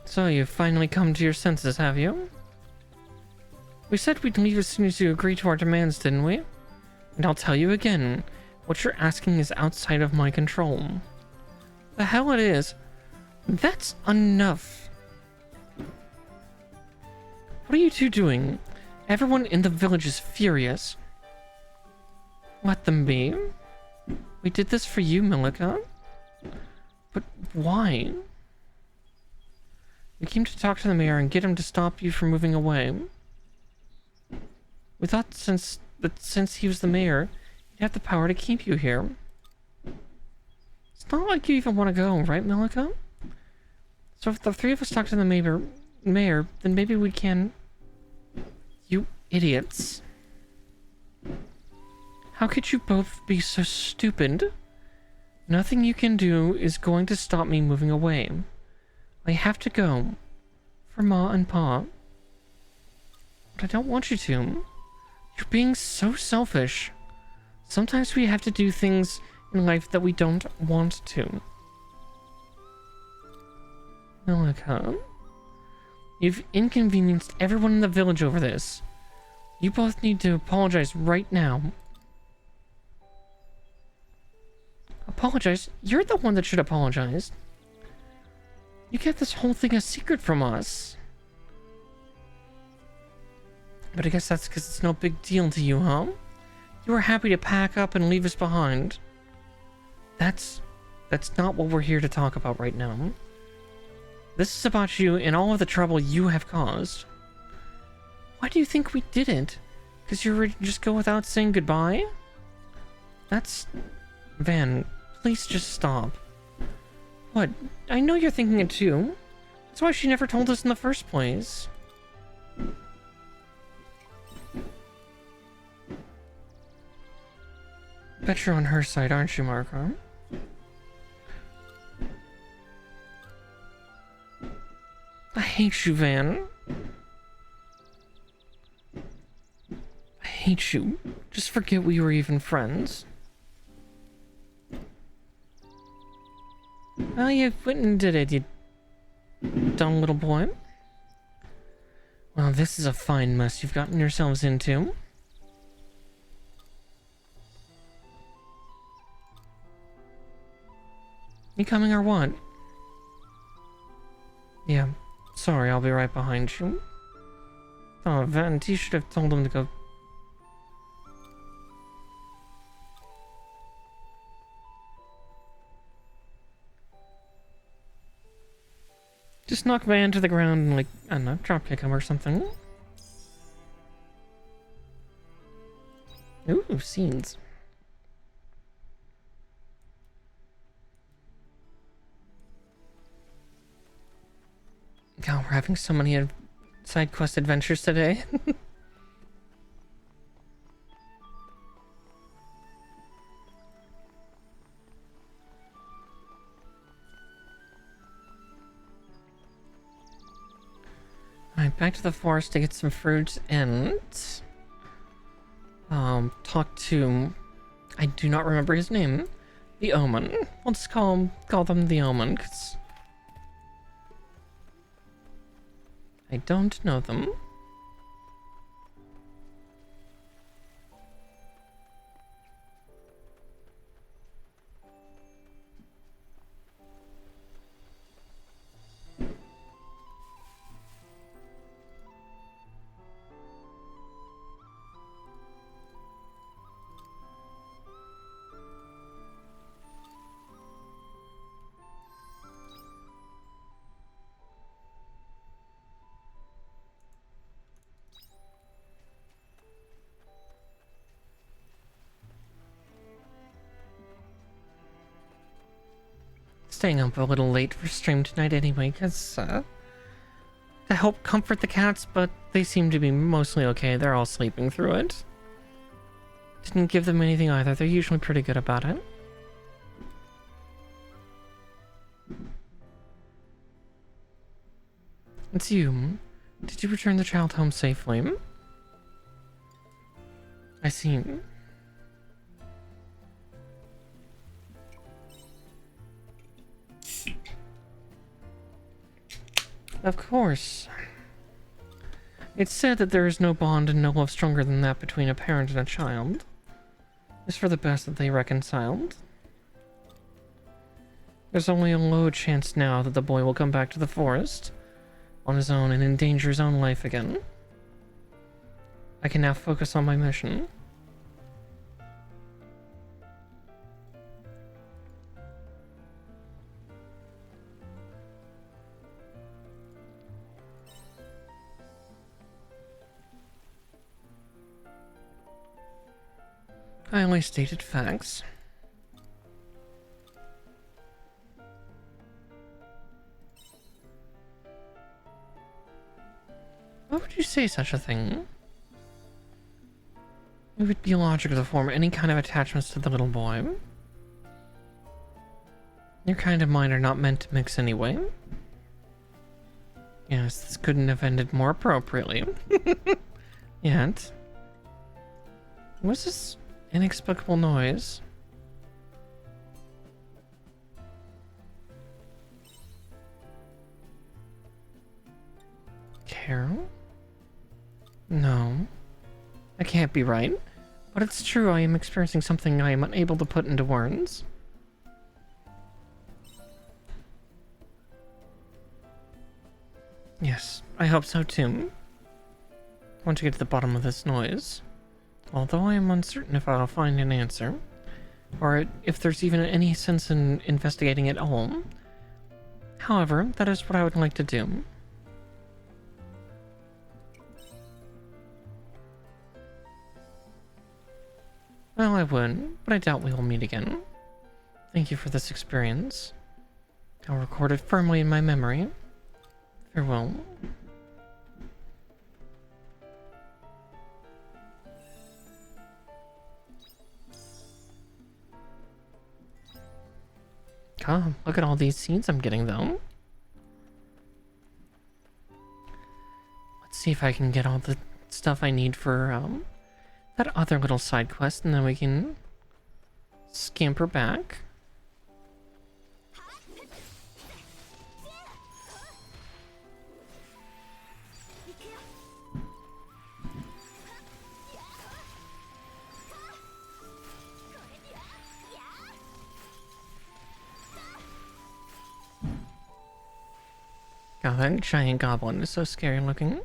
So you've finally come to your senses, have you? We said we'd leave as soon as you agreed to our demands, didn't we? And I'll tell you again, what you're asking is outside of my control. The hell it is. That's enough. What are you two doing? Everyone in the village is furious. Let them be. We did this for you, Milka. But why? We came to talk to the mayor and get him to stop you from moving away. We thought since he was the mayor, he'd have the power to keep you here. It's not like you even want to go, right, Milka? So if the three of us talk to the mayor, then maybe we can... You idiots. How could you both be so stupid? Nothing you can do is going to stop me moving away. I have to go. For Ma and Pa. But I don't want you to. You're being so selfish. Sometimes we have to do things in life that we don't want to. Now look, huh? You've inconvenienced everyone in the village over this. You both need to apologize right now. Apologize? You're the one that should apologize. You kept this whole thing a secret from us. But I guess that's because it's no big deal to you, huh? You were happy to pack up and leave us behind. That's not what we're here to talk about right now. This is about you and all of the trouble you have caused. Why do you think we didn't? Because you're ready to just go without saying goodbye? Van, please just stop. What? I know you're thinking it too. That's why she never told us in the first place. Bet you're on her side, aren't you, Marco? I hate you, Van. I hate you. Just forget we were even friends. Well, you went and did it, you dumb little boy. Well, this is a fine mess you've gotten yourselves into. You coming or what? Yeah, sorry, I'll be right behind you. Oh, Van, you should have told him to go. Just knock Van to the ground and, like, I don't know, dropkick him or something. Ooh, scenes. God, we're having so many side quest adventures today. Alright, back to the forest to get some fruit and talk to, I do not remember his name, the Omen. We'll just call them the Omen, because I don't know them. Staying up a little late for stream tonight anyway, because, to help comfort the cats, but they seem to be mostly okay. They're all sleeping through it. Didn't give them anything either. They're usually pretty good about it. It's you. Did you return the child home safely? I see. Of course. It's said that there is no bond and no love stronger than that between a parent and a child. It's for the best that they reconciled. There's only a low chance now that the boy will come back to the forest on his own and endanger his own life again. I can now focus on my mission. I only stated facts. Why would you say such a thing? It would be illogical to form any kind of attachments to the little boy. Your kind of mind are not meant to mix anyway. Yes, this couldn't have ended more appropriately. Yet. What's this inexplicable noise? No, that can't be right. But it's true, I am experiencing something I am unable to put into words. Yes, I hope so too. I want to get to the bottom of this noise. Although I am uncertain if I'll find an answer, or if there's even any sense in investigating it all. However, that is what I would like to do. Well, I would, but I doubt we will meet again. Thank you for this experience. I'll record it firmly in my memory. Farewell. God, look at all these seeds I'm getting, though. Let's see if I can get all the stuff I need for, that other little side quest, and then we can scamper back. God, that giant goblin is so scary looking.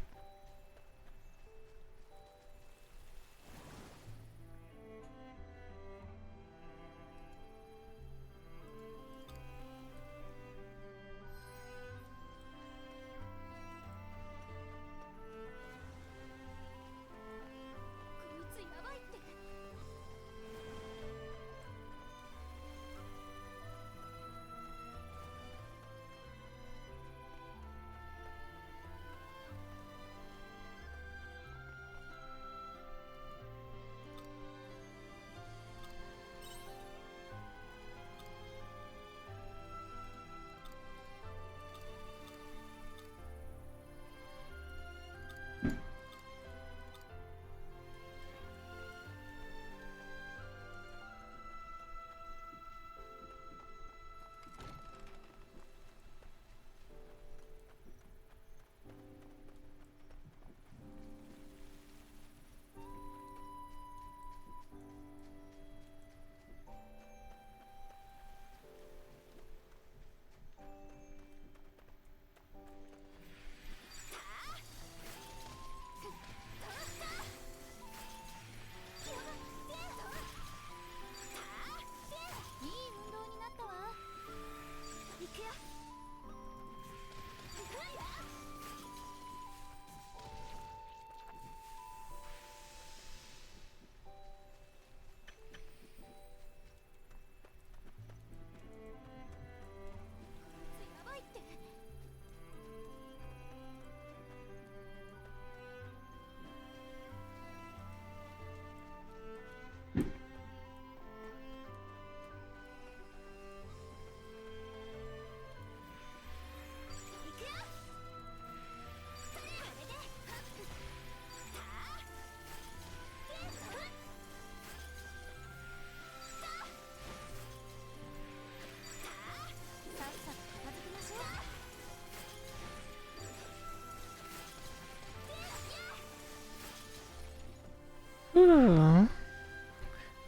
Ooh.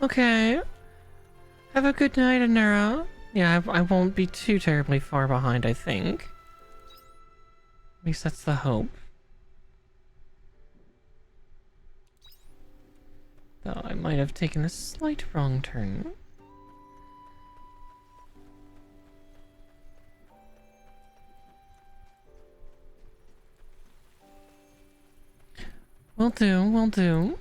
Okay. Have a good night, Anura. Yeah, I won't be too terribly far behind, I think. At least that's the hope. Though I might have taken a slight wrong turn. Will do, will do.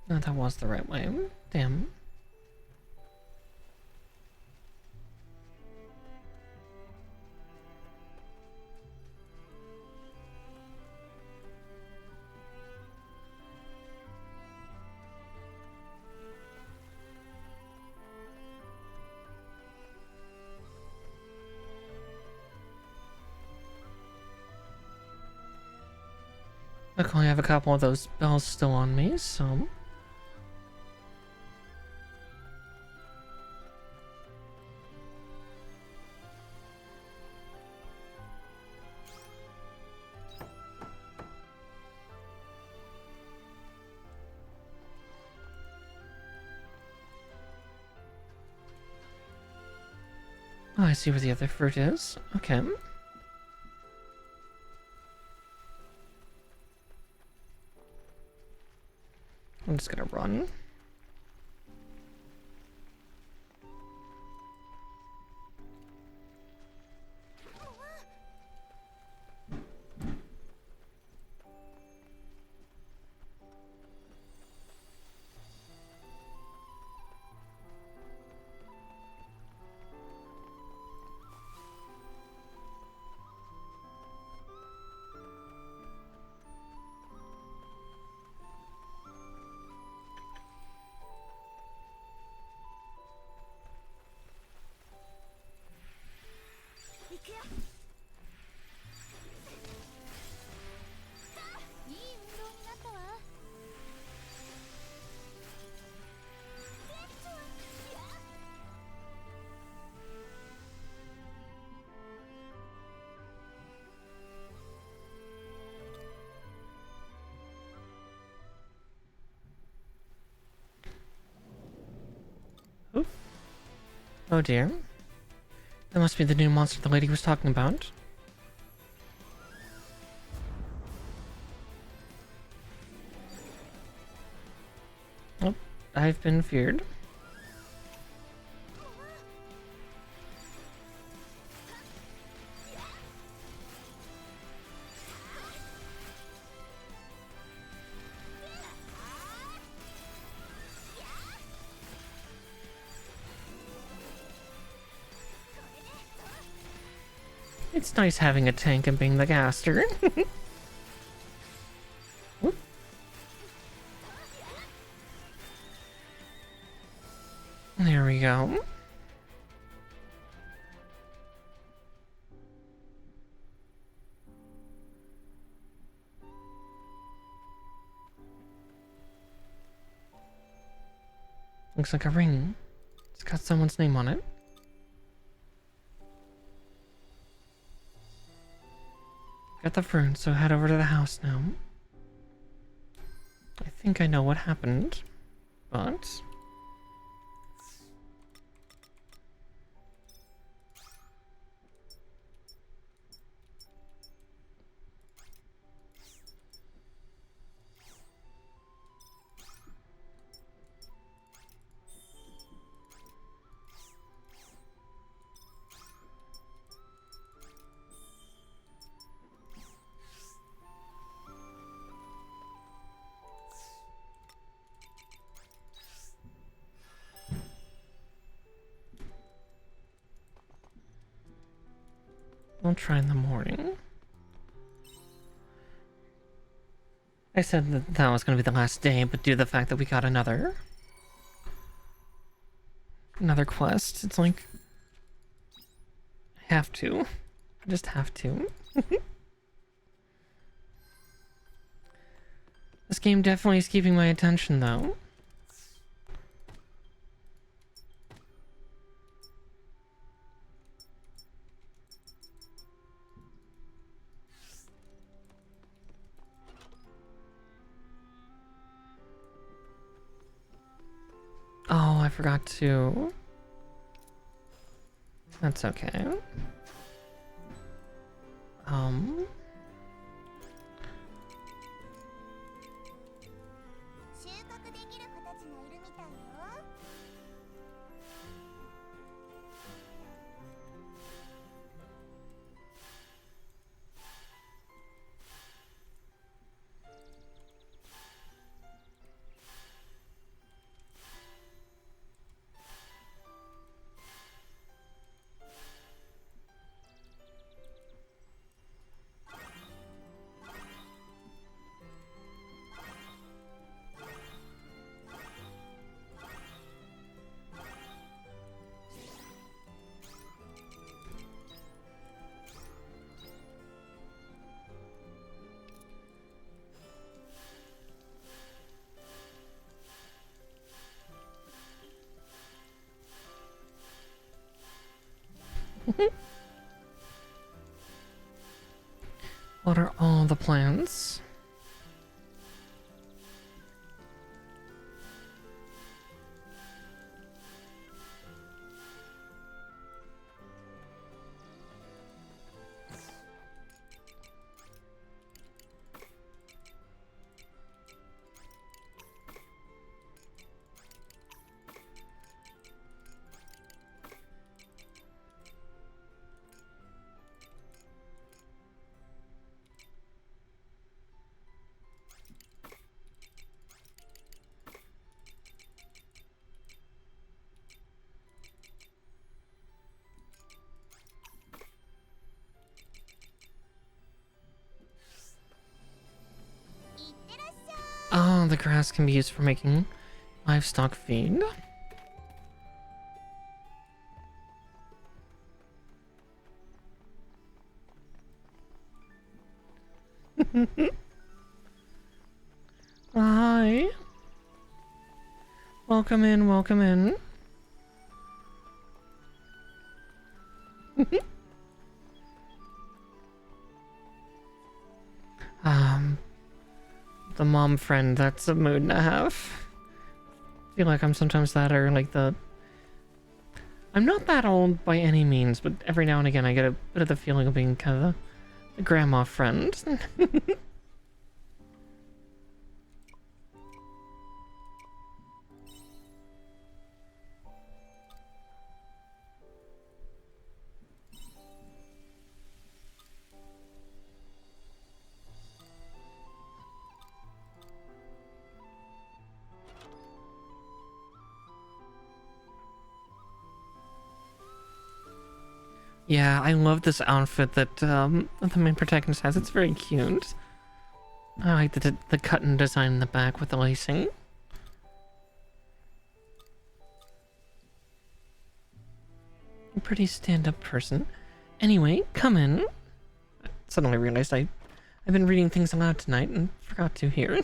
No, that was the right way. Damn. Luckily, I have a couple of those bells still on me, so... Oh, I see where the other fruit is. Okay. I'm just gonna run. Oop. Oh dear. That must be the new monster the lady was talking about. Oh, I've been feared. It's nice having a tank and being the caster. Whoop. There we go. Looks like a ring. It's got someone's name on it. Got the fruit, so head over to the house now. I think I know what happened, but... I'll try in the morning. I said that that was going to be the last day, but due to the fact that we got another quest, it's like... I have to. I just have to. This game definitely is keeping my attention, though. Oh, I forgot to... That's okay. 収穫できる子たちがいるみたいよ。What are all the plans? Oh, the grass can be used for making livestock feed. Hi. Welcome in, welcome in. The mom friend, that's a mood and a half. I feel like I'm sometimes that, or like the... I'm not that old by any means, but every now and again I get a bit of the feeling of being kind of the grandma friend. Yeah, I love this outfit that the main protagonist has. It's very cute. I like the cut and design in the back with the lacing. A pretty stand-up person. Anyway, come in. I suddenly realized I've been reading things aloud tonight and forgot to hear.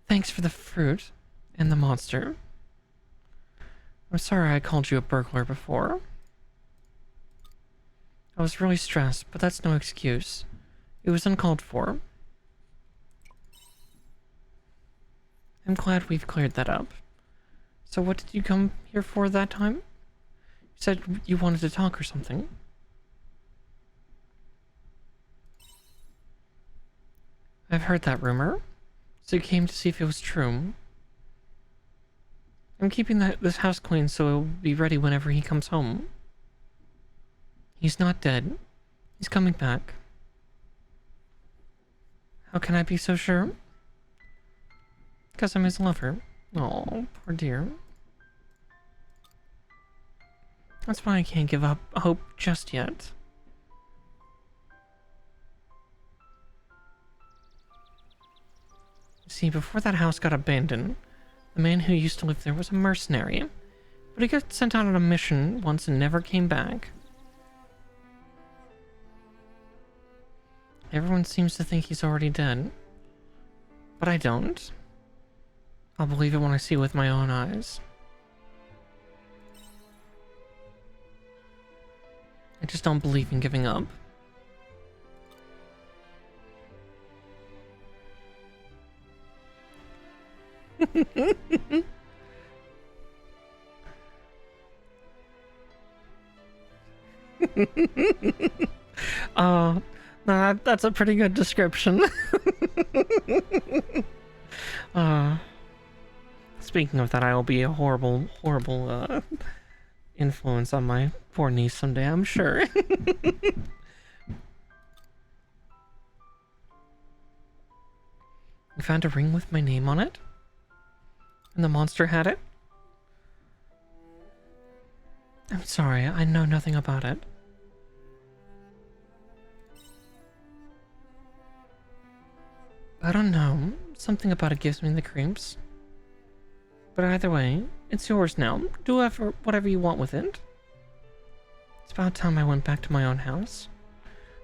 Thanks for the fruit and the monster. I'm sorry I called you a burglar before. I was really stressed, but that's no excuse. It was uncalled for. I'm glad we've cleared that up. So what did you come here for that time? You said you wanted to talk or something. I've heard that rumor. So you came to see if it was true. I'm keeping this house clean so it will be ready whenever he comes home. He's not dead. He's coming back. How can I be so sure? Because I'm his lover. Oh, poor dear. That's why I can't give up hope just yet. See, before that house got abandoned, the man who used to live there was a mercenary. But he got sent out on a mission once and never came back. Everyone seems to think he's already dead. But I don't. I'll believe it when I see it with my own eyes. I just don't believe in giving up. That's a pretty good description. Speaking of that, I will be a horrible influence on my poor niece someday, I'm sure. You found a ring with my name on it? And the monster had it? I'm sorry, I know nothing about it. I don't know. Something about it gives me the creeps. But either way, it's yours now. Do whatever you want with it. It's about time I went back to my own house.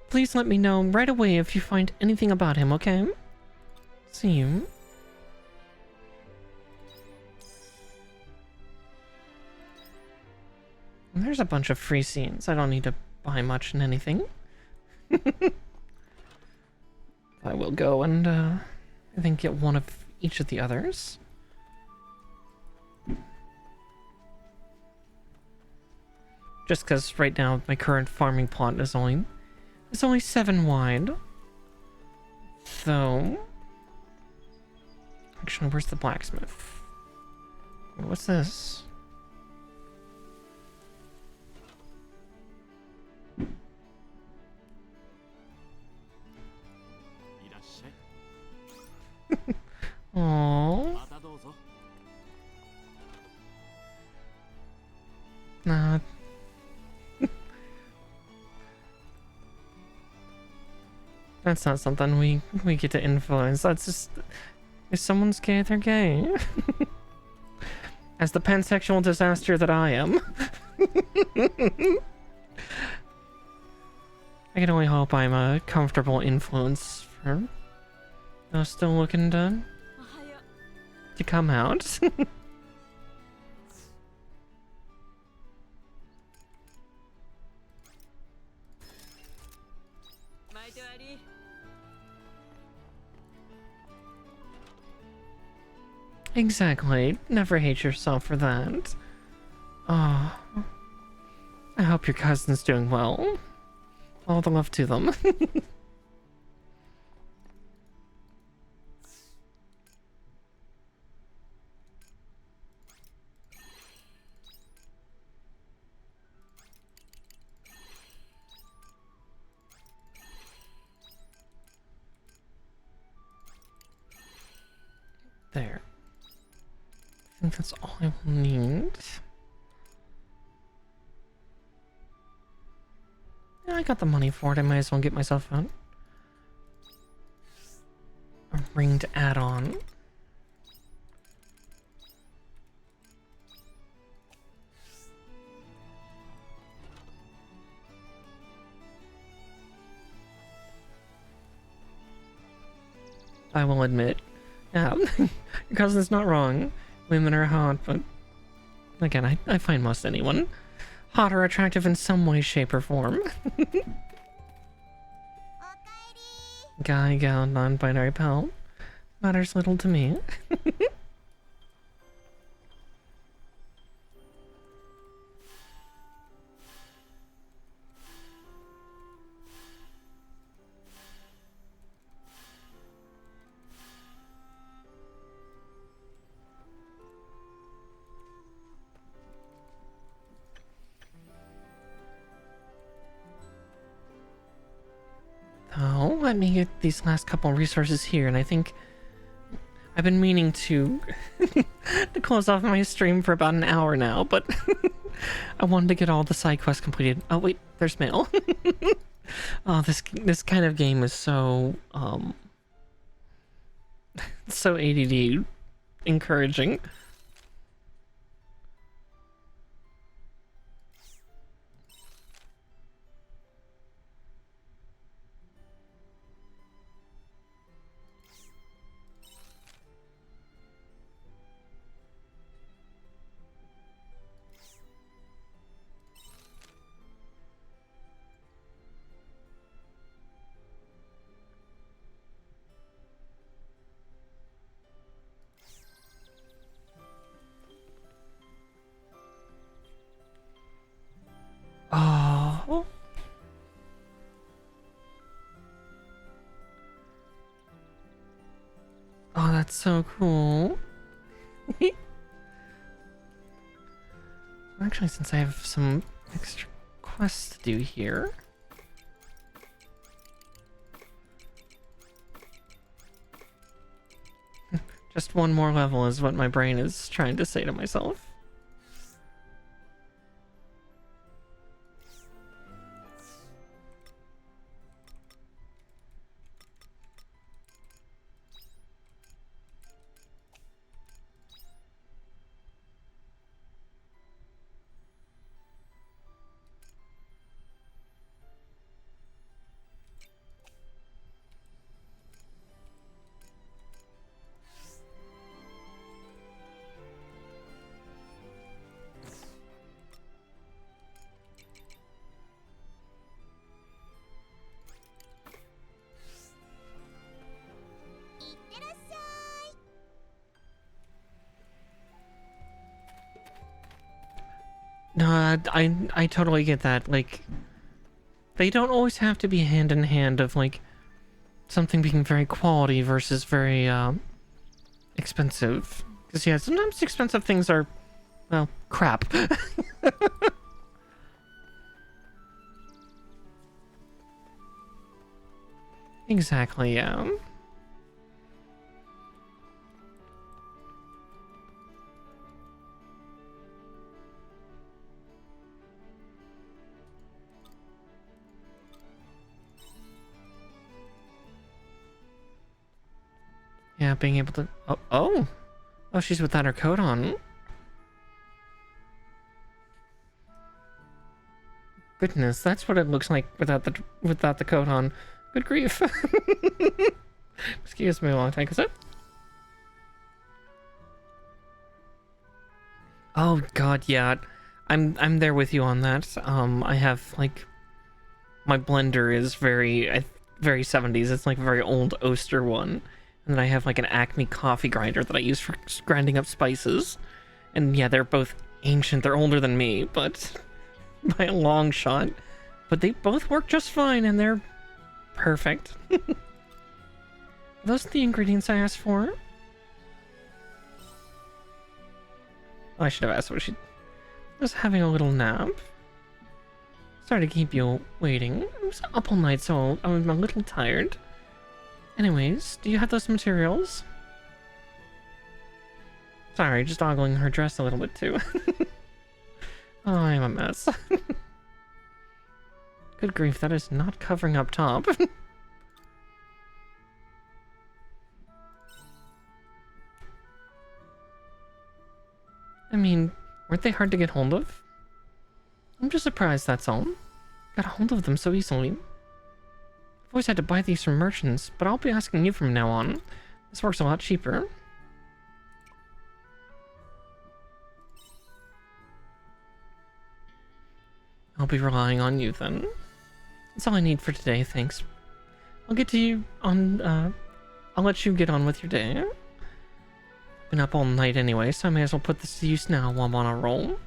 Please let me know right away if you find anything about him, okay? See you. There's a bunch of free scenes. I don't need to buy much in anything. I will go and, I think get one of each of the others. Just because right now my current farming plot is only 7 wide. So, actually, where's the blacksmith? What's this? Aww. Nah. That's not something we get to influence. That's just, if someone's gay, they're gay. As the pansexual disaster that I am. I can only hope I'm a comfortable influence for those still looking to come out. Exactly. Never hate yourself for that. Oh, I hope your cousin's doing well. All the love to them. There. I think that's all I will need. Yeah, I got the money for it. I might as well get myself a ring to add on. I will admit, yeah, your cousin's not wrong. Women are hot, but again, I find most anyone hot or attractive in some way, shape, or form. Guy, gal, non-binary pal. Matters little to me. Oh, let me get these last couple resources here, and I think I've been meaning to to close off my stream for about an hour now, but I wanted to get all the side quests completed. Oh wait, there's mail. Oh, this kind of game is so so ADD encouraging. Oh. Oh, that's so cool. Actually, since I have some extra quests to do here. Just one more level is what my brain is trying to say to myself. No, I totally get that. Like, they don't always have to be hand in hand of, like, something being very quality versus very, expensive. Because, yeah, sometimes expensive things are, well, crap. Exactly, yeah. Yeah, being able to... Oh, she's without her coat on. Goodness, that's what it looks like without the coat on. Good grief. Excuse me while I take a sip. Oh god, yeah. I'm there with you on that. I have like my blender is very 70s. It's like a very old Oster one. And then I have like an Acme coffee grinder that I use for grinding up spices. And yeah, they're both ancient. They're older than me, but by a long shot. But they both work just fine and they're perfect. Are those the ingredients I asked for? Oh, I should have asked what she was having a little nap. Sorry to keep you waiting. I was up all night, so I'm a little tired. Anyways, do you have those materials? Sorry, just ogling her dress a little bit too. Oh, I'm a mess. Good grief, that is not covering up top. I mean, weren't they hard to get hold of? I'm just surprised, that's all. Got a hold of them so easily. I've always had to buy these from merchants, but I'll be asking you from now on. This works a lot cheaper. I'll be relying on you then. That's all I need for today, thanks. I'll get to you on, I'll let you get on with your day. Been up all night anyway, so I may as well put this to use now while I'm on a roll.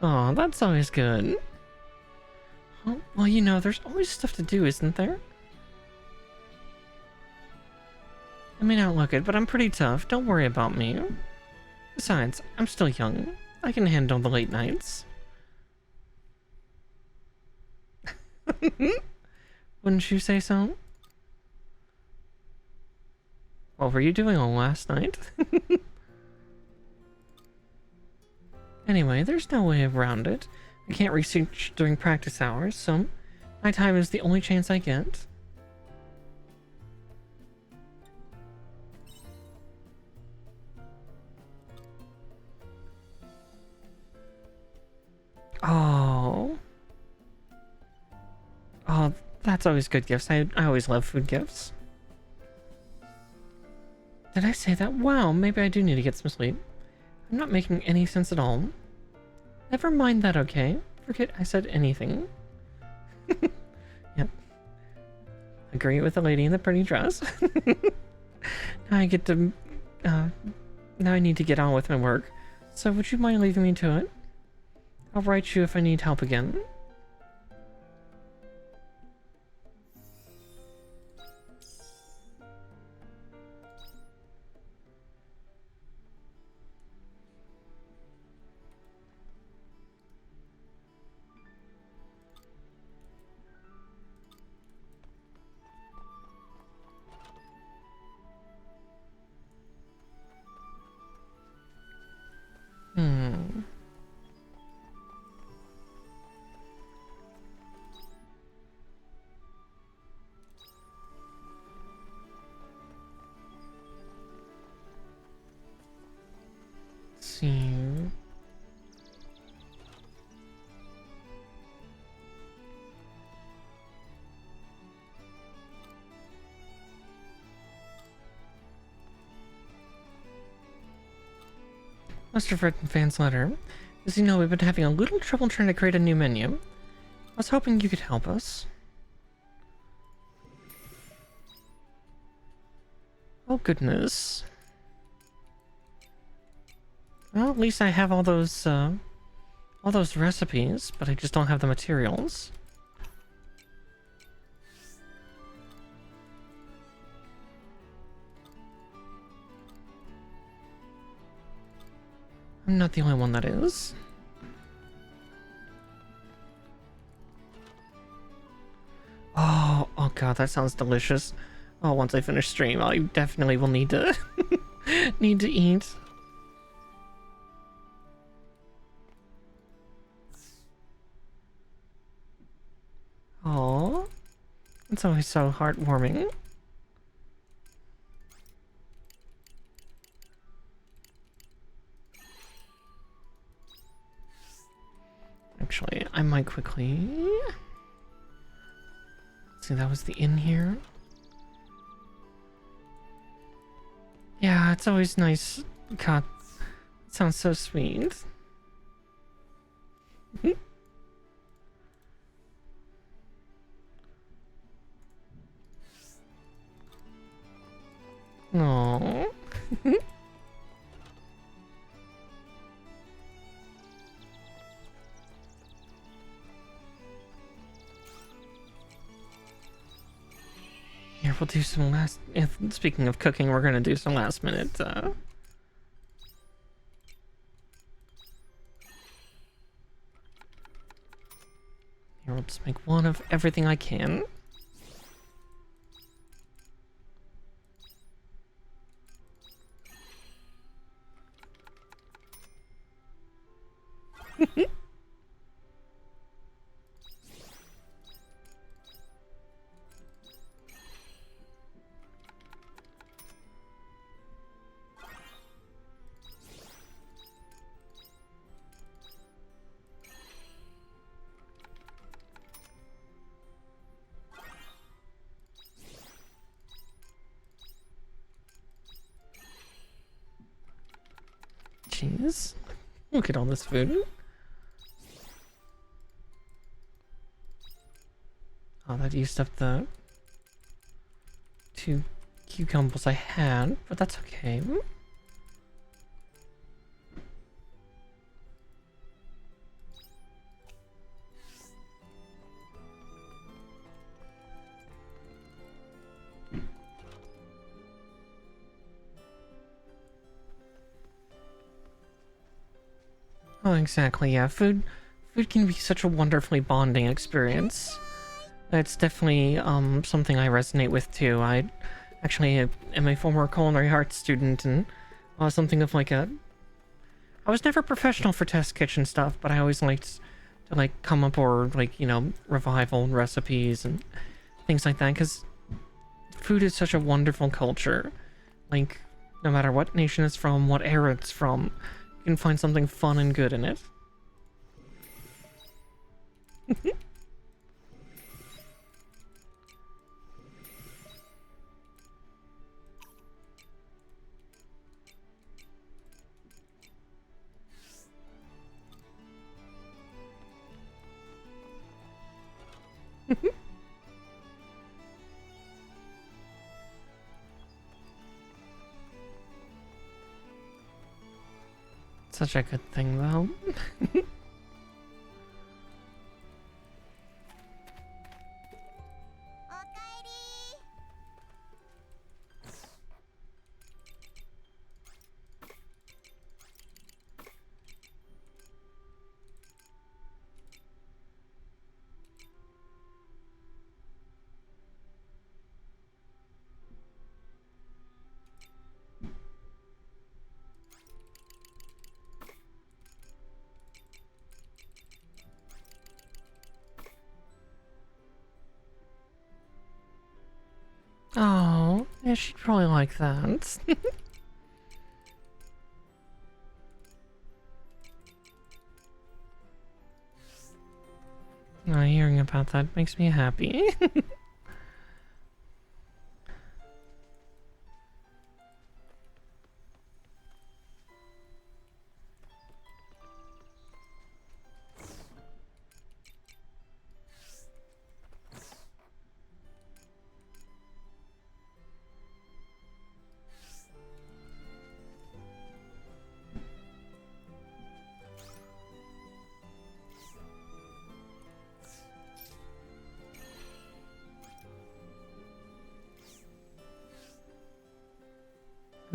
Oh, that's always good. Oh, well, you know, there's always stuff to do, isn't there? I may not look it, but I'm pretty tough. Don't worry about me. Besides, I'm still young. I can handle the late nights. Wouldn't you say so? What were you doing all last night? Anyway, there's no way around it. I can't research during practice hours, so my time is the only chance I get. Oh. Oh, that's always good gifts. I always love food gifts. Did I say that? Wow, maybe I do need to get some sleep. I'm not making any sense at all. Never mind that, okay? Forget I said anything. Yep. Agree with the lady in the pretty dress. Now I get to... now I need to get on with my work. So would you mind leaving me to it? I'll write you if I need help again. See. Must have read Van's letter. As you know, we've been having a little trouble trying to create a new menu. I was hoping you could help us. Oh, goodness. Well, at least I have all those recipes, but I just don't have the materials. I'm not the only one that is. Oh god, that sounds delicious. Oh, once I finish stream, I definitely will need to need to eat. Oh, it's always so heartwarming. Actually, I might quickly... See, that was the inn here. Yeah, it's always nice. God, it sounds so sweet. Aww. Here, we'll do some last... Speaking of cooking, we're gonna do some last minute, Here, we'll just make one of everything I can. Jeez. Look at all this food. Oh, that used up the 2 cucumbers I had, but that's okay. Oh, exactly, yeah. Food can be such a wonderfully bonding experience. It's definitely something I resonate with too. I actually am a former culinary arts student, and something of like a... I was never professional for test kitchen stuff, but I always liked to like come up or like, you know, revive old recipes and things like that, because food is such a wonderful culture. Like, no matter what nation it's from, what era it's from, you can find something fun and good in it. Such a good thing, though. Oh, yeah, she'd probably like that. Hearing about that makes me happy.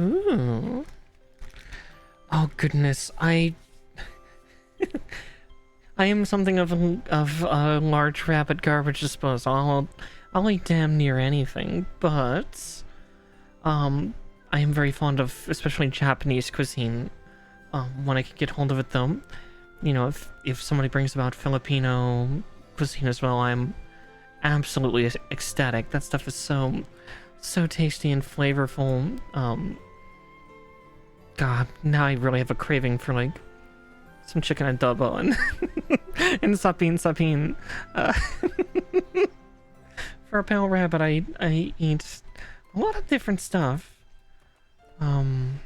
Ooh. Oh goodness, I am something of a large rabbit garbage disposal. I'll eat damn near anything, but I am very fond of especially Japanese cuisine. When I can get hold of it, though, you know, if somebody brings about Filipino cuisine as well, I'm absolutely ecstatic. That stuff is so tasty and flavorful. God, now I really have a craving for like some chicken adobo and and sapin. For a pale rabbit, I eat a lot of different stuff. Some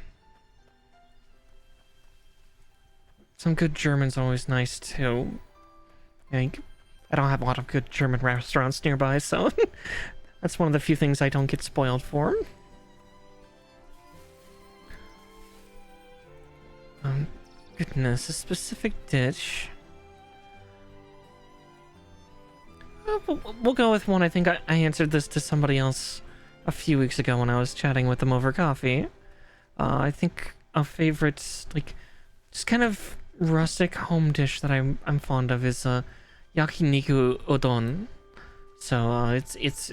good German's always nice too. Like, I don't have a lot of good German restaurants nearby, so that's one of the few things I don't get spoiled for. Goodness, a specific dish. We'll go with one. I think I answered this to somebody else a few weeks ago when I was chatting with them over coffee. I think a favorite, like, just kind of rustic home dish that I'm fond of is yakiniku udon. So it's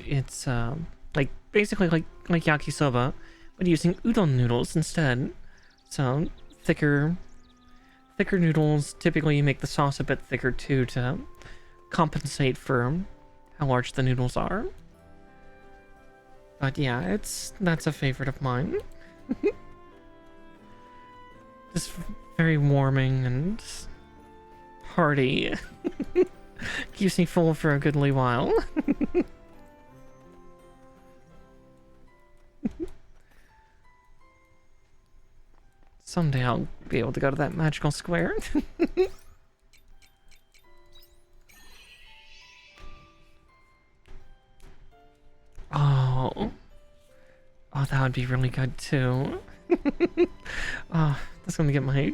like basically like yakisoba, but using udon noodles instead. So thicker noodles. Typically, you make the sauce a bit thicker too to compensate for how large the noodles are. But yeah, that's a favorite of mine. Just very warming and hearty. Keeps me full for a goodly while. Someday I'll be able to go to that magical square. Oh, that would be really good too. Oh, that's gonna get my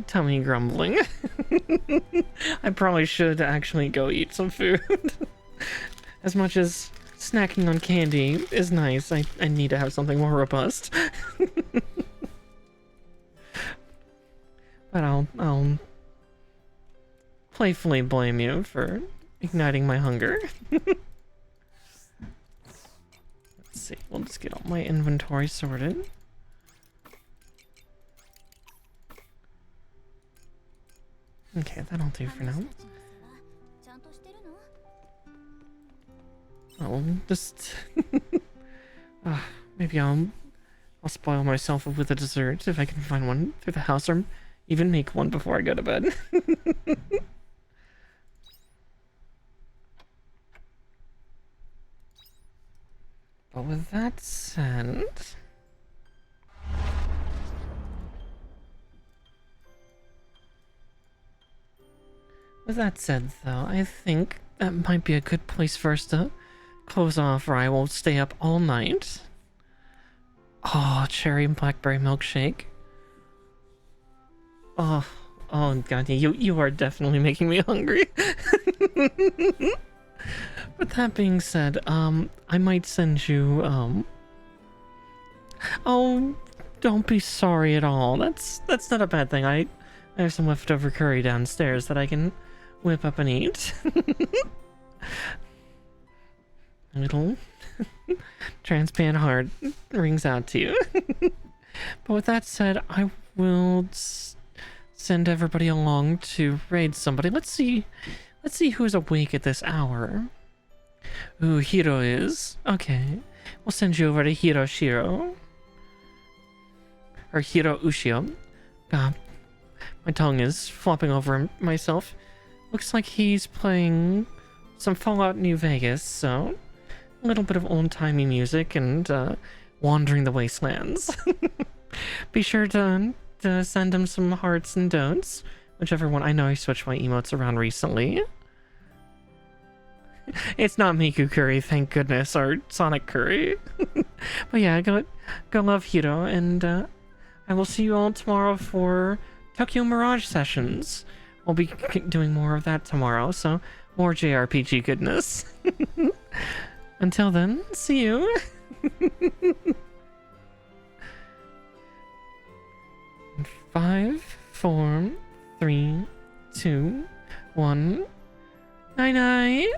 tummy grumbling. I probably should actually go eat some food. As much as snacking on candy is nice, I need to have something more robust. But I'll playfully blame you for igniting my hunger. Let's see, we'll just get all my inventory sorted. Okay, that'll do for now. I'll just maybe I'll spoil myself with a dessert if I can find one through the house, or even make one before I go to bed. But with that said, though, I think that might be a good place for us to close off, or I will stay up all night. Oh, cherry and blackberry milkshake. Oh god, you are definitely making me hungry. But that being said, I might send you, oh, don't be sorry at all. That's not a bad thing. I have some leftover curry downstairs that I can whip up and eat. A little transparent heart rings out to you. But with that said, I will send everybody along to raid somebody. Let's see who's awake at this hour. Ooh, Hiro is. Okay. We'll send you over to Hiroshiro. Or Hiro Ushio. God, my tongue is flopping over myself. Looks like he's playing some Fallout New Vegas, so a little bit of old-timey music and wandering the wastelands. Be sure to send him some hearts and don'ts, whichever one. I know I switched my emotes around recently. It's not Miku Curry, thank goodness, or Sonic Curry. But yeah, go love Hiro, and I will see you all tomorrow for Tokyo Mirage sessions. We'll be doing more of that tomorrow, so more JRPG goodness. Until then, see you. 5, 4, 3, 2, 1. Night night.